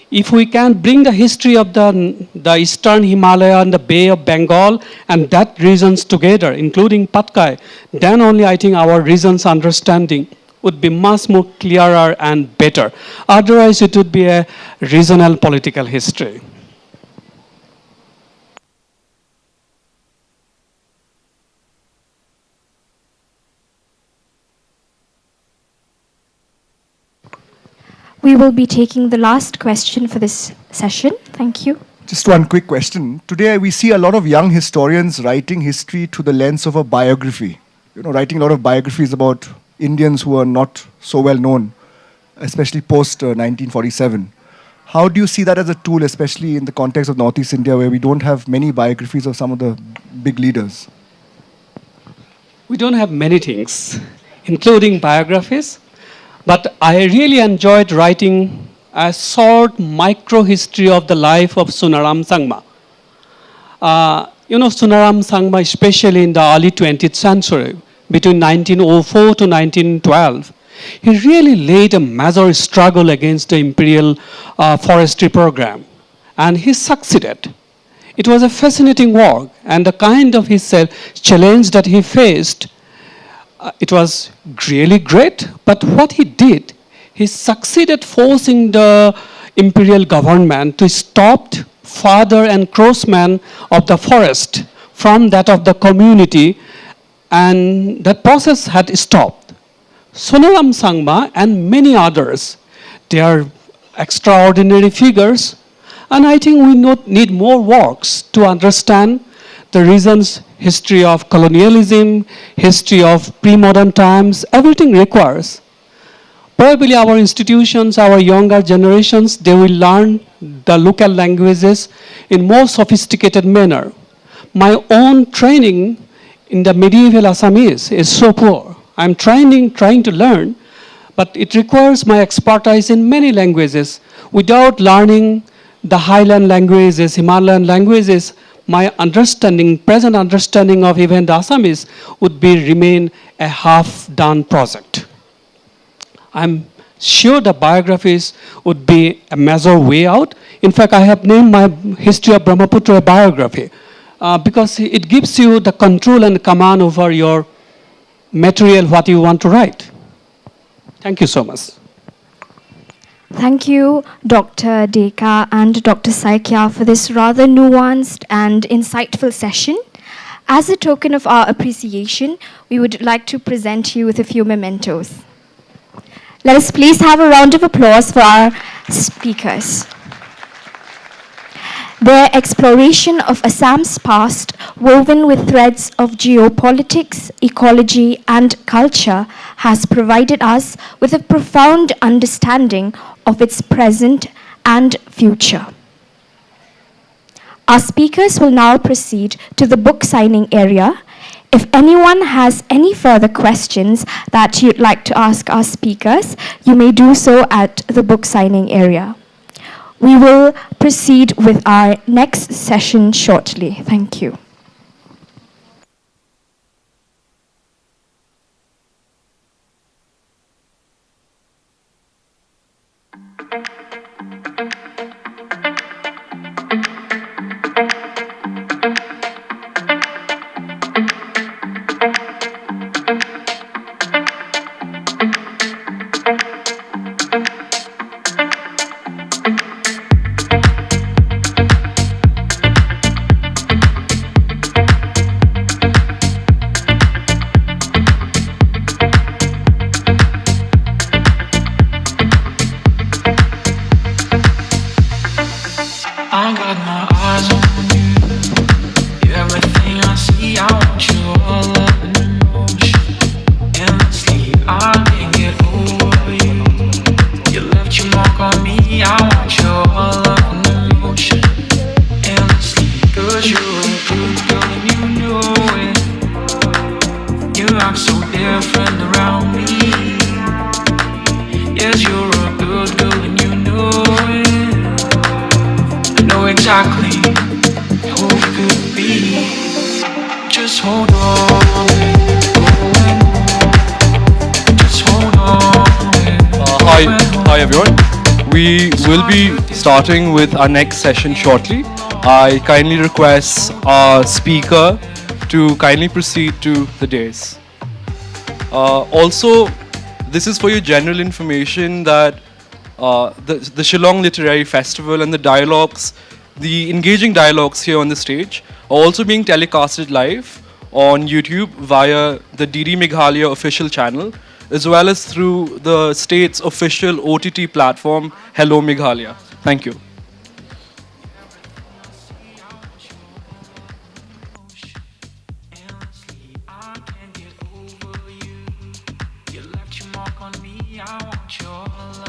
If we can bring the history of the eastern Himalaya and the Bay of Bengal and that regions together, including Patkai, then only I think our region's understanding would be much more clearer and better. Otherwise, it would be a regional political history. We will be taking the last question for this session. Thank you. Just one quick question. Today we see a lot of young historians writing history through the lens of a biography. Writing a lot of biographies about Indians who are not so well known, especially post 1947. How do you see that as a tool, especially in the context of Northeast India, where we don't have many biographies of some of the big leaders? We don't have many things, including biographies, but I really enjoyed writing a short micro-history of the life of Sunaram Sangma. Sunaram Sangma, especially in the early 20th century, between 1904 to 1912, he really laid a major struggle against the imperial forestry program, and he succeeded. It was a fascinating work, and the kind of his challenge that he faced, it was really great, but what he did, he succeeded forcing the imperial government to stop further encroachment of the forest from that of the community, and that process had stopped. Sunaram Sangma and many others, they are extraordinary figures, and I think we need more works to understand the region's history of colonialism, history of pre-modern times, everything requires. Probably our institutions, our younger generations, they will learn the local languages in more sophisticated manner. My own training in the medieval Assamese is so poor. I'm trying to learn, but it requires my expertise in many languages. Without learning the highland languages, Himalayan languages, my present understanding of even the Assamese would remain a half-done project. I'm sure the biographies would be a major way out. In fact, I have named my history of Brahmaputra a biography because it gives you the control and command over your material, what you want to write. Thank you so much. Thank you, Dr. Deka and Dr. Saikia, for this rather nuanced and insightful session. As a token of our appreciation, we would like to present you with a few mementos. Let us please have a round of applause for our speakers. Their exploration of Assam's past, woven with threads of geopolitics, ecology, and culture, has provided us with a profound understanding of its present and future. Our speakers will now proceed to the book signing area. If anyone has any further questions that you'd like to ask our speakers, you may do so at the book signing area. We will proceed with our next session shortly. Thank you. exactly who we could be. Just hold on and go. Just hold on and Hi everyone. We will be starting with our next session shortly. I kindly request our speaker to kindly proceed to the dais. Also, this is for your general information that the Shillong Literary Festival and the dialogues, the engaging dialogues here on the stage, are also being telecasted live on YouTube via the DD Meghalaya official channel, as well as through the state's official OTT platform, Hello Meghalaya. Thank you.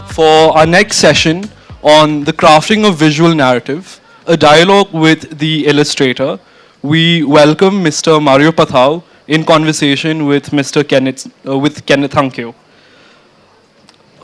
For our next session on the crafting of visual narrative, a dialogue with the illustrator, we welcome Mr. Mario Pathau in conversation with Kenneth Hankyo.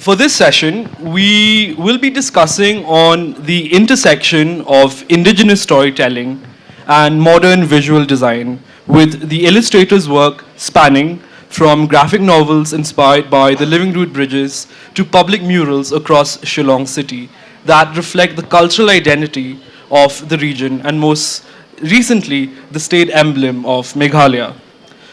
For this session, we will be discussing on the intersection of indigenous storytelling and modern visual design, with the illustrator's work spanning from graphic novels inspired by the Living Root Bridges to public murals across Shillong city that reflect the cultural identity of the region and most recently the state emblem of Meghalaya.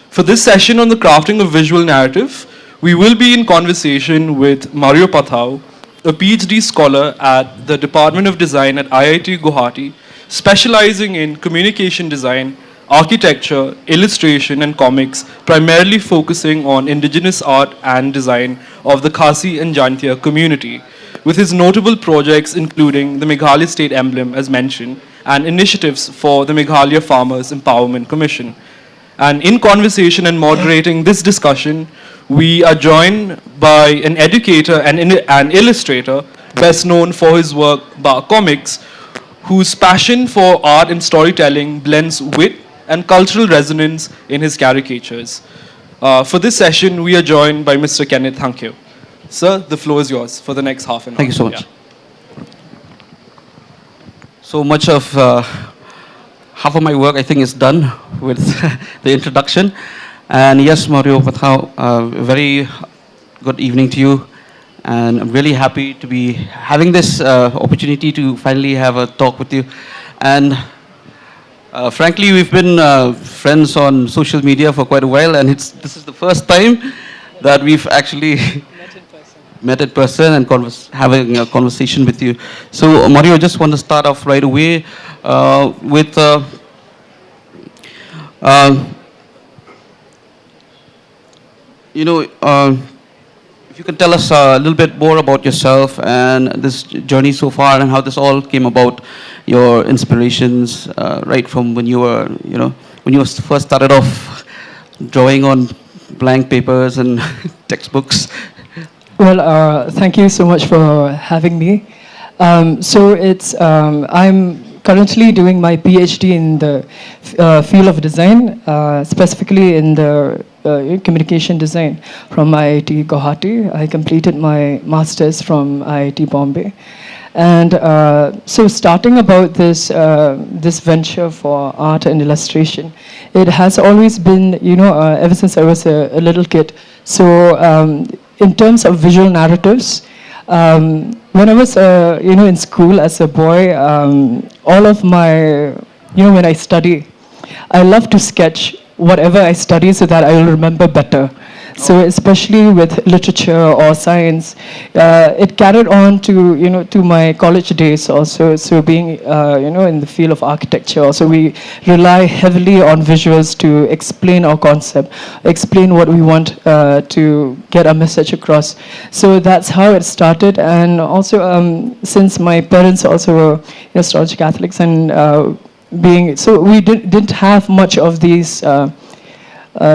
For this session on the crafting of visual narrative, we will be in conversation with Mario Pathau, a PhD scholar at the Department of Design at IIT Guwahati, specializing in communication design, architecture, illustration, and comics, primarily focusing on indigenous art and design of the Khasi and Jantia community, with his notable projects including the Meghalaya State Emblem, as mentioned, and initiatives for the Meghalaya Farmers Empowerment Commission. And in conversation and moderating this discussion, we are joined by an educator and an illustrator, best known for his work Bar Comics, whose passion for art and storytelling blends wit and cultural resonance in his caricatures. For this session, we are joined by Mr. Kenneth Hankyo. Sir, the floor is yours for the next half an hour. Thank you so much. Yeah. So much of half of my work, I think, is done with the introduction. And yes, Mario Pathau, very good evening to you. And I'm really happy to be having this opportunity to finally have a talk with you. And frankly, we've been friends on social media for quite a while, and this is the first time that we've actually met in person and having a conversation with you. So, Mario, I just want to start off right away with if you can tell us a little bit more about yourself and this journey so far and how this all came about, your inspirations, right from when you were, when you first started off drawing on blank papers and textbooks. Well, thank you so much for having me. I'm currently doing my PhD in the field of design, specifically in the communication design from IIT Guwahati. I completed my master's from IIT Bombay. And so starting about this venture for art and illustration, it has always been, ever since I was a little kid. So in terms of visual narratives, when I was, in school as a boy, all of my, when I study, I love to sketch whatever I study so that I will remember better. So especially with literature or science, it carried on to, to my college days also. So being, in the field of architecture also, we rely heavily on visuals to explain our concept, explain what we want to get a message across. So that's how it started. And also, since my parents also were, staunch Catholics, and so we didn't have much of these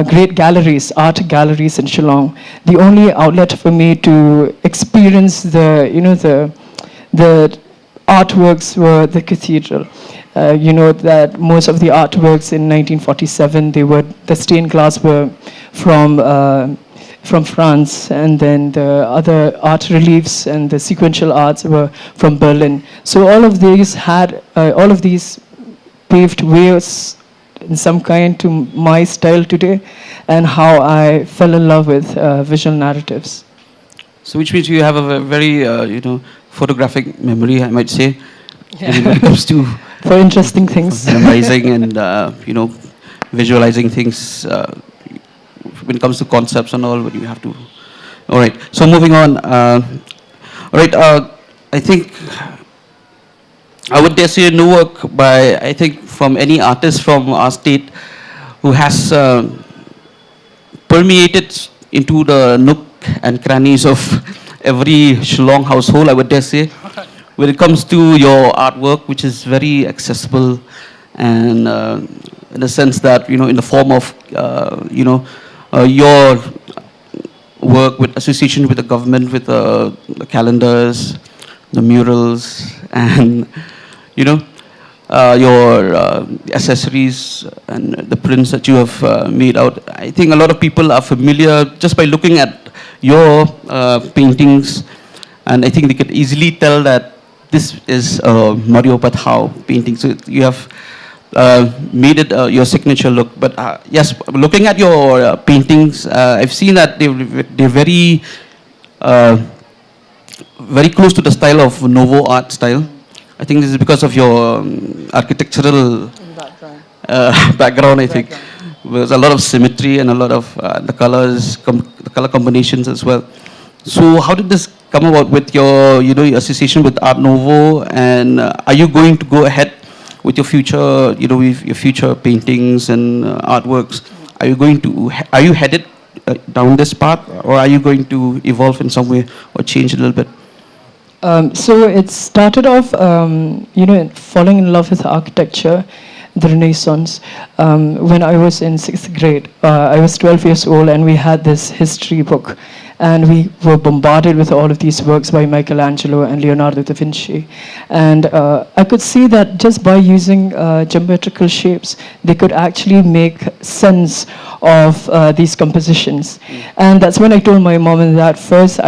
great galleries, art galleries in Shillong. The only outlet for me to experience the artworks were the cathedral. That most of the artworks in 1947, the stained glass were from from France, and then the other art reliefs and the sequential arts were from Berlin. So all of these paved ways in some kind to my style today, and how I fell in love with visual narratives. So which means you have a very, photographic memory, I might say, when it comes to for interesting things, memorizing and visualizing things. When it comes to concepts and all, but you have to. All right. So moving on. All right. I think I would dare say no work by from any artist from our state who has permeated into the nook and crannies of every Shillong household, I would dare say, when it comes to your artwork, which is very accessible, and in the sense that, in the form of, your work with association with the government, with the calendars, the murals, and, your accessories and the prints that you have made out. I think a lot of people are familiar just by looking at your paintings, and I think they could easily tell that this is a Mario Pathao painting. So you have made it your signature look. But yes, looking at your paintings, I've seen that they're very, very close to the style of Nouveau art style. I think this is because of your architectural background, I think. There's a lot of symmetry and a lot of the colors, the color combinations as well. So how did this come about with your, your association with Art Nouveau, and are you going to go ahead with your future, with your future paintings and artworks? Are you headed down this path, or are you going to evolve in some way or change a little bit? So it started off, falling in love with architecture, the Renaissance. When I was in 6th grade, I was 12 years old, and we had this history book, and we were bombarded with all of these works by Michelangelo and Leonardo da Vinci. And I could see that just by using geometrical shapes, they could actually make sense of these compositions. And that's when I told my mom and dad first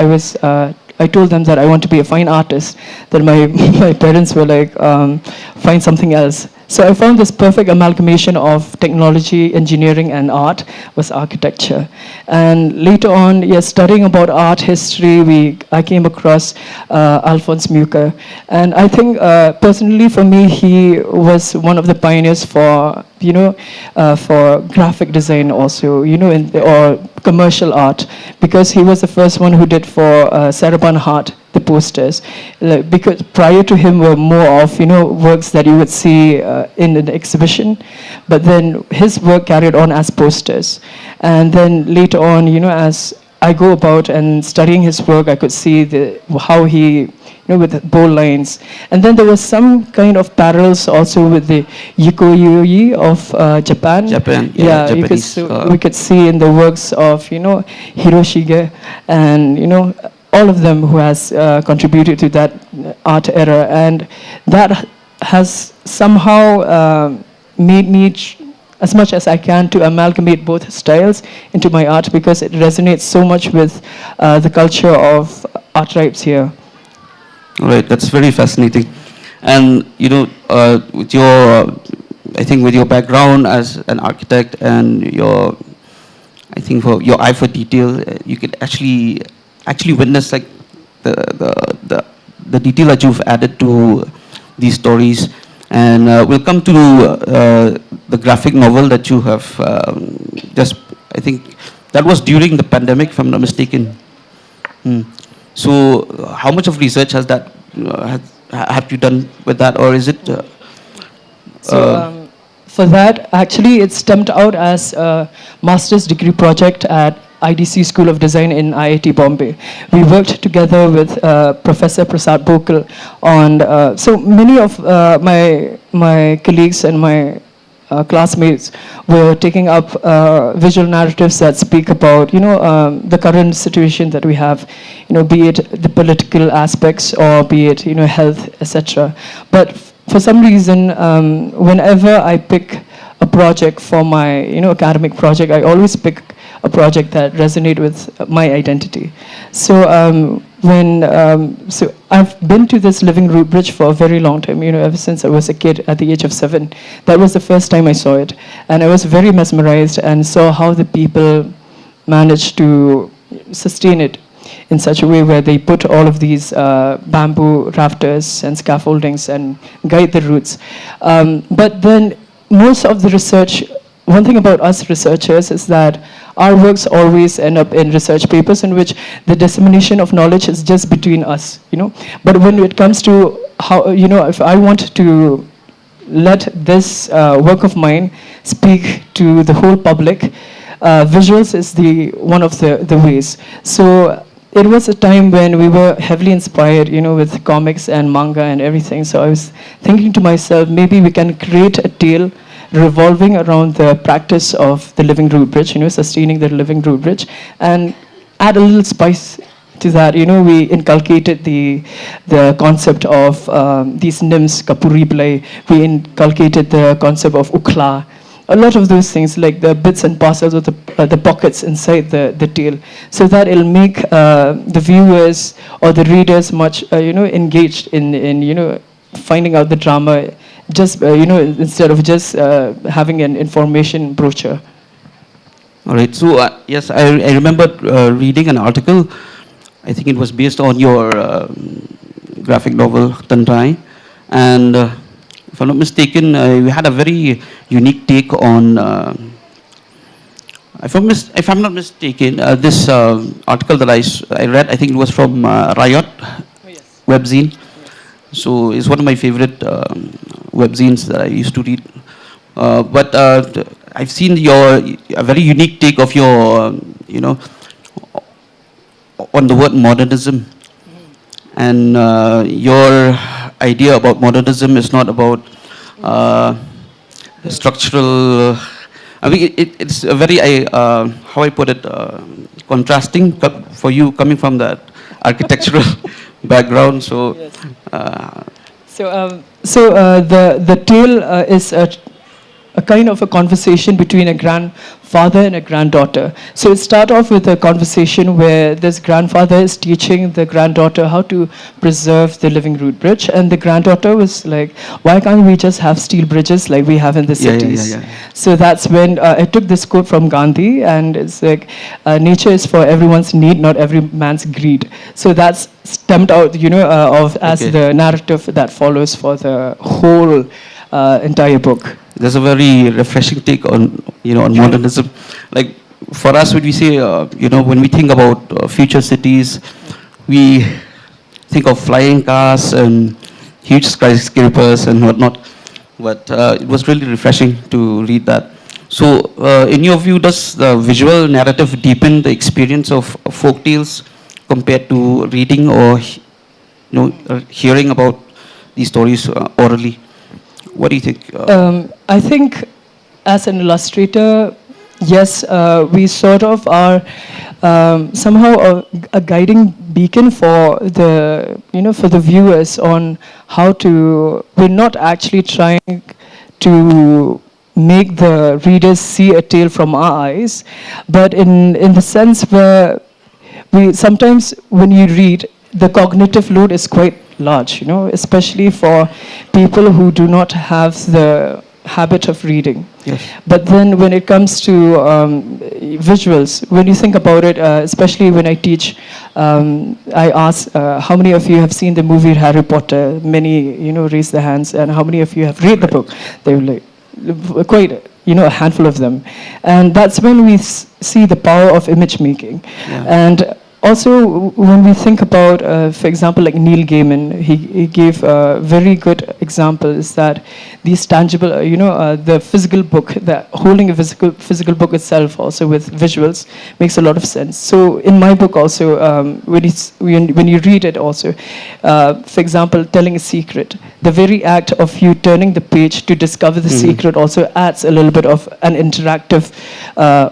I told them that I want to be a fine artist. Then my parents were like, find something else. So I found this perfect amalgamation of technology, engineering, and art was architecture. And later on, studying about art history, I came across Alphonse Mucha. And I think personally for me, he was one of the pioneers for graphic design also, or commercial art, because he was the first one who did for Sarabhan Hart, the posters. Because prior to him were more of, works that you would see in an exhibition, but then his work carried on as posters. And then later on, as I go about and studying his work, I could see how he, with bold lines. And then there was some kind of parallels also with the Yukoi of Japan. Japanese. We could see in the works of, Hiroshige and, all of them who has contributed to that art era. And that has somehow made me as much as I can to amalgamate both styles into my art, because it resonates so much with the culture of art tribes here. All right, that's very fascinating. And with your, I think with your background as an architect and your, I think for your eye for detail, you could actually witness like the detail that you've added to these stories. And we'll come to the graphic novel that you have I think that was during the pandemic, if I'm not mistaken. So how much of research has that, have you done with that, or is it? For that, actually it stemmed out as a master's degree project at IDC School of Design in IIT Bombay. We worked together with Professor Prasad Bokal on, so many of my colleagues and my classmates were taking up visual narratives that speak about, the current situation that we have, be it the political aspects or be it, health, etc. But for some reason, whenever I pick a project for my, academic project, I always pick a project that resonated with my identity. So so I've been to this Living Root Bridge for a very long time, ever since I was a kid at the age of 7. That was the first time I saw it. And I was very mesmerized and saw how the people managed to sustain it in such a way where they put all of these bamboo rafters and scaffoldings and guide the roots. But then most of the research, one thing about us researchers is that our works always end up in research papers in which the dissemination of knowledge is just between us, But when it comes to how, if I want to let this work of mine speak to the whole public, visuals is one of the ways. So it was a time when we were heavily inspired, with comics and manga and everything. So I was thinking to myself, maybe we can create a tale revolving around the practice of the Living Root Bridge, sustaining the Living Root Bridge, and add a little spice to that. We inculcated the concept of these nymphs, Kapuriblai. We inculcated the concept of Ukla. A lot of those things, like the bits and parcels of the pockets inside the tale, so that it'll make the viewers or the readers much, engaged in finding out the drama, just instead of just having an information brochure. All right. So yes, I remember reading an article. I think it was based on your graphic novel Tantrai, and if I'm not mistaken, we had a very unique take on. If I'm not mistaken, this article that I read, I think it was from Riot webzine. So it's one of my favorite webzines that I used to read. But I've seen a very unique take of your, on the word modernism. And your idea about modernism is not about structural. I mean, it's a very, how I put it, contrasting for you coming from that architectural background. So, the tale is a kind of a conversation between a grandfather and a granddaughter. So it starts off with a conversation where this grandfather is teaching the granddaughter how to preserve the Living Root Bridge, and the granddaughter was like, why can't we just have steel bridges like we have in the cities? So that's when I took this quote from Gandhi, and it's like, nature is for everyone's need, not every man's greed. So that's stemmed out, as the narrative that follows for the whole entire book. There's a very refreshing take on, on modernism. Like for us, when we say, when we think about future cities, we think of flying cars and huge skyscrapers and whatnot. But it was really refreshing to read that. So, in your view, does the visual narrative deepen the experience of folk tales compared to reading or, hearing about these stories orally? What do you think? I think as an illustrator, yes, we sort of are somehow a guiding beacon for the, for the viewers on how to, we're not actually trying to make the readers see a tale from our eyes, but in the sense where we sometimes when you read, the cognitive load is quite large, especially for people who do not have the habit of reading. Yes. But then when it comes to visuals, when you think about it, especially when I teach, I ask, how many of you have seen the movie Harry Potter? Many, raise their hands. And how many of you have read the book? They were like, quite, a handful of them. And that's when we see the power of image making. Yeah. And also, when we think about, for example, like Neil Gaiman, he gave a very good example, is that these tangible, the physical book, that holding a physical book itself also with visuals makes a lot of sense. So in my book also, when you read it also, for example, telling a secret, the very act of you turning the page to discover the secret also adds a little bit of an interactive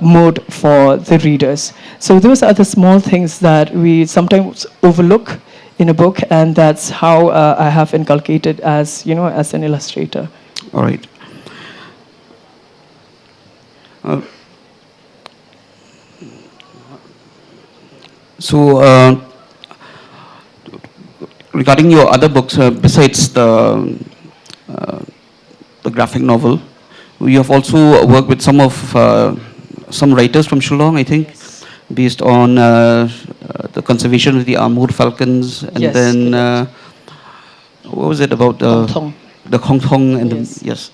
mode for the readers. So those are the small things that we sometimes overlook in a book, and that's how I have inculcated as, as an illustrator. All right. So, regarding your other books, besides the graphic novel, you have also worked with some writers from Shillong, I think, based on the conservation of the Amur falcons, and Yes, then what was it about Kongthong. the Kongthong and Yes. yes.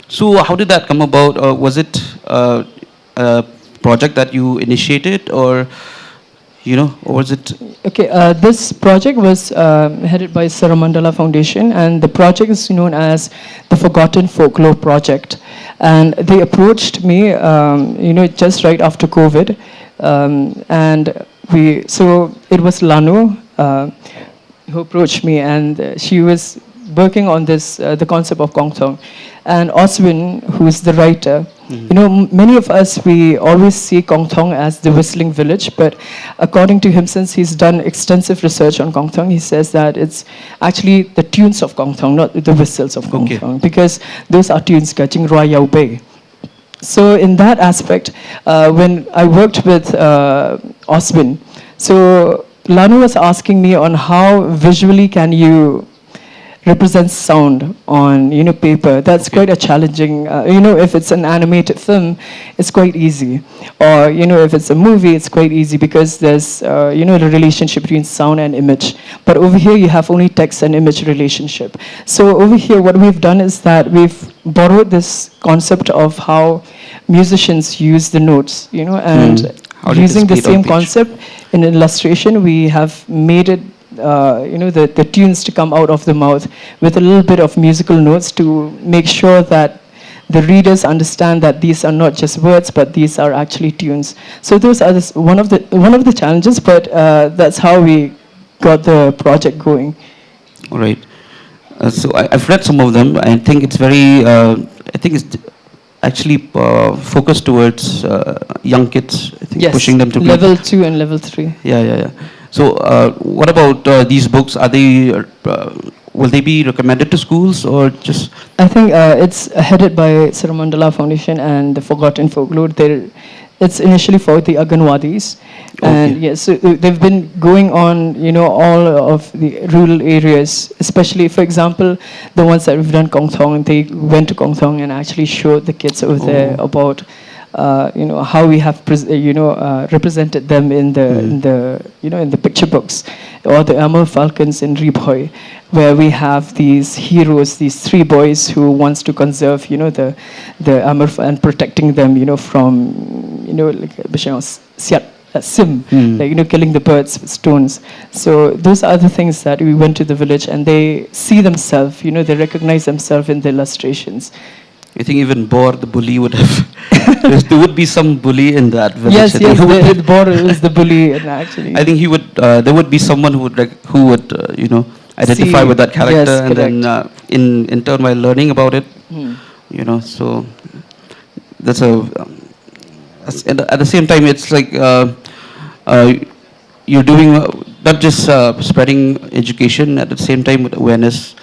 So how did that come about? Was it a project that you initiated, or or was it? Okay, this project was headed by Saramandala Foundation, and the project is known as the Forgotten Folklore Project. And they approached me, just right after COVID, so it was Lanu who approached me, and she was working on this, the concept of Kongthong. And Oswin, who is the writer, many of us, we always see Kongthong as the whistling village, but according to him, since he's done extensive research on Kongthong, he says that it's actually the tunes of Kongthong, not the whistles of Kongthong, because those are tunes catching Roy Yao Bei. So in that aspect, when I worked with Oswin, so Lanu was asking me on how visually can you represents sound on paper. That's quite a challenging, if it's an animated film, it's quite easy, or if it's a movie, it's quite easy because there's the relationship between sound and image. But over here you have only text and image relationship. So over here what we've done is that we've borrowed this concept of how musicians use the notes, and using the same concept in illustration, we have made it the tunes to come out of the mouth with a little bit of musical notes to make sure that the readers understand that these are not just words, but these are actually tunes. So those are one of the challenges, but that's how we got the project going. All right. So I've read some of them. I think it's very. I think it's actually focused towards young kids. I think Yes, pushing them to be level 2 and level 3. Yeah. So, what about these books? Are they will they be recommended to schools or just? I think it's headed by Saramandala Foundation and the Forgotten Folklore. It's initially for the Aganwadis, and yes, so they've been going on, all of the rural areas, especially, for example, the ones that we've done Kongthong. They went to Kongthong and actually showed the kids over there about. How we have represented them in the picture books, or the Amur Falcons in Ribhoi, where we have these heroes, these 3 boys who wants to conserve the Amur and protecting them from sim, killing the birds with stones. So those are the things that we went to the village, and they see themselves, they recognize themselves in the illustrations. I think even Bor, the bully, would have. There would be some bully in that village. Yes, the Bor is the bully, actually. I think he would. There would be someone who would identify with that character, Yes, and then in turn, while learning about it, so that's and at the same time, it's like you're doing not just spreading education, at the same time with awareness.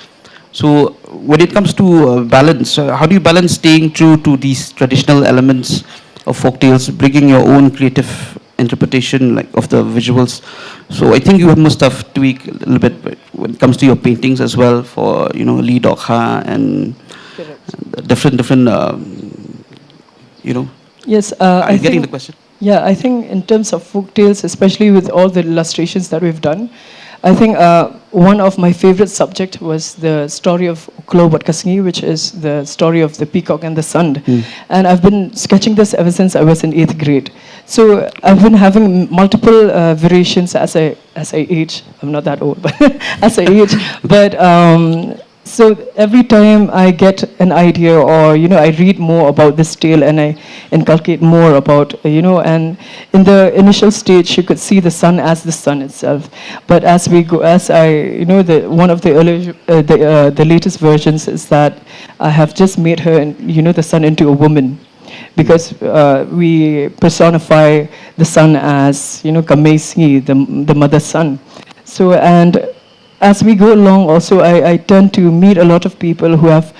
So when it comes to balance, how do you balance staying true to these traditional elements of folktales, bringing your own creative interpretation of the visuals? So I think you must have tweaked a little bit when it comes to your paintings as well for Lee Dokha and different Yes, are you getting the question? Yeah, I think in terms of folktales, especially with all the illustrations that we've done, I think one of my favorite subjects was the story of Klo Batkasngi, which is the story of the peacock and the sun. And I've been sketching this ever since I was in 8th grade. So I've been having multiple variations as I age. I'm not that old, but as I age. But so every time I get an idea, or I read more about this tale and I inculcate more about and in the initial stage you could see the sun as the sun itself. But as we go, as I one of the early the latest versions is that I have just made her the sun into a woman, because we personify the sun as Kamesi, the mother sun. So, and as we go along also, I tend to meet a lot of people who have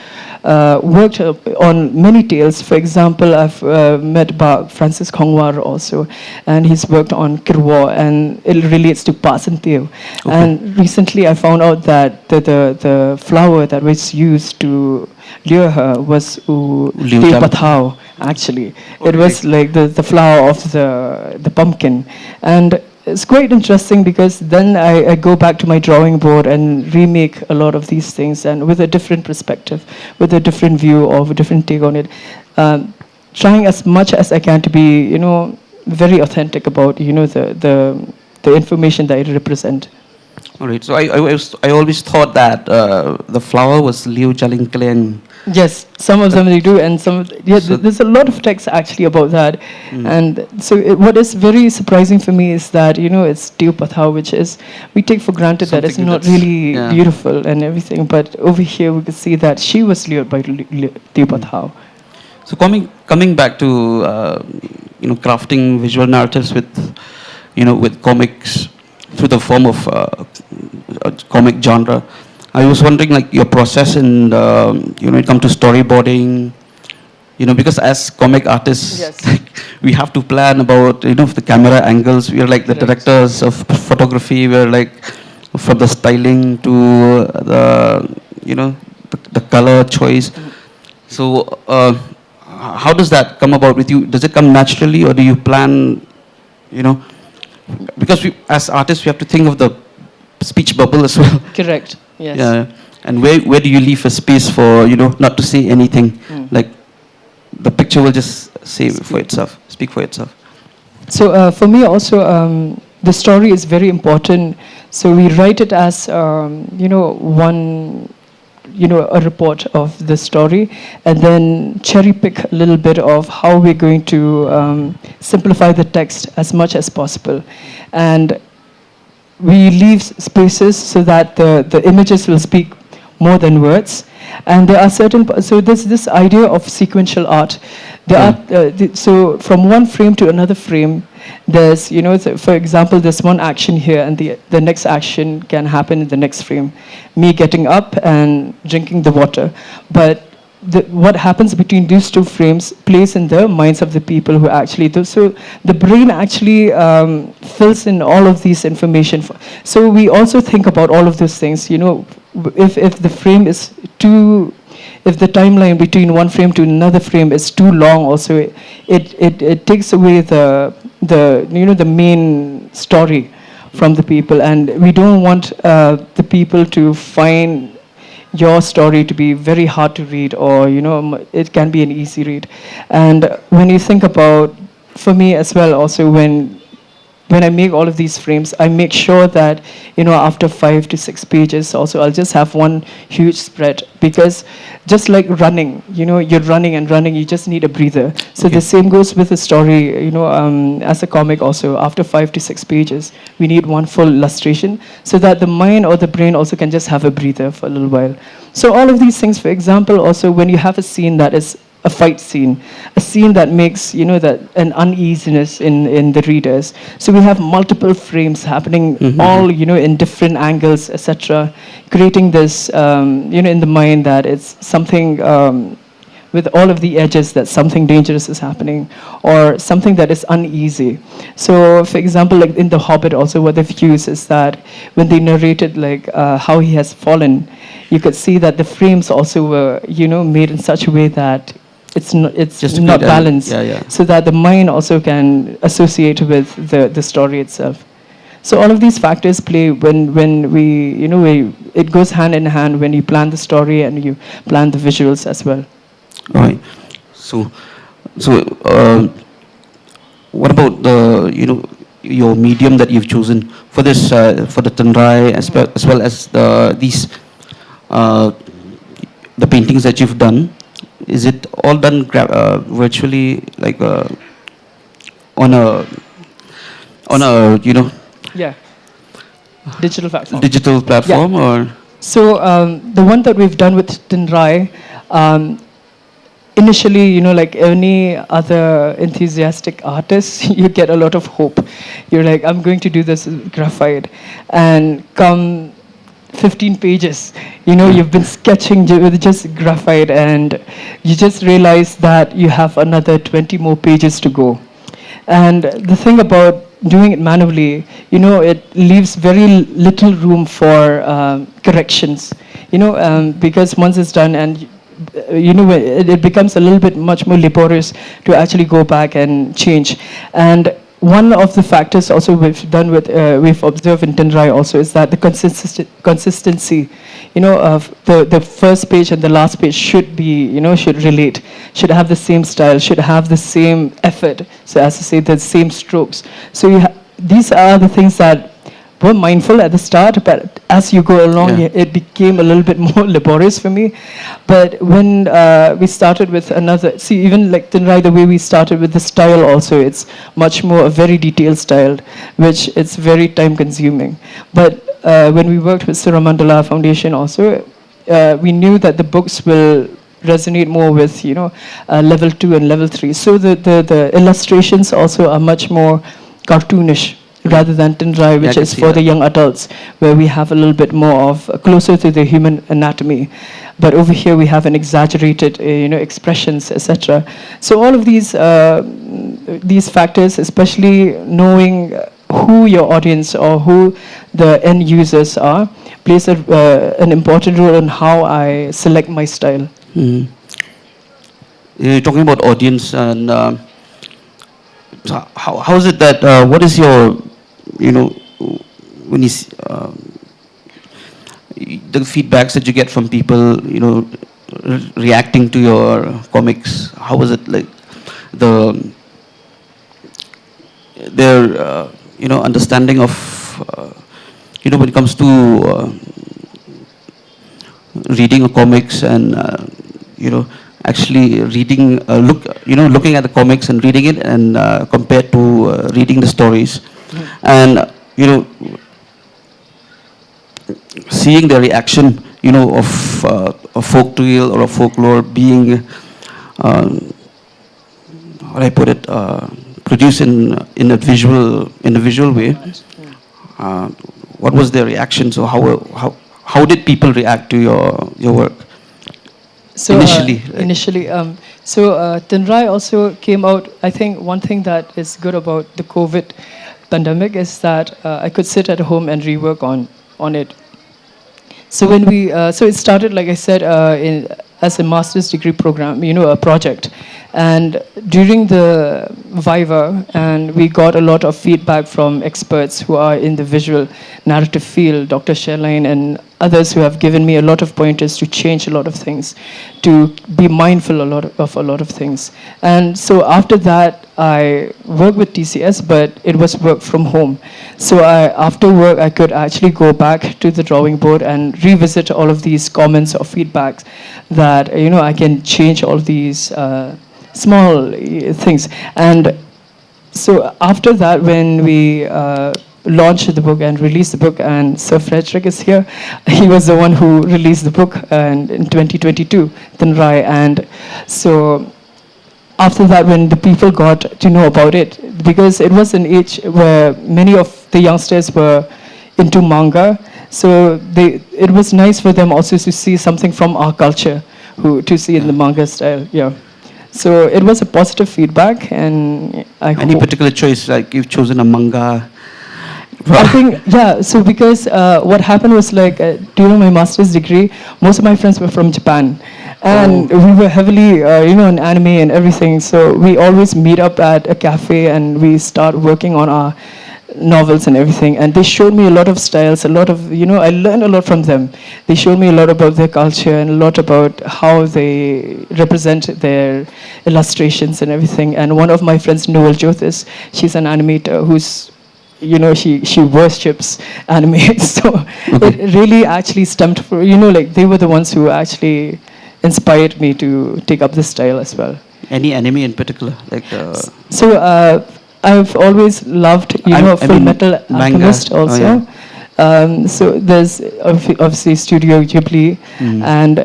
worked on many tales. For example, I've met Francis Kongwar also, and he's worked on Kirwa, and it relates to Pasanteo. And recently I found out that the flower that was used to lure her was Pathao, actually. It was like the flower of the pumpkin. And it's quite interesting because then I go back to my drawing board and remake a lot of these things, and with a different perspective, with a different view or a different take on it, trying as much as I can to be, very authentic about, the information that I represent. All right. So I always thought that the flower was Liu Jalingklen. Yes, some of them they do, and there's a lot of text actually about that. And so what is very surprising for me is that, it's Tiu Pathao, which is, we take for granted that it's not really beautiful and everything, but over here we can see that she was lured by Tiu Pathao. So coming back to crafting visual narratives with with comics through the form of comic genre, I was wondering, like, your process in when it comes to storyboarding, because as comic artists, we have to plan about the camera angles. We are like the directors of photography. We are like from the styling to the color choice. So how does that come about with you? Does it come naturally, or do you plan? Because as artists, we have to think of the speech bubble as well. Correct. Yes. Yeah. And where do you leave a space for not to say anything? Like the picture will just speak for itself. So for me also, the story is very important. So we write it as one a report of the story, and then cherry pick a little bit of how we're going to simplify the text as much as possible. And we leave spaces so that the images will speak more than words. And there are so there's this idea of sequential art. So from one frame to another frame, there's, for example, there's one action here, and the next action can happen in the next frame. Me getting up and drinking the water. But what happens between these two frames plays in the minds of the people who actually do. So the brain actually fills in all of these information. So we also think about all of those things. If the frame is too, if the timeline between one frame to another frame is too long, also it takes away the main story from the people, and we don't want the people to find your story to be very hard to read, or it can be an easy read. And when you think about, for me as well, also when I make all of these frames, I make sure that after 5 to 6 pages also I'll just have one huge spread, because just like running, you're running and running, you just need a breather. So the same goes with the story, as a comic also. After 5 to 6 pages, we need one full illustration so that the mind or the brain also can just have a breather for a little while. So all of these things, for example, also when you have a scene that is a fight scene, a scene that makes, that an uneasiness in the readers. So we have multiple frames happening, all, in different angles, etc., creating this, in the mind that it's something, with all of the edges, that something dangerous is happening, or something that is uneasy. So, for example, like in The Hobbit also, what they've used is that when they narrated like how he has fallen, you could see that the frames also were, made in such a way that it's not balanced, so that the mind also can associate with the story itself. So all of these factors play when we, it goes hand in hand when you plan the story and you plan the visuals as well. All right. So what about the, your medium that you've chosen for this, for the Tandrai, as well as these, the paintings that you've done? Is it all done virtually, like on a Yeah. Digital platform. Digital platform, or? So the one that we've done with Tandrai, initially, like any other enthusiastic artist, you get a lot of hope. You're like, I'm going to do this with graphite, and come 15 pages. You've been sketching with just graphite, and you just realize that you have another 20 more pages to go. And the thing about doing it manually, it leaves very little room for corrections, because once it's done, and it becomes a little bit much more laborious to actually go back and change. And one of the factors also we've observed in Tynrai also is that the consistency, of the first page and the last page should be, should relate, should have the same style, should have the same effort. So as I say, the same strokes. So these are the things that were mindful at the start, but as you go along, it became a little bit more laborious for me. But when we started with even like Tynrai, the way we started with the style also, it's much more a very detailed style, which it's very time consuming. But when we worked with Suramandala Foundation also, we knew that the books will resonate more with, level 2 and level 3. So the illustrations also are much more cartoonish, rather than Tynrai, which is for the young adults, where we have a little bit more of closer to the human anatomy. But over here we have an exaggerated, expressions, etc. So all of these factors, especially knowing who your audience or who the end users are, plays an important role in how I select my style. You're talking about audience, and how is it that, what is your, when you the feedbacks that you get from people, reacting to your comics? How is it like their understanding of when it comes to reading a comics and actually reading looking at the comics and reading it, and compared to reading the stories, and seeing the reaction of a folk tale or a folklore being how do I put it, produced in a visual way. What was their reaction? So how did people react to your work? So initially, Tynrai also came out. I think one thing that is good about the COVID pandemic is that I could sit at home and rework on it. So when so it started, like I said, as a master's degree program, a project. And during the Viva, and we got a lot of feedback from experts who are in the visual narrative field, Dr. Shillong and others who have given me a lot of pointers to change a lot of things, to be mindful of a lot of things. And so after that, I worked with TCS, but it was work from home. So after work, I could actually go back to the drawing board and revisit all of these comments or feedbacks that, I can change all these small things. And so after that, when we launched the book and released the book, and Sir Frederick is here, he was the one who released the book in 2022, Tynrai. And so after that, when the people got to know about it, because it was an age where many of the youngsters were into manga, so it was nice for them also to see something from our culture, to see in the manga style. So it was a positive feedback, and Any particular choice, like you've chosen a manga? I think, so because what happened was, like, during my master's degree, most of my friends were from Japan. And we were heavily, in anime and everything. So we always meet up at a cafe and we start working on our novels and everything. And they showed me a lot of styles, a lot of, I learned a lot from them. They showed me a lot about their culture and a lot about how they represent their illustrations and everything. And one of my friends, Noel Jothis, she's an animator who's, she worships anime. So it really actually stemmed for, like they were the ones who actually inspired me to take up this style as well. Any anime in particular? Like So I've always loved, Full Metal Alchemist also. So there's obviously Studio Ghibli, and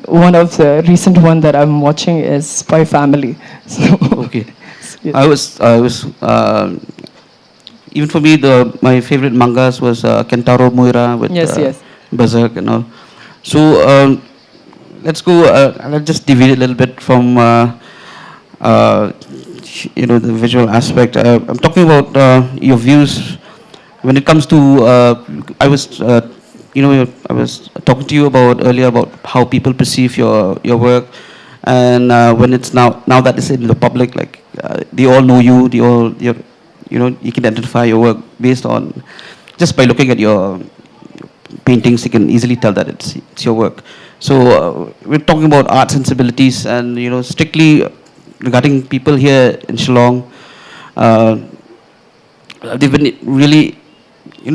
one of the recent one that I'm watching is Spy Family. So okay. I was even for me, my favorite mangas was Kentaro Miura with berserk and all. So let's go. Let's just deviate a little bit from the visual aspect. I'm talking about your views when it comes to. I was talking to you about earlier about how people perceive your work, and when it's now that it's in the public, like they all know you, you can identify your work based on just by looking at your paintings. You can easily tell that it's your work. So we're talking about art sensibilities, and strictly regarding people here in Shillong. They've been really, they're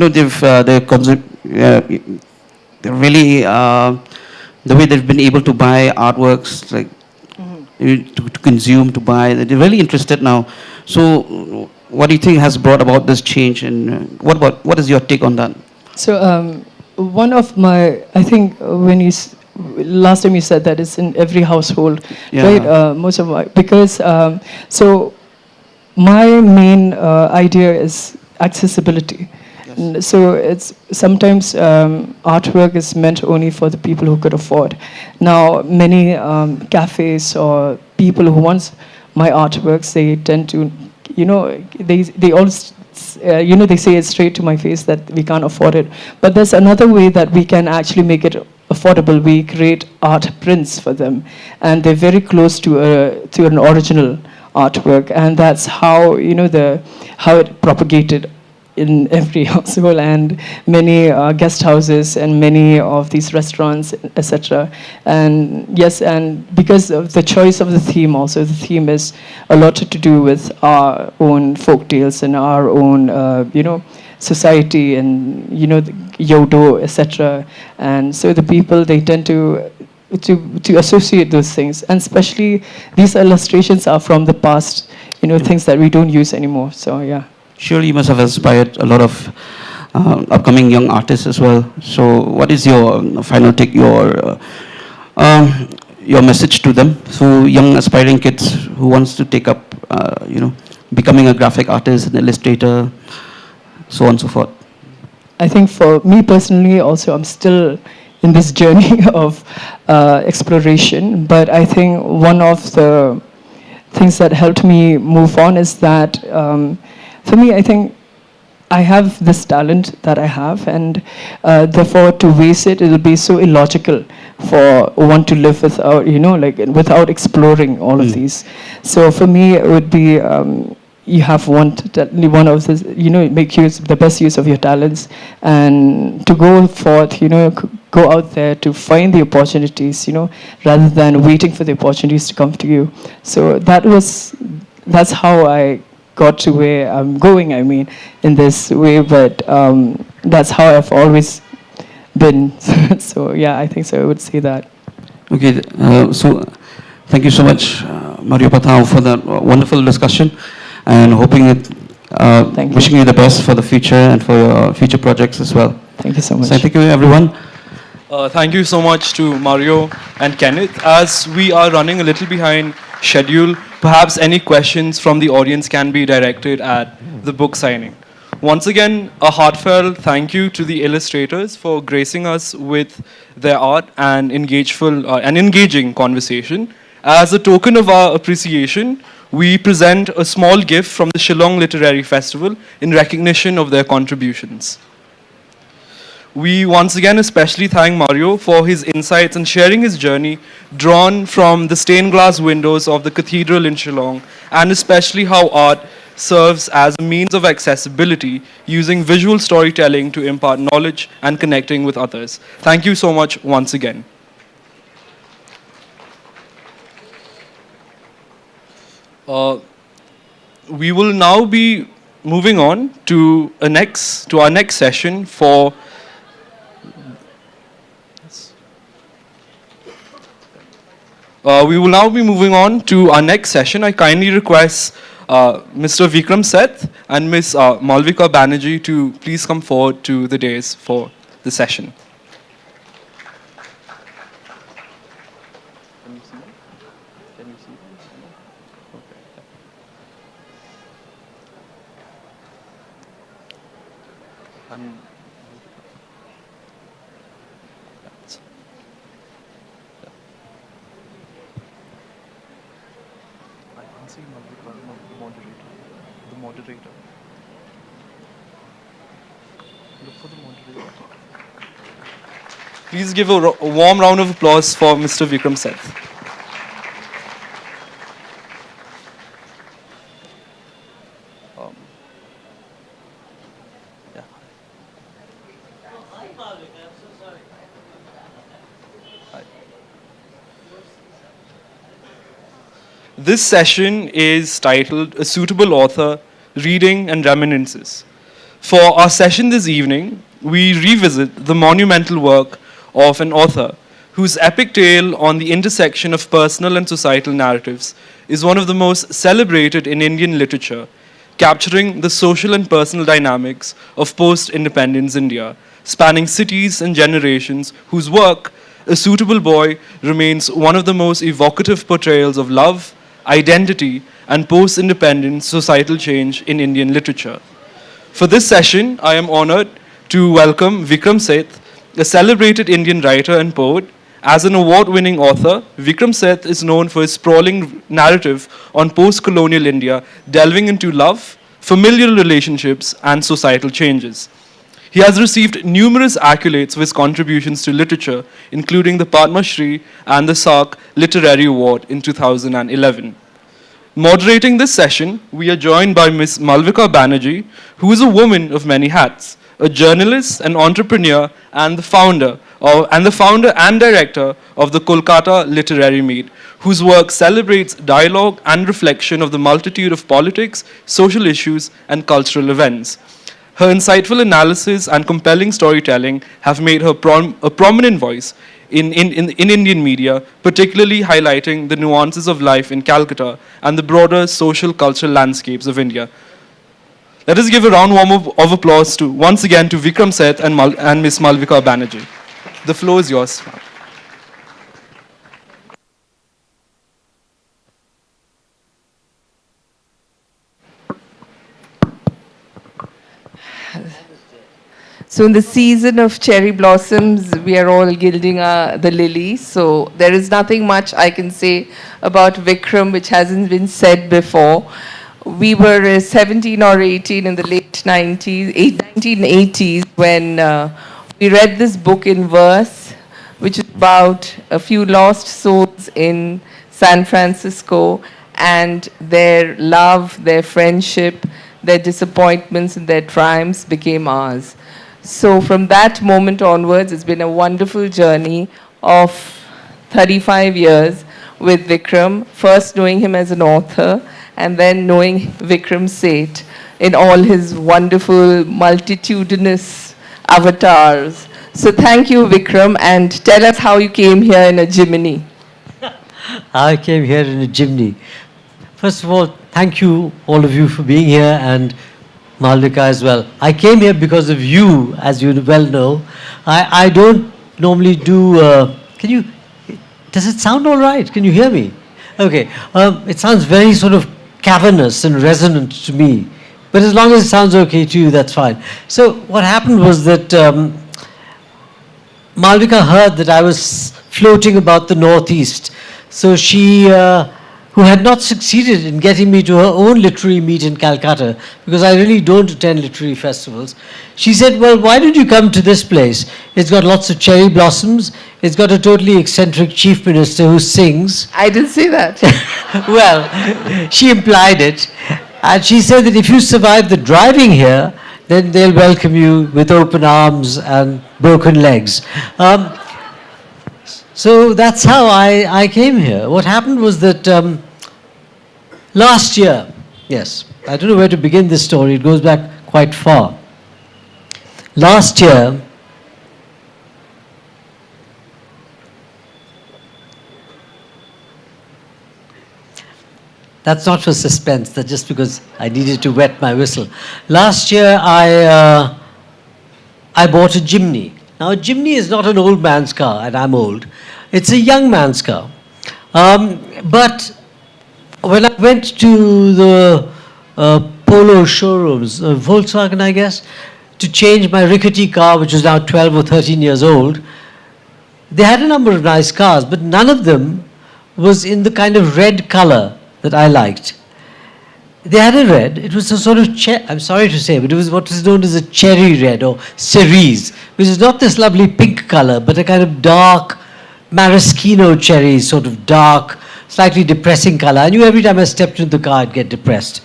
really the way they've been able to buy artworks, like to consume, to buy. They're really interested now. So, what do you think has brought about this change, and what is your take on that? So one of my, I think when last time you said that it's in every household, Yeah. right? Most of my, because so my main idea is accessibility. So it's sometimes artwork is meant only for the people who could afford. Now many cafes or people who want my artworks, they tend to, they all they say it straight to my face that we can't afford it. But there's another way that we can actually make it affordable. We create art prints for them, and they're very close to an original artwork, and that's how how it propagated in every household and many guest houses and many of these restaurants, etc. And yes, and because of the choice of the theme also, the theme is a lot to do with our own folk tales and our own, society and, the Yodo, etc. And so the people, they tend to associate those things. And especially these illustrations are from the past, things that we don't use anymore. So yeah. Surely you must have inspired a lot of upcoming young artists as well. So what is your final take, your message to them? So young aspiring kids who wants to take up, becoming a graphic artist, an illustrator, so on and so forth. I think for me personally also, I'm still in this journey of exploration, but I think one of the things that helped me move on is that for me, I think I have this talent that I have, and therefore to waste it, it'll be so illogical for one to live without, without exploring all of these. So for me, it would be you have one of this, make use the best use of your talents, and to go forth, go out there to find the opportunities, rather than waiting for the opportunities to come to you. So that's how I got to where I'm going, in this way, but that's how I've always been. So yeah, I think so, I would say that. Okay, so thank you so much, Mario Patao, for that wonderful discussion, and wishing you the best for the future and for your future projects as well. Thank you so much. So thank you, everyone. Thank you so much to Mario and Kenneth. As we are running a little behind schedule, perhaps any questions from the audience can be directed at the book signing. Once again, a heartfelt thank you to the illustrators for gracing us with their art and engaging conversation. As a token of our appreciation, we present a small gift from the Shillong Literary Festival in recognition of their contributions. We once again especially thank Mario for his insights and sharing his journey drawn from the stained glass windows of the cathedral in Shillong, and especially how art serves as a means of accessibility using visual storytelling to impart knowledge and connecting with others. Thank you so much once again. We will now be moving on to our next session for we will now be moving on to our next session. I kindly request Mr. Vikram Seth and Ms. Malvika Banerjee to please come forward to the dais for the session. Please give a warm round of applause for Mr. Vikram Seth. This session is titled A Suitable Author, Reading and Reminiscences. For our session this evening, we revisit the monumental work of an author whose epic tale on the intersection of personal and societal narratives is one of the most celebrated in Indian literature, capturing the social and personal dynamics of post-independence India, spanning cities and generations, whose work, A Suitable Boy, remains one of the most evocative portrayals of love, identity, and post-independence societal change in Indian literature. For this session, I am honored to welcome Vikram Seth, a celebrated Indian writer and poet. As an award-winning author, Vikram Seth is known for his sprawling narrative on post-colonial India, delving into love, familial relationships, and societal changes. He has received numerous accolades for his contributions to literature, including the Padma Shri and the SARC Literary Award in 2011. Moderating this session, we are joined by Ms. Malvika Banerjee, who is a woman of many hats, a journalist, an entrepreneur, and the founder and director of the Kolkata Literary Meet, whose work celebrates dialogue and reflection of the multitude of politics, social issues, and cultural events. Her insightful analysis and compelling storytelling have made her a prominent voice in Indian media, particularly highlighting the nuances of life in Calcutta and the broader social cultural landscapes of India. Let us give a round of applause once again to Vikram Seth and Ms. Malvika Banerjee. The floor is yours. So in the season of cherry blossoms, we are all gilding the lilies. So there is nothing much I can say about Vikram which hasn't been said before. We were 17 or 18 in the late 1980s when we read this book in verse, which is about a few lost souls in San Francisco and their love, their friendship, their disappointments and their triumphs became ours. So from that moment onwards, it's been a wonderful journey of 35 years with Vikram, first knowing him as an author and then knowing Vikram Seth in all his wonderful multitudinous avatars. So thank you, Vikram, and tell us how you came here in a Jimny. I came here in a Jimny. First of all, thank you, all of you, for being here, and Malvika as well. I came here because of you, as you well know. I don't normally do, does it sound all right? Can you hear me? Okay, it sounds very sort of cavernous and resonant to me, but as long as it sounds okay to you, that's fine. So what happened was that Malvika heard that I was floating about the Northeast, so she, who had not succeeded in getting me to her own literary meet in Calcutta, because I really don't attend literary festivals, she said, well, why don't you come to this place? It's got lots of cherry blossoms, it's got a totally eccentric chief minister who sings. I didn't say that. Well, she implied it, and she said that if you survive the driving here, then they'll welcome you with open arms and broken legs. So that's how I came here. What happened was that last year, yes, I don't know where to begin this story, it goes back quite far. Last year, that's not for suspense, that's just because I needed to wet my whistle. Last year, I bought a Jimny. Now, a Jimny is not an old man's car, and I'm old. It's a young man's car. But when I went to the Polo showrooms, Volkswagen, I guess, to change my rickety car, which was now 12 or 13 years old, they had a number of nice cars, but none of them was in the kind of red color that I liked. they had a red. It was a sort of, I'm sorry to say, but it was what is known as a cherry red or cerise, which is not this lovely pink color, but a kind of dark maraschino cherry, sort of dark, slightly depressing color. I knew every time I stepped into the car, I'd get depressed.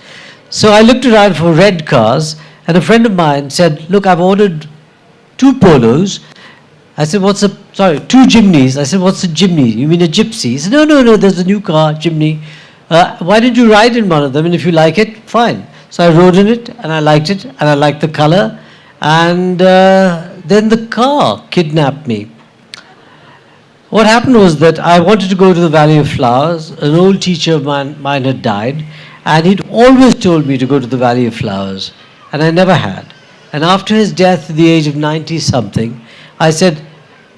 So I looked around for red cars, and a friend of mine said, look, I've ordered 2 Polos. I said, two Jimneys. I said, what's a Jimny? You mean a gypsy? He said, no, there's a new car, Jimny. Why don't you ride in one of them? And if you like it, fine. So I rode in it, and I liked it, and I liked the color. And then the car kidnapped me. What happened was that I wanted to go to the Valley of Flowers. An old teacher of mine had died, and he'd always told me to go to the Valley of Flowers, and I never had. And after his death at the age of 90-something, I said,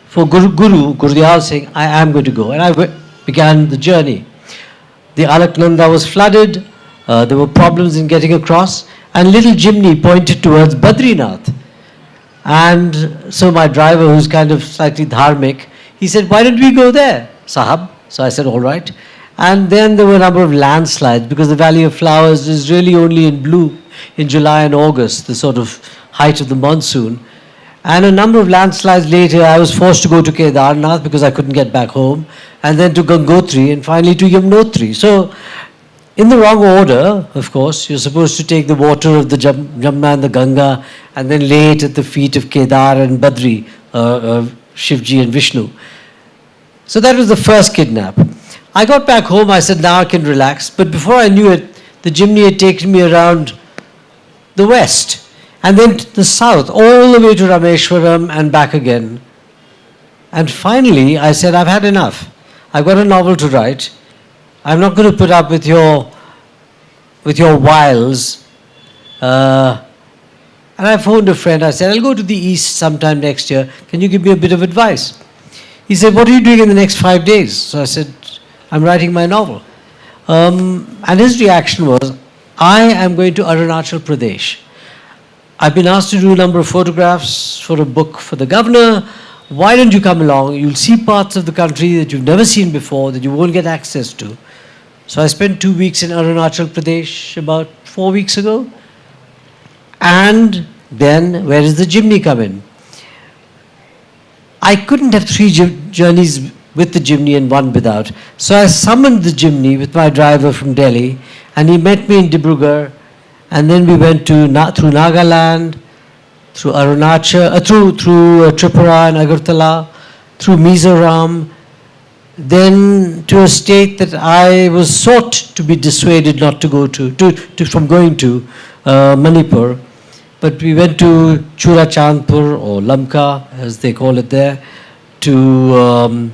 for Guru Dayal Singh, I am going to go. And I began the journey. The Alaknanda was flooded, there were problems in getting across, and little Jimny pointed towards Badrinath. And so my driver, who's kind of slightly dharmic, he said, why don't we go there, Sahab? So I said, all right. And then there were a number of landslides, because the Valley of Flowers is really only in bloom in July and August, the sort of height of the monsoon. And a number of landslides later, I was forced to go to Kedarnath because I couldn't get back home, and then to Gangotri, and finally to Yamunotri. So, in the wrong order, of course, you're supposed to take the water of the Jamna and the Ganga, and then lay it at the feet of Kedar and Badri, Shivji and Vishnu. So that was the first kidnap. I got back home, I said, now I can relax. But before I knew it, the Jimny had taken me around the west, and then to the south, all the way to Rameshwaram and back again. And finally, I said, I've had enough. I've got a novel to write. I'm not going to put up with your wiles. And I phoned a friend. I said, I'll go to the east sometime next year. Can you give me a bit of advice? He said, what are you doing in the next 5 days? So I said, I'm writing my novel. And his reaction was, I am going to Arunachal Pradesh. I've been asked to do a number of photographs for a book for the governor. Why don't you come along? You'll see parts of the country that you've never seen before, that you won't get access to. So I spent 2 weeks in Arunachal Pradesh about 4 weeks ago. And then, where does the Jimny come in? I couldn't have 3 journeys with the Jimny and 1 without. So I summoned the Jimny with my driver from Delhi, and he met me in Dibrugarh. And then we went through Nagaland, through Arunachal, through Tripura and Agartala, through Mizoram, then to a state that I was sought to be dissuaded not to go from going to, Manipur. But we went to Churachandpur, or Lamka, as they call it there, to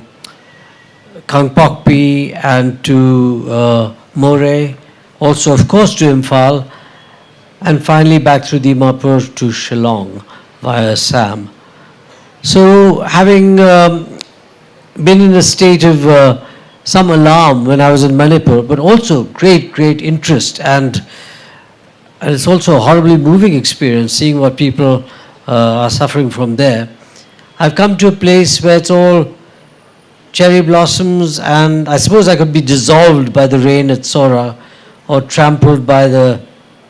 Kangpokpi and to Moreh, also of course to Imphal, and finally back through Dimapur to Shillong via Assam. So having been in a state of some alarm when I was in Manipur, but also great interest, and it's also a horribly moving experience seeing what people are suffering from there. I've come to a place where it's all cherry blossoms, and I suppose I could be dissolved by the rain at Sora or trampled by the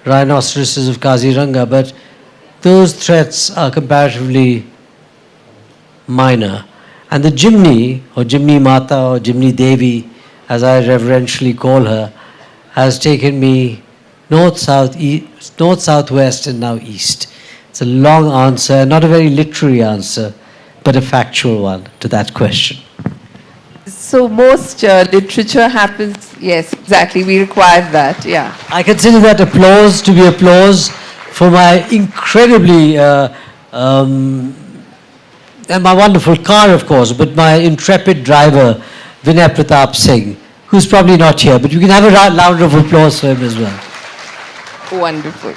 rhinoceroses of Kaziranga, but those threats are comparatively minor. And the Jimny, or Jimny Mata, or Jimny Devi, as I reverentially call her, has taken me north, south, east, north, southwest, and now east. It's a long answer, not a very literary answer, but a factual one to that question. So most literature happens, yes, exactly, we require that, yeah. I consider that applause to be applause for my incredibly, and my wonderful car, of course, but my intrepid driver, Vinay Pratap Singh, who's probably not here, but you can have a round of applause for him as well. Wonderful.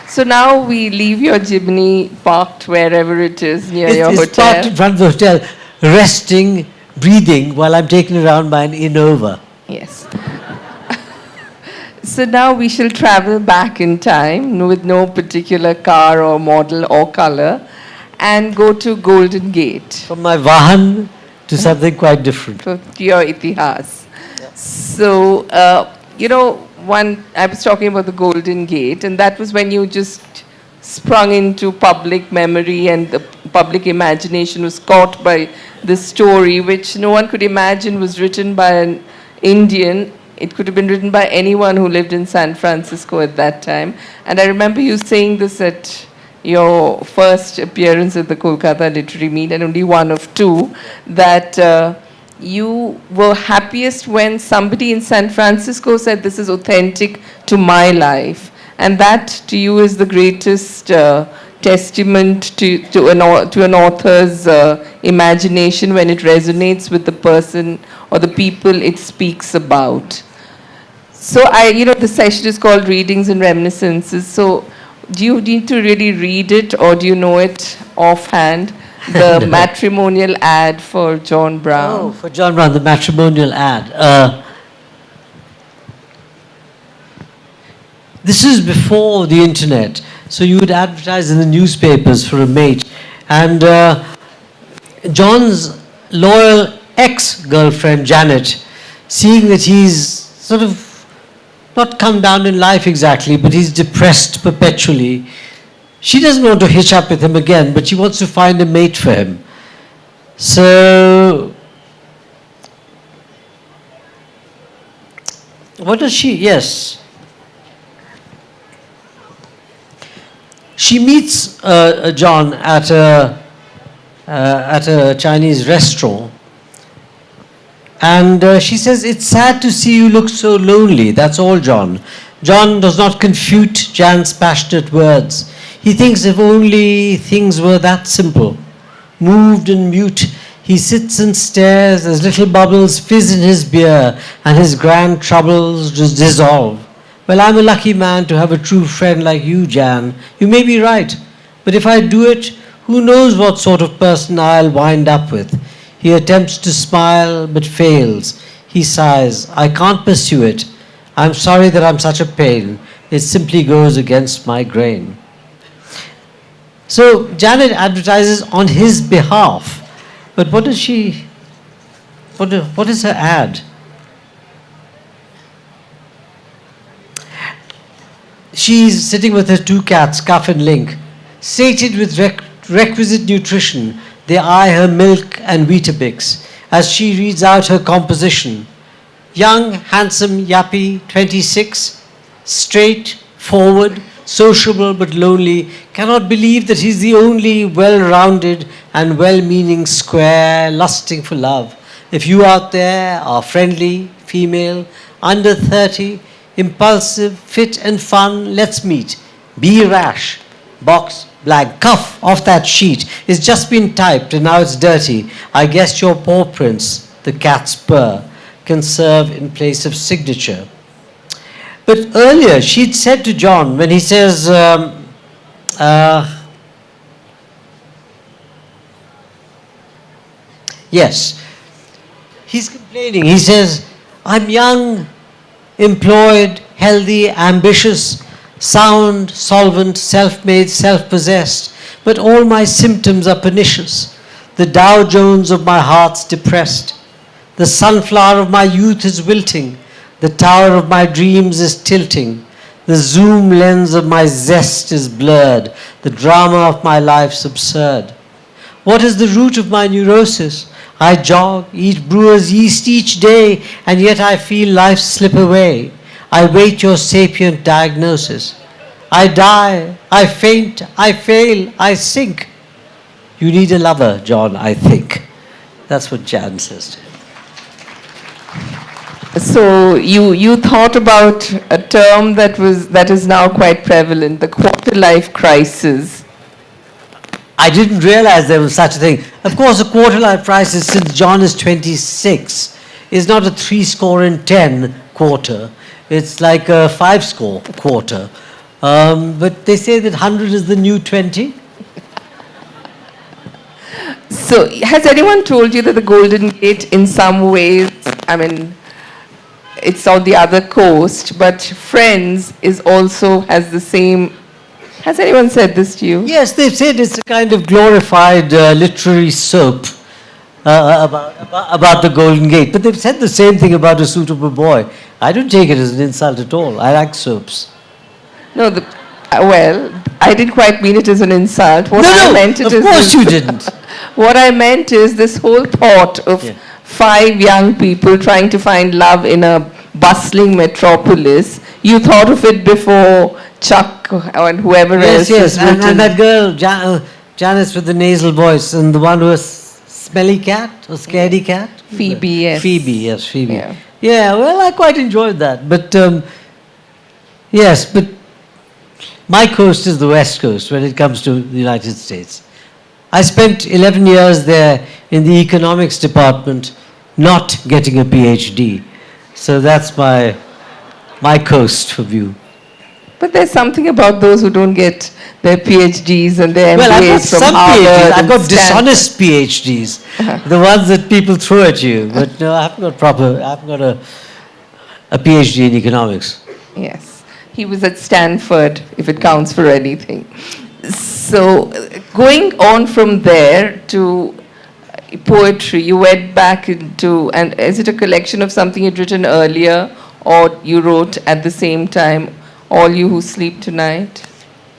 So now we leave your Jimny parked wherever it is near your hotel. It's parked in front of the hotel, resting, breathing, while I'm taken around by an Innova. Yes. So now we shall travel back in time with no particular car or model or color and go to Golden Gate. From my Vahan to something quite different. To your Itihas. So, I was talking about the Golden Gate, and that was when you just sprung into public memory and the public imagination was caught by this story, which no one could imagine was written by an Indian. It could have been written by anyone who lived in San Francisco at that time. And I remember you saying this at your first appearance at the Kolkata Literary Meet, and only one of two, that you were happiest when somebody in San Francisco said, "This is authentic to my life." And that to you is the greatest testament to an author's imagination, when it resonates with the person or the people it speaks about. So the session is called Readings and Reminiscences. So do you need to really read it, or do you know it offhand? The matrimonial ad for John Brown. Oh, for John Brown, the matrimonial ad. This is before the internet, so you would advertise in the newspapers for a mate. And John's loyal ex-girlfriend, Janet, seeing that he's sort of not come down in life exactly, but he's depressed perpetually, she doesn't want to hitch up with him again, but she wants to find a mate for him. So, what does she, yes. She meets John at a Chinese restaurant, and she says, "It's sad to see you look so lonely." That's all, John. John does not confute Jan's passionate words. He thinks if only things were that simple. Moved and mute, he sits and stares as little bubbles fizz in his beer and his grand troubles dissolve. Well, I'm a lucky man to have a true friend like you, Jan. You may be right, but if I do it, who knows what sort of person I'll wind up with. He attempts to smile, but fails. He sighs, "I can't pursue it. I'm sorry that I'm such a pain. It simply goes against my grain." So Janet advertises on his behalf. But what does she, what is her ad? She's sitting with her two cats, Cuff and Link. Sated with requisite nutrition, they eye her milk and Weetabix as she reads out her composition. Young, handsome yappy, 26, straight, forward, sociable but lonely, cannot believe that he's the only well-rounded and well-meaning square lusting for love. If you out there are friendly, female, under 30, impulsive, fit and fun, let's meet. Be rash. Box blank. Cuff off that sheet. It's just been typed and now it's dirty. I guess your paw prints, the cat's purr, can serve in place of signature. But earlier she'd said to John, when he says, yes, he's complaining. He says, "I'm young, employed, healthy, ambitious, sound, solvent, self-made, self-possessed, but all my symptoms are pernicious. The Dow Jones of my heart's depressed. The sunflower of my youth is wilting. The tower of my dreams is tilting. The zoom lens of my zest is blurred. The drama of my life's absurd. What is the root of my neurosis? I jog, eat brewer's yeast each day, and yet I feel life slip away. I wait your sapient diagnosis. I die, I faint, I fail, I sink. You need a lover, John, I think." That's what Jan says to him. So you thought about a term that is now quite prevalent, the quarter-life crisis. I didn't realize there was such a thing. Of course, a quarter-life crisis, since John is 26, is not a 10 quarter. It's like a 5 quarter. But they say that 100 is the new 20. So has anyone told you that the Golden Gate in some ways, I mean, it's on the other coast, but Friends is also has the same. Has anyone said this to you? Yes, they've said it's a kind of glorified literary soap. about the Golden Gate. But they've said the same thing about a suitable boy. I don't take it as an insult at all. I like soaps. No, well, I didn't quite mean it as an insult. What I meant of course you didn't. What I meant is this whole thought of 5 young people trying to find love in a bustling metropolis. You thought of it before Chuck and whoever else Yes, has written. and that girl, Janice with the nasal voice, and the one who was smelly cat or scaredy cat? Phoebe, yes. Phoebe. Yeah, well, I quite enjoyed that. But, yes, but my coast is the West Coast when it comes to the United States. I spent 11 years there in the economics department not getting a PhD. So that's my coast for view. But there's something about those who don't get their PhDs and their Well, I've got MBAs from some Harvard. PhDs. I've and got Stanford. dishonest PhDs, the ones that people throw at you. But no, I haven't got a PhD in economics. Yes, he was at Stanford, if it counts for anything. So, going on from there to poetry, you went back into, and is it a collection of something you'd written earlier, or you wrote at the same time, All You Who Sleep Tonight?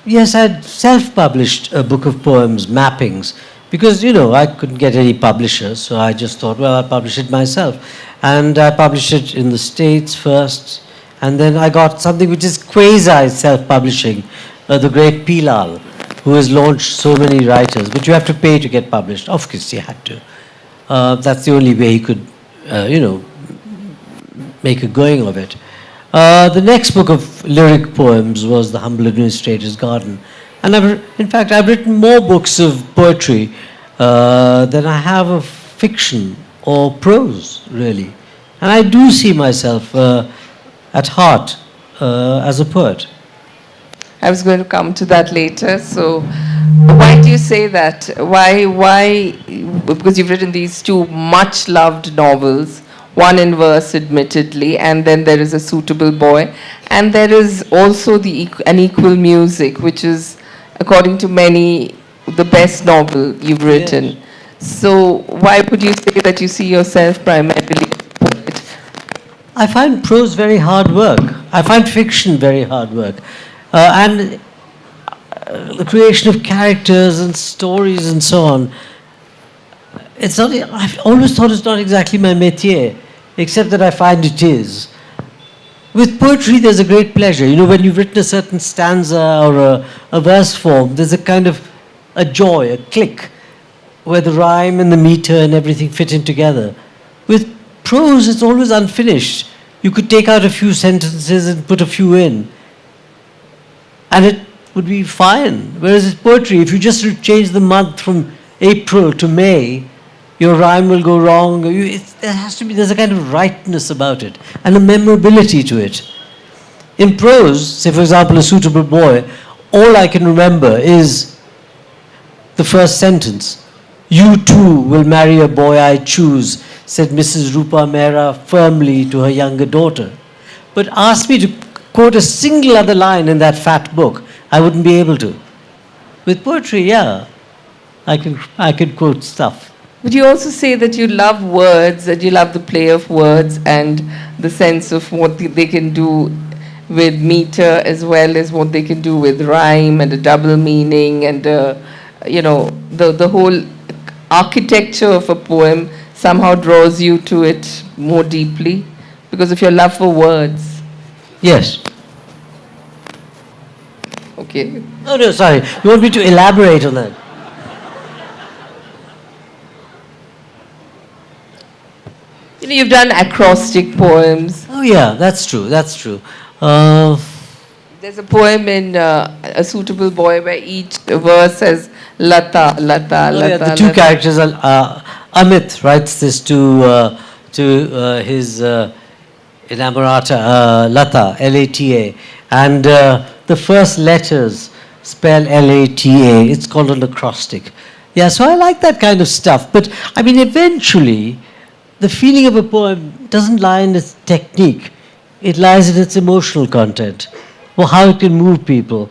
Yes, I'd self-published a book of poems, mappings, because, I couldn't get any publisher, so I just thought, well, I'll publish it myself. And I published it in the States first, and then I got something which is quasi-self-publishing, the great Pilal, who has launched so many writers, but you have to pay to get published. Of course, he had to. That's the only way he could, make a going of it. The next book of lyric poems was The Humble Administrator's Garden. And I've written more books of poetry than I have of fiction or prose, really. And I do see myself at heart as a poet. I was going to come to that later. So, why do you say that? Why? Because you've written these 2 much-loved novels, one in verse, admittedly, and then there is A Suitable Boy, and there is also an Equal Music, which is, according to many, the best novel you've written. Yes. So, why would you say that you see yourself primarily as a poet? I find prose very hard work. I find fiction very hard work. And the creation of characters and stories and so on. It's not. I've always thought it's not exactly my métier, except that I find it is. With poetry, there's a great pleasure. When you've written a certain stanza or a verse form, there's a kind of a joy, a click, where the rhyme and the meter and everything fit in together. With prose, it's always unfinished. You could take out a few sentences and put a few in, and it would be fine. Whereas with poetry, if you just change the month from April to May, your rhyme will go wrong. There's a kind of rightness about it and a memorability to it. In prose, say for example, A Suitable Boy, all I can remember is the first sentence. You too will marry a boy I choose, said Mrs. Rupa Mehra firmly to her younger daughter. But ask me to quote a single other line in that fat book, I wouldn't be able to. With poetry, yeah, I can quote stuff. Would you also say that you love words, that you love the play of words and the sense of what they can do with meter as well as what they can do with rhyme and a double meaning and, the whole architecture of a poem somehow draws you to it more deeply because of your love for words? Yes. Okay. Oh, no, sorry. You want me to elaborate on that? You've done acrostic poems. Oh, yeah, that's true. There's a poem in A Suitable Boy where each verse has Lata, Lata, Lata. Yeah, the 2 characters are, Amit writes this to his inamorata, Lata, L-A-T-A. And the first letters spell L-A-T-A. It's called an acrostic. Yeah, so I like that kind of stuff. But, eventually, the feeling of a poem doesn't lie in its technique. It lies in its emotional content, or how it can move people.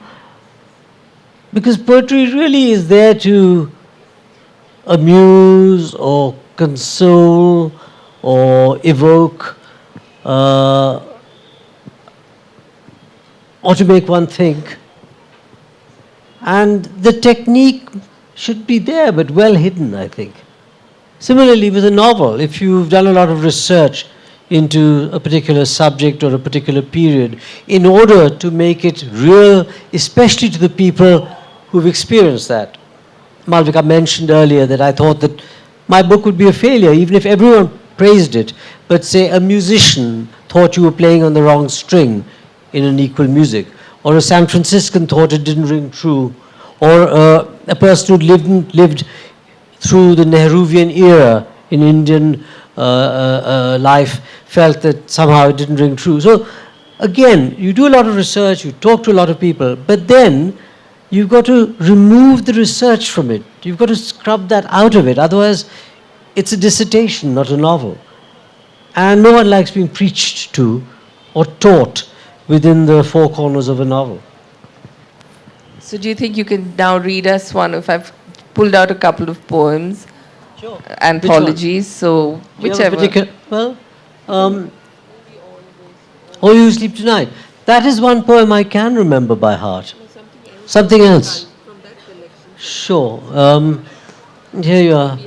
Because poetry really is there to amuse or console or evoke or to make one think. And the technique should be there, but well hidden, I think. Similarly, with a novel, if you've done a lot of research into a particular subject or a particular period, in order to make it real, especially to the people who've experienced that. Malvika mentioned earlier that I thought that my book would be a failure, even if everyone praised it. But say a musician thought you were playing on the wrong string in an equal music, or a San Franciscan thought it didn't ring true, or a person who lived through the Nehruvian era in Indian life felt that somehow it didn't ring true. So again, you do a lot of research, you talk to a lot of people, but then you've got to remove the research from it. You've got to scrub that out of it. Otherwise, it's a dissertation, not a novel. And no one likes being preached to or taught within the four corners of a novel. So do you think you can now read us one? If I've pulled out a couple of poems, sure. Anthologies, so whichever. Well, All You Sleep Tonight. That is one poem I can remember by heart. Something else. Sure. Here you are.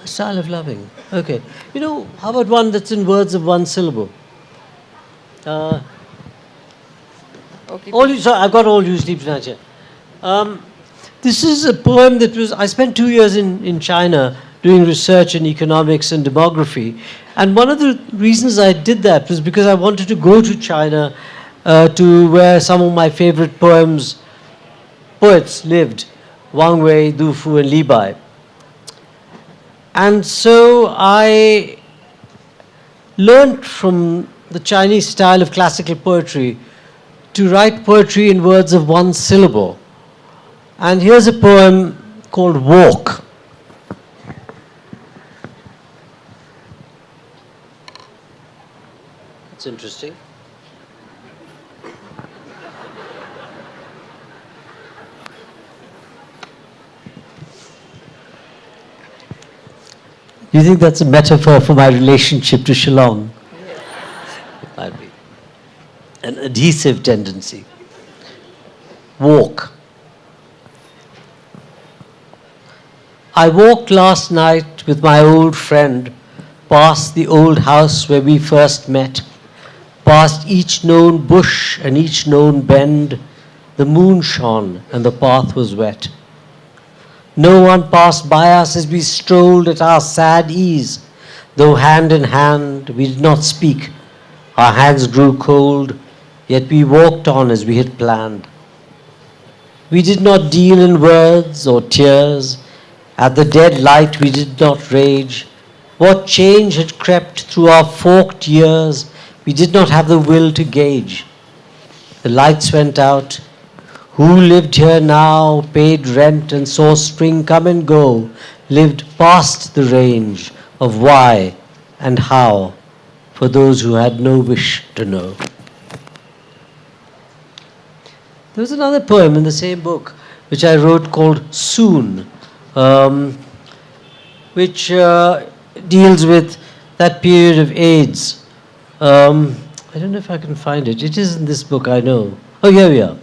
A Style of Loving. Okay. You know, how about one that's in words of one syllable? Okay. I've got All You Sleep Tonight here. This is a poem that I spent 2 years in China doing research in economics and demography. And one of the reasons I did that was because I wanted to go to China to where some of my favorite poets lived, Wang Wei, Du Fu, and Li Bai. And so I learned from the Chinese style of classical poetry to write poetry in words of one syllable. And here's a poem called Walk. That's interesting. Do you think that's a metaphor for my relationship to Shillong? It might be. An adhesive tendency. Walk. I walked last night with my old friend past the old house where we first met, past each known bush and each known bend. The moon shone and the path was wet. No one passed by us as we strolled at our sad ease, though hand in hand we did not speak. Our hands grew cold, yet we walked on as we had planned. We did not deal in words or tears. At the dead light we did not rage. What change had crept through our forked years we did not have the will to gauge. The lights went out. Who lived here now, paid rent and saw spring come and go, lived past the range of why and how for those who had no wish to know. There was another poem in the same book which I wrote called Soon, which deals with that period of AIDS. I don't know if I can find it. It is in this book, I know. Oh, here we are.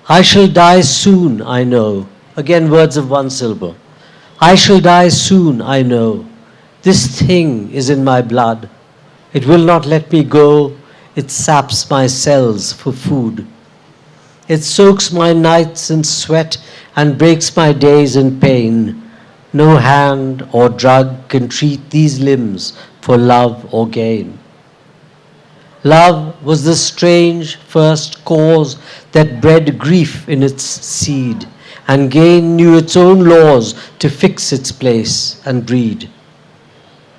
I shall die soon, I know. Again, words of one syllable. I shall die soon, I know. This thing is in my blood. It will not let me go. It saps my cells for food. It soaks my nights in sweat and breaks my days in pain. No hand or drug can treat these limbs for love or gain. Love was the strange first cause that bred grief in its seed, and gain knew its own laws to fix its place and breed.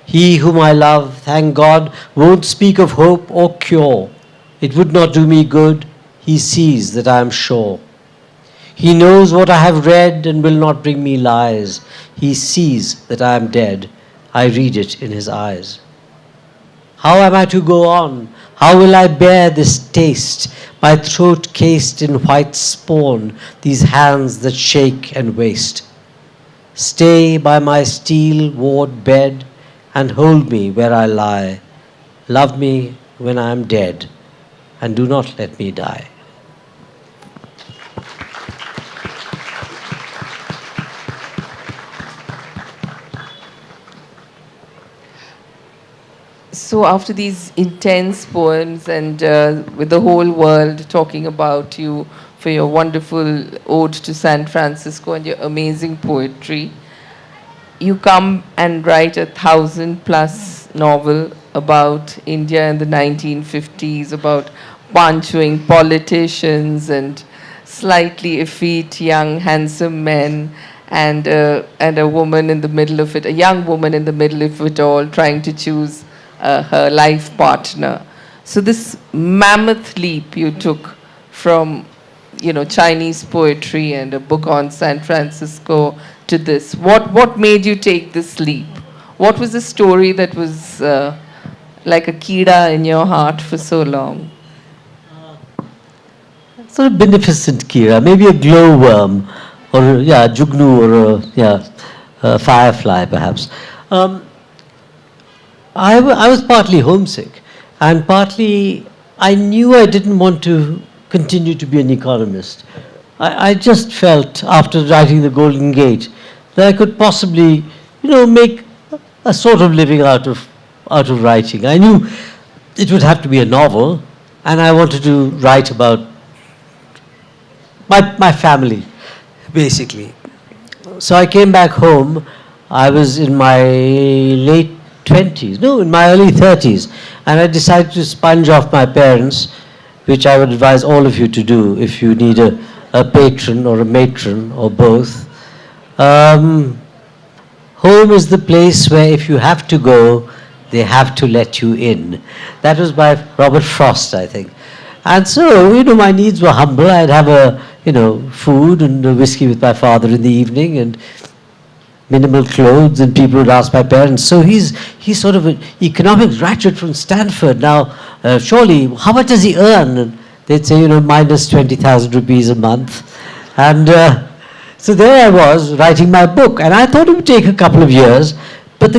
He whom I love, thank God, won't speak of hope or cure. It would not do me good, he sees that I am sure. He knows what I have read and will not bring me lies. He sees that I am dead, I read it in his eyes. How am I to go on? How will I bear this taste, my throat cased in white spawn, these hands that shake and waste? Stay by my steel-ward bed and hold me where I lie. Love me when I am dead, and do not let me die. So after these intense poems and with the whole world talking about you for your wonderful ode to San Francisco and your amazing poetry, you come and write a 1,000+ novel about India in the 1950s, about pan-chewing politicians and slightly effete young handsome men, and a woman in the middle of it, a young woman in the middle of it all, trying to choose her life partner. So this mammoth leap you took from, Chinese poetry and a book on San Francisco to this. What made you take this leap? What was the story that was like a kida in your heart for so long? Sort of beneficent kira, maybe a glowworm, or jugnu, or a firefly perhaps. I was partly homesick, and partly I knew I didn't want to continue to be an economist. I just felt, after writing The Golden Gate, that I could possibly, make a sort of living out of writing. I knew it would have to be a novel, and I wanted to write about my family, basically. So I came back home. I was in my late 20s, no, in my early 30s, and I decided to sponge off my parents, which I would advise all of you to do if you need a patron or a matron or both. Home is the place where if you have to go, they have to let you in. That was by Robert Frost, I think. And so, my needs were humble. I'd have food and a whiskey with my father in the evening, and minimal clothes, and people would ask my parents, so he's sort of an economics graduate from Stanford. Now, surely, how much does he earn? And they'd say, minus 20,000 rupees a month. And so there I was, writing my book, and I thought it would take a couple of years, but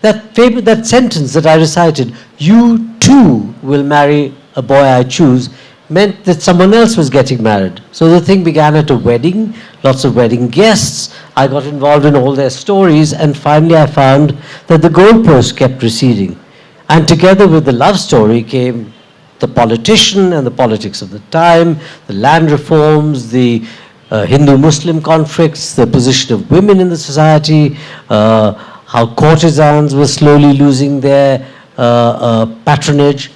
that sentence that I recited, "You too will marry a boy I choose," meant that someone else was getting married. So the thing began at a wedding, lots of wedding guests. I got involved in all their stories, and finally I found that the goalpost kept receding. And together with the love story came the politician and the politics of the time, the land reforms, the Hindu-Muslim conflicts, the position of women in the society, how courtesans were slowly losing their patronage,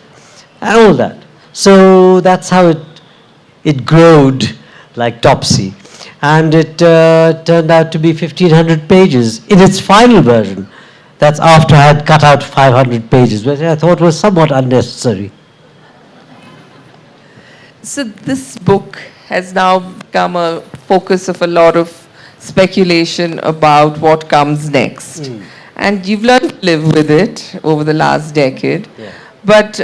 and all that. So that's how it growed like Topsy. And it turned out to be 1,500 pages in its final version. That's after I had cut out 500 pages, which I thought was somewhat unnecessary. So this book has now become a focus of a lot of speculation about what comes next. And you've learned to live with it over the last decade. Yeah. But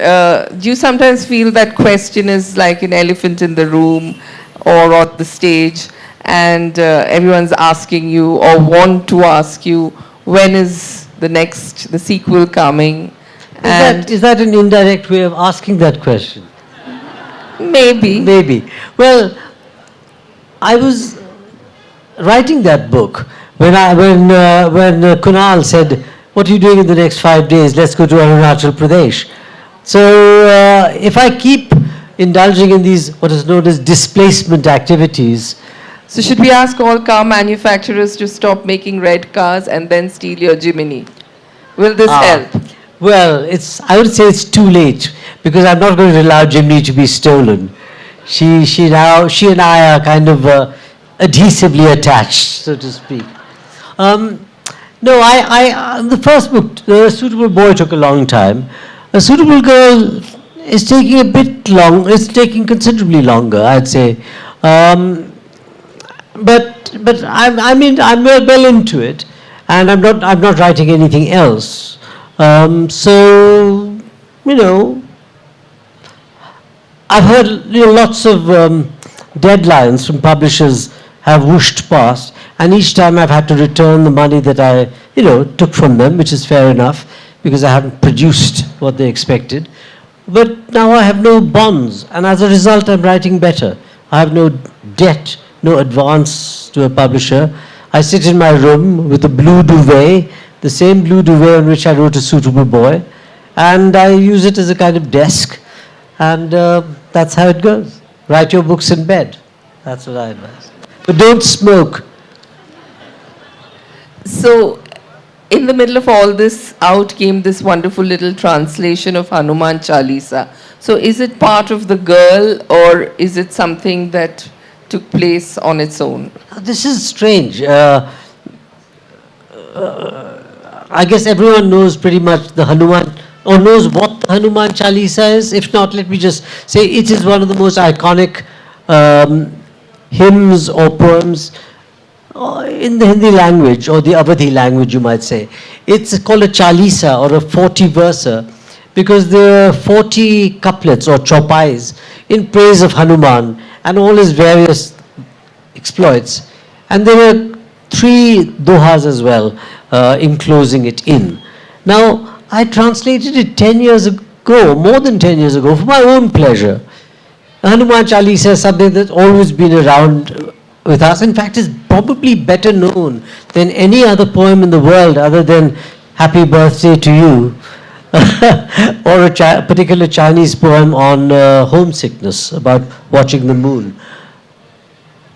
do you sometimes feel that question is like an elephant in the room or on the stage, and everyone's asking you or want to ask you, when is the sequel coming? Is that an indirect way of asking that question? Maybe. Maybe. Well, I was writing that book when Kunal said, "What are you doing in the next 5 days? Let's go to Arunachal Pradesh." So if I keep indulging in these what is known as displacement activities. So should we ask all car manufacturers to stop making red cars and then steal your Jimny? Will this help? Well, I would say it's too late, because I'm not going to allow Jimny to be stolen. She and I are kind of adhesively attached, so to speak. No, the first book, The Suitable Boy, took a long time. A Suitable Girl is taking a bit long. It's taking considerably longer, I'd say. But I'm well into it, and I'm not writing anything else. So, I've heard lots of deadlines from publishers have whooshed past, and each time I've had to return the money that I took from them, which is fair enough, because I haven't produced what they expected. But now I have no bonds, and as a result I'm writing better. I have no debt, no advance to a publisher. I sit in my room with a blue duvet, the same blue duvet on which I wrote A Suitable Boy, and I use it as a kind of desk, and that's how it goes. Write your books in bed. That's what I advise. But don't smoke. So, in the middle of all this, out came this wonderful little translation of Hanuman Chalisa. So, is it part of The Girl, or is it something that took place on its own? This is strange. I guess everyone knows pretty much the Hanuman, or knows what the Hanuman Chalisa is. If not, let me just say it is one of the most iconic hymns or poems in the Hindi language, or the Awadhi language, you might say. It's called a Chalisa, or a 40-verser, because there are 40 couplets or chopais in praise of Hanuman and all his various exploits. And there are 3 dohas as well, enclosing it in. Now, I translated it 10 years ago, more than 10 years ago, for my own pleasure. Hanuman Chalisa is something that's always been around with us. In fact, it's probably better known than any other poem in the world other than Happy Birthday to You, or a particular Chinese poem on homesickness, about watching the moon.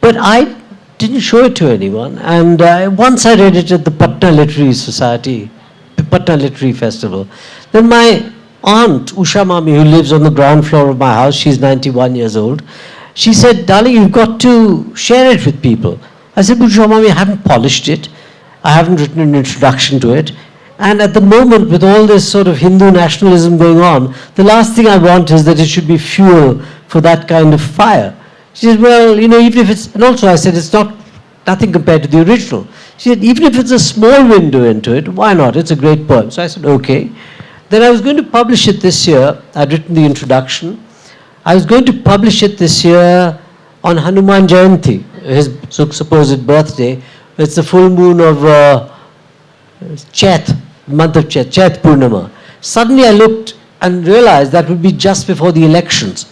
But I didn't show it to anyone, and once I read it at the Patna Literary Society, Patna Literary Festival. Then my aunt, Usha Mami, who lives on the ground floor of my house, she's 91 years old, she said, "Darling, you've got to share it with people." I said, "Usha Mami, I haven't polished it. I haven't written an introduction to it. And at the moment, with all this sort of Hindu nationalism going on, the last thing I want is that it should be fuel for that kind of fire." She said, "Well, even if it's," and also I said, "It's nothing compared to the original." She said, "Even if it's a small window into it, why not? It's a great poem." So I said, "Okay." Then I was going to publish it this year. I'd written the introduction. I was going to publish it this year on Hanuman Jayanti, his supposed birthday. It's the full moon of Chaith, month of Chaith, Chaith Purnima. Suddenly I looked and realized that would be just before the elections.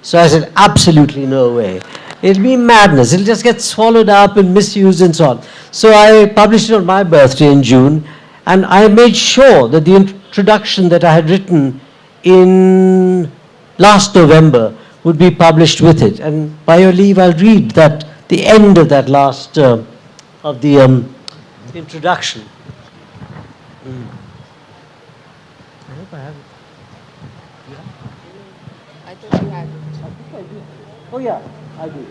So I said, absolutely no way. It'll be madness. It'll just get swallowed up and misused and so on. So I published it on my birthday in June, and I made sure that the introduction that I had written in last November would be published with it. And by your leave, I'll read that, the end of that last, of the introduction. I hope I have it. I thought you had it. Oh yeah, I do.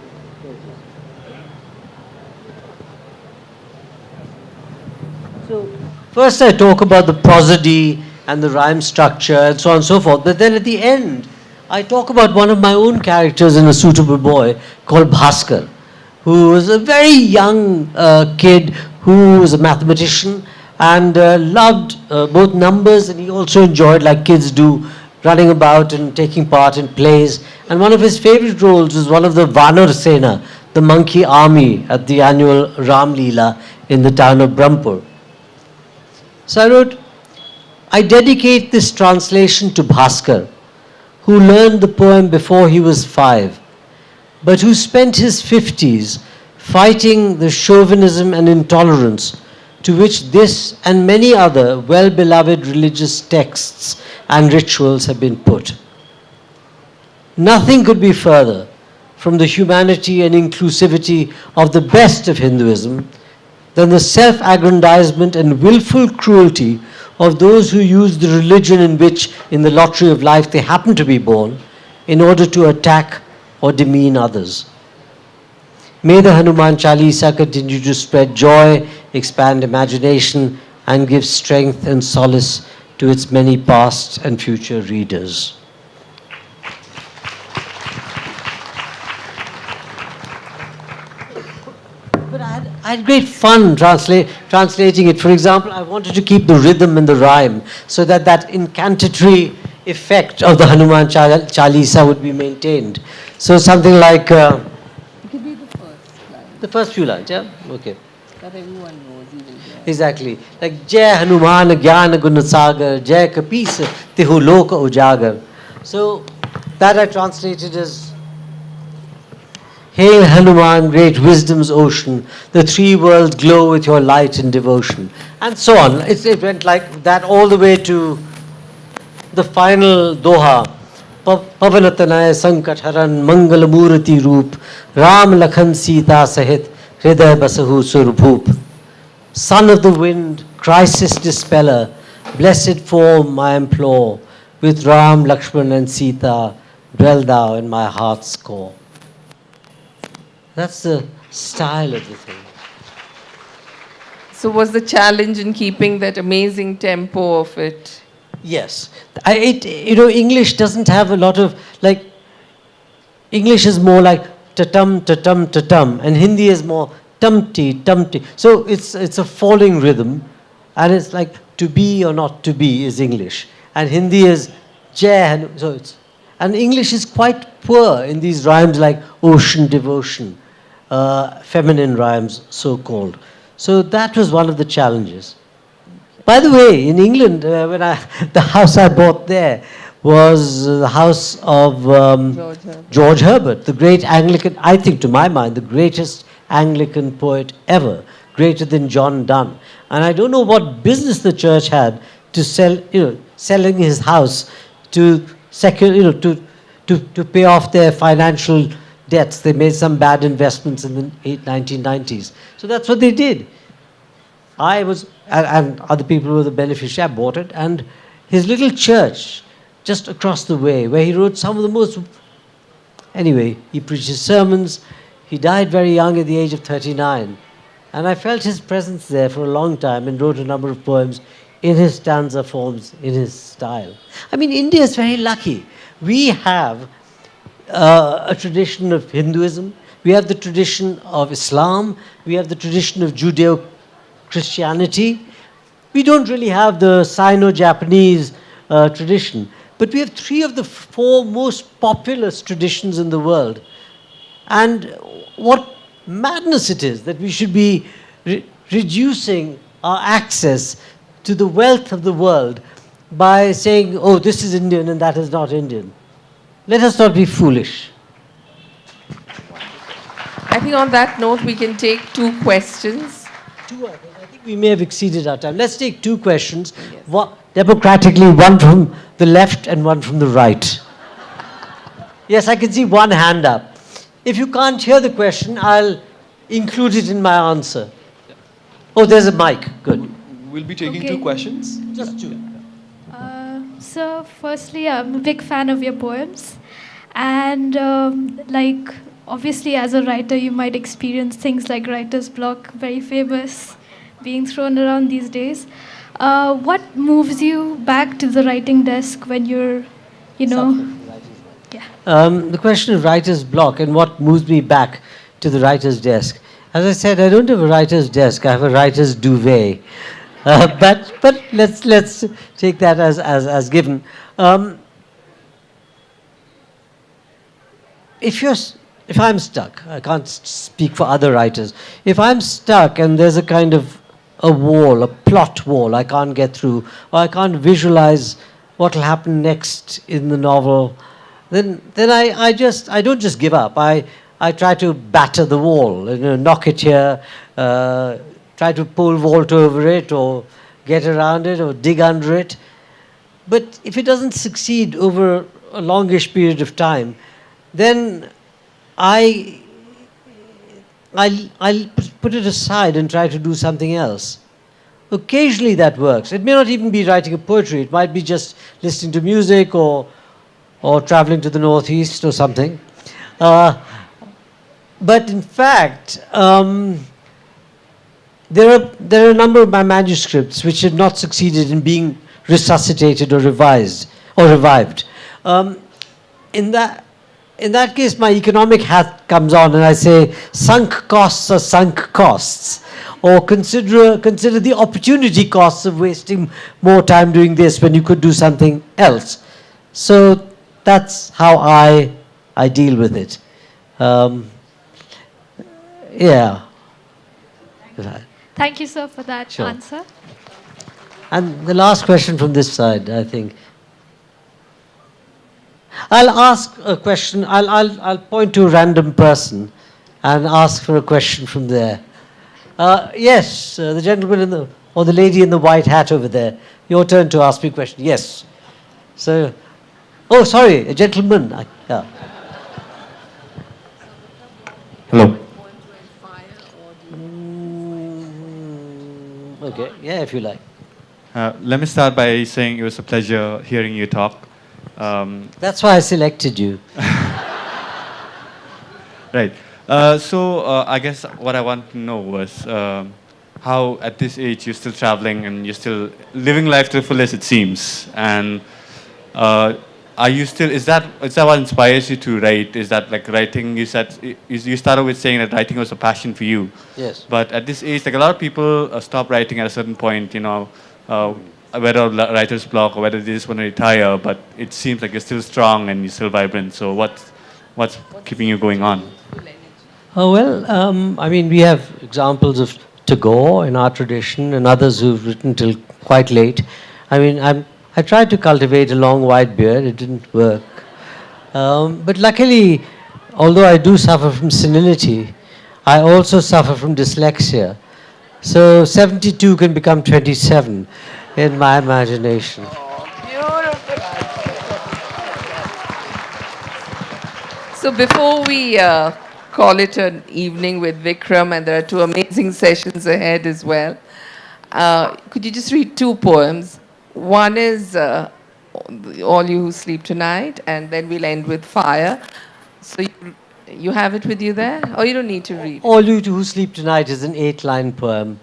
So first I talk about the prosody and the rhyme structure and so on and so forth, but then at the end I talk about one of my own characters in A Suitable Boy called Bhaskar, who was a very young kid who was a mathematician and loved both numbers, and he also enjoyed, like kids do, running about and taking part in plays. And one of his favorite roles was one of the Vanar Sena, the monkey army at the annual Ram Leela in the town of Brahmpur. So I wrote, I dedicate this translation to Bhaskar, who learned the poem before he was 5, but who spent his 50s fighting the chauvinism and intolerance to which this and many other well-beloved religious texts and rituals have been put. Nothing could be further from the humanity and inclusivity of the best of Hinduism than the self-aggrandizement and willful cruelty of those who use the religion in which, in the lottery of life, they happen to be born, in order to attack or demean others. May the Hanuman Chalisa continue to spread joy, expand imagination, and give strength and solace to its many past and future readers. But I had great fun translating it. For example, I wanted to keep the rhythm and the rhyme so that that incantatory effect of the Hanuman Chalisa would be maintained. So something like the first few lines, yeah? Okay. That everyone knows, even here. Exactly. Like Jai Hanuman Gyana Gunasagar, Jai Kapis Tihu Loka Ujagar. So that I translated as Hail Hanuman, great wisdom's ocean, the three worlds glow with your light and devotion. And so on. It went like that all the way to the final Doha. Pavanatanaya Sankat Haran Mangalamurati Roop Ram Lakhan Sita Sahit Hriday Basahu Surbhoop. Son of the wind, crisis dispeller, blessed form I implore, with Ram, Lakshman and Sita, dwell thou in my heart's core. That's the style of the thing. So was the challenge in keeping that amazing tempo of it? Yes. English doesn't have a lot of, like, English is more like ta-tum, ta-tum, ta-tum, and Hindi is more tum-ti, tum-ti. So it's a falling rhythm, and it's like to be or not to be is English. And Hindi is jai, and English is quite poor in these rhymes like ocean, devotion, feminine rhymes, so-called. So that was one of the challenges. By the way, in England, the house I bought there was the house of George Herbert, the great Anglican, I think to my mind, the greatest Anglican poet ever, greater than John Donne. And I don't know what business the church had to sell, selling his house to to pay off their financial debts. They made some bad investments in the 1990s. So that's what they did. I was, and other people were the beneficiary. I bought it, and his little church just across the way, where he wrote some of the most. Anyway, he preached his sermons. He died very young at the age of 39, and I felt his presence there for a long time and wrote a number of poems in his stanza forms, in his style. I mean, India is very lucky. We have a tradition of Hinduism. We have the tradition of Islam. We have the tradition of Judeo-Christianity. We don't really have the Sino-Japanese tradition. But we have three of the four most populous traditions in the world. And what madness it is that we should be reducing our access to the wealth of the world by saying, oh, this is Indian and that is not Indian. Let us not be foolish. I think on that note, we can take 2 questions. I think we may have exceeded our time. Let's take 2 questions. Yes. Democratically, one from the left and one from the right. Yes, I can see one hand up. If you can't hear the question, I'll include it in my answer. Oh, there's a mic. Good. We'll be taking 2 questions. Just 2. So, firstly, I'm a big fan of your poems. And, obviously, as a writer, you might experience things like writer's block, very famous, being thrown around these days. What moves you back to the writing desk when you're, The question of writer's block and what moves me back to the writer's desk. As I said, I don't have a writer's desk. I have a writer's duvet. But let's take that as given. If I'm stuck, I can't speak for other writers. If I'm stuck and there's a kind of a wall, a plot wall I can't get through, or I can't visualize what will happen next in the novel, then I don't just give up. I try to batter the wall, knock it here, try to pole vault over it, or get around it, or dig under it. But if it doesn't succeed over a longish period of time, then I'll put it aside and try to do something else. Occasionally that works. It may not even be writing a poetry. It might be just listening to music or traveling to the northeast or something. But in fact, there are a number of my manuscripts which have not succeeded in being resuscitated or revised or revived. In that case, my economic hat comes on and I say, sunk costs are sunk costs. Or consider the opportunity costs of wasting more time doing this when you could do something else. So that's how I deal with it. Yeah. Thank you, sir, for that Sure. answer. And the last question from this side, I think. I'll ask a question. I'll point to a random person and ask for a question from there. Yes, the gentleman or the lady in the white hat over there. Your turn to ask me a question. Yes. So, oh, sorry, a gentleman. Yeah. Hello. Okay. Yeah, if you like. Let me start by saying it was a pleasure hearing you talk. That's why I selected you. Right. So I guess what I want to know was how at this age you're still traveling and you're still living life to the fullest, it seems. And are you still, is that what inspires you to write? Is that like writing, you said, you started with saying that writing was a passion for you. Yes. But at this age, like a lot of people stop writing at a certain point, you know, whether writer's block or whether they just want to retire, but it seems like you're still strong and you're still vibrant. So what's keeping you going on? Oh, well, I mean, we have examples of Tagore in our tradition and others who've written till quite late. I mean, I tried to cultivate a long white beard. It didn't work. But luckily, although I do suffer from senility, I also suffer from dyslexia. So 72 can become 27 in my imagination. So before we call it an evening with Vikram, and there are two amazing sessions ahead as well, could you just read two poems? One is All You Who Sleep Tonight, and then we'll end with Fire. So you have it with you there? Or you don't need to read? All You Who Sleep Tonight is an 8-line poem.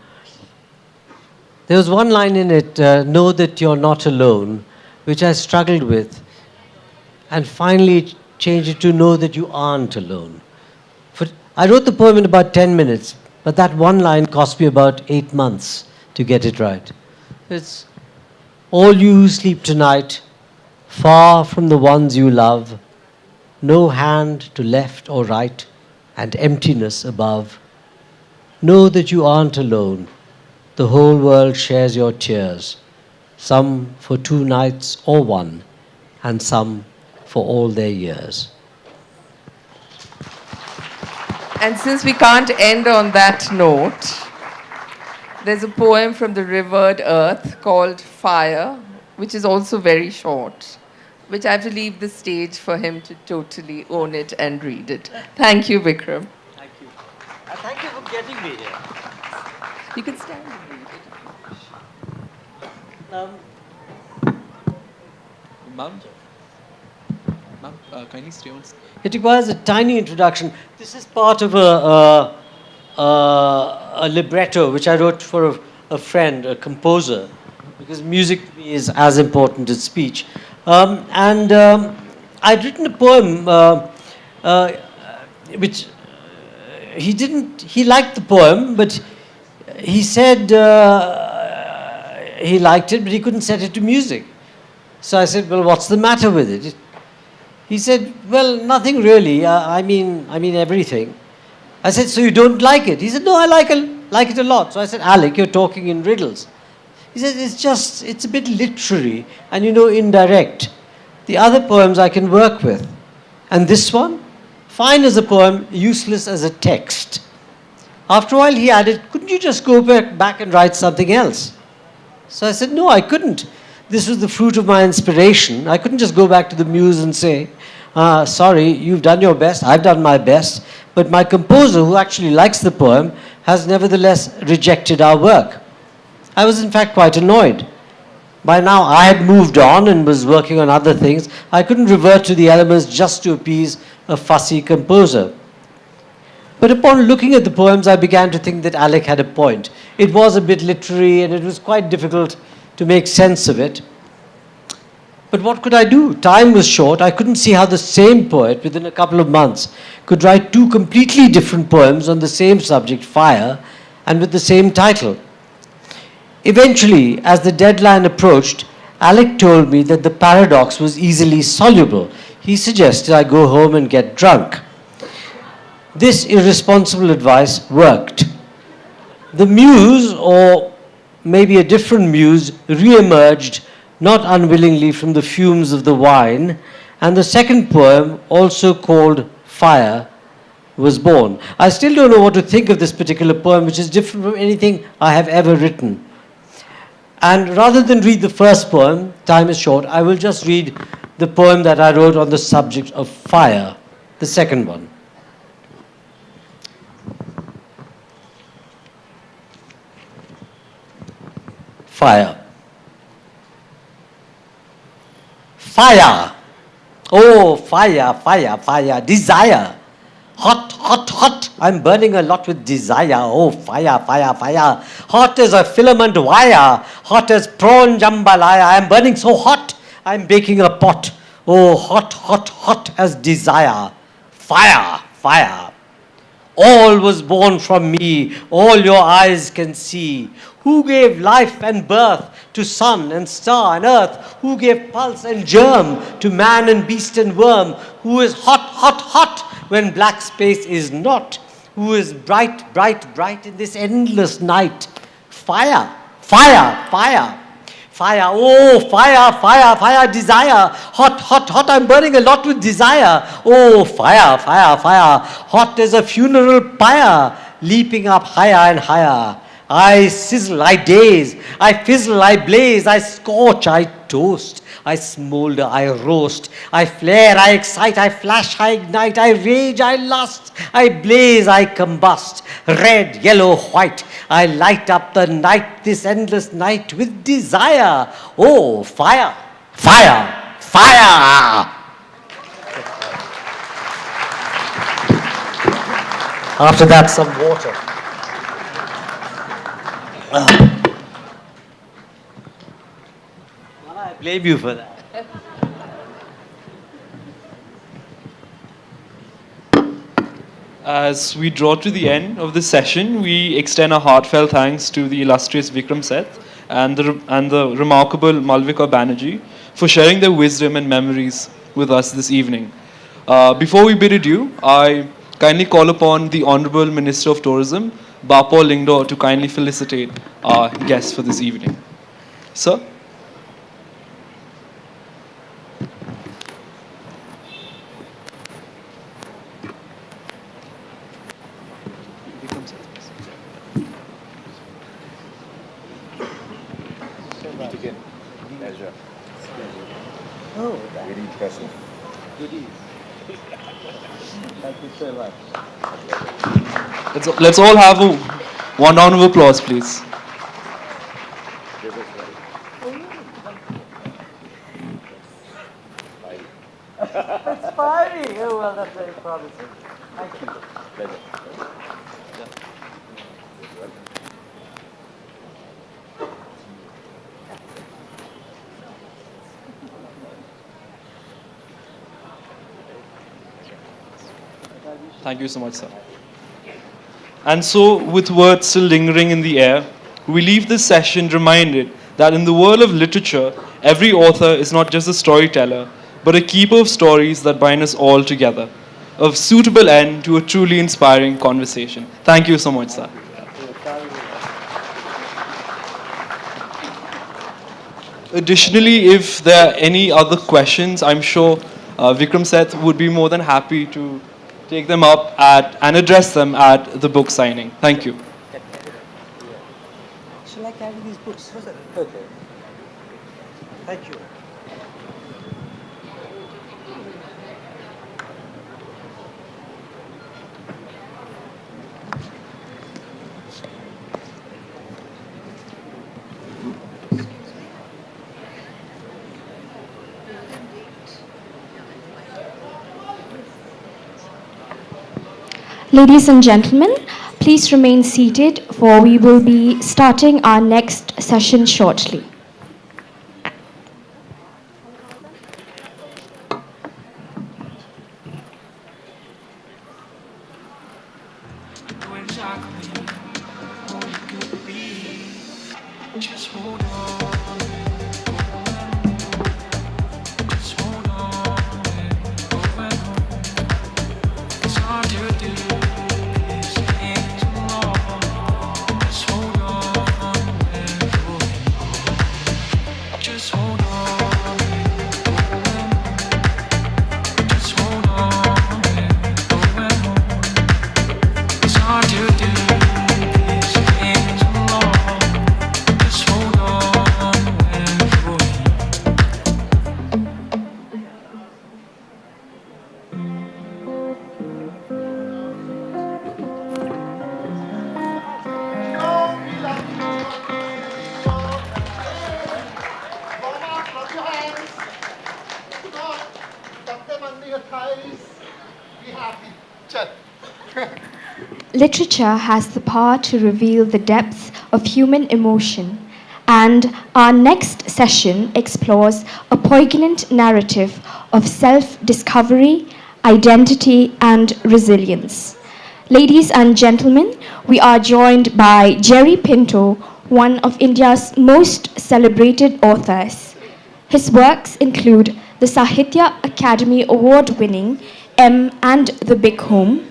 There was one line in it, know that you're not alone, which I struggled with, and finally changed it to know that you aren't alone. I wrote the poem in about 10 minutes, but that one line cost me about 8 months to get it right. It's all you who sleep tonight, far from the ones you love, no hand to left or right, and emptiness above. Know that you aren't alone. The whole world shares your tears, some for 2 nights or 1, and some for all their years. And since we can't end on that note, there's a poem from the revered earth called Fire, which is also very short, which I have to leave the stage for him to totally own it and read it. Thank you, Vikram. Thank you. Thank you for getting me here. You can stand and read it. Ma'am, kindly stay on. It requires a tiny introduction. This is part of a libretto which I wrote for a friend, a composer, because music to me is as important as speech. I'd written a poem which he liked the poem, but he said he liked it, but he couldn't set it to music. So I said, well, what's the matter with it? He said, well, nothing really. I mean everything. I said, so you don't like it? He said, no, I like it a lot. So I said, Alec, you're talking in riddles. He said, it's a bit literary and, indirect. The other poems I can work with. And this one, fine as a poem, useless as a text. After a while he added, couldn't you just go back and write something else? So I said, no, I couldn't. This was the fruit of my inspiration. I couldn't just go back to the muse and say, sorry, you've done your best, I've done my best, but my composer, who actually likes the poem, has nevertheless rejected our work. I was in fact quite annoyed. By now I had moved on and was working on other things. I couldn't revert to the elements just to appease a fussy composer. But upon looking at the poems, I began to think that Alec had a point. It was a bit literary and it was quite difficult to make sense of it. But what could I do? Time was short. I couldn't see how the same poet, within a couple of months, could write 2 completely different poems on the same subject, fire, and with the same title. Eventually, as the deadline approached, Alec told me that the paradox was easily soluble. He suggested I go home and get drunk. This irresponsible advice worked. The muse, or maybe a different muse, re-emerged not unwillingly from the fumes of the wine, and the second poem, also called Fire, was born. I still don't know what to think of this particular poem, which is different from anything I have ever written. And rather than read the first poem, time is short, I will just read the poem that I wrote on the subject of fire, the second one. Fire. Fire. Oh, fire, fire, fire. Desire. Hot, hot, hot. I'm burning a lot with desire. Oh, fire, fire, fire. Hot as a filament wire. Hot as prawn jambalaya. I'm burning so hot. I'm baking a pot. Oh, hot, hot, hot as desire. Fire, fire. All was born from me. All your eyes can see. Who gave life and birth to sun and star and earth? Who gave pulse and germ to man and beast and worm? Who is hot, hot, hot when black space is not? Who is bright, bright, bright in this endless night? Fire, fire, fire. Fire, oh, fire, fire, fire, desire. Hot, hot, hot, I'm burning a lot with desire. Oh, fire, fire, fire. Hot as a funeral pyre, leaping up higher and higher. I sizzle, I daze, I fizzle, I blaze, I scorch, I toast, I smolder, I roast, I flare, I excite, I flash, I ignite, I rage, I lust, I blaze, I combust, red, yellow, white, I light up the night, this endless night with desire. Oh, fire, fire, fire! After that, some water. I blame you for that. As we draw to the end of this session, we extend our heartfelt thanks to the illustrious Vikram Seth and the remarkable Malvika Banerjee for sharing their wisdom and memories with us this evening. Before we bid adieu, I kindly call upon the Honorable Minister of Tourism, Bapol Lingdo, to kindly felicitate our guests for this evening. Sir? Oh, very impressive. Thank you so much. Let's all have one round of applause, please. It's fiery. Oh, well, that's very promising. Thank you. Pleasure. Thank you so much, sir. And so, with words still lingering in the air, we leave this session reminded that in the world of literature, every author is not just a storyteller, but a keeper of stories that bind us all together. A suitable end to a truly inspiring conversation. Thank you so much, sir. Additionally, if there are any other questions, I'm sure Vikram Seth would be more than happy to take them up and address them at the book signing. Thank you. Shall I carry these books? Okay. Thank you. Ladies and gentlemen, please remain seated for we will be starting our next session shortly. Just hold on. literature has the power to reveal the depths of human emotion, and our next session explores a poignant narrative of self-discovery, identity, and resilience. Ladies and gentlemen, we are joined by Jerry Pinto, one of India's most celebrated authors. His works include the Sahitya Academy Award-winning M and the Big Home,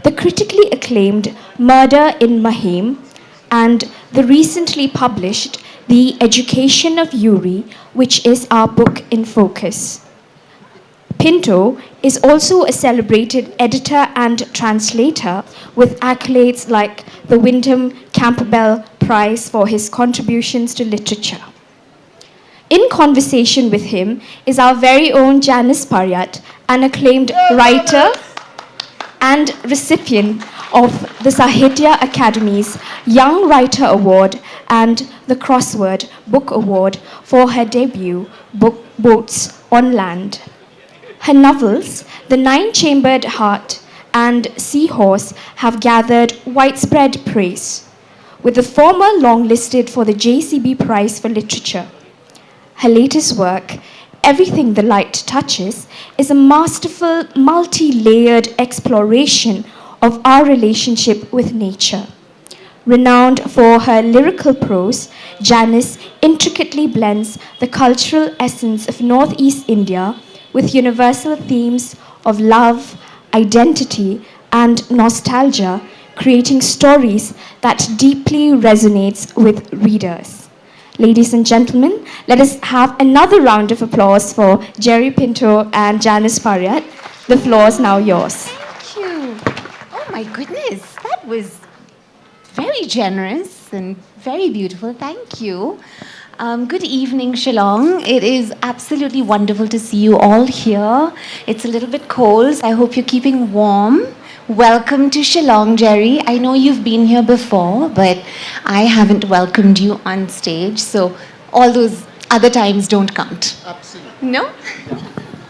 the critically acclaimed Murder in Mahim, and the recently published The Education of Yuri, which is our book in focus. Pinto is also a celebrated editor and translator with accolades like the Wyndham Campbell Prize for his contributions to literature. In conversation with him is our very own Janice Paryat, an acclaimed writer and recipient of the Sahitya Academy's Young Writer Award and the Crossword Book Award for her debut book Boats on Land. Her novels, The Nine-Chambered Heart and Seahorse, have gathered widespread praise, with the former longlisted for the JCB Prize for Literature. Her latest work, Everything the Light Touches, is a masterful, multi-layered exploration of our relationship with nature. Renowned for her lyrical prose, Janice intricately blends the cultural essence of Northeast India with universal themes of love, identity, and nostalgia, creating stories that deeply resonates with readers. Ladies and gentlemen, let us have another round of applause for Jerry Pinto and Janice Paryat. The floor is now yours. Thank you. Oh my goodness, that was very generous and very beautiful. Thank you. Good evening, Shillong. It is absolutely wonderful to see you all here. It's a little bit cold, so I hope you're keeping warm. Welcome to Shillong, Jerry. I know you've been here before, but I haven't welcomed you on stage, so all those other times don't count. Absolutely. No?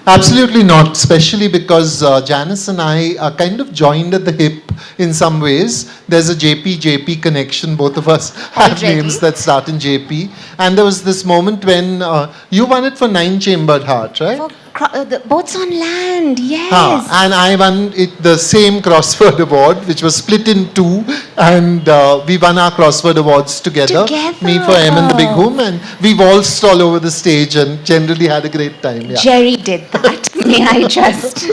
Absolutely not, especially because Janice and I are kind of joined at the hip in some ways. There's a JP connection. Both of us have Already? names that start in JP. And there was this moment when you won it for Nine-Chambered Heart, right? The Boats on Land, yes. And I won the same crossword award, which was split in two, and we won our crossword awards together. Me for M and the Big Home, and we waltzed all over the stage and generally had a great time. Yeah. Jerry did that, may I just?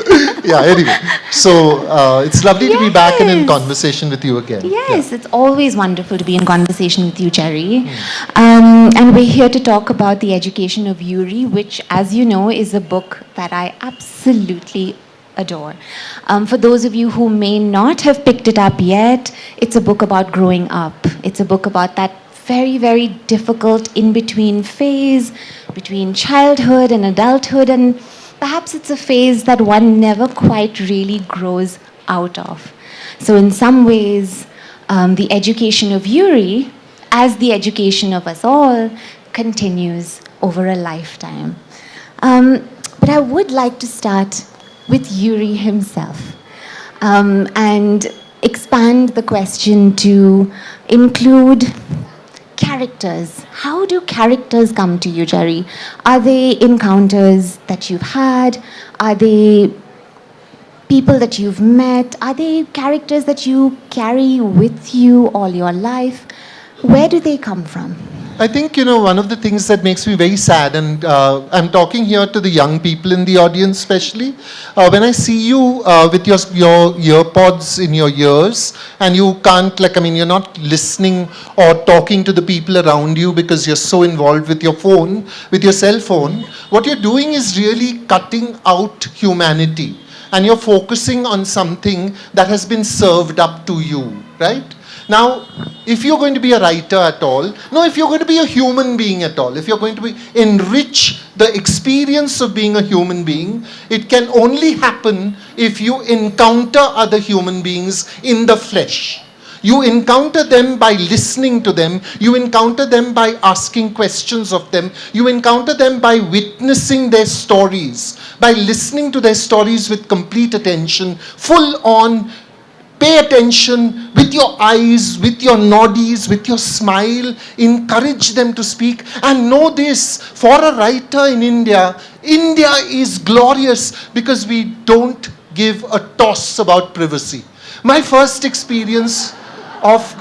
Yeah, anyway. So it's lovely to be back and in conversation with you again. Yes, it's always wonderful to be in conversation with you, Jerry. And we're here to talk about The Education of Yuri, which, as you know, is a book that I absolutely adore. For those of you who may not have picked it up yet, it's a book about growing up. It's a book about that very, very difficult in-between phase between childhood and adulthood, and perhaps it's a phase that one never quite really grows out of. So in some ways, the education of Yuri, as the education of us all, continues over a lifetime. But I would like to start with Yuri himself and expand the question to include characters. How do characters come to you, Jerry? Are they encounters that you've had? Are they people that you've met? Are they characters that you carry with you all your life? Where do they come from? I think, one of the things that makes me very sad, and I'm talking here to the young people in the audience especially, when I see you with your ear pods in your ears, and you can't, you're not listening or talking to the people around you because you're so involved with your phone, with your cell phone, what you're doing is really cutting out humanity, and you're focusing on something that has been served up to you, right? Now, if you're going to be a writer at all, no, if you're going to be a human being at all, if you're going to enrich the experience of being a human being, it can only happen if you encounter other human beings in the flesh. You encounter them by listening to them. You encounter them by asking questions of them. You encounter them by witnessing their stories, by listening to their stories with complete attention, full on Pay attention with your eyes, with your noddies, with your smile. Encourage them to speak. And know this, for a writer in India, India is glorious because we don't give a toss about privacy. My first experience of,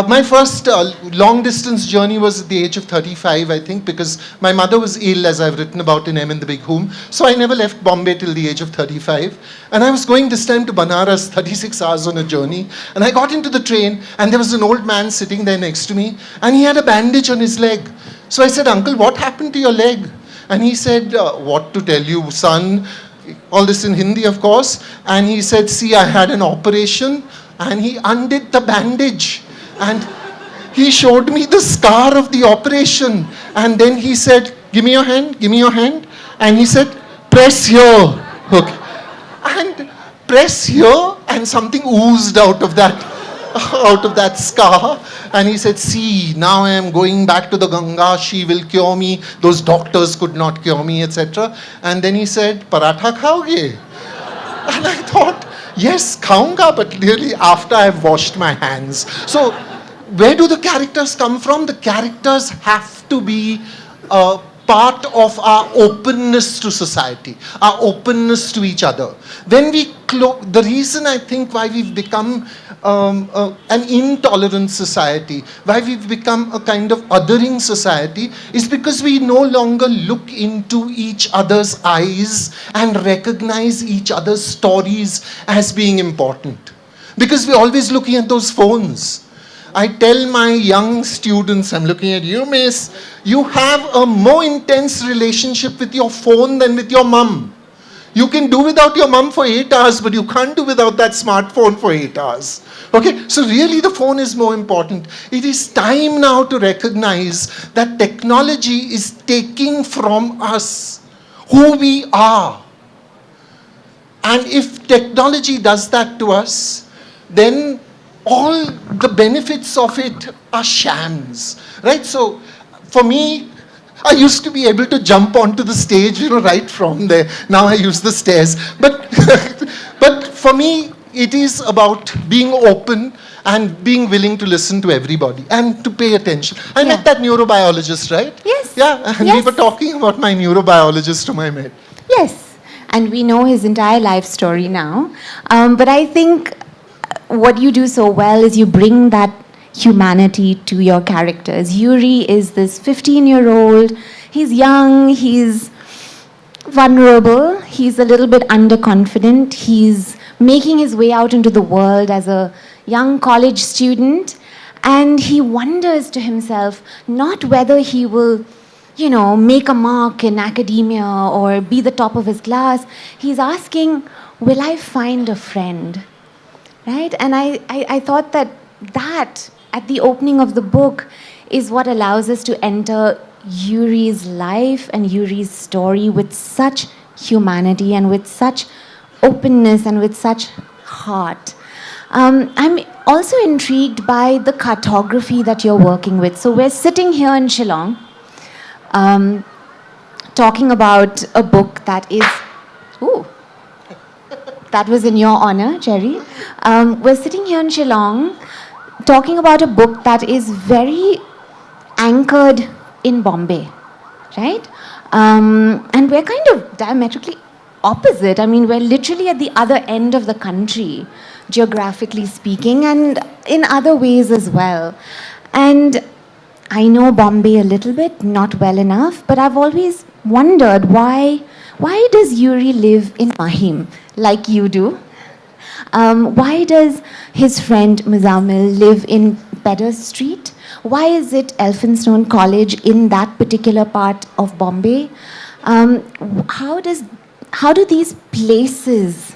my first long distance journey was at the age of 35, I think, because my mother was ill, as I've written about in in the Big Whom. So I never left Bombay till the age of 35. And I was going this time to Banaras, 36 hours on a journey. And I got into the train, and there was an old man sitting there next to me, and he had a bandage on his leg. So I said, "Uncle, what happened to your leg?" And he said, "What to tell you, son?" All this in Hindi, of course. And he said, "See, I had an operation." And he undid the bandage. And he showed me the scar of the operation. And then he said, "Give me your hand, give me your hand." And he said, "Press here." Okay. And press here, and something oozed out of that scar. And he said, "See, now I am going back to the Ganga. She will cure me. Those doctors could not cure me," etc. And then he said, "Paratha khaoge?" And I thought, yes, khaunga, but really after I've washed my hands. So where do the characters come from? The characters have to be part of our openness to society, our openness to each other. When we the reason I think why we've become an intolerant society, why we've become a kind of othering society, is because we no longer look into each other's eyes and recognize each other's stories as being important. Because we're always looking at those phones. I tell my young students, I'm looking at you, miss, you have a more intense relationship with your phone than with your mum. You can do without your mum for 8 hours, but you can't do without that smartphone for 8 hours. Okay, so really the phone is more important. It is time now to recognize that technology is taking from us who we are. And if technology does that to us, then all the benefits of it are shams, right? So for me, I used to be able to jump onto the stage, right from there. Now I use the stairs. But, but for me, it is about being open and being willing to listen to everybody and to pay attention. I met that neurobiologist, right? Yes. Yeah, and we were talking about my neurobiologist whom I met. Yes, and we know his entire life story now. But I think what you do so well is you bring that humanity to your characters. Yuri is this 15-year-old. He's young, he's vulnerable, he's a little bit underconfident. He's making his way out into the world as a young college student. And he wonders to himself not whether he will, make a mark in academia or be the top of his class. He's asking, will I find a friend? Right? And I thought that at the opening of the book is what allows us to enter Yuri's life and Yuri's story with such humanity and with such openness and with such heart. I'm also intrigued by the cartography that you're working with. So we're sitting here in Shillong talking about a book that is... Ooh. That was in your honor, Jerry. We're sitting here in Shillong talking about a book that is very anchored in Bombay, right? And we're kind of diametrically opposite. I mean, we're literally at the other end of the country, geographically speaking, and in other ways as well. And I know Bombay a little bit, not well enough, but I've always wondered why does Yuri live in Mahim like you do? Why does his friend Muzammil live in Pedder Street? Why is it Elphinstone College in that particular part of Bombay? How do these places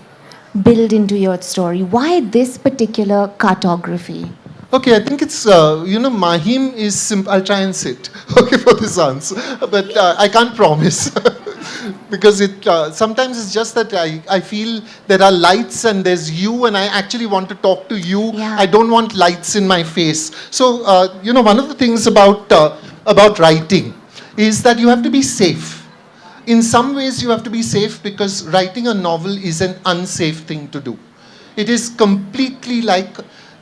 build into your story? Why this particular cartography? Okay, I think it's, Mahim is simple. I'll try and sit, okay, for this answer. But I can't promise. Because sometimes it's just that I feel there are lights and there's you, and I actually want to talk to you. Yeah. I don't want lights in my face. So, one of the things about writing is that you have to be safe. In some ways, you have to be safe because writing a novel is an unsafe thing to do. It is completely like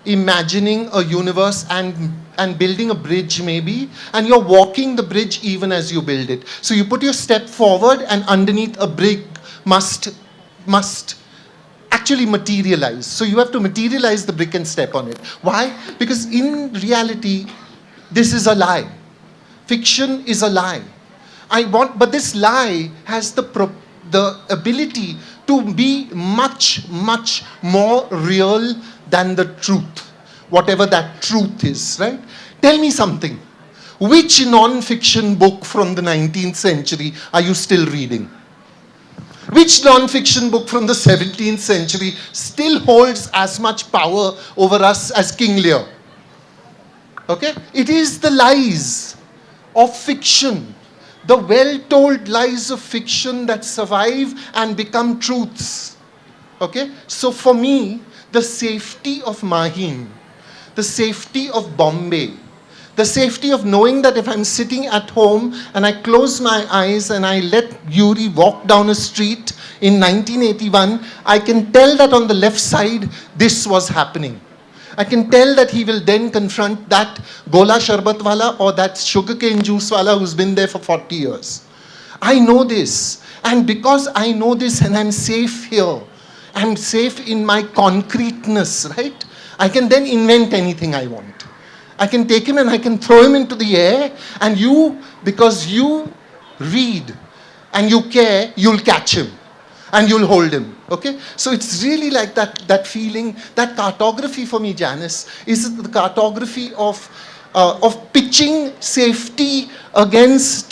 imagining a universe and building a bridge maybe, and you're walking the bridge even as you build it. So you put your step forward, and underneath a brick must actually materialize. So you have to materialize the brick and step on it. Why? Because in reality, this is a lie. Fiction is a lie. But this lie has the ability to be much, much more real than the truth, whatever that truth is, right? Tell me something. Which non-fiction book from the 19th century are you still reading? Which non-fiction book from the 17th century still holds as much power over us as King Lear? Okay? It is the lies of fiction, the well-told lies of fiction that survive and become truths. Okay? So for me, the safety of Mahim, the safety of Bombay, the safety of knowing that if I'm sitting at home and I close my eyes and I let Yuri walk down a street in 1981, I can tell that on the left side, this was happening. I can tell that he will then confront that Gola Sharbat wala or that sugarcane juice wala who's been there for 40 years. I know this. And because I know this and I'm safe here, I'm safe in my concreteness, right? I can then invent anything I want. I can take him and I can throw him into the air, and you, because you read and you care, you'll catch him and you'll hold him. Okay? So it's really like that feeling, that cartography for me, Janice, is the cartography of pitching safety against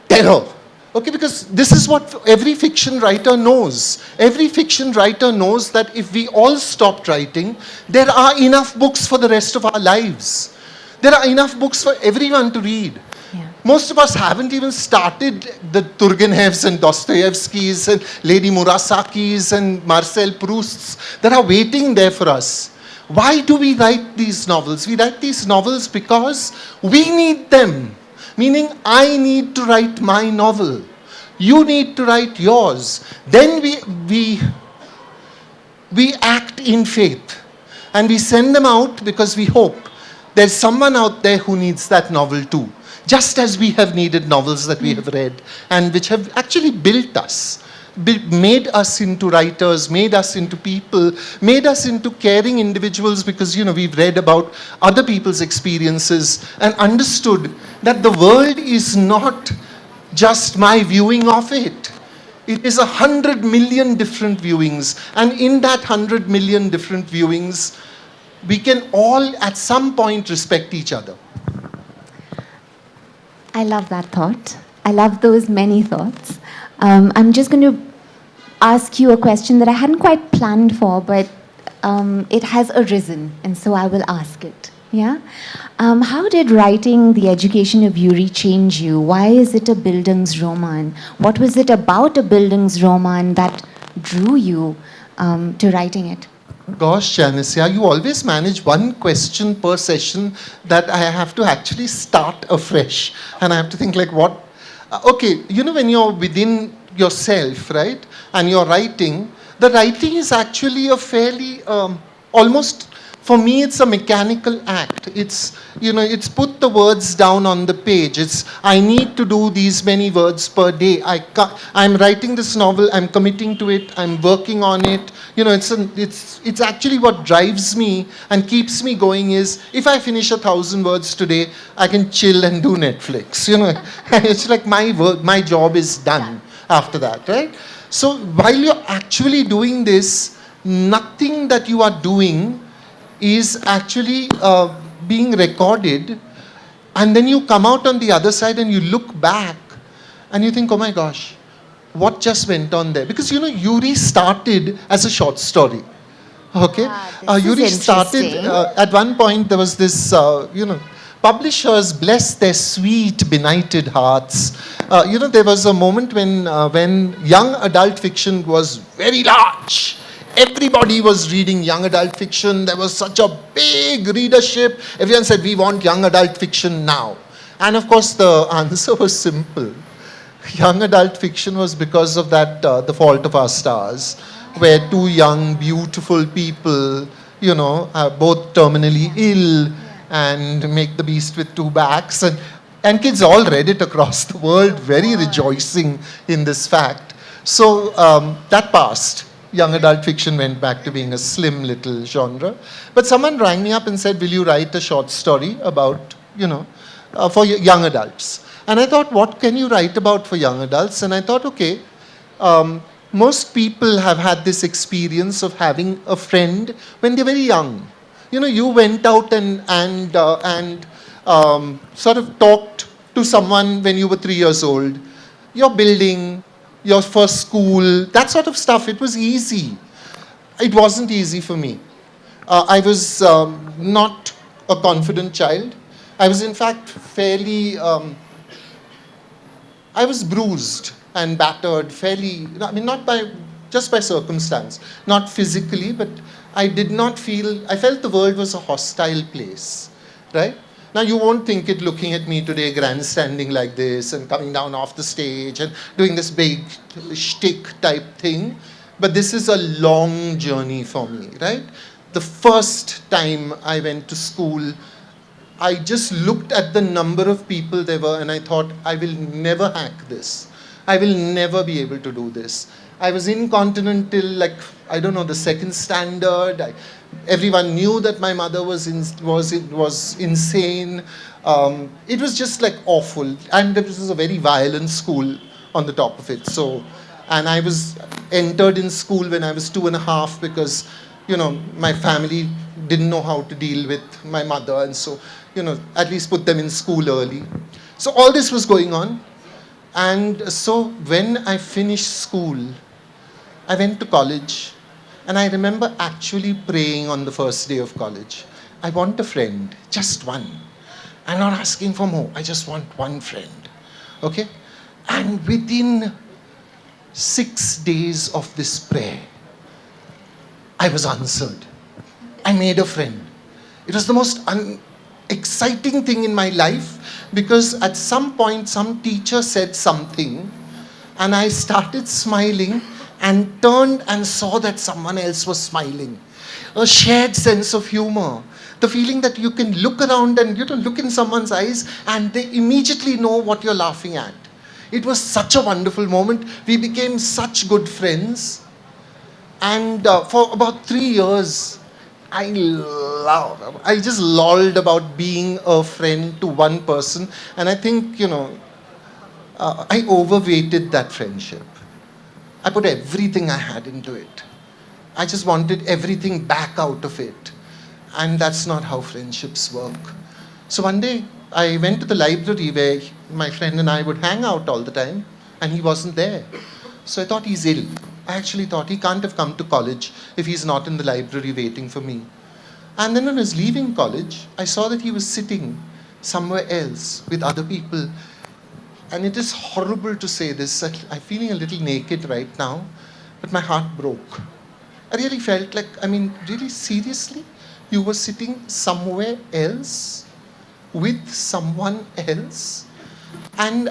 terror. Okay, because this is what every fiction writer knows. Every fiction writer knows that if we all stopped writing, there are enough books for the rest of our lives. There are enough books for everyone to read. Yeah. Most of us haven't even started the Turgenevs and Dostoevskys and Lady Murasakis and Marcel Prousts that are waiting there for us. Why do we write these novels? We write these novels because we need them. Meaning, I need to write my novel. You need to write yours. Then we act in faith. And we send them out because we hope there's someone out there who needs that novel too. Just as we have needed novels that we have read and which have actually built us. Made us into writers, made us into people, made us into caring individuals because, we've read about other people's experiences and understood that the world is not just my viewing of it. It is 100 million different viewings. And in that 100 million different viewings, we can all at some point respect each other. I love that thought. I love those many thoughts. I'm just going to ask you a question that I hadn't quite planned for, but it has arisen, and so I will ask it. Yeah? How did writing The Education of Yuri change you? Why is it a Bildungsroman? What was it about a Bildungsroman that drew you to writing it? Gosh, Janice, you always manage one question per session that I have to actually start afresh. And I have to think like what... okay, when you're within yourself, right? And you're writing, the writing is actually a fairly, almost, for me, it's a mechanical act. It's, it's put the words down on the page. It's, I need to do these many words per day. I'm writing this novel, I'm committing to it, I'm working on it. It's actually what drives me and keeps me going is, if I finish 1,000 words today, I can chill and do Netflix. It's like my job is done after that, right? So while you're actually doing this, nothing that you are doing is actually being recorded, and then you come out on the other side and you look back and you think, oh my gosh, what just went on there? Because Yuri started as a short story. Okay? Yuri started, at one point there was this, publishers, bless their sweet, benighted hearts. There was a moment when young adult fiction was very large. Everybody was reading young adult fiction. There was such a big readership. Everyone said, we want young adult fiction now. And of course, the answer was simple. young adult fiction was because of that, The Fault of Our Stars, where two young, beautiful people, you know, are both terminally ill and make the beast with two backs. And kids all read it across the world, very rejoicing in this fact. So that passed. Young adult fiction went back to being a slim little genre. But someone rang me up and said, will you write a short story about, you know, for young adults? And I thought, what can you write about for young adults? And I thought, okay, most people have had this experience of having a friend when they're very young. You know, you went out and sort of talked to someone when you were 3 years old. Your building, your first school, that sort of stuff, it was easy. It wasn't easy for me. I was not a confident child. I was in fact fairly, I was bruised and battered fairly, I mean not by, just by circumstance, not physically, but I did not feel, I felt the world was a hostile place, right? Now you won't think it looking at me today grandstanding like this and coming down off the stage and doing this big shtick type thing, but this is a long journey for me, right? The first time I went to school, I just looked at the number of people there were and I thought, I will never hack this. I will never be able to do this. I was incontinent till like, I don't know, the second standard. Everyone knew that my mother was insane. It was just like awful. And this was a very violent school on the top of it. So, and I was entered in school when I was 2.5 because, you know, my family didn't know how to deal with my mother. And so, you know, at least put them in school early. So all this was going on. And so when I finished school, I went to college. And I remember actually praying on the first day of college. I want a friend, just one. I'm not asking for more. I just want one friend. Okay? And within 6 days of this prayer, I was answered. I made a friend. It was the most exciting thing in my life because at some point some teacher said something and I started smiling and turned and saw that someone else was smiling. A shared sense of humor. The feeling that you can look around and, you know, look in someone's eyes and they immediately know what you're laughing at. It was such a wonderful moment. We became such good friends. And for about 3 years, I just lolled about being a friend to one person. And I think, you know, I overweighted that friendship. I put everything I had into it. I just wanted everything back out of it. And that's not how friendships work. So one day, I went to the library where my friend and I would hang out all the time, and he wasn't there. So I thought he's ill. I actually thought he can't have come to college if he's not in the library waiting for me. And then when I was leaving college, I saw that he was sitting somewhere else with other people. And it is horrible to say this, I'm feeling a little naked right now, but my heart broke. I really felt like, I mean, really seriously, you were sitting somewhere else with someone else? And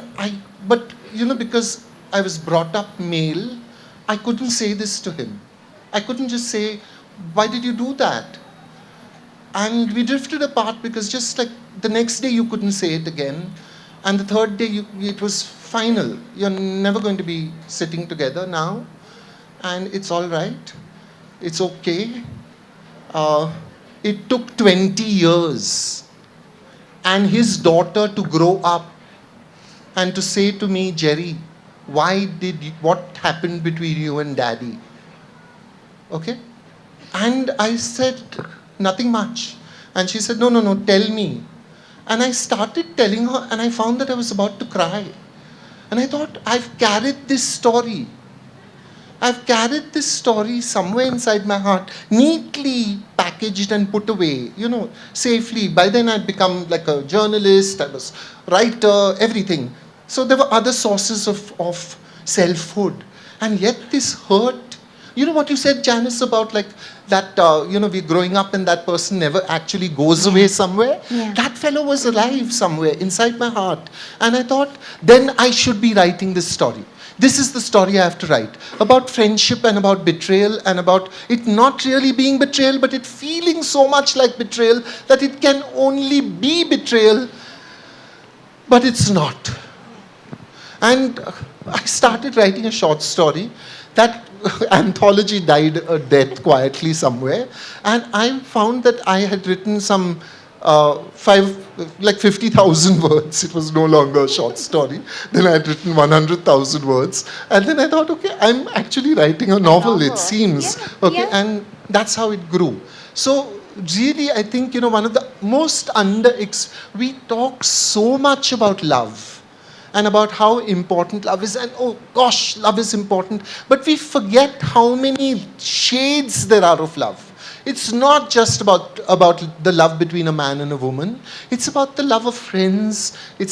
but you know, because I was brought up male, I couldn't say this to him. I couldn't just say, why did you do that? And we drifted apart because just like the next day you couldn't say it again. And the third day, it was final. You're never going to be sitting together now. And it's all right. It's okay. It took 20 years. And his daughter to grow up and to say to me, Jerry, what happened between you and daddy? Okay? And I said, nothing much. And she said, no, tell me. And I started telling her, and I found that I was about to cry. And I thought, I've carried this story. I've carried this story somewhere inside my heart, neatly packaged and put away, you know, safely. By then I'd become like a journalist, I was a writer, everything. So there were other sources of selfhood. And yet this hurt you know what you said, Janice, about like that, we're growing up and that person never actually goes away somewhere. Yeah. That fellow was alive somewhere inside my heart. And I thought, then I should be writing this story. This is the story I have to write, about friendship and about betrayal and about it not really being betrayal, but it feeling so much like betrayal that it can only be betrayal, but it's not. And I started writing a short story. That anthology died a death quietly somewhere, and I found that I had written some 50,000 words. It was no longer a short story. Then I had written 100,000 words. And then I thought, okay, I'm actually writing a novel, it seems. Yeah, okay, yeah. and that's how it grew. So really, I think, one of the most we talk so much about love and about how important love is, and oh gosh, love is important, but we forget how many shades there are of love. It's not just about the love between a man and a woman. It's about the love of friends. I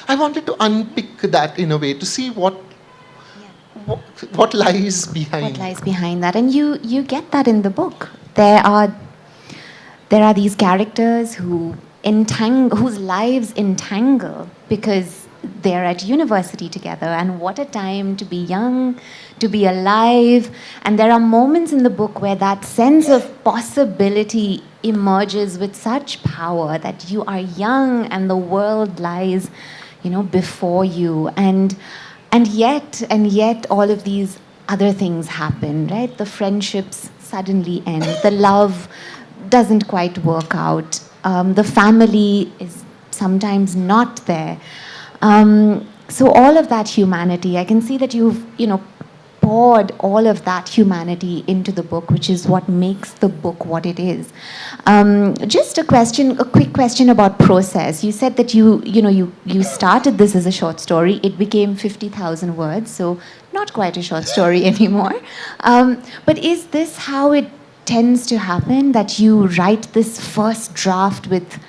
wanted to unpick that in a way to see what lies behind. What lies behind that? And you get that in the book. There are these characters whose lives entangle because they're at university together, and what a time to be young, to be alive. And there are moments in the book where that sense of possibility emerges with such power that you are young and the world lies, before you. And yet all of these other things happen, right? The friendships suddenly end. The love doesn't quite work out. The family is sometimes not there. So all of that humanity, I can see that you've, poured all of that humanity into the book, which is what makes the book what it is. Just a quick question about process. You said that you started this as a short story. It became 50,000 words, so not quite a short story anymore. But is this how it tends to happen, that you write this first draft with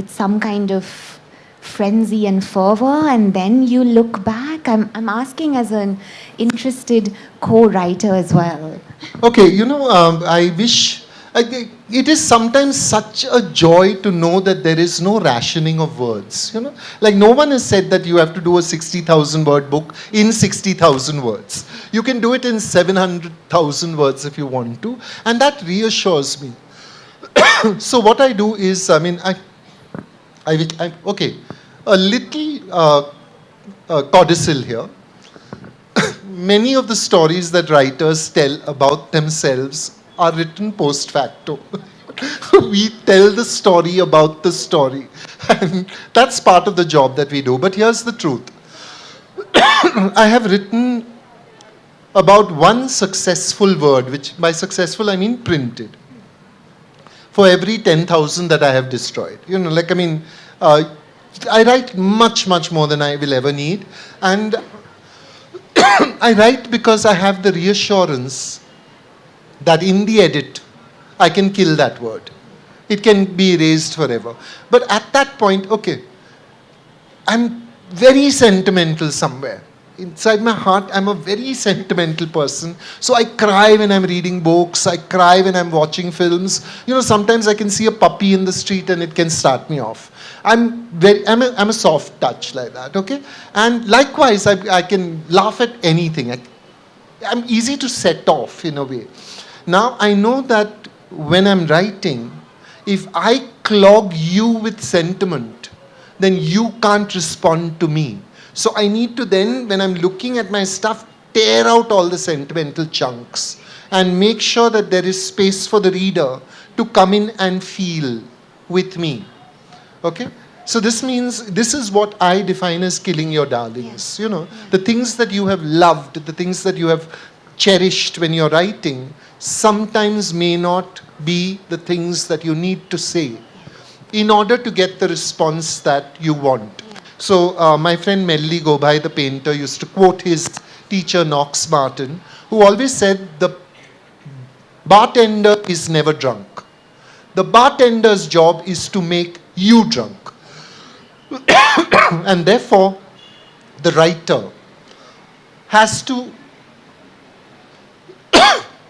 some kind of frenzy and fervor, and then you look back? I'm asking as an interested co-writer as well. Okay, I wish, it is sometimes such a joy to know that there is no rationing of words. Like no one has said that you have to do a 60,000 word book in 60,000 words. You can do it in 700,000 words if you want to, and that reassures me. So what I do is, okay, a little codicil here. Many of the stories that writers tell about themselves are written post facto. We tell the story about the story. And that's part of the job that we do. But here's the truth. I have written about one successful word, which by successful I mean printed, for every 10,000 that I have destroyed. I write much, much more than I will ever need. And I write because I have the reassurance that in the edit, I can kill that word. It can be erased forever. But at that point, okay, I'm very sentimental somewhere. Inside my heart, I'm a very sentimental person. So I cry when I'm reading books. I cry when I'm watching films. Sometimes I can see a puppy in the street and it can start me off. I'm a soft touch like that, okay? And likewise, I can laugh at anything. I'm easy to set off in a way. Now, I know that when I'm writing, if I clog you with sentiment, then you can't respond to me. So I need to then, when I'm looking at my stuff, tear out all the sentimental chunks and make sure that there is space for the reader to come in and feel with me. Okay? So this means, this is what I define as killing your darlings. The things that you have loved, the things that you have cherished when you're writing, sometimes may not be the things that you need to say in order to get the response that you want. So my friend Melly Gobai, the painter, used to quote his teacher Knox Martin, who always said, the bartender is never drunk. The bartender's job is to make you drunk. And therefore, the writer has to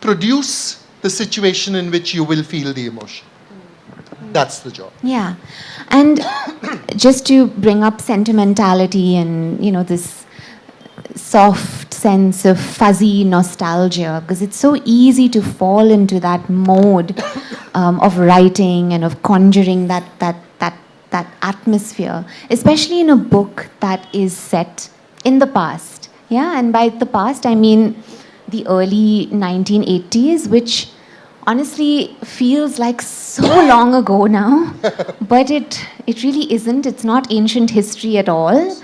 produce the situation in which you will feel the emotion. That's the job. Yeah. And just to bring up sentimentality and, this soft sense of fuzzy nostalgia, because it's so easy to fall into that mode of writing and of conjuring that atmosphere, especially in a book that is set in the past. Yeah, and by the past, I mean the early 1980s, which honestly feels like so long ago now, but it really isn't. It's not ancient history at all.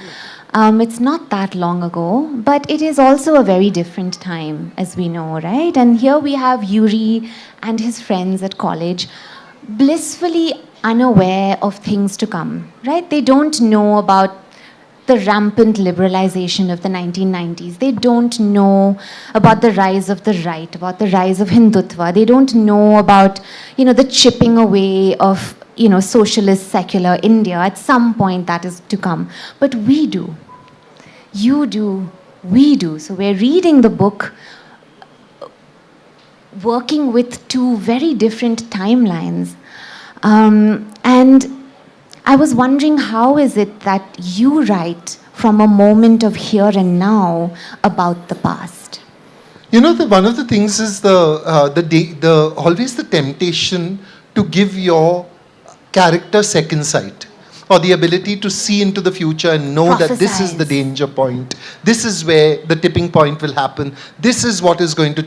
It's not that long ago, but it is also a very different time, as we know, right? And here we have Yuri and his friends at college, blissfully unaware of things to come, right? They don't know about the rampant liberalization of the 1990s. They don't know about the rise of the right, about the rise of Hindutva. They don't know about, the chipping away of, socialist secular India. At some point that is to come. But we do. You do. We do. So we're reading the book working with two very different timelines. And I was wondering, how is it that you write from a moment of here and now about the past? One of the things is always the temptation to give your character second sight, or the ability to see into the future and know that this is the danger point. This is where the tipping point will happen. This is what is going to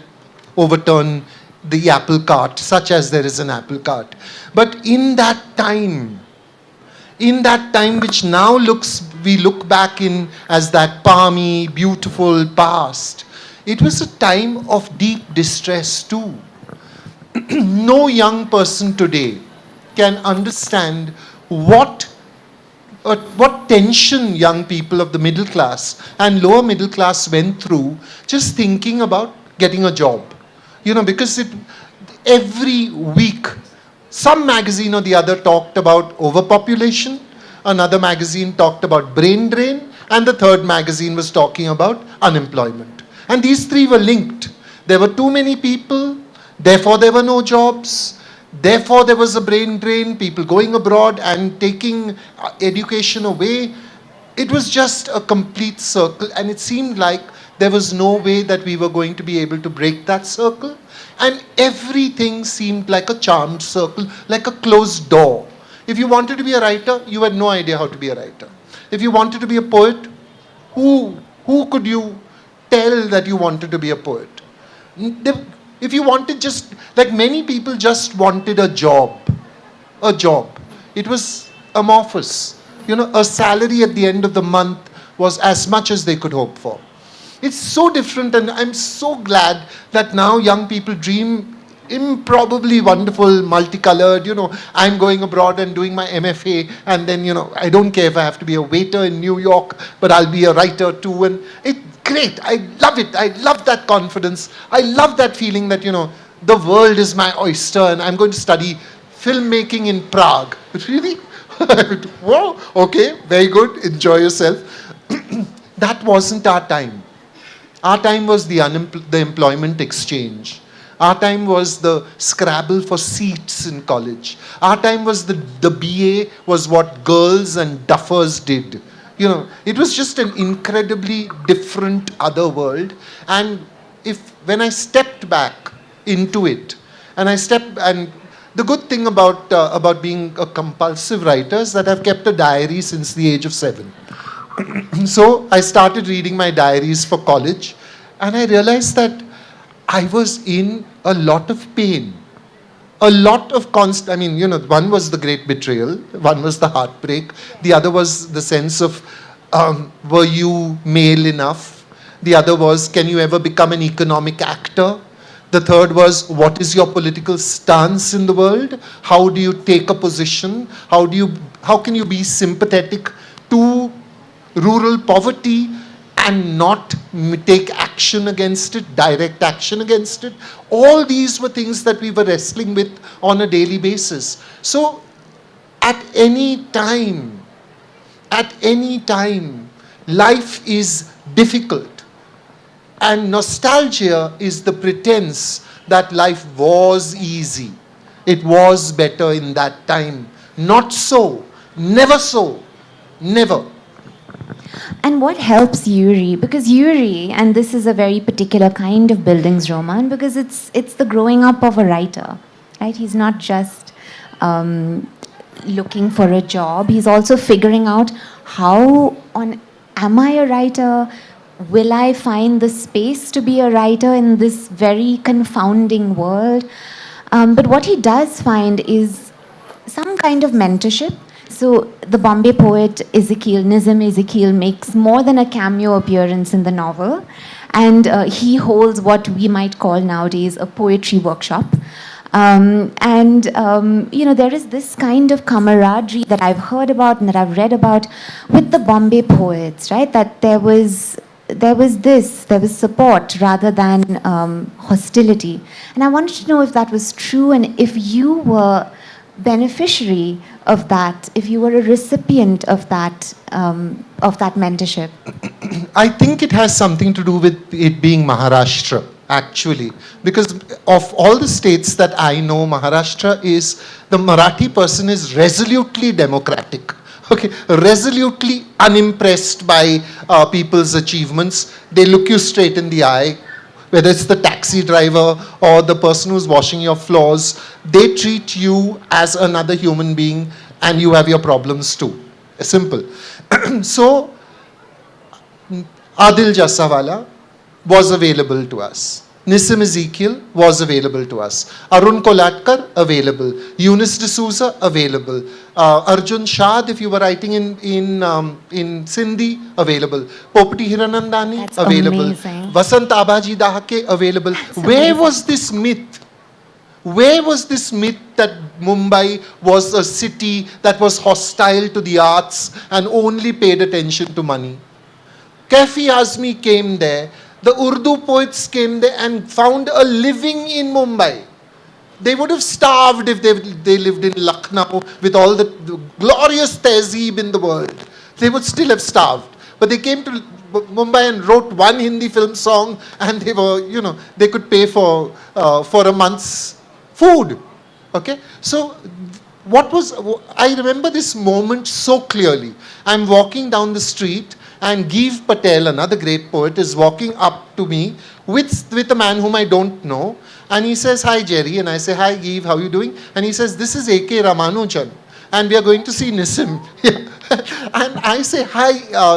overturn the apple cart, such as there is an apple cart. But in that time which now we look back in as that palmy, beautiful past, it was a time of deep distress too. No young person today can understand what tension young people of the middle class and lower middle class went through just thinking about getting a job. Because every week, some magazine or the other talked about overpopulation, another magazine talked about brain drain, and the third magazine was talking about unemployment. And these three were linked. There were too many people, therefore there were no jobs, therefore there was a brain drain, people going abroad and taking education away. It was just a complete circle, and it seemed like there was no way that we were going to be able to break that circle. And everything seemed like a charmed circle, like a closed door. If you wanted to be a writer, you had no idea how to be a writer. If you wanted to be a poet, who could you tell that you wanted to be a poet? If you wanted many people just wanted a job. It was amorphous. A salary at the end of the month was as much as they could hope for. It's so different, and I'm so glad that now young people dream improbably wonderful, multicolored, I'm going abroad and doing my MFA, and then, I don't care if I have to be a waiter in New York, but I'll be a writer too, and it's great. I love it. I love that confidence. I love that feeling that, the world is my oyster, and I'm going to study filmmaking in Prague. Really? Whoa, okay, very good, enjoy yourself. That wasn't our time. Our time was the employment exchange. Our time was the scrabble for seats in college. Our time was the BA was what girls and duffers did. It was just an incredibly different other world. And when I stepped back into it, and the good thing about being a compulsive writer is that I've kept a diary since the age of 7. So I started reading my diaries for college, and I realized that I was in a lot of pain, a lot of one was the great betrayal, one was the heartbreak, the other was the sense of, were you male enough? The other was, can you ever become an economic actor? The third was, what is your political stance in the world? How do you take a position? How can you be sympathetic to rural poverty and not take action against it, direct action against it? All these were things that we were wrestling with on a daily basis. So at any time, life is difficult. And nostalgia is the pretense that life was easy. It was better in that time. Not so. Never so. Never. And what helps Yuri? Because Yuri, and this is a very particular kind of Bildungsroman, because it's the growing up of a writer, right? He's not just looking for a job. He's also figuring out am I a writer? Will I find the space to be a writer in this very confounding world? But what he does find is some kind of mentorship. So the Bombay poet Nizam Ezekiel makes more than a cameo appearance in the novel, and he holds what we might call nowadays a poetry workshop. There is this kind of camaraderie that I've heard about and that I've read about with the Bombay poets, right? That there was support rather than hostility. And I wanted to know if that was true and if you were beneficiary of that, if you were a recipient of that mentorship. I think it has something to do with it being Maharashtra, actually. Because of all the states that I know, Maharashtra is, the Marathi person is resolutely democratic. Okay, resolutely unimpressed by people's achievements. They look you straight in the eye, whether it's the taxi driver or the person who's washing your floors. They treat you as another human being and you have your problems too. Simple. So, Adil Jassawala was available to us. Nissim Ezekiel was available to us. Arun Kolatkar, available. Eunice D'Souza, available. Arjun Shad, if you were writing in Sindhi, available. Popati Hiranandani, available. Amazing. Vasant Abaji Dahake, available. Where was this myth? Where was this myth that Mumbai was a city that was hostile to the arts and only paid attention to money? Kafi Azmi came there. The Urdu poets came there and found a living in Mumbai. They would have starved if they lived in Lucknow with all the glorious tehzeeb in the world. They would still have starved. But they came to Mumbai and wrote one Hindi film song and they were, they could pay for a month's food. Okay? So, I remember this moment so clearly. I'm walking down the street and Giv Patel, another great poet, is walking up to me with a man whom I don't know. And he says, "Hi, Jerry." And I say, "Hi, Giv, how are you doing?" And he says, "This is A.K. Ramanujan. And we are going to see Nissim." And I say hi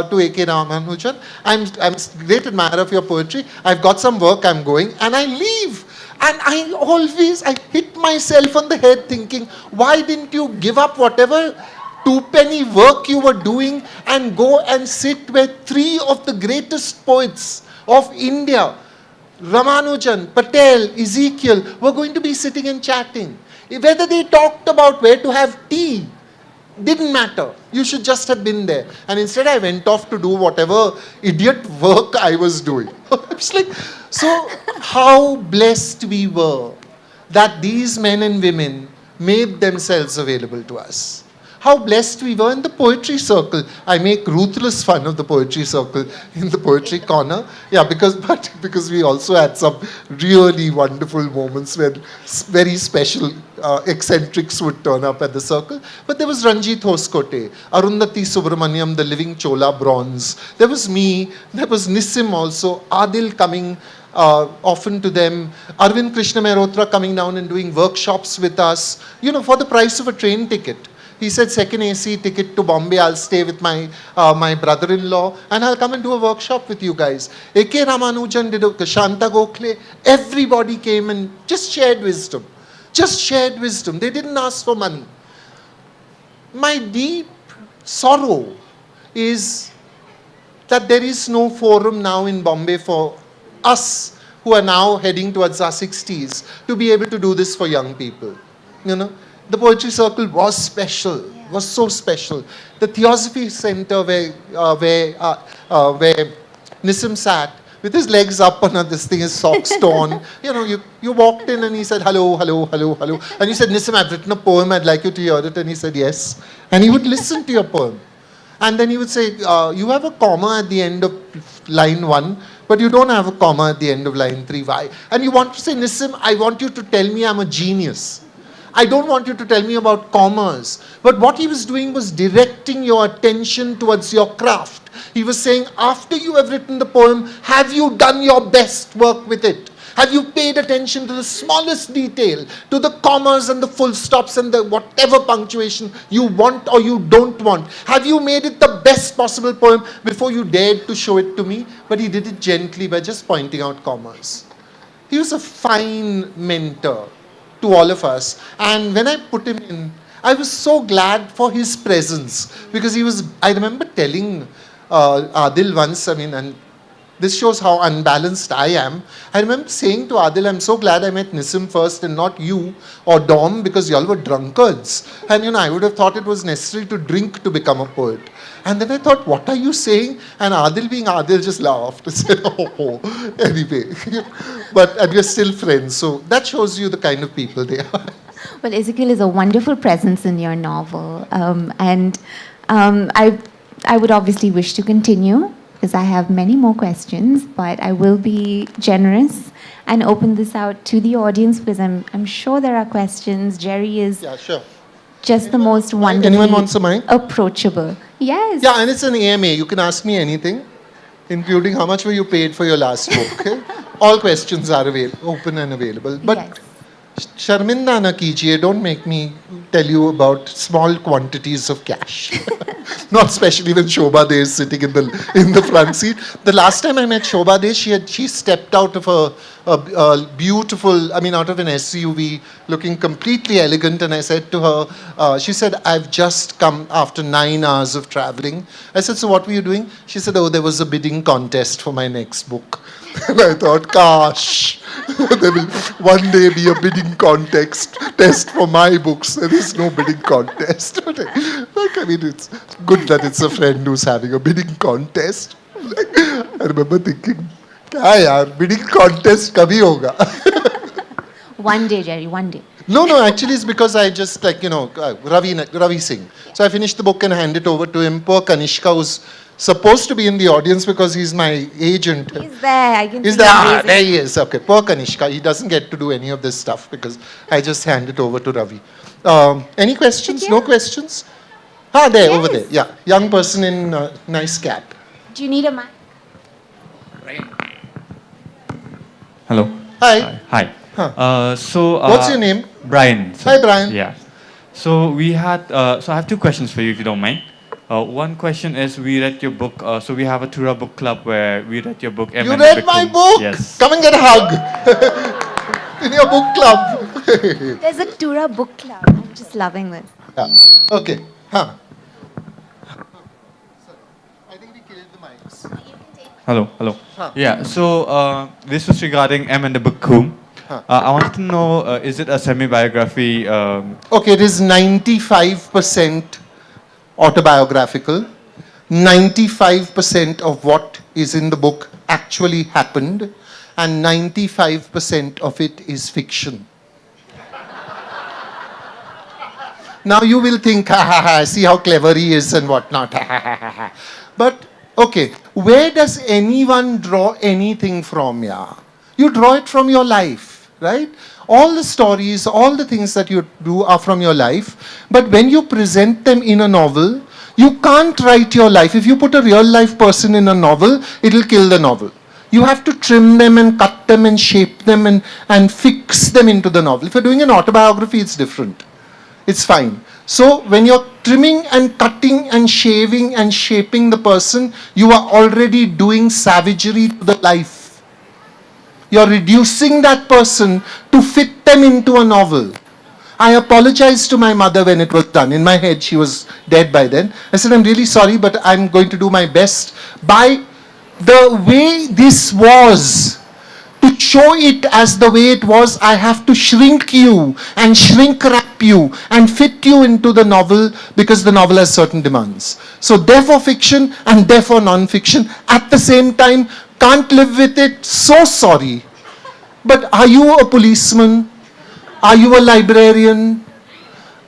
to A.K. Ramanujan. I'm a great admirer of your poetry. I've got some work, I'm going. And I leave. And I hit myself on the head thinking, why didn't you give up whatever two-penny work you were doing and go and sit where three of the greatest poets of India, Ramanujan, Patel, Ezekiel, were going to be sitting and chatting. Whether they talked about where to have tea, didn't matter. You should just have been there. And instead I went off to do whatever idiot work I was doing. It's like, so how blessed we were that these men and women made themselves available to us. How blessed we were in the poetry circle. I make ruthless fun of the poetry circle in the poetry corner. Yeah, because we also had some really wonderful moments when very special eccentrics would turn up at the circle. But there was Ranjit Hoskote, Arundhati Subramaniam, the living Chola bronze. There was me, there was Nissim also, Adil coming often to them, Arvind Krishna Mehrotra coming down and doing workshops with us, for the price of a train ticket. He said, second AC ticket to Bombay, I'll stay with my brother-in-law and I'll come and do a workshop with you guys. A.K. Ramanujan did Shanta Gokhale. Everybody came and just shared wisdom. Just shared wisdom. They didn't ask for money. My deep sorrow is that there is no forum now in Bombay for us who are now heading towards our 60s to be able to do this for young people. The poetry circle was special, was so special. The Theosophy Center where Nissim sat, with his legs up on this thing, his socks torn. You walked in and he said, hello, hello, hello, hello. And you said, Nissim, I've written a poem, I'd like you to hear it. And he said, yes. And he would listen to your poem. And then he would say, you have a comma at the end of line 1. but you don't have a comma at the end of line 3. Why? And you want to say, Nissim, I want you to tell me I'm a genius. I don't want you to tell me about commas. But what he was doing was directing your attention towards your craft. He was saying, after you have written the poem, have you done your best work with it? Have you paid attention to the smallest detail, to the commas and the full stops and the whatever punctuation you want or you don't want? Have you made it the best possible poem before you dared to show it to me? But he did it gently by just pointing out commas. He was a fine mentor to all of us. And when I put him in, I was so glad for his presence, because he was, I remember telling Adil once, and this shows how unbalanced I am. I remember saying to Adil, I'm so glad I met Nissim first and not you or Dom, because y'all were drunkards. And I would have thought it was necessary to drink to become a poet. And then I thought, what are you saying? And Adil, being Adil, just laughed and said, oh, anyway. And we're still friends. So that shows you the kind of people they are. Well, Ezekiel is a wonderful presence in your novel. I would obviously wish to continue, because I have many more questions, but I will be generous and open this out to the audience, because I'm sure there are questions. Jerry is just the most wonderful. Anyone wants a mic? Approachable. Yes. Yeah, and it's an AMA. You can ask me anything, including how much were you paid for your last book. Okay? All questions are open and available. But Sharminda na kijiye, don't make me tell you about small quantities of cash. Not especially when Shobhaa is sitting in the front seat. The last time I met Shobhaa, she stepped out of a beautiful, out of an SUV, looking completely elegant, and I said to her, she said, I've just come after 9 hours of traveling. I said, so what were you doing? She said, oh, there was a bidding contest for my next book. And I thought, gosh, there will one day be a bidding test for my books. There is no bidding contest. It's good that it's a friend who's having a bidding contest. I remember thinking, kya yaar, bidding contest kabhi hoga? One day, Jerry, one day. No, actually it's because I just Ravi Singh. So I finished the book and handed it over to him. Poor Kanishka, who's supposed to be in the audience because he's my agent. He's there. I can He's see there. him. There he is. Okay, poor Kanishka. He doesn't get to do any of this stuff because I just hand it over to Ravi. Any questions? No questions? There, over there. Yeah, young person in nice cap. Do you need a mic? Hello. Hi. Hi. What's your name? Brian. Hi, Brian. Yeah. So I have 2 questions for you, if you don't mind. One question is, we read your book. So we have a Tura book club where we read your book. You read my book? Yes. Come and get a hug. In your book club. There's a Tura book club. I'm just loving this. Yeah. Okay. Hello. Yeah, so this was regarding M and the Bookroom. I wanted to know, is it a semi-biography? Okay, it is 95% autobiographical. 95% of what is in the book actually happened, and 95% of it is fiction. Now you will think, see how clever he is and whatnot. But, okay, where does anyone draw anything from, You draw it from your life, right? All the stories, all the things that you do are from your life. But when you present them in a novel, you can't write your life. If you put a real life person in a novel, it'll kill the novel. You have to trim them and cut them and shape them and fix them into the novel. If you're doing an autobiography, it's different. It's fine. So when you're trimming and cutting and shaving and shaping the person, you are already doing savagery to the life. You're reducing that person to fit them into a novel. I apologized to my mother when it was done. In my head, she was dead by then. I said, I'm really sorry, but I'm going to do my best. By the way this was, to show it as the way it was, I have to shrink you and shrink wrap you and fit you into the novel, because the novel has certain demands. So therefore fiction and therefore non-fiction. At the same time, can't live with it, so sorry. But are you a policeman? Are you a librarian?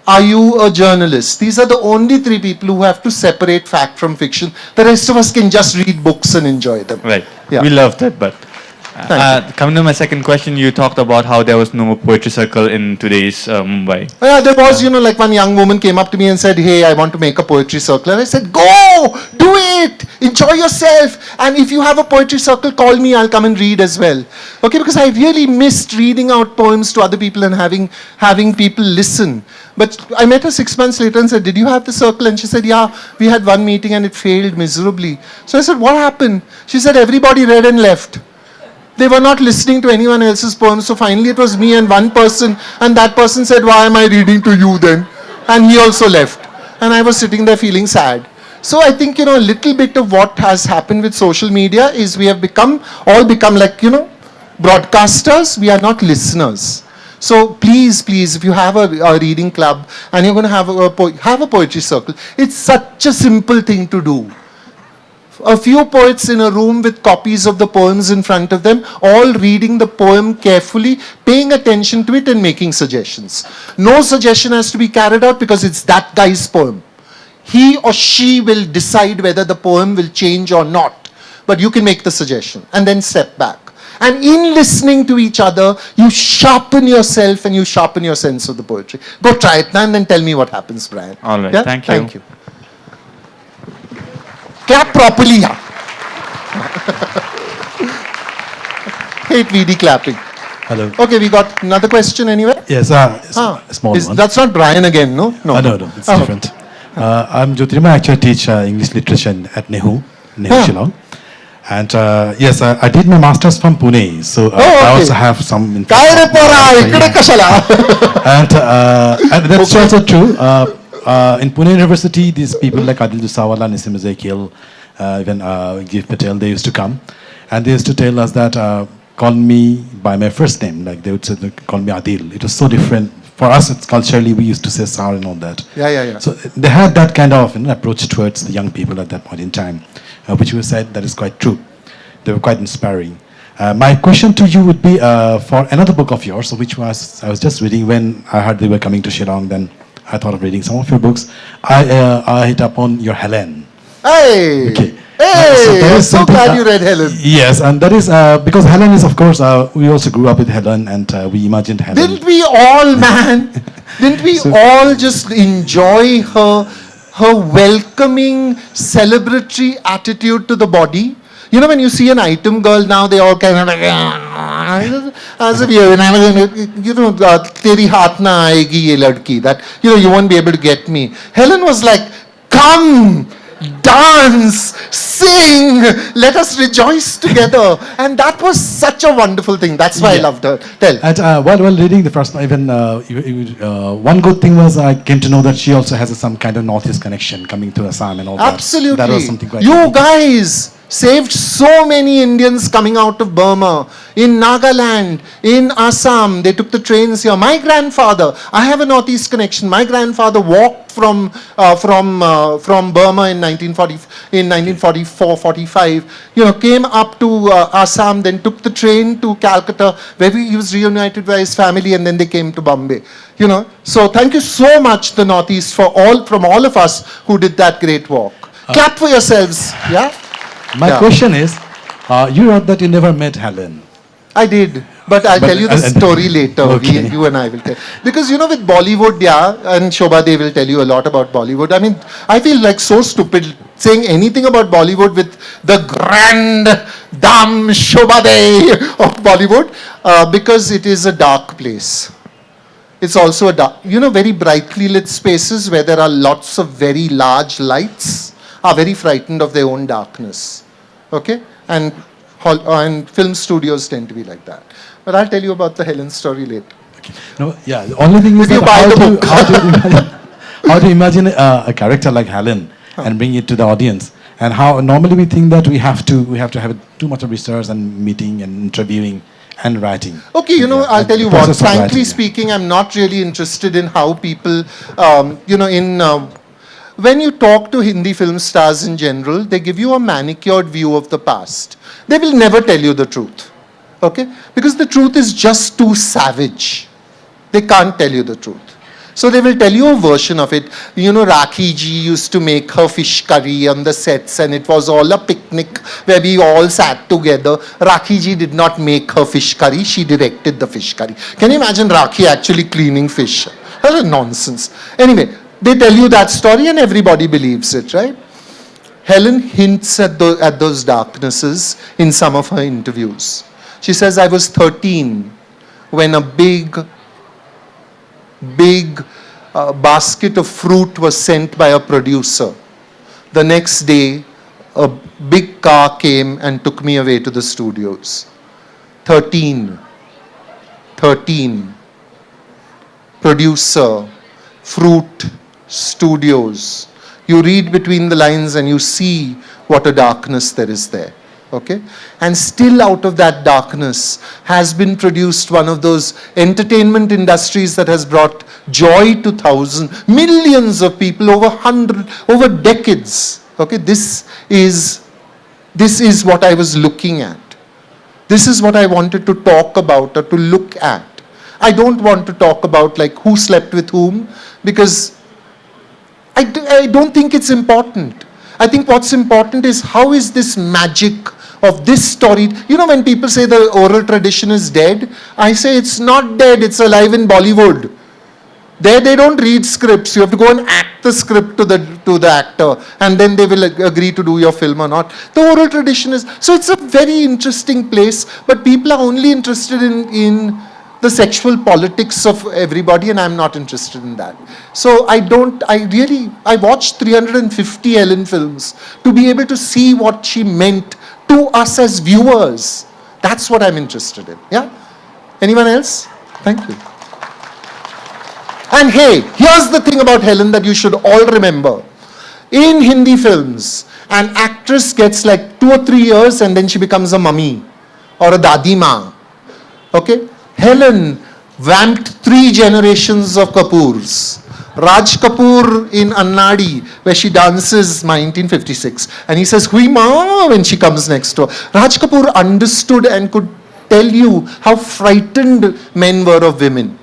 Are you a journalist? These are the only three people who have to separate fact from fiction. The rest of us can just read books and enjoy them. Right. Yeah. We love that, but coming to my second question, you talked about how there was no poetry circle in today's Mumbai. Yeah, there was, like one young woman came up to me and said, hey, I want to make a poetry circle. And I said, go, do it, enjoy yourself. And if you have a poetry circle, call me, I'll come and read as well. Okay, because I really missed reading out poems to other people and having people listen. But I met her 6 months later and said, did you have the circle? And she said, yeah, we had one meeting and it failed miserably. So I said, what happened? She said, everybody read and left. They were not listening to anyone else's poems. So finally it was me and one person. And that person said, why am I reading to you then? And he also left. And I was sitting there feeling sad. So I think, a little bit of what has happened with social media is we have all become like, broadcasters. We are not listeners. So please, if you have a reading club and you're going to have a poetry circle, it's such a simple thing to do. A few poets in a room with copies of the poems in front of them, all reading the poem carefully, paying attention to it and making suggestions. No suggestion has to be carried out because it's that guy's poem. He or she will decide whether the poem will change or not. But you can make the suggestion and then step back. And in listening to each other, you sharpen yourself and you sharpen your sense of the poetry. Go try it now and then tell me what happens, Brian. All right, yeah? Thank you. Thank you. Clap properly. Hate VD clapping. Hello. Okay, we got another question anywhere? Yes, small one. That's not Brian again, no? No, it's different. I'm Jyotirma. I actually teach English literature at Nehu Shillong. And yes, I did my master's from Pune, so I also have some interest. And that's also true. In Pune University, these people like Adil Dusawala, Nisim Ezekiel, even Gif Patel, they used to come. And they used to tell us that, call me by my first name. Like they would say, call me Adil. It was so different. For us, it's culturally, we used to say Sar and all that. Yeah. So they had that kind of approach towards the young people at that point in time, which we said that is quite true. They were quite inspiring. My question to you would be for another book of yours, which was, I was just reading when I heard they were coming to Shillong, then I thought of reading some of your books. I hit upon your Helen. Hey! Okay. Hey! I'm so glad you read Helen. Yes, and that is because Helen is, of course, we also grew up with Helen and we imagined Helen. Didn't we all, man? Didn't we all just enjoy her welcoming, celebratory attitude to the body? When you see an item girl now, they all kind of like, as if teri haath na aayegi ye ladki, that, you won't be able to get me. Helen was like, come, dance, sing, let us rejoice together. And that was such a wonderful thing. That's why I loved her. Tell. And while reading the first one, even one good thing was I came to know that she also has some kind of Northeast connection coming to Assam and all that. Absolutely. That was something quite You guys saved so many Indians coming out of Burma, in Nagaland, in Assam. They took the trains here. My grandfather, I have a Northeast connection. My grandfather walked from Burma in 1944-45. Came up to Assam, then took the train to Calcutta, where he was reunited by his family, and then they came to Bombay. So thank you so much, the Northeast, from all of us who did that great walk. Clap for yourselves. Yeah. My question is, you wrote that you never met Helen. I did, but I'll tell you the story later. Okay. You and I will tell. Because with Bollywood, and Shobhaa, they will tell you a lot about Bollywood. I mean, I feel like so stupid saying anything about Bollywood with the grand dame Shobhaa Dey of Bollywood, because it is a dark place. It's also a dark, very brightly lit spaces where there are lots of very large lights are very frightened of their own darkness. Okay? And film studios tend to be like that. But I'll tell you about the Helen story later. Okay. No, the only thing is that how do you imagine a character like Helen and bring it to the audience? And how normally we think that we have to have too much of research and meeting and interviewing and writing. Okay, I'll tell you what. Frankly speaking, I'm not really interested in how people, when you talk to Hindi film stars in general, they give you a manicured view of the past. They will never tell you the truth. Okay? Because the truth is just too savage. They can't tell you the truth. So they will tell you a version of it. You know, Rakhi ji used to make her fish curry on the sets, and it was all a picnic where we all sat together. Rakhi ji did not make her fish curry, she directed the fish curry. Can you imagine Rakhi actually cleaning fish? That's nonsense. Anyway, they tell you that story and everybody believes it, right? Helen hints at those darknesses in some of her interviews. She says, I was 13 when a big basket of fruit was sent by a producer. The next day, a big car came and took me away to the studios. 13. Producer, fruit, studios. You read between the lines and you see what a darkness there is there. Okay? And still out of that darkness has been produced one of those entertainment industries that has brought joy to thousands, millions of people over decades. Okay? This is what I was looking at. This is what I wanted to talk about or to look at. I don't want to talk about like who slept with whom, because I don't think it's important. I think what's important is how is this magic of this story. You know, when people say the oral tradition is dead, I say it's not dead, it's alive in Bollywood. There they don't read scripts. You have to go and act the script to the actor, and then they will agree to do your film or not. The oral tradition is, so it's a very interesting place, but people are only interested in the sexual politics of everybody, and I'm not interested in that. So I watched 350 Helen films to be able to see what she meant to us as viewers. That's what I'm interested in. Yeah? Anyone else? Thank you. And hey, here's the thing about Helen that you should all remember. In Hindi films, an actress gets like 2 or 3 years and then she becomes a mummy or a dadima. Okay? Helen vamped 3 generations of Kapoors. Raj Kapoor in Annadi, where she dances 1956. And he says, Hui ma, when she comes next door. Raj Kapoor understood and could tell you how frightened men were of women.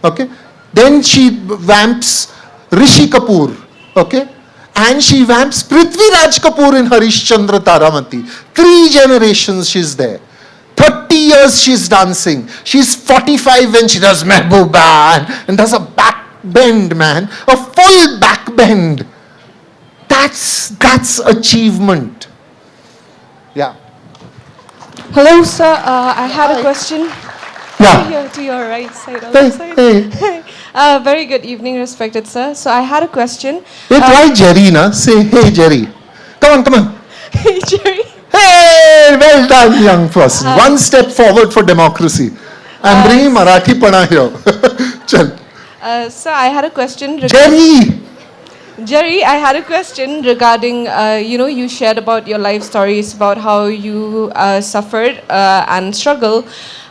Okay? Then she vamps Rishi Kapoor. Okay? And she vamps Prithvi Raj Kapoor in Harish Chandra Taramati. 3 generations she's there. 30 years she's dancing. She's 45 when she does Mehbooba and does a back bend, man. A full back bend. That's achievement. Yeah. Hello, sir. I had a question. Yeah. Here to your right side. Hey. Very good evening, respected sir. So I had a question. Hey, try Jerry, na. Say, hey, Jerry. Come on. Hey, Jerry. Hey, well done, young person. One step forward for democracy. I'm bringing Marathi Pana here. Chal. Sir, I had a question. Jerry, I had a question regarding, you shared about your life stories, about how you suffered and struggle.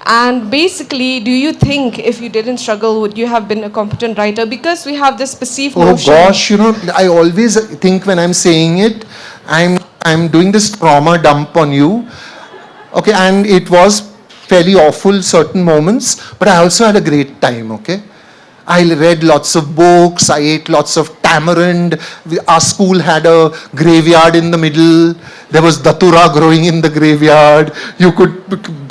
And basically, do you think if you didn't struggle, would you have been a competent writer? Because we have this perceived notion. Oh gosh, I always think when I'm saying it, I'm doing this trauma dump on you. Okay, and it was fairly awful certain moments, but I also had a great time, okay? I read lots of books, I ate lots of tamarind. Our school had a graveyard in the middle. There was datura growing in the graveyard. You could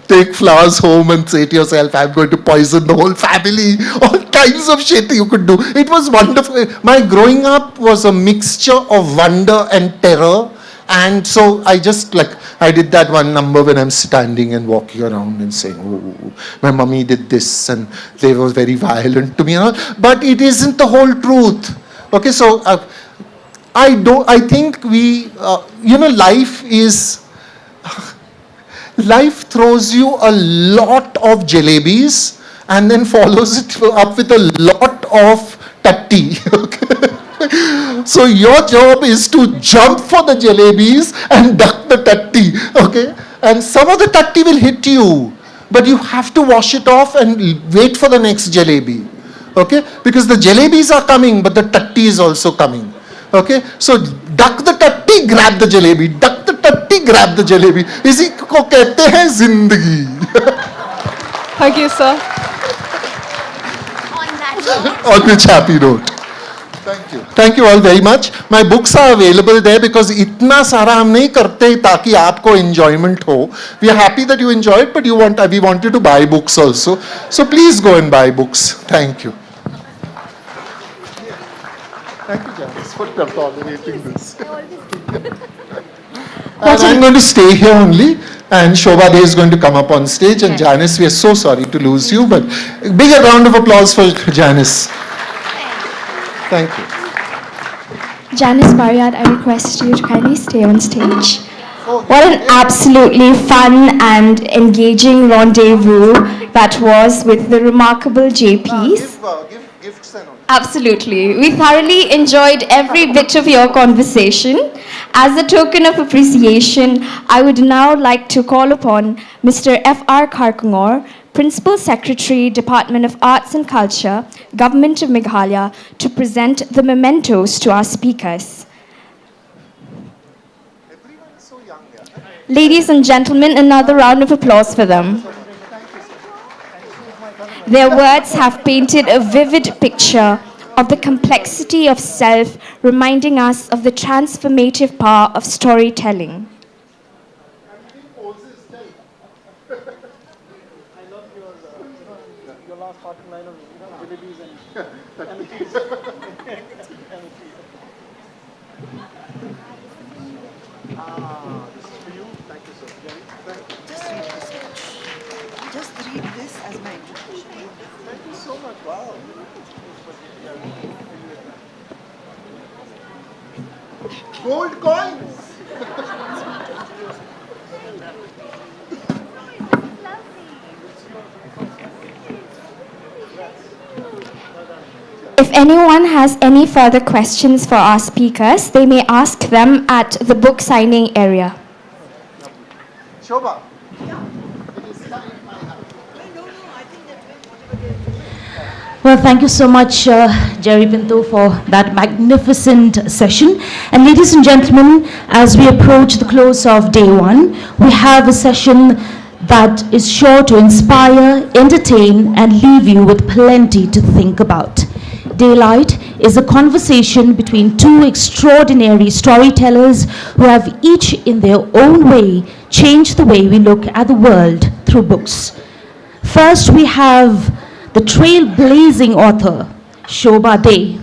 take flowers home and say to yourself, I'm going to poison the whole family. All kinds of shit you could do. It was wonderful. My growing up was a mixture of wonder and terror. And so I did that one number when I'm standing and walking around and saying, oh, my mummy did this and they were very violent to me and all. But it isn't the whole truth. Okay, so I think life throws you a lot of jalebis and then follows it up with a lot of tatti. Okay? So your job is to jump for the jalebis and duck the tatti, okay? And some of the tatti will hit you, but you have to wash it off and wait for the next jalebi, okay? Because the jalebis are coming, but the tatti is also coming, okay? So duck the tatti, grab the jalebi. Duck the tatti, grab the jalebi. इसी को कहते हैं जिंदगी. Thank you, sir. On which happy note. Thank you. Thank you all very much. My books are available there because इतना सारा हम नहीं करते ताकि आपको enjoyment हो. We are happy that you enjoy it, but we want you to buy books also. So please go and buy books. Thank you. Thank you, Janice, for tolerating this. And I'm going to stay here only, and Shobhaa is going to come up on stage, and Janice, we are so sorry to lose you, but a bigger round of applause for Janice. Thank you. Janice Bariat, I request you to kindly stay on stage. What an absolutely fun and engaging rendezvous that was with the remarkable JPs. Absolutely. We thoroughly enjoyed every bit of your conversation. As a token of appreciation, I would now like to call upon Mr. F.R. Kharkongor, Principal Secretary, Department of Arts and Culture, Government of Meghalaya, to present the mementos to our speakers. Ladies and gentlemen, another round of applause for them. Their words have painted a vivid picture of the complexity of self, reminding us of the transformative power of storytelling. Just read this as my introduction. Thank you so much. Wow. Gold coins. If anyone has any further questions for our speakers, they may ask them at the book signing area. Shobhaa. Well, thank you so much, Jerry Pinto, for that magnificent session. And ladies and gentlemen, as we approach the close of day one, we have a session that is sure to inspire, entertain, and leave you with plenty to think about. Daylight is a conversation between two extraordinary storytellers who have each in their own way changed the way we look at the world through books. First, we have the trailblazing author, Shobhaa Dey.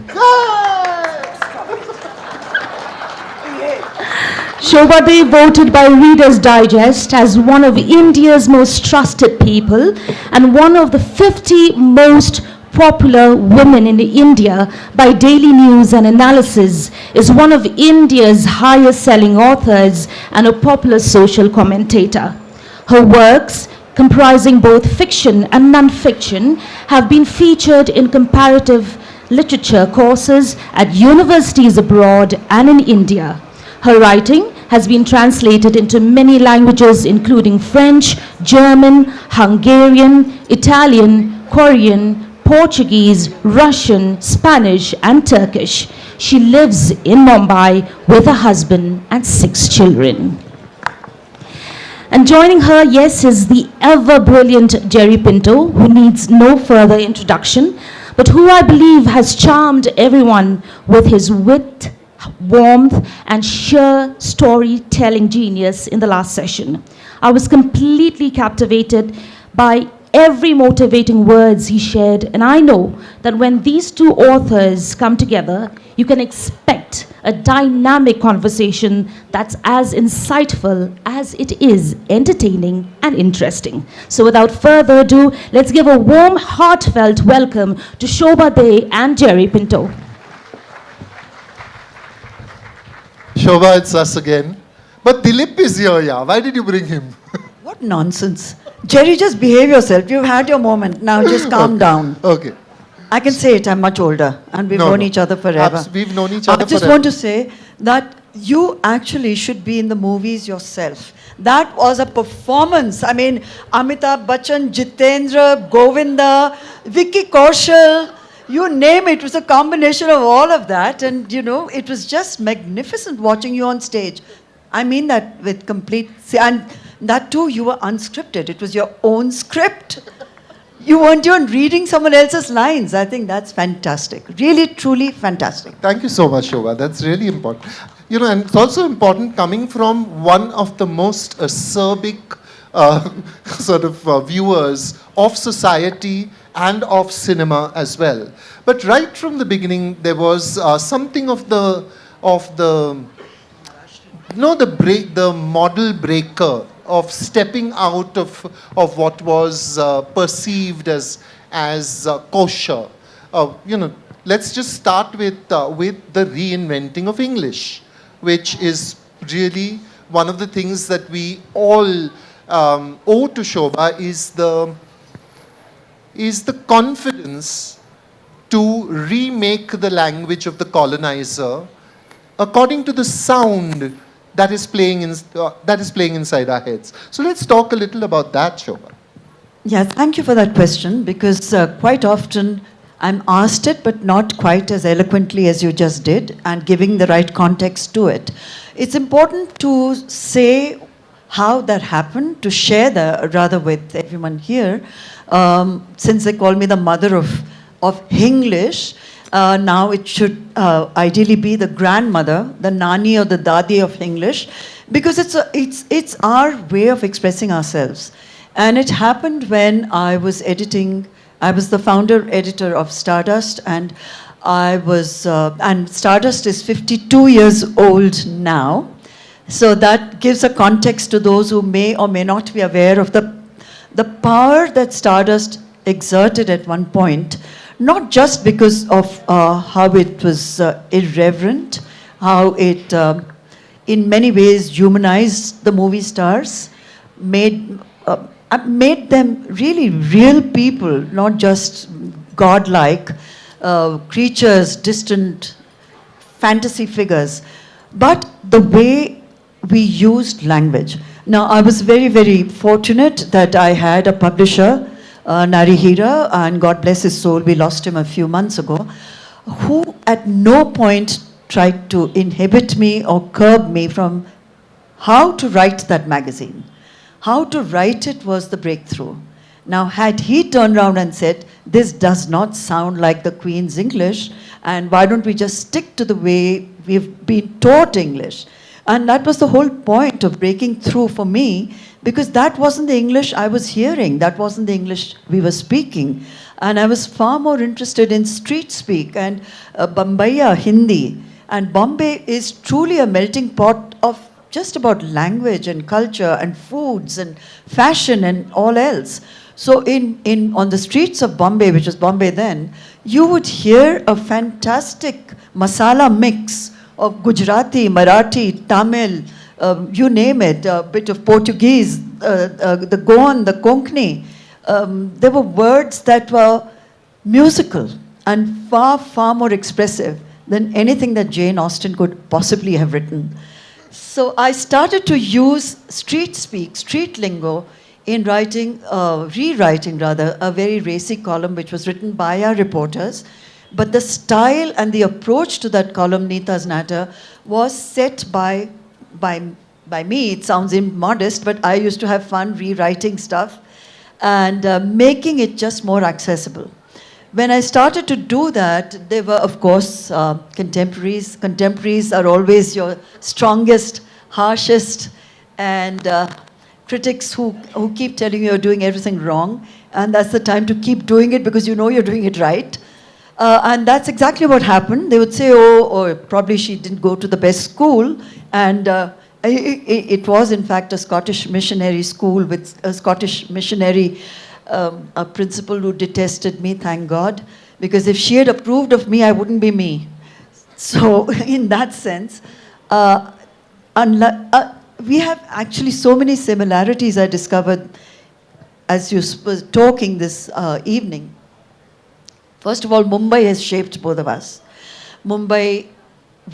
Shobhaa Dey, voted by Reader's Digest as one of India's most trusted people and one of the 50 most popular women in India by Daily News and Analysis, is one of India's highest selling authors and a popular social commentator. Her works, comprising both fiction and non-fiction, have been featured in comparative literature courses at universities abroad and in India. Her writing has been translated into many languages including French, German, Hungarian, Italian, Korean, Portuguese, Russian, Spanish, and Turkish. She lives in Mumbai with her husband and 6 children. And joining her, yes, is the ever-brilliant Jerry Pinto, who needs no further introduction, but who I believe has charmed everyone with his wit, warmth, and sheer storytelling genius in the last session. I was completely captivated by every motivating words he shared, and I know that when these two authors come together, you can expect a dynamic conversation that's as insightful as it is entertaining and interesting. So without further ado, let's give a warm, heartfelt welcome to Shobhaa Dey and Jerry Pinto. Shobhaa, it's us again. But Dilip is here, yeah. Why did you bring him? What nonsense. Jerry, just behave yourself. You've had your moment. Now just calm down. Okay. I can say it, I'm much older and we've known each other forever. We've known each other I just want to say that you actually should be in the movies yourself. That was a performance. I mean, Amitabh Bachchan, Jitendra, Govinda, Vicky Kaushal, you name it. It was a combination of all of that. And, you know, it was just magnificent watching you on stage. I mean that with complete... And that too, you were unscripted. It was your own script. You weren't even reading someone else's lines. I think that's fantastic. Really, truly fantastic. Thank you so much, Shobhaa. That's really important. You know, and it's also important coming from one of the most acerbic viewers of society and of cinema as well. But right from the beginning, there was something of the model breaker of stepping out of what was perceived as kosher. Let's just start with the reinventing of English, which is really one of the things that we all owe to Shobhaa, is the confidence to remake the language of the colonizer according to the sound that is playing inside our heads. So let's talk a little about that, Shobhaa. Yeah, thank you for that question, because quite often I'm asked it, but not quite as eloquently as you just did, and giving the right context to it. It's important to say how that happened, to share rather with everyone here, since they call me the mother of English. Now it should ideally be the grandmother, the nani or the dadi of English, because it's our way of expressing ourselves. And it happened when I was editing. I was the founder editor of Stardust, and and Stardust is 52 years old now. So that gives a context to those who may or may not be aware of the power that Stardust exerted at one point. Not just because of how it was irreverent, how it in many ways humanized the movie stars, made them really real people, not just godlike creatures, distant fantasy figures, but the way we used language. Now, I was very, very fortunate that I had a publisher, Narihira, and God bless his soul, we lost him a few months ago, who at no point tried to inhibit me or curb me from how to write that magazine. How to write it was the breakthrough. Now, had he turned around and said, this does not sound like the Queen's English, and why don't we just stick to the way we've been taught English? And that was the whole point of breaking through for me, because that wasn't the English I was hearing. That wasn't the English we were speaking. And I was far more interested in street speak and Bombaya Hindi. And Bombay is truly a melting pot of just about language and culture and foods and fashion and all else. So on the streets of Bombay, which was Bombay then, you would hear a fantastic masala mix of Gujarati, Marathi, Tamil, you name it, a bit of Portuguese, the Goan, the Konkani. There were words that were musical and far, far more expressive than anything that Jane Austen could possibly have written. So I started to use street speak, street lingo, in rewriting rather, a very racy column which was written by our reporters. But the style and the approach to that column, Neeta's Natter, was set by me. It sounds immodest, but I used to have fun rewriting stuff and making it just more accessible. When I started to do that, there were, of course, contemporaries. Contemporaries are always your strongest, harshest, and critics who keep telling you you're doing everything wrong. And that's the time to keep doing it because you know you're doing it right. And that's exactly what happened. They would say, oh, probably she didn't go to the best school. And it was, in fact, a Scottish missionary school with a Scottish missionary a principal who detested me, thank God. Because if she had approved of me, I wouldn't be me. So in that sense, we have actually so many similarities I discovered as you were talking this evening. First of all, Mumbai has shaped both of us. Mumbai,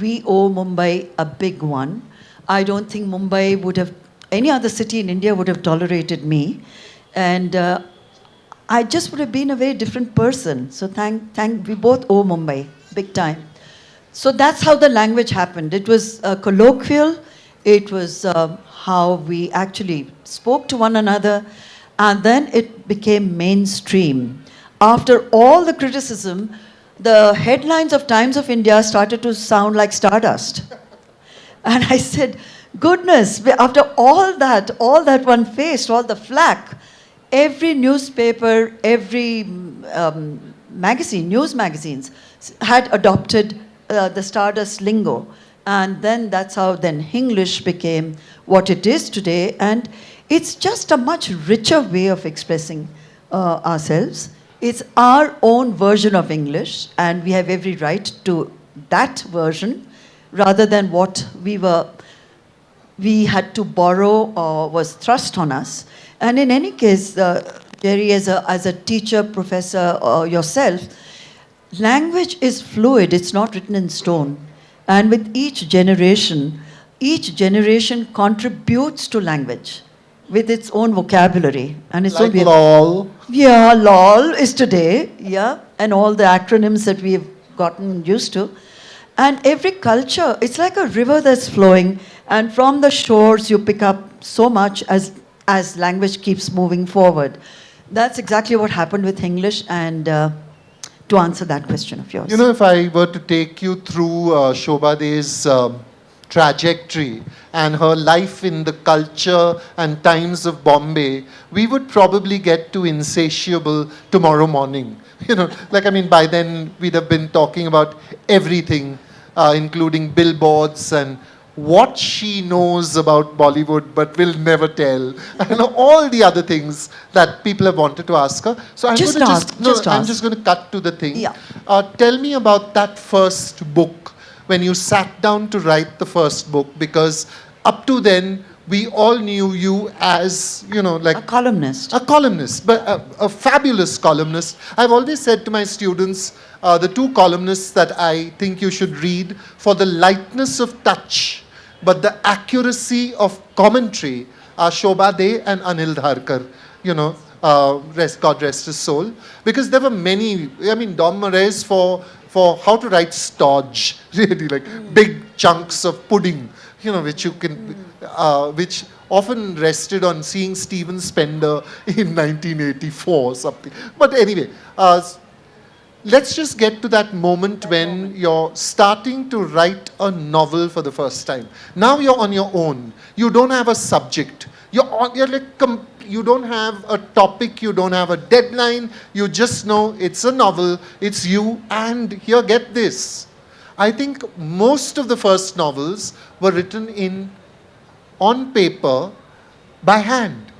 we owe Mumbai a big one. I don't think Mumbai would have, any other city in India would have tolerated me. And I just would have been a very different person. So we both owe Mumbai, big time. So that's how the language happened. It was colloquial. It was how we actually spoke to one another. And then it became mainstream. After all the criticism, the headlines of Times of India started to sound like stardust. And I said, goodness, after all that one faced, all the flack, every newspaper, every magazine, news magazines had adopted the stardust lingo. And then that's how then English became what it is today. And it's just a much richer way of expressing ourselves. It's our own version of English, and we have every right to that version rather than what we had to borrow or was thrust on us. And in any case, Jerry, as a teacher, professor, or yourself, language is fluid, it's not written in stone. And with each generation contributes to language with its own vocabulary. And it's like so lol. Yeah, lol is today, yeah, and all the acronyms that we've gotten used to. And every culture, it's like a river that's flowing, and from the shores you pick up so much as language keeps moving forward. That's exactly what happened with English, and to answer that question of yours. You know, if I were to take you through Shobhaa De's trajectory and her life in the culture and times of Bombay, we would probably get to Insatiable tomorrow morning. You know, like, I mean, by then we'd have been talking about everything, including billboards and what she knows about Bollywood but will never tell, and all the other things that people have wanted to ask her. So I'm Just going to ask. I'm just going to cut to the thing. Yeah. Tell me about that first book, when you sat down to write the first book, because up to then we all knew you as, you know, like a columnist. A columnist, but a fabulous columnist. I've always said to my students, the two columnists that I think you should read for the lightness of touch, but the accuracy of commentary, are Shobhaa De and Anil Dharkar. You know, God rest his soul. Because there were many, I mean, Dom Moraes for how to write stodge, really, like big chunks of pudding, you know, which you can, which often rested on seeing Stephen Spender in 1984 or something. But anyway, let's just get to that moment when you're starting to write a novel for the first time. Now you're on your own. You don't have a subject. You're like, you don't have a topic, you don't have a deadline. You just know it's a novel, it's you, and here, get this. I think most of the first novels were written on paper by hand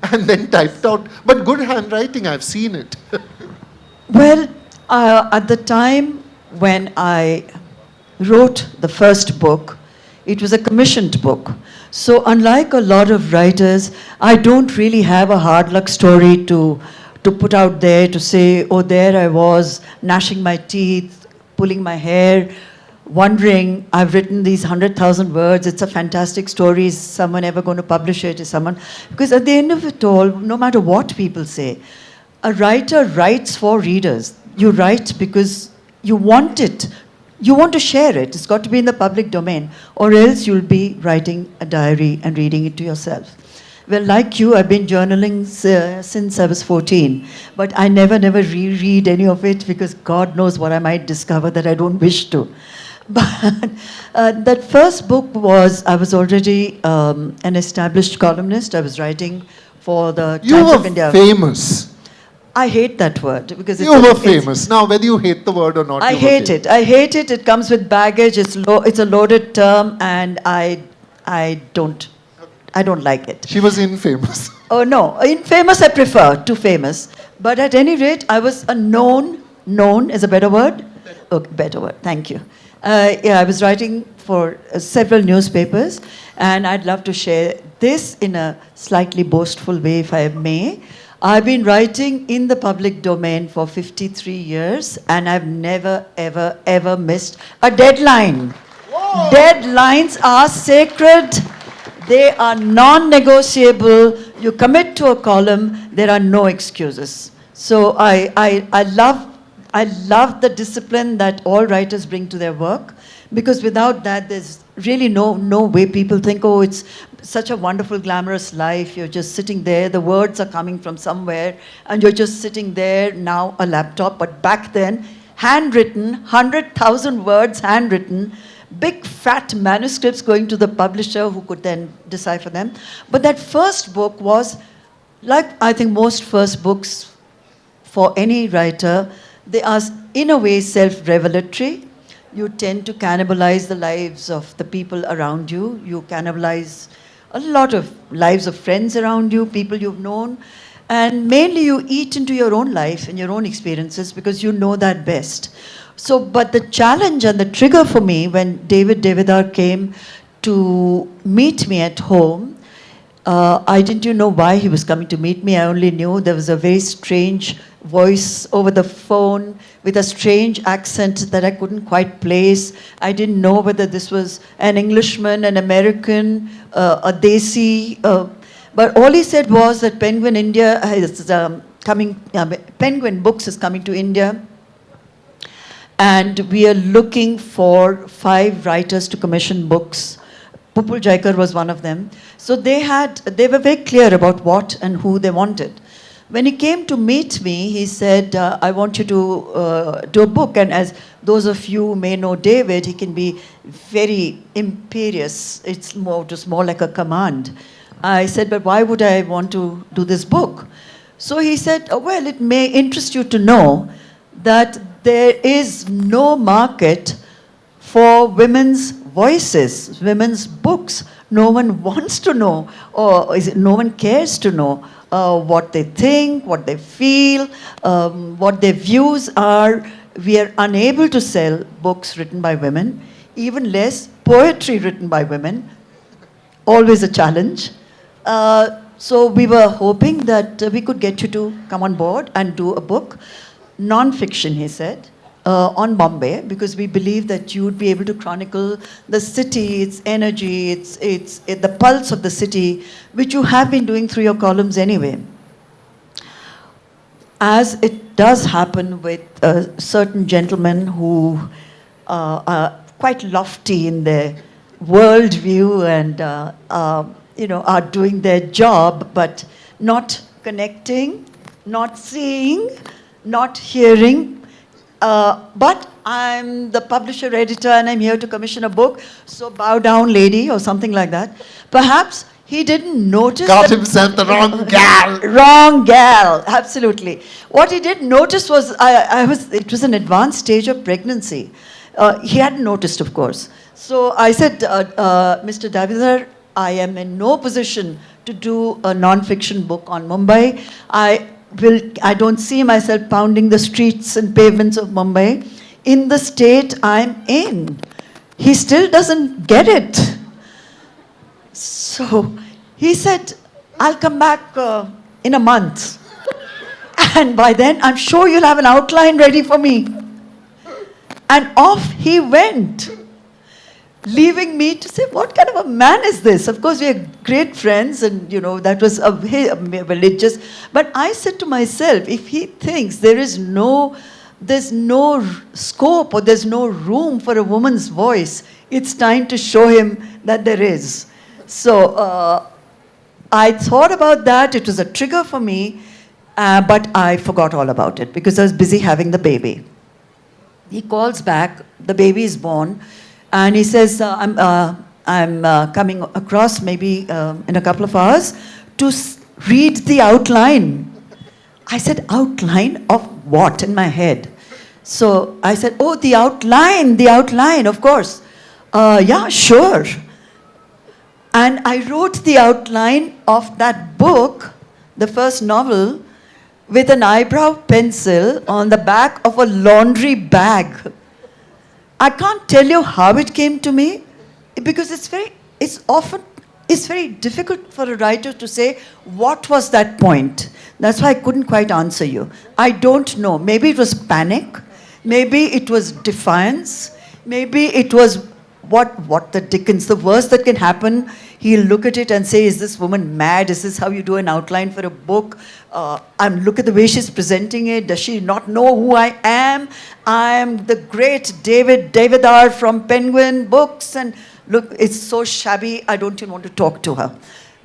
and then typed out. But good handwriting, I've seen it. Well, at the time when I wrote the first book, it was a commissioned book. So unlike a lot of writers, I don't really have a hard luck story to put out there to say, oh, there I was, gnashing my teeth, pulling my hair, wondering, I've written these 100,000 words, it's a fantastic story, is someone ever going to publish it? Is someone... Because at the end of it all, no matter what people say, a writer writes for readers. You write because you want it. You want to share it. It's got to be in the public domain, or else you'll be writing a diary and reading it to yourself. Well, like you, I've been journaling since I was 14, but I never reread any of it because God knows what I might discover that I don't wish to. But that first book was, I was already an established columnist. I was writing for the Times of India. You were famous. I hate that word because you were famous. Now, whether you hate the word or not, I hate it. I hate it. It comes with baggage. It's a loaded term, and I don't like it. She was infamous. Oh no, infamous I prefer to famous. But at any rate, I was a known is a better word. Okay, better word. Thank you. Yeah, I was writing for several newspapers, and I'd love to share this in a slightly boastful way, if I may. I've been writing in the public domain for 53 years, and I've never, ever, ever missed a deadline. Whoa. Deadlines are sacred. They are non-negotiable. You commit to a column, there are no excuses. So I love the discipline that all writers bring to their work, Because without that, there's really no way people think, oh, it's such a wonderful, glamorous life. You're just sitting there. The words are coming from somewhere, and you're just sitting there, now a laptop. But back then, handwritten, 100,000 words handwritten, big fat manuscripts going to the publisher who could then decipher them. But that first book was, like I think most first books for any writer, they are in a way self-revelatory. You tend to cannibalize the lives of the people around you. You cannibalize a lot of lives of friends around you, people you've known. And mainly you eat into your own life and your own experiences because you know that best. So, but the challenge and the trigger for me when David Devidar came to meet me at home, I didn't know why he was coming to meet me. I only knew there was a very strange voice over the phone with a strange accent that I couldn't quite place. I didn't know whether this was an Englishman, an American, a Desi. But all he said was that Penguin India is Penguin Books is coming to India. And we are looking for 5 writers to commission books. Pupul Jaikar was one of them. So they were very clear about what and who they wanted. When he came to meet me, he said, I want you to do a book. And as those of you who may know David, he can be very imperious. It's just more like a command. I said, but why would I want to do this book? So he said, well, it may interest you to know that there is no market for women's voices, women's books. No one wants to know, or no one cares to know what they think, what they feel, what their views are. We are unable to sell books written by women, even less poetry written by women. Always a challenge. So we were hoping that we could get you to come on board and do a book. Non-fiction, he said, on Bombay, because we believe that you would be able to chronicle the city, its energy, it's the pulse of the city, which you have been doing through your columns anyway. As it does happen with certain gentlemen who are quite lofty in their worldview and are doing their job, but not connecting, not seeing, not hearing. But I'm the publisher editor and I'm here to commission a book, so bow down lady or something like that. Perhaps he didn't notice. Got himself the wrong gal. Wrong gal, absolutely. What he didn't notice was it was an advanced stage of pregnancy. He hadn't noticed, of course. So I said, Mr. Davidar, I am in no position to do a non-fiction book on Mumbai. I don't see myself pounding the streets and pavements of Mumbai in the state I'm in. He still doesn't get it. So he said, I'll come back in a month. And by then, I'm sure you'll have an outline ready for me. And off he went, leaving me to say, what kind of a man is this? Of course, we are great friends, and that was a religious. But I said to myself, if he thinks there's no scope or there's no room for a woman's voice, it's time to show him that there is. So I thought about that. It was a trigger for me, but I forgot all about it because I was busy having the baby. He calls back, the baby is born, and he says, I'm coming across maybe in a couple of hours to read the outline. I said, outline of what in my head? So I said, oh, the outline, of course. Yeah, sure. And I wrote the outline of that book, the first novel, with an eyebrow pencil on the back of a laundry bag. I can't tell you how it came to me, because it's very difficult for a writer to say, what was that point? That's why I couldn't quite answer you. I don't know. Maybe it was panic. Maybe it was defiance. Maybe it was what the dickens, the worst that can happen, he'll look at it and say, is this woman mad? Is this how you do an outline for a book? Look at the way she's presenting it. Does she not know who I am? I'm the great Davidar from Penguin Books, and look, it's so shabby, I don't even want to talk to her.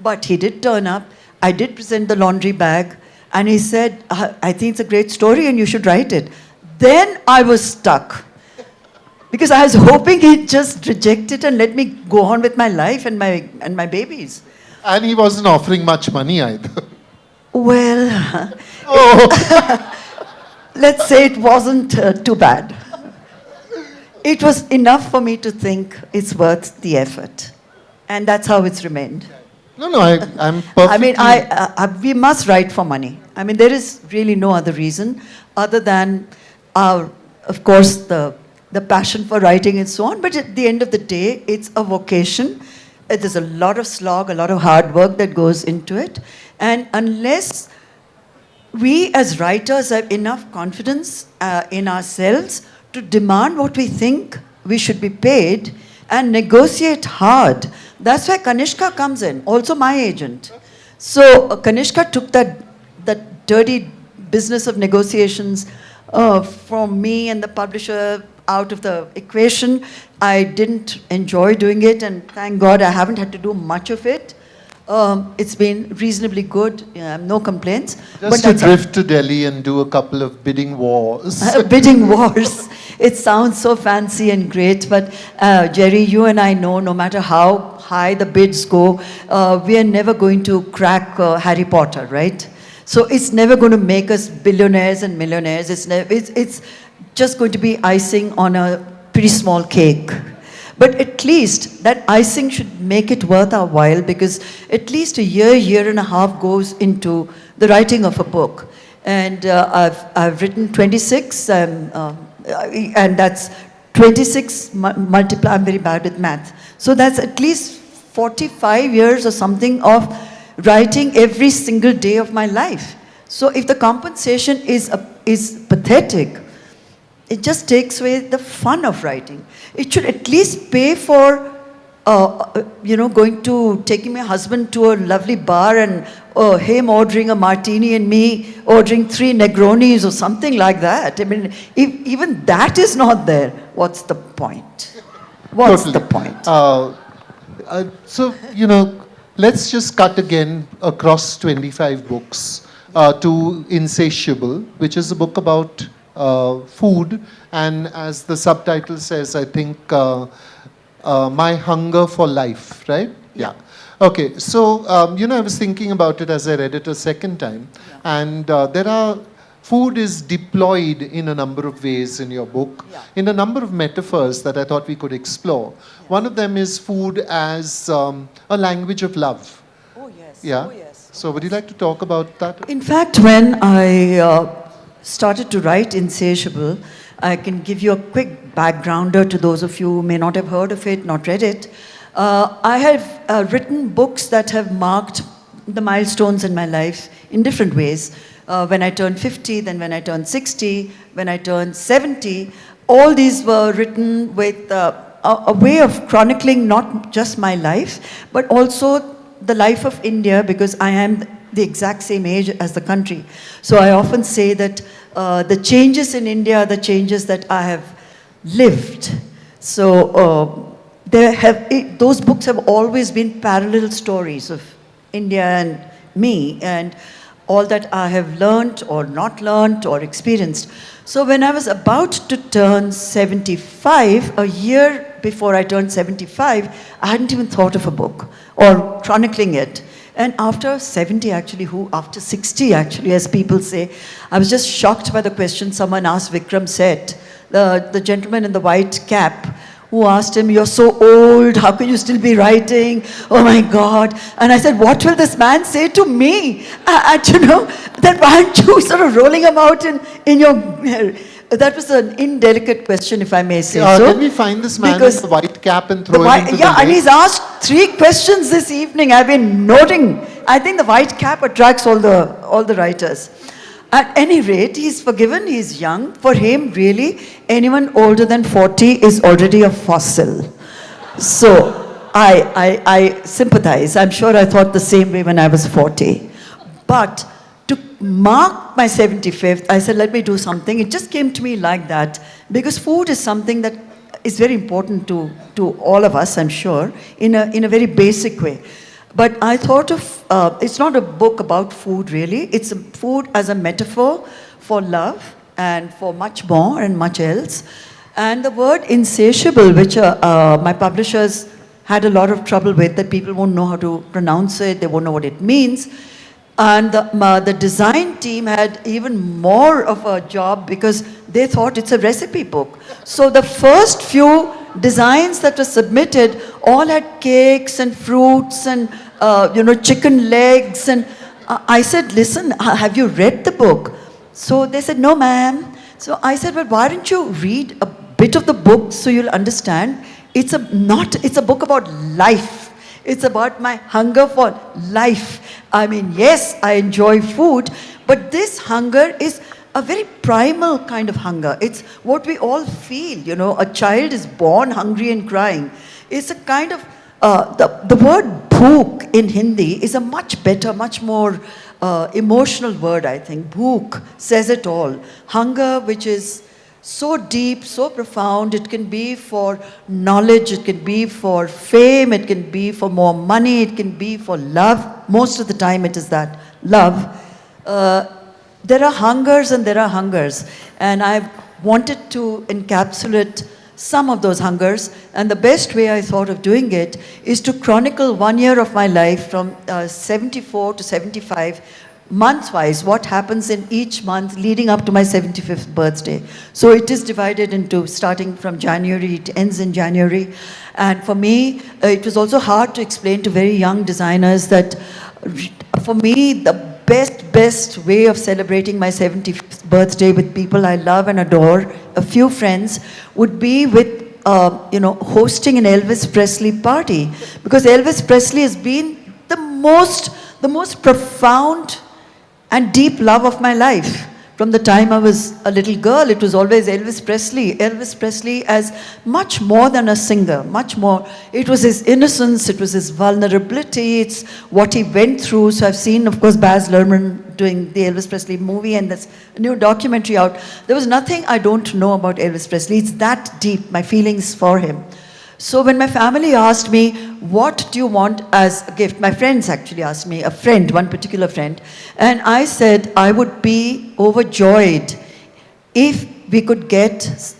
But he did turn up. I did present the laundry bag, and he said, I think it's a great story and you should write it. Then I was stuck. Because I was hoping he'd just reject it and let me go on with my life and my babies. And he wasn't offering much money either. Well, let's say it wasn't too bad. It was enough for me to think it's worth the effort. And that's how it's remained. No, I'm perfectly... I mean, we must write for money. I mean, there is really no other reason other than, of course, the passion for writing and so on. But at the end of the day, it's a vocation. There's a lot of slog, a lot of hard work that goes into it. And unless we as writers have enough confidence in ourselves to demand what we think we should be paid and negotiate hard, that's where Kanishka comes in, also my agent. So Kanishka took that dirty business of negotiations from me and the publisher out of the equation. I didn't enjoy doing it, and thank God I haven't had to do much of it. It's been reasonably good, no complaints. Just to drift to Delhi and do a couple of bidding wars. Bidding wars. It sounds so fancy and great, but Jerry, you and I know no matter how high the bids go, we are never going to crack Harry Potter, right? So it's never going to make us billionaires and millionaires. It's just going to be icing on a pretty small cake. But at least that icing should make it worth our while, because at least a year and a half goes into the writing of a book. And I've written 26, and that's 26 multiply, I'm very bad with math. So that's at least 45 years or something of writing every single day of my life. So if the compensation is pathetic, it just takes away the fun of writing. It should at least pay for, taking my husband to a lovely bar and him ordering a martini and me ordering 3 Negronis or something like that. I mean, if even that is not there, what's the point? What's the point? So, let's just cut again across 25 books to Insatiable, which is a book about food, and as the subtitle says, I think, My Hunger for Life, right? Yeah. Okay, so, I was thinking about it as I read it a second time, and food is deployed in a number of ways in your book, in a number of metaphors that I thought we could explore. One of them is food as a language of love. Oh, yes. Yeah. Oh, yes. So would you like to talk about that? In fact, when I started to write Insatiable, I can give you a quick backgrounder to those of you who may not have heard of it, not read it. I have written books that have marked the milestones in my life in different ways. When I turned 50, then when I turned 60, when I turned 70, all these were written with a way of chronicling not just my life, but also the life of India, because I am the exact same age as the country. So I often say that the changes in India are the changes that I have lived. So those books have always been parallel stories of India and me, and all that I have learned or not learned or experienced. So when I was about to turn 75, a year before I turned 75, I hadn't even thought of a book or chronicling it. And after 70 actually, after 60 actually, as people say, I was just shocked by the question someone asked Vikram Seth, the gentleman in the white cap, who asked him, "You're so old, how can you still be writing? Oh my God." And I said, what will this man say to me? That why aren't you sort of rolling him out in your... That was an indelicate question, if I may say so. Can we find this man in the white cap and throw him into the and he's asked 3 questions this evening. I've been noting. I think the white cap attracts all the writers. At any rate, he's forgiven, he's young. For him, really, anyone older than 40 is already a fossil. So I sympathize. I'm sure I thought the same way when I was 40. But to mark my 75th, I said, let me do something. It just came to me like that, because food is something that is very important to all of us, I'm sure, in a very basic way. But I thought of, it's not a book about food really, it's food as a metaphor for love and for much more and much else. And the word insatiable, which my publishers had a lot of trouble with, that people won't know how to pronounce it, they won't know what it means. And the design team had even more of a job because they thought it's a recipe book. So the first few designs that were submitted all had cakes and fruits and chicken legs. And I said, listen, have you read the book? So they said, no, ma'am. So I said, well, why don't you read a bit of the book so you'll understand? It's a book about life. It's about my hunger for life. I mean, yes, I enjoy food, but this hunger is a very primal kind of hunger. It's what we all feel, a child is born hungry and crying. It's a kind of, the word bhook in Hindi is a much better, much more emotional word, I think. Bhook says it all. Hunger, which is so deep, so profound. It can be for knowledge, it can be for fame, it can be for more money, it can be for love. Most of the time it is that, love. There are hungers and there are hungers. And I wanted to encapsulate some of those hungers. And the best way I thought of doing it is to chronicle 1 year of my life from 74 to 75, month-wise, what happens in each month leading up to my 75th birthday. So it is divided into, starting from January, it ends in January. And for me, it was also hard to explain to very young designers that for me, the best way of celebrating my 75th birthday with people I love and adore, a few friends, would be with, hosting an Elvis Presley party. Because Elvis Presley has been the most profound and deep love of my life. From the time I was a little girl, it was always Elvis Presley. Elvis Presley as much more than a singer, much more. It was his innocence, it was his vulnerability, it's what he went through. So I've seen, of course, Baz Luhrmann doing the Elvis Presley movie, and there's a new documentary out. There was nothing I don't know about Elvis Presley. It's that deep, my feelings for him. So when my family asked me, what do you want as a gift? My friends actually asked me, one particular friend, and I said I would be overjoyed if we could get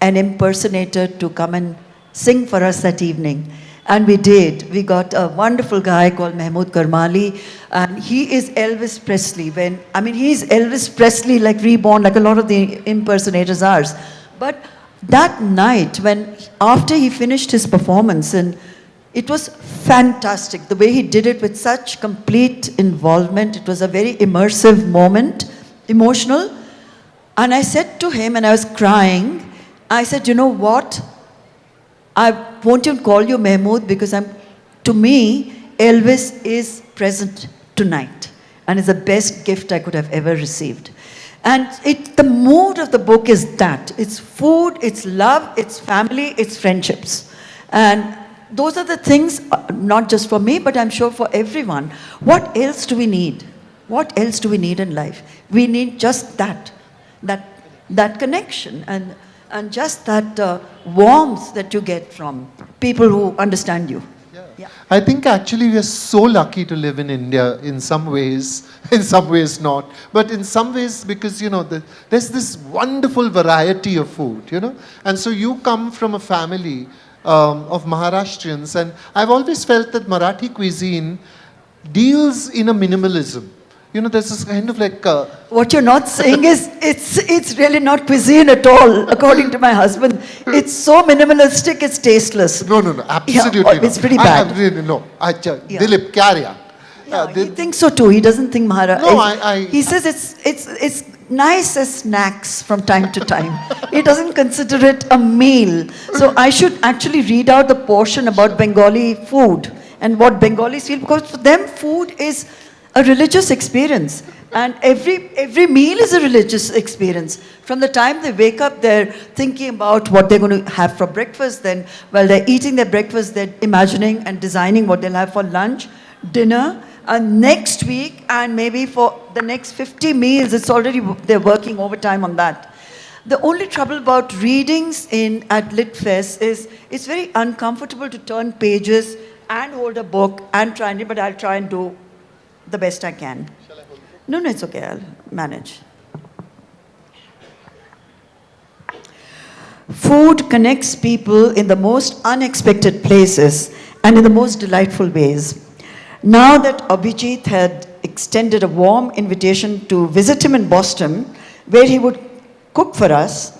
an impersonator to come and sing for us that evening. And we did. We got a wonderful guy called Mahmood Karmali, and he is Elvis Presley. He's Elvis Presley like reborn, like a lot of the impersonators are. But that night, after he finished his performance, and it was fantastic, the way he did it with such complete involvement. It was a very immersive moment, emotional. And I said to him, and I was crying, I said, you know what? I won't even call you Mahmood, because to me, Elvis is present tonight. And it's the best gift I could have ever received. And the mood of the book is that. It's food, it's love, it's family, it's friendships. And those are the things, not just for me, but I'm sure for everyone. What else do we need? What else do we need in life? We need just that connection and just that warmth that you get from people who understand you. Yeah. I think actually we are so lucky to live in India in some ways not. But in some ways, because, there's this wonderful variety of food, And so you come from a family of Maharashtrians, and I've always felt that Marathi cuisine deals in a minimalism. There's this kind of like... What you're not saying is, it's really not cuisine at all, according to my husband. It's so minimalistic, it's tasteless. No, absolutely not. It's pretty bad. Dilip, kya he thinks so too. He doesn't think Maharashtra. No, he says it's nice as snacks from time to time. He doesn't consider it a meal. So I should actually read out the portion about Bengali food and what Bengalis feel, because for them food is a religious experience. And every meal is a religious experience. From the time they wake up, they're thinking about what they're going to have for breakfast. Then, while they're eating their breakfast, they're imagining and designing what they'll have for lunch, dinner, and next week, and maybe for the next 50 meals. It's already, they're working overtime on that. The only trouble about readings at LitFest is it's very uncomfortable to turn pages and hold a book and try and read, but I'll try and do the best I can. No, it's okay. I'll manage. Food connects people in the most unexpected places and in the most delightful ways. Now that Abhijit had extended a warm invitation to visit him in Boston, where he would cook for us,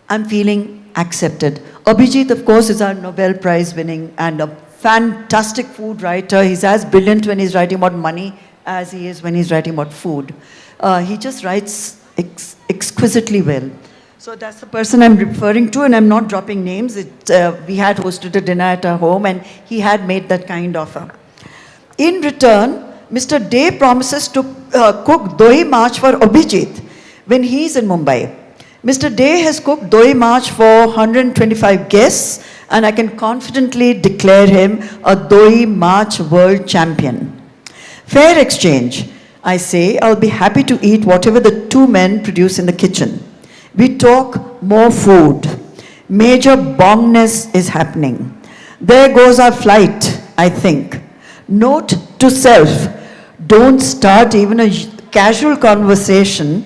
I'm feeling accepted. Abhijit, of course, is our Nobel Prize winning and a fantastic food writer. He's as brilliant when he's writing about money as he is when he's writing about food. He just writes exquisitely well. So that's the person I'm referring to, and I'm not dropping names. We had hosted a dinner at our home, and he had made that kind offer. In return, Mr. Day promises to cook Dohi March for Abhijit when he's in Mumbai. Mr. Day has cooked Dohi March for 125 guests, and I can confidently declare him a Dohi March world champion. Fair exchange. I say I'll be happy to eat whatever the two men produce in the kitchen. We talk more food. Major bongness is happening. There goes our flight, I think. Note to self, don't start even a casual conversation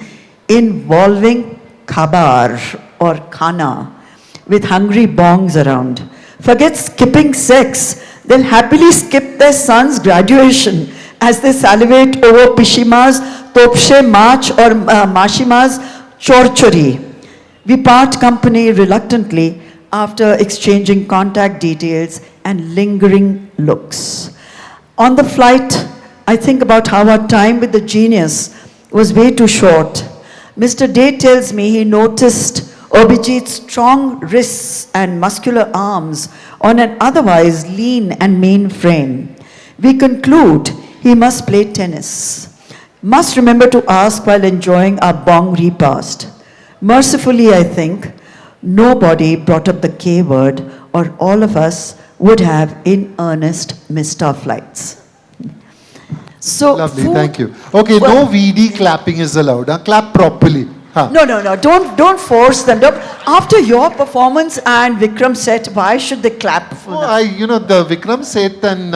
involving khabar or khana with hungry bongs around. Forget skipping sex. They'll happily skip their son's graduation as they salivate over Pishima's Topshe March or Mashima's Chorchori. We part company reluctantly after exchanging contact details and lingering looks. On the flight, I think about how our time with the genius was way too short. Mr. Day tells me he noticed Abhijit's strong wrists and muscular arms on an otherwise lean and mean frame. We conclude he must play tennis. Must remember to ask while enjoying our bong repast. Mercifully, I think, nobody brought up the K word, or all of us would have in earnest missed our flights. So lovely, thank you. Okay, no VD clapping is allowed. Clap properly. Huh. No. Don't force them. After your performance and Vikram Seth, why should they clap for that? The Vikram Seth, and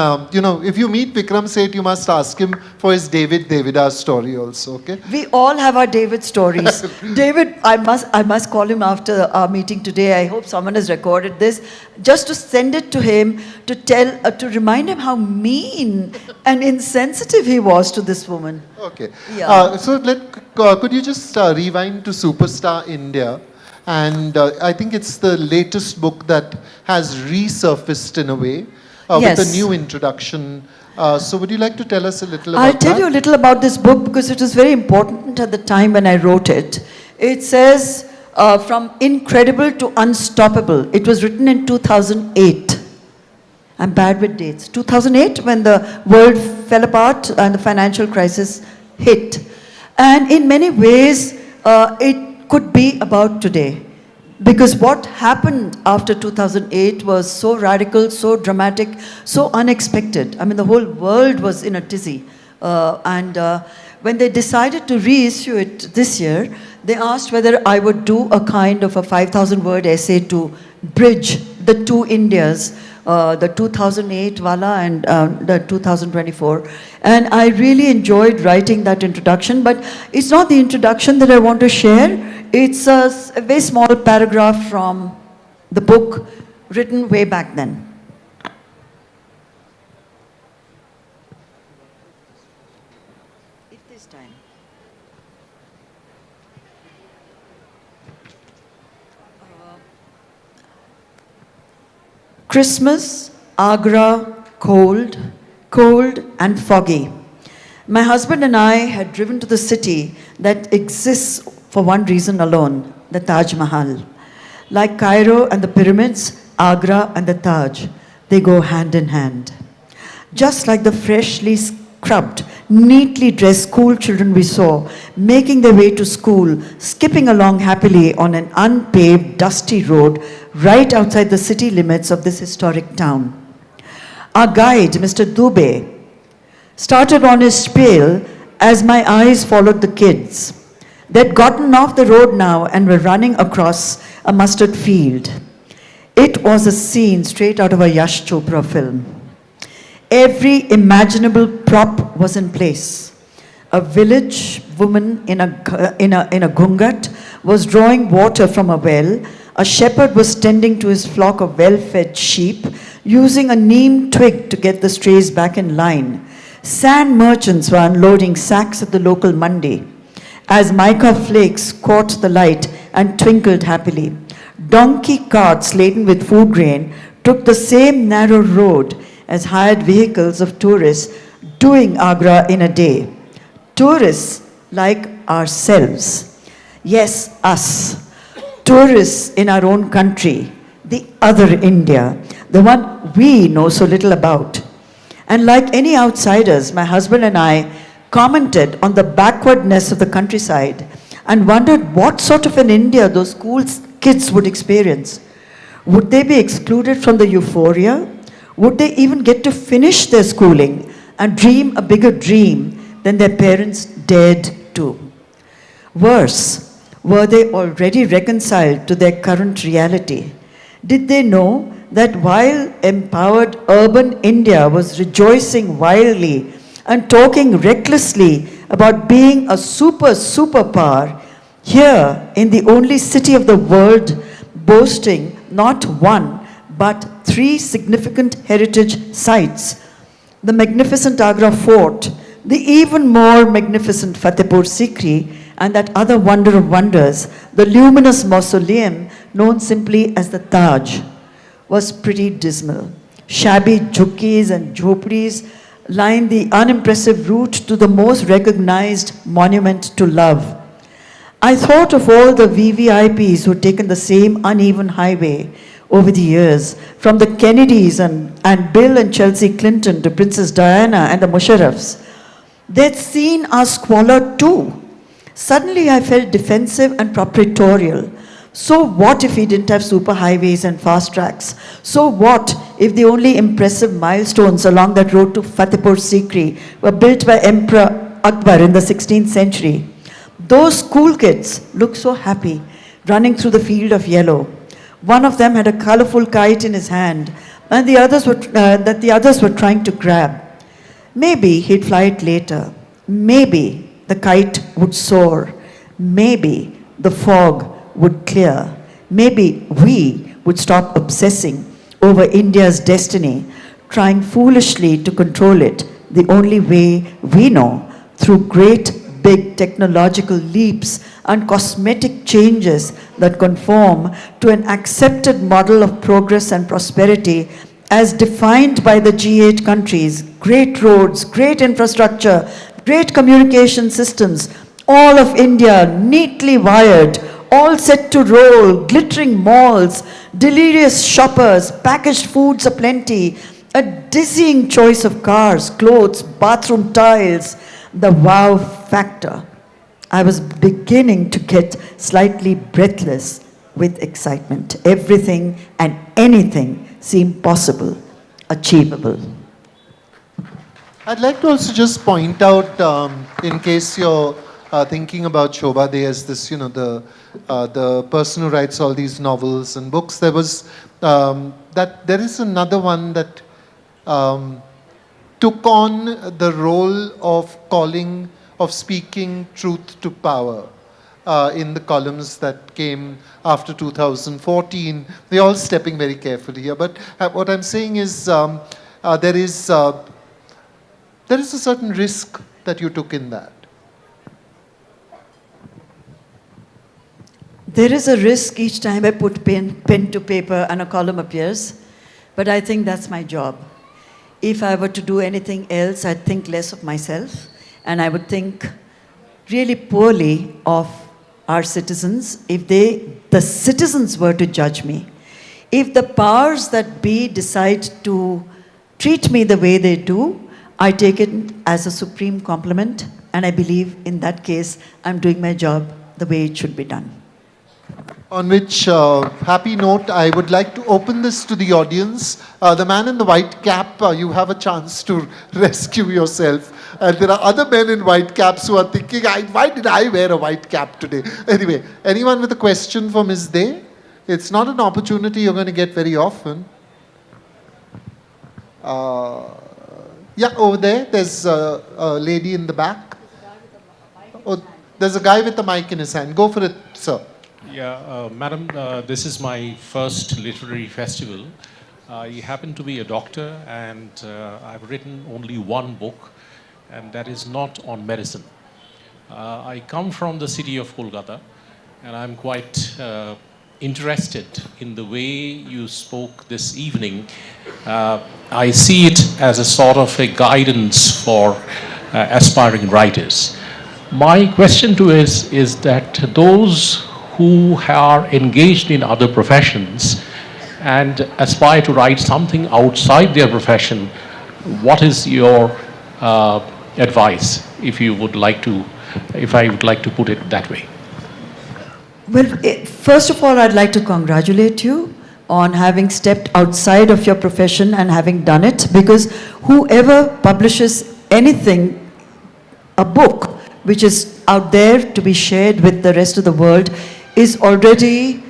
if you meet Vikram Seth, you must ask him for his David Devidas story also. Okay. We all have our David stories. David, I must call him after our meeting today. I hope someone has recorded this, just to send it to him to remind him how mean and insensitive he was to this woman. Okay. Yeah. So could you just rewind to Superstar India? And I think it's the latest book that has resurfaced in a way with a new introduction. So would you like to tell us a little about that? I'll tell you a little about this book because it was very important at the time when I wrote it. It says, from incredible to unstoppable. It was written in 2008. I'm bad with dates. 2008, when the world fell apart and the financial crisis hit. And in many ways, it could be about today. Because what happened after 2008 was so radical, so dramatic, so unexpected. I mean, the whole world was in a tizzy. When they decided to reissue it this year, they asked whether I would do a kind of a 5,000-word essay to bridge the two Indias, the 2008 Wala and the 2024. And I really enjoyed writing that introduction, but it's not the introduction that I want to share. It's a very small paragraph from the book written way back then. If this time. Christmas, Agra, cold and foggy. My husband and I had driven to the city that exists for one reason alone, the Taj Mahal. Like Cairo and the pyramids, Agra and the Taj, they go hand in hand. Just like the freshly scrubbed, neatly dressed school children we saw, making their way to school, skipping along happily on an unpaved, dusty road right outside the city limits of this historic town. Our guide, Mr. Dubey, started on his spiel as my eyes followed the kids. They'd gotten off the road now and were running across a mustard field. It was a scene straight out of a Yash Chopra film. Every imaginable prop was in place. A village woman in a ghungat was drawing water from a well. A shepherd was tending to his flock of well-fed sheep, using a neem twig to get the strays back in line. Sand merchants were unloading sacks at the local mandi. As mica flakes caught the light and twinkled happily, donkey carts laden with food grain took the same narrow road as hired vehicles of tourists doing Agra in a day. Tourists like ourselves. Yes, us. Tourists in our own country, the other India, the one we know so little about. And like any outsiders, my husband and I commented on the backwardness of the countryside and wondered what sort of an India those school kids would experience. Would they be excluded from the euphoria? Would they even get to finish their schooling and dream a bigger dream than their parents dared to? Worse, were they already reconciled to their current reality? Did they know that while empowered urban India was rejoicing wildly and talking recklessly about being a superpower, here in the only city of the world boasting not one but 3 significant heritage sites, the magnificent Agra Fort, the even more magnificent Fatehpur Sikri, and that other wonder of wonders, the luminous mausoleum known simply as the Taj, was pretty dismal. Shabby jhukis and jhopris lined the unimpressive route to the most recognized monument to love. I thought of all the VVIPs who'd taken the same uneven highway over the years, from the Kennedys and Bill and Chelsea Clinton to Princess Diana and the Musharrafs. They'd seen our squalor too. Suddenly I felt defensive and proprietorial. So what if we didn't have superhighways and fast tracks? So what if the only impressive milestones along that road to Fatehpur Sikri were built by Emperor Akbar in the 16th century? Those school kids looked so happy, running through the field of yellow. One of them had a colorful kite in his hand, and the others were trying to grab. Maybe he'd fly it later. Maybe the kite would soar. Maybe the fog would clear. Maybe we would stop obsessing over India's destiny, trying foolishly to control it the only way we know, through great big technological leaps and cosmetic changes that conform to an accepted model of progress and prosperity as defined by the G8 countries. Great roads, great infrastructure, great communication systems, all of India neatly wired, all set to roll, glittering malls, delirious shoppers, packaged foods aplenty, a dizzying choice of cars, clothes, bathroom tiles, the wow factor. I was beginning to get slightly breathless with excitement. Everything and anything seemed possible, achievable. I'd like to also just point out, in case you're thinking about Shobhaa Day as this, the person who writes all these novels and books, there was, that there is another one that took on the role of speaking truth to power in the columns that came after 2014. We're all stepping very carefully here, but what I'm saying is there is a certain risk that you took in that. There is a risk each time I put pen to paper and a column appears, but I think that's my job. If I were to do anything else, I'd think less of myself, and I would think really poorly of our citizens if the citizens were to judge me. If the powers that be decide to treat me the way they do, I take it as a supreme compliment, and I believe in that case, I'm doing my job the way it should be done. On which happy note, I would like to open this to the audience. The man in the white cap, you have a chance to rescue yourself. And there are other men in white caps who are thinking, why did I wear a white cap today? Anyway, anyone with a question for Ms. Day? It's not an opportunity you're going to get very often. Yeah, over there, there's a lady in the back. Oh, there's a guy with a mic in his hand. Go for it, sir. Yeah, madam, this is my first literary festival. I happen to be a doctor, and I've written only one book, and that is not on medicine. I come from the city of Kolkata, and I'm quite interested in the way you spoke this evening. I see it as a sort of a guidance for aspiring writers. My question to is that those who are engaged in other professions and aspire to write something outside their profession, what is your advice, if I would like to put it that way? Well, first of all, I'd like to congratulate you on having stepped outside of your profession and having done it, because whoever publishes anything, a book which is out there to be shared with the rest of the world, is already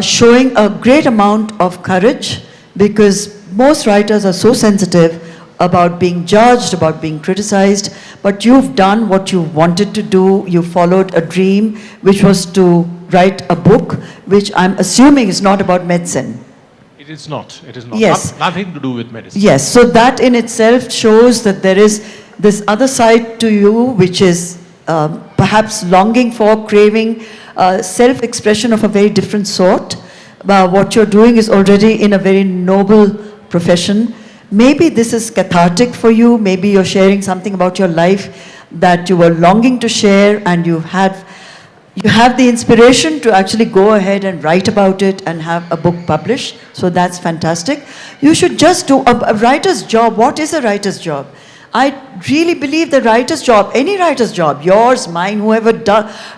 showing a great amount of courage, because most writers are so sensitive about being judged, about being criticized, but you've done what you wanted to do. You followed a dream, which was to write a book, which I'm assuming is not about medicine. It is not. It is not. Yes. Nothing to do with medicine. Yes, so that in itself shows that there is this other side to you, which is perhaps longing for, craving, self-expression of a very different sort. What you're doing is already in a very noble profession. Maybe this is cathartic for you. Maybe you're sharing something about your life that you were longing to share, and you have the inspiration to actually go ahead and write about it and have a book published. So that's fantastic. You should just do a writer's job. What is a writer's job? I really believe the writer's job, any writer's job, yours, mine, whoever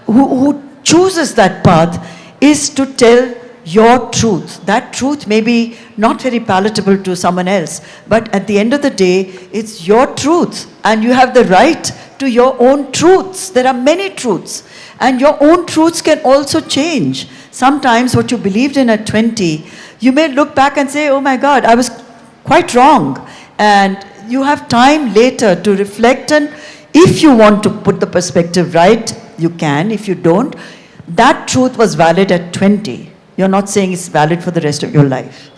who chooses that path, is to tell your truth. That truth may be not very palatable to someone else, but at the end of the day, it's your truth, and you have the right to your own truths. There are many truths, and your own truths can also change. Sometimes what you believed in at 20, you may look back and say, oh my God, I was quite wrong. And you have time later to reflect, and if you want to put the perspective right, you can. If you don't, that truth was valid at 20. You're not saying it's valid for the rest of your life.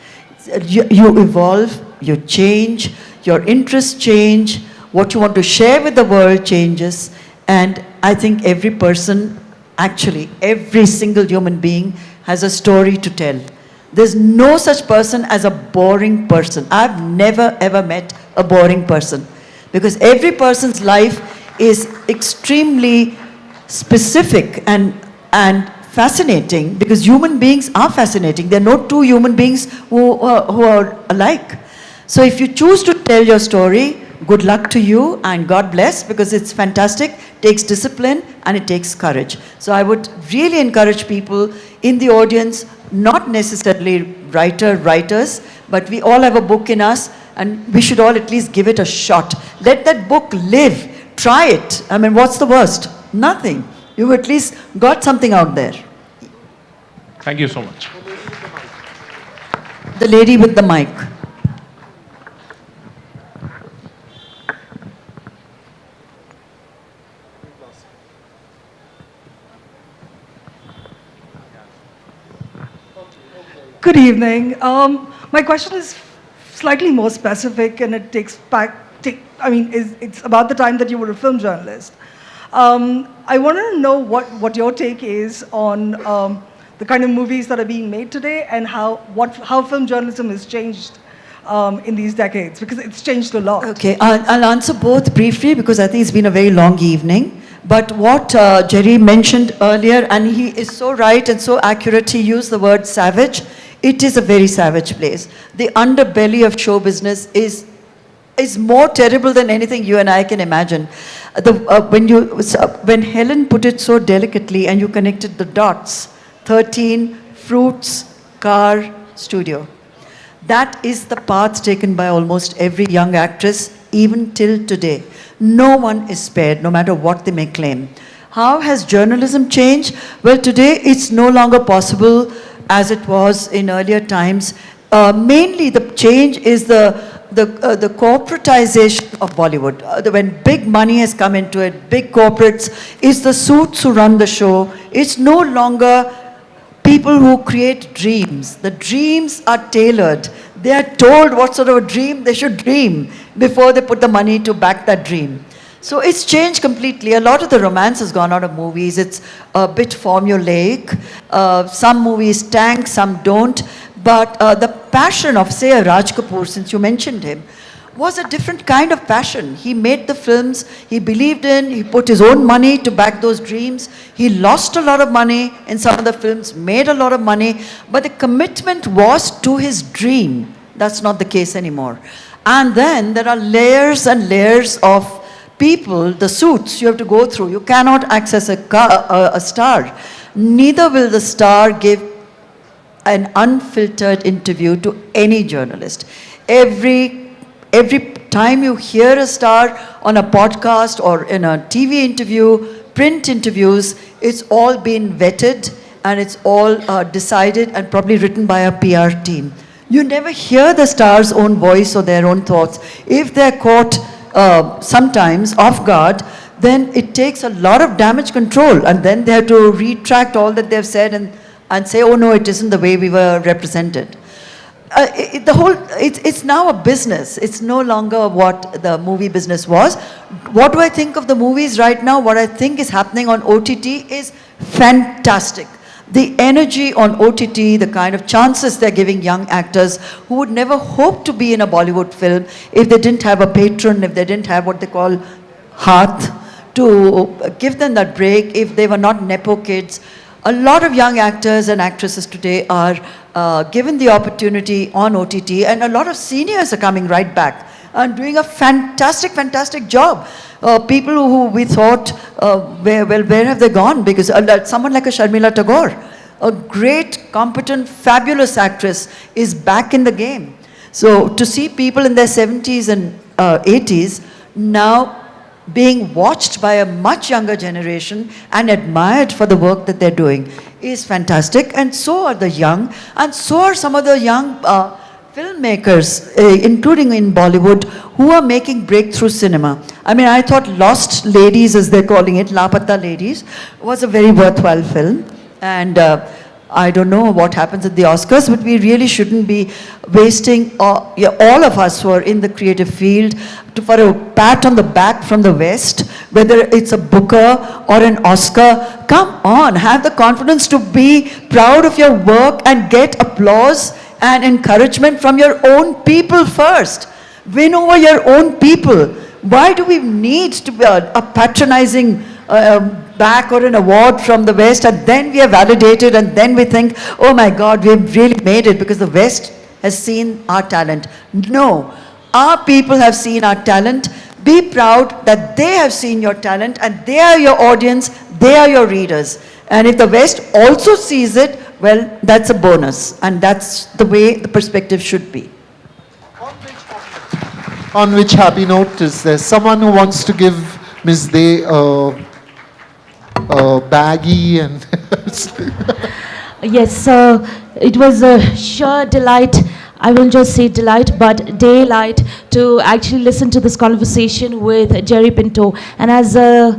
You evolve, you change, your interests change, what you want to share with the world changes, and I think every person, actually every single human being, has a story to tell. There's no such person as a boring person. I've never ever met a boring person, because every person's life is extremely specific and fascinating, because human beings are fascinating. There are no two human beings who are alike. So if you choose to tell your story, good luck to you and God bless, because it's fantastic. It takes discipline and it takes courage. So I would really encourage people in the audience, not necessarily writers, but we all have a book in us, and we should all at least give it a shot. Let that book live. Try it. I mean, what's the worst? Nothing. You've at least got something out there. Thank you so much. The lady with the mic. Good evening. My question is slightly more specific, and it takes back, it's about the time that you were a film journalist. I want to know what your take is on the kind of movies that are being made today, and how film journalism has changed in these decades, because it's changed a lot. Okay, I'll answer both briefly, because I think it's been a very long evening. But what Jerry mentioned earlier, and he is so right and so accurate, he used the word savage. It is a very savage place. The underbelly of show business is is more terrible than anything you and I can imagine. When Helen put it so delicately and you connected the dots, 13, fruits, car, studio. That is the path taken by almost every young actress, even till today. No one is spared, no matter what they may claim. How has journalism changed? Well, today it's no longer possible as it was in earlier times. Mainly the change is the corporatization of Bollywood. When big money has come into it, big corporates, it's the suits who run the show. It's no longer people who create dreams. The dreams are tailored. They are told what sort of a dream they should dream before they put the money to back that dream. So it's changed completely. A lot of the romance has gone out of movies. It's a bit formulaic. Some movies tank, some don't. But the passion of, say, a Raj Kapoor, since you mentioned him, was a different kind of passion. He made the films he believed in, he put his own money to back those dreams. He lost a lot of money in some of the films, made a lot of money, but the commitment was to his dream. That's not the case anymore. And then there are layers and layers of people, the suits you have to go through. You cannot access a star. Neither will the star give an unfiltered interview to any journalist. Every time you hear a star on a podcast or in a TV interview, print interviews, it's all been vetted and it's all decided and probably written by a PR team. You never hear the star's own voice or their own thoughts. If they're caught sometimes off guard, then it takes a lot of damage control, and then they have to retract all that they've said and say, oh no, it isn't the way we were represented. It's now a business. It's no longer what the movie business was. What do I think of the movies right now? What I think is happening on OTT is fantastic. The energy on OTT, the kind of chances they're giving young actors who would never hope to be in a Bollywood film if they didn't have a patron, if they didn't have what they call hearth to give them that break, if they were not Nepo kids. A lot of young actors and actresses today are given the opportunity on OTT, and a lot of seniors are coming right back and doing a fantastic, fantastic job. People who we thought, where have they gone? Because someone like a Sharmila Tagore, a great, competent, fabulous actress, is back in the game. So to see people in their 70s and 80s now being watched by a much younger generation and admired for the work that they're doing is fantastic. And so are the young, and so are some of the young filmmakers, including in Bollywood, who are making breakthrough cinema. I mean, I thought Lost Ladies, as they're calling it, Lapata Ladies, was a very worthwhile film. And I don't know what happens at the Oscars, but we really shouldn't be wasting all of us who are in the creative field for a pat on the back from the West, whether it's a Booker or an Oscar. Come on, have the confidence to be proud of your work and get applause and encouragement from your own people first. Win over your own people. Why do we need to be a patronizing back or an award from the West, and then we are validated, and then we think, oh my God, we've really made it because the West has seen our talent? No, our people have seen our talent. Be proud that they have seen your talent, and they are your audience, they are your readers. And if the West also sees it, well, that's a bonus, and that's the way the perspective should be. On which happy note is there someone who wants to give Ms. Day a baggie and Yes, it was a sheer delight. I will just say delight, but daylight to actually listen to this conversation with Jerry Pinto. And as a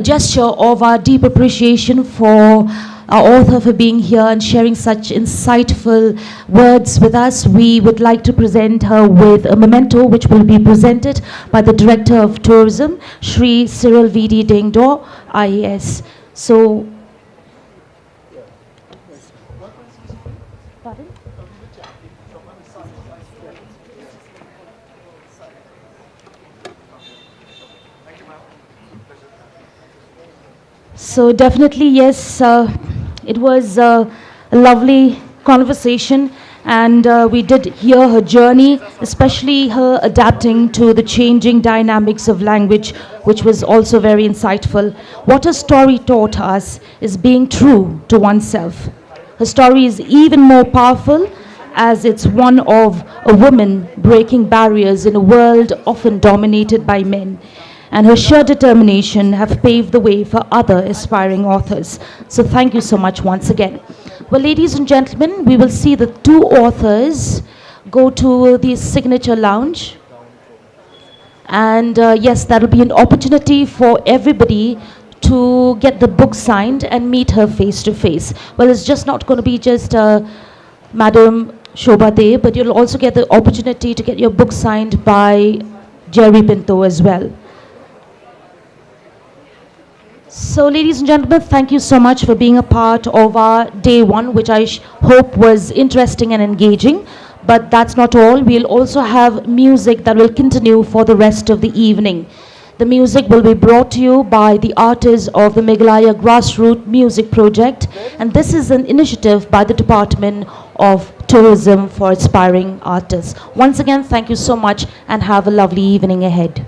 gesture of our deep appreciation for our author for being here and sharing such insightful words with us, we would like to present her with a memento which will be presented by the Director of Tourism, Shri Cyril V.D. Dengdor, IAS. So, So definitely, yes, it was a lovely conversation, And we did hear her journey, especially her adapting to the changing dynamics of language, which was also very insightful. What her story taught us is being true to oneself. Her story is even more powerful as it's one of a woman breaking barriers in a world often dominated by men. And her sheer determination have paved the way for other aspiring authors. So thank you so much once again. Well, ladies and gentlemen, we will see the two authors go to the signature lounge. And yes, that will be an opportunity for everybody to get the book signed and meet her face to face. Well, it's just not going to be just Madam Shobhaa, but you'll also get the opportunity to get your book signed by Jerry Pinto as well. So, ladies and gentlemen, thank you so much for being a part of our day one, which I hope was interesting and engaging. But that's not all. We'll also have music that will continue for the rest of the evening. The music will be brought to you by the artists of the Meghalaya Grassroots Music Project, and this is an initiative by the Department of Tourism for Aspiring Artists. Once again, thank you so much and have a lovely evening ahead.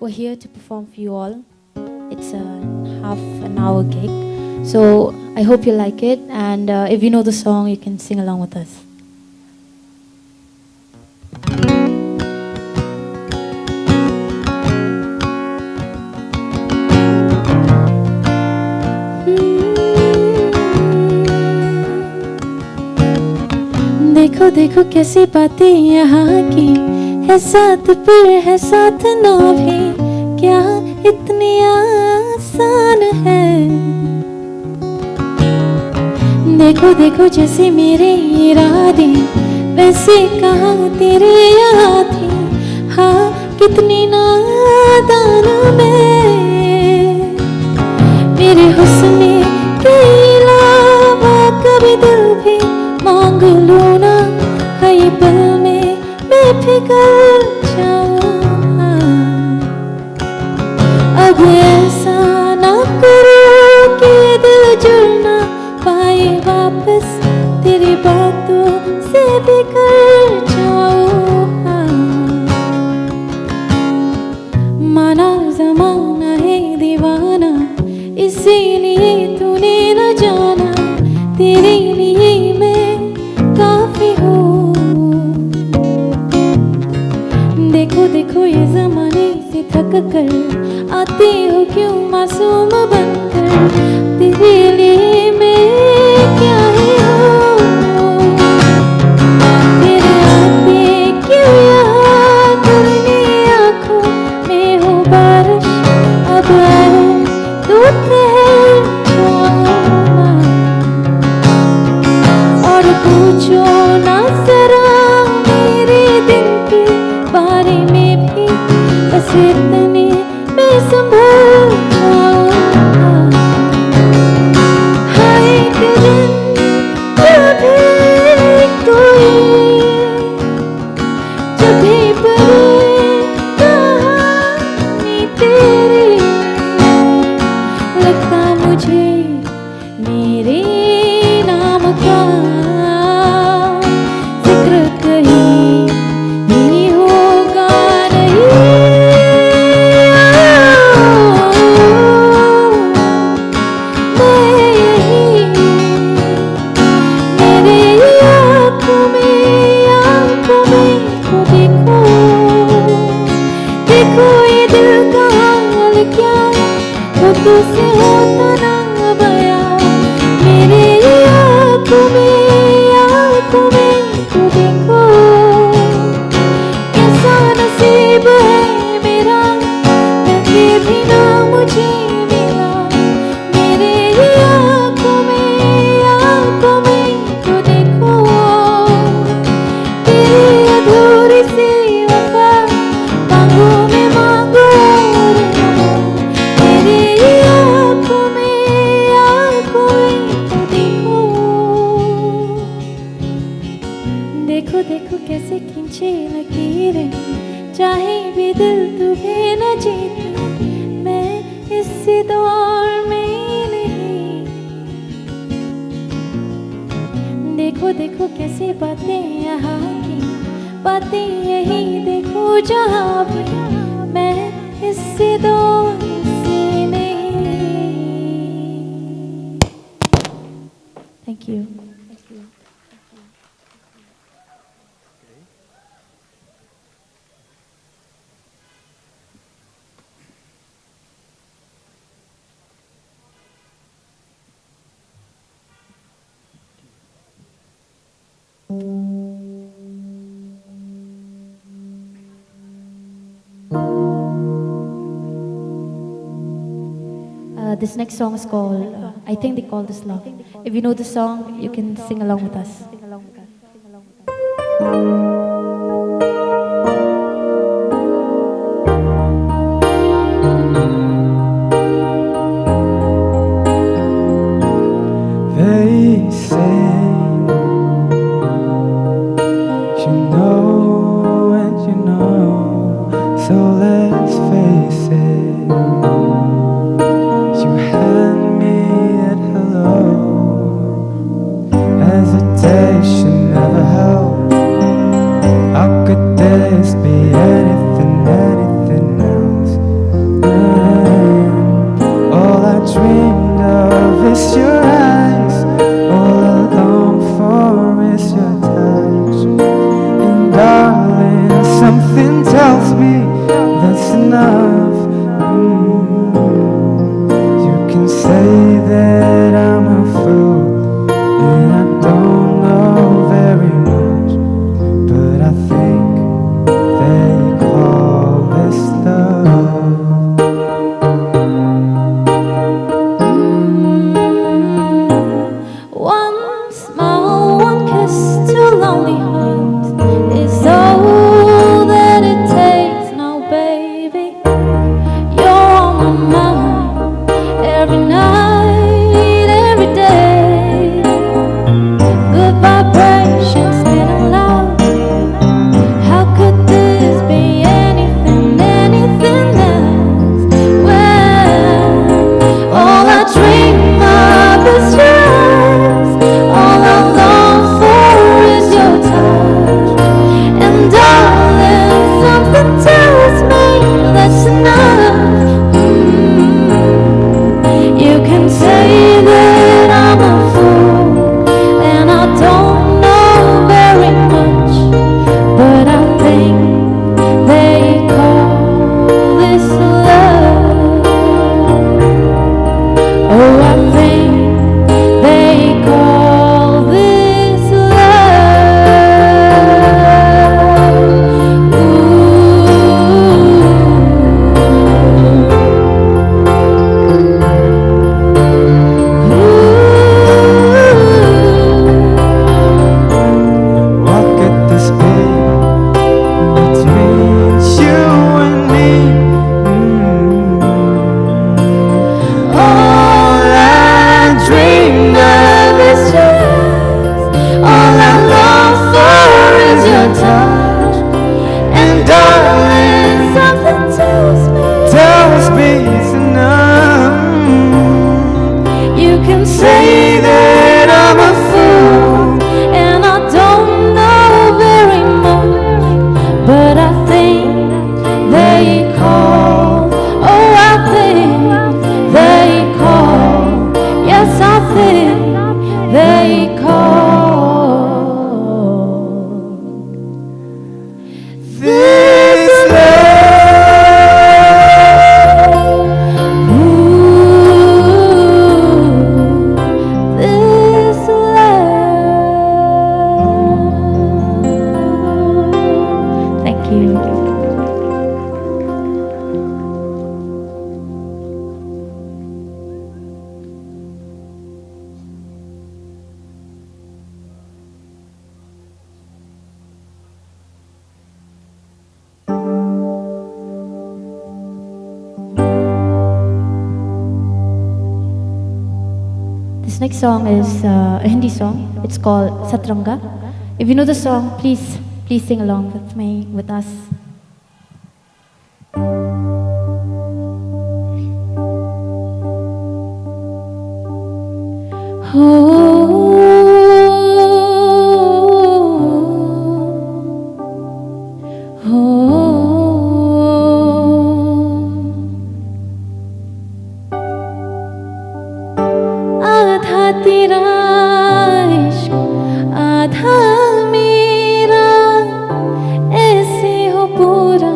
We're here to perform for you all. It's a half an hour gig. So I hope you like it. And if you know the song, you can sing along with us. देखो देखो कैसी बातें यहाँ की है, साथ पर है साथ ना भी, क्या इतनी आसान है। देखो देखो जैसे मेरे इरादे वैसे कहाँ तेरे यहाँ थे, हाँ कितनी नादान मैं। मेरे हुस्न के अलावा कभी दिल भी मांग लूँ ना, है ये पल में मैं पिघल जाऊँ। अब ऐसा ना करो कि दिल जुड़ ना पाए वापस, तेरी बातों से बिगड़ जाऊँ। माना ज़माना है दीवाना, इसीलिए तूने न जाना, तेरे लिए मैं काफी हूँ। देखो देखो ये ज़माने से थक कर आते हो क्यों मासूम बनकर, तेरे लिए मैं क्या ही हूँ। तेरे आते क्यों यहाँ धुलनी आँखों में हो बारिश, अब आए तो ठहर जाओ और पूछो ना जरा मेरे दिल के बारे में भी, बस इतने मैं संभल जाऊँ। हाय एक दिन जब भी पढ़े कहानी तेरी, लगता मुझे मेरे नाम का जिक्र कहीं भी होगा नहीं। मैं यही मेरे आँखों में को देखो, देखो ये दिल का हाल क्या है, वो तुझसे होता ना बयां। मेरे आँखों में को देखो, कैसा नसीब है मेरा, मैं भी ना मुझे मिला। मेरे आँखों में को देखो, तेरी अधूरी सी वफा मांगो में मांगो और ना। मेरे आँखों में को देखो, देखो देखो कैसे खींचे लकीरें, चाहे भी दिल तुम्हें न जीते, मैं इस दौर में नहीं। देखो देखो कैसी बातें यहाँ की, बातें यही देखो जहाँ भी, मैं इस दौर से नहीं। Thank you. this next song is called, I think they call this Love. If you know the song, you can sing along with us. They say you know and you know, so let's face it. You had me at hello. Hesitation never helped. How could this be anything, anything else? And all I dreamed of is your eyes. All I long for is your touch. And darling, something tells me that's enough. You can say that I'm a fool, and I don't know very much, but I think they call this love. One smile, one kiss, two lonely hearts is all that it takes now, baby. You're on my mind every night, every day. Good vibrations spinning loud. How could this be anything, anything else? When all I dream of is your eyes, all I long for is your touch. And darling, something tells me that's enough. You can say that I'm a fool, and I don't know very much, but I think they call this love. Oh, I think they call this love. What could this be between you and me? All I dream of is your eyes. All I long for is your touch. And darling, something Tells me it's enough. you can say that I'm a fool, and I don't know very much, but I think they call. Oh, I think they call. Yes, I think they call this love. This love. Thank you. This next song is a Hindi song. It's called Satranga. If you know the song, please sing along with me, with us. आधा तेरा इश्क आधा मेरा, ऐसे हो पूरा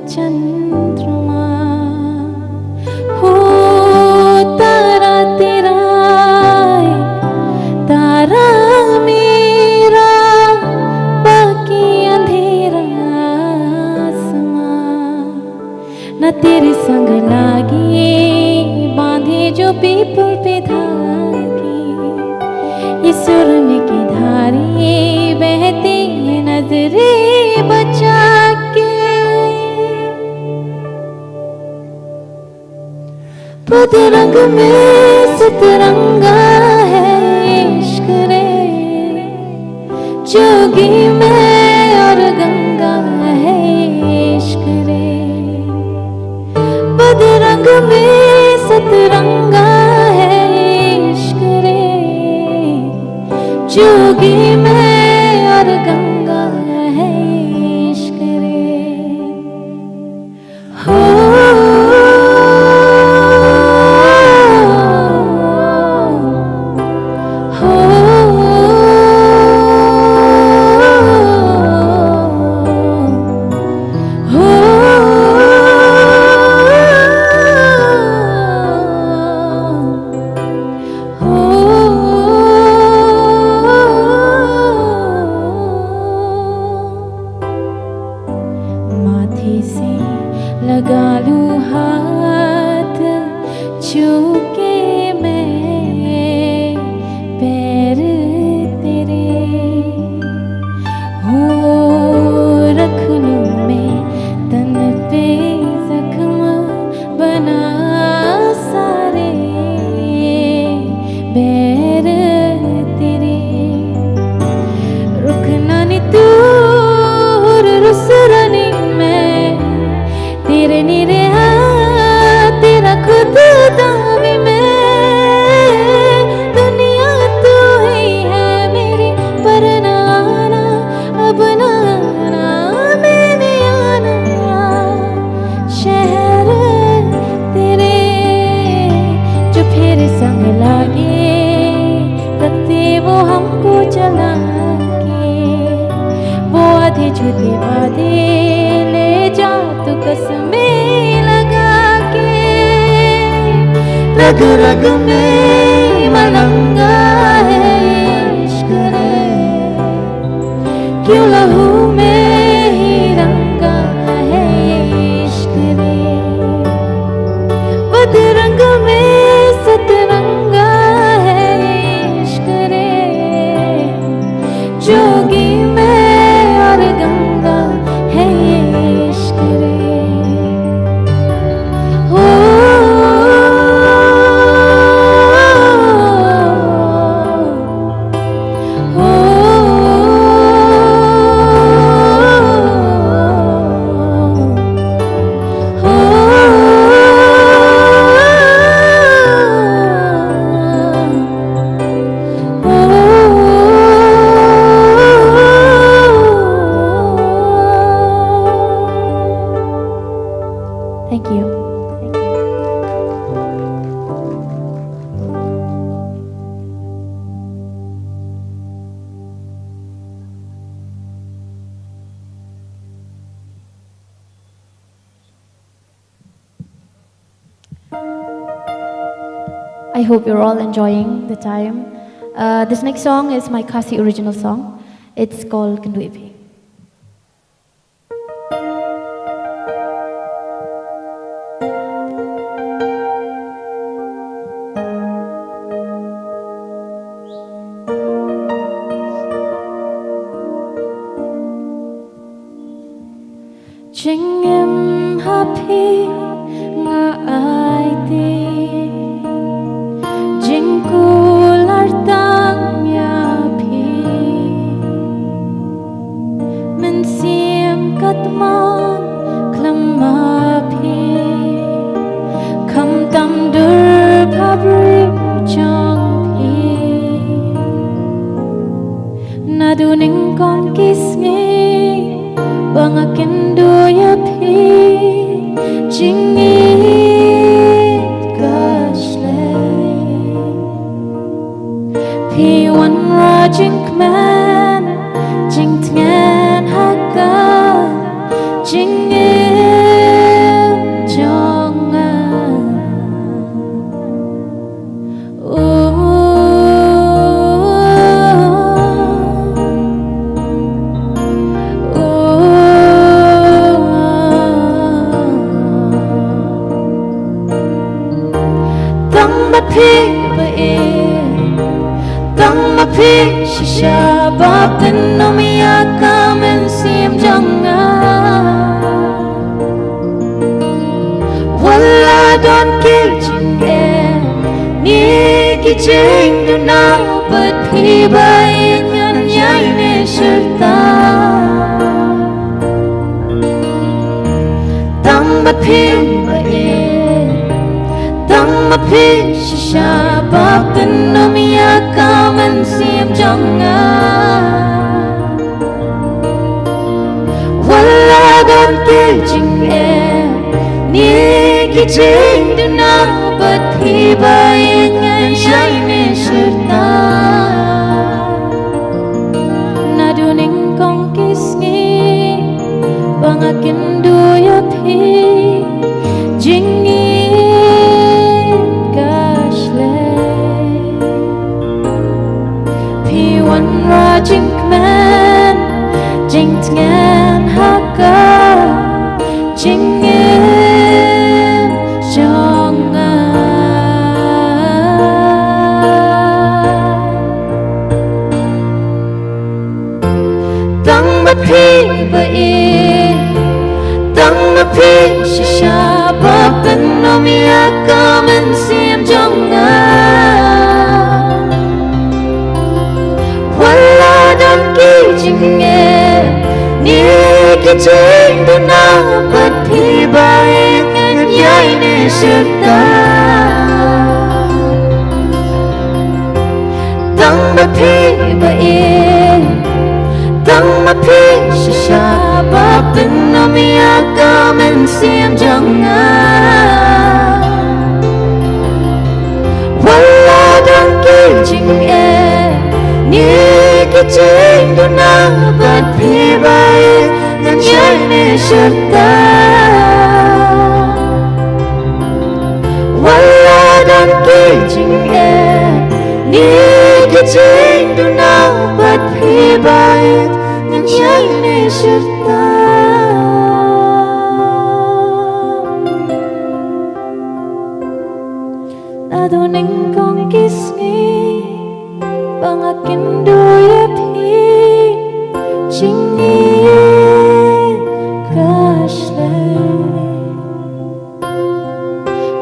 चंद्रमा। हो तारा तेरा बदरंग में सतरंगा है इश्क रे जोगी में और गंगा है इश्क रे बदरंग में सतरंगा है इश्क रे जोगी में और गंगा है इश्क रे हो लगा लूं हाथ छूके मैं पैर तेरे हो रख लूं मैं तन पे जख्म बना सारे बैर तेरे रुकना नी दूर रुसरनी मैं तेरे नीरे तेरा खुद दावी में दुनिया तू ही है मेरी पर नाना अब नाना मैंने आना शहर तेरे जो फिर संग लागे रखते वो हमको चला के वो आधे झूठे वादे ले जा तू कसमें लगा के रग रग में मलंगा है इश्क रे क्यों लहू में ही रंगा है इश्क रे बदरंग में सतरंगा है इश्क रे जोगी में और गंगा है इश्क रे Thank you. I hope you're all enjoying the time. This next song is my Khasi original song. It's called Kynpham. Chingem happy nga ai ti jingkul artang ya phi men siem katman klamma phi kham tam dur phabrim chang phi naduning kong kisngi bang akendo ya phi jingi gashle phi wan ra jinkman jingtngan hakka jingi jonga Shisha bapin no miya kamen sim janga wala don ke jinge chênh đu na bật phi bay ngân nhai nê sơ ta tăng bật phi bay tăng bật phi shisha bạc tin nom ya kaman sim jong wala gan ke jing ni ki chênh đu na bật phi bay ngân nhai nê sơ ta na du ning kong kis ngi bang akin du ya phi jing ni gashle phi wan ra jing man jing tngan ha ka jing phi bay tăng phi shisha bạc tin nom ya kaman sim jong wala dan ki jing ni ki chênh đu na bật phi bay ngân nhai nê sơ ta tăng phi bay tăng mắt phi shisha bạc tin nom ya kaman sim jong wala dan ki jing ni ki chênh đu na bật phi bay ngân nhai nê sơ ta wala dan ki jing ni ki chênh đu na bật phi bay ngân nhai nê sơ ta na du ning kong kis ngi bang akin du ya phi jing ni gashle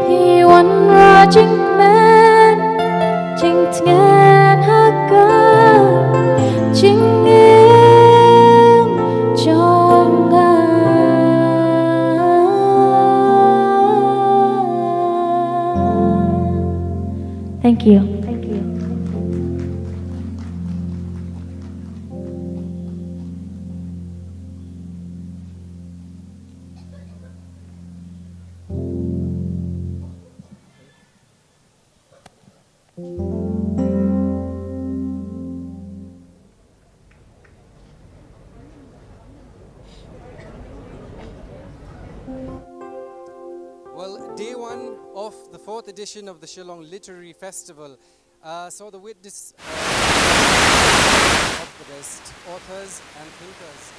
phi wan ra jing man jing tngan ha ka jing Thank you. Well, day one of the 4th edition of the Shillong Literary Festival saw the witness of the best authors and thinkers.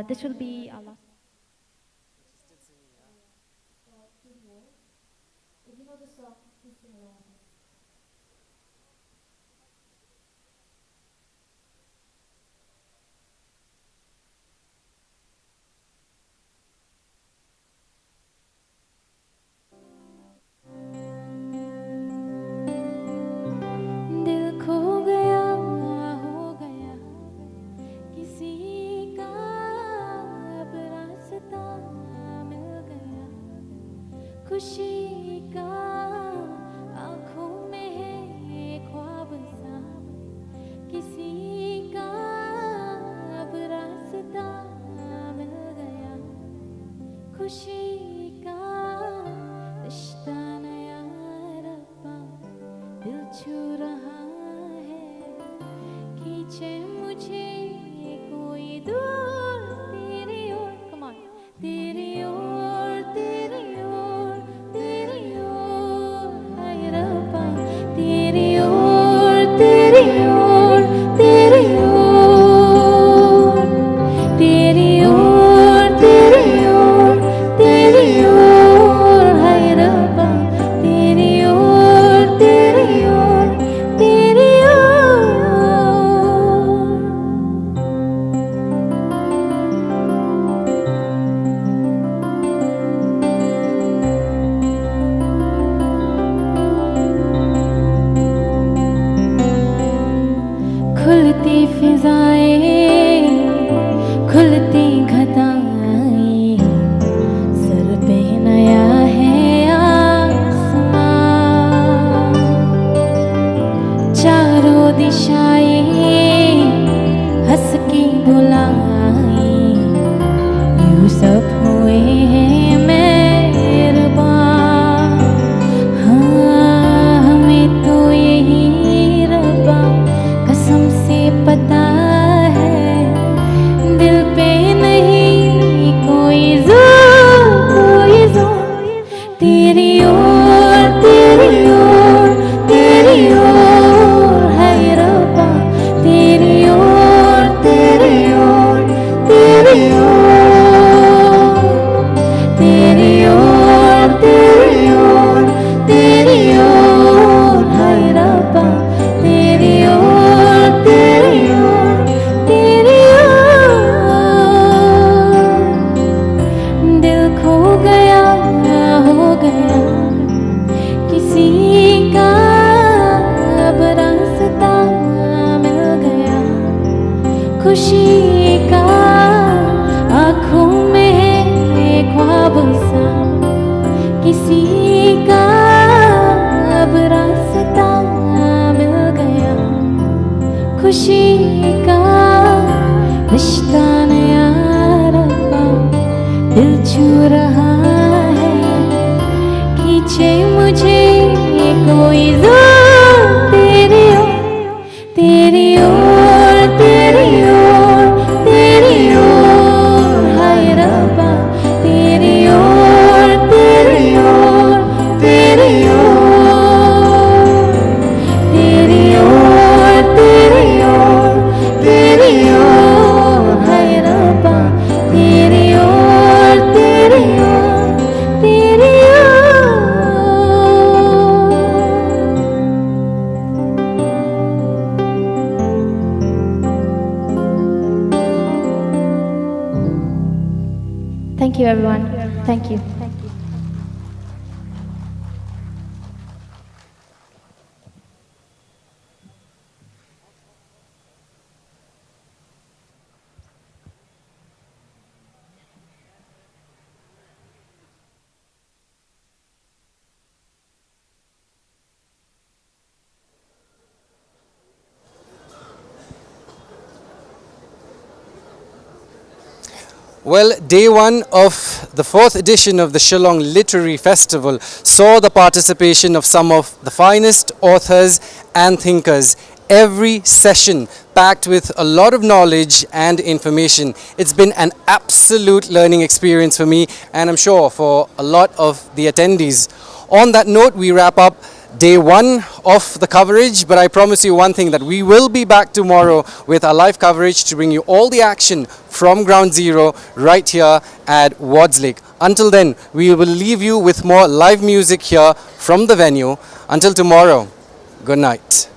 This will be our last. If you know the song, please sing along with us. दिल खो गया हो गया किसी का अब रास्ता मिल गया खुशी का आँखों में है ख्वाब सा किसी का अब रास्ता मिल गया खुशी का रिश्ता नया रब्बा दिल छू रहा है खींचे मुझे कोई दूर तेरी ओर कमान तेरी ओर तेरी ओर तेरी ओर हाय रब्बा तेरी ओर तेरी ओर तेरी ओर हुए हैं मेहरबान। हाँ हमें तो यही रब्बा कसम से पता है, दिल पे नहीं कोई जोर तेरी ओर तेरी ओर तेरी ओर है रब्बा, तेरी ओर तेरी ओर तेरी ओर तेरी ओर तेरी ओर तेरी ओर है रब्बा, तेरी ओर तेरी ओर तेरी ओर। दिल खो गया हो गया किसी का, अब रास्ता मिल गया खुशी का, आँखों में है ख्वाब सा किसी का, अब रास्ता मिल गया खुशी का, रिश्ता नया रब्बा दिल छू रहा है, खींचे मुझे कोई जोर तेरी ओर तेरी ओर तेरी ओर तेरी ओर हाय रब्बा, तेरी ओर तेरी ओर तेरी ओर तेरी ओर तेरी ओर तेरी ओर हाय रब्बा, तेरी ओर तेरी ओर तेरी ओर। Thank you, everyone. Thank you. Well, day one of the 4th edition of the Shillong Literary Festival saw the participation of some of the finest authors and thinkers. Every session packed with a lot of knowledge and information. It's been an absolute learning experience for me, and I'm sure for a lot of the attendees. On that note, we wrap up day one of the coverage, but I promise you one thing, that we will be back tomorrow with our live coverage to bring you all the action from Ground Zero right here at Wards Lake. Until then, we will leave you with more live music here from the venue. Until tomorrow, good night.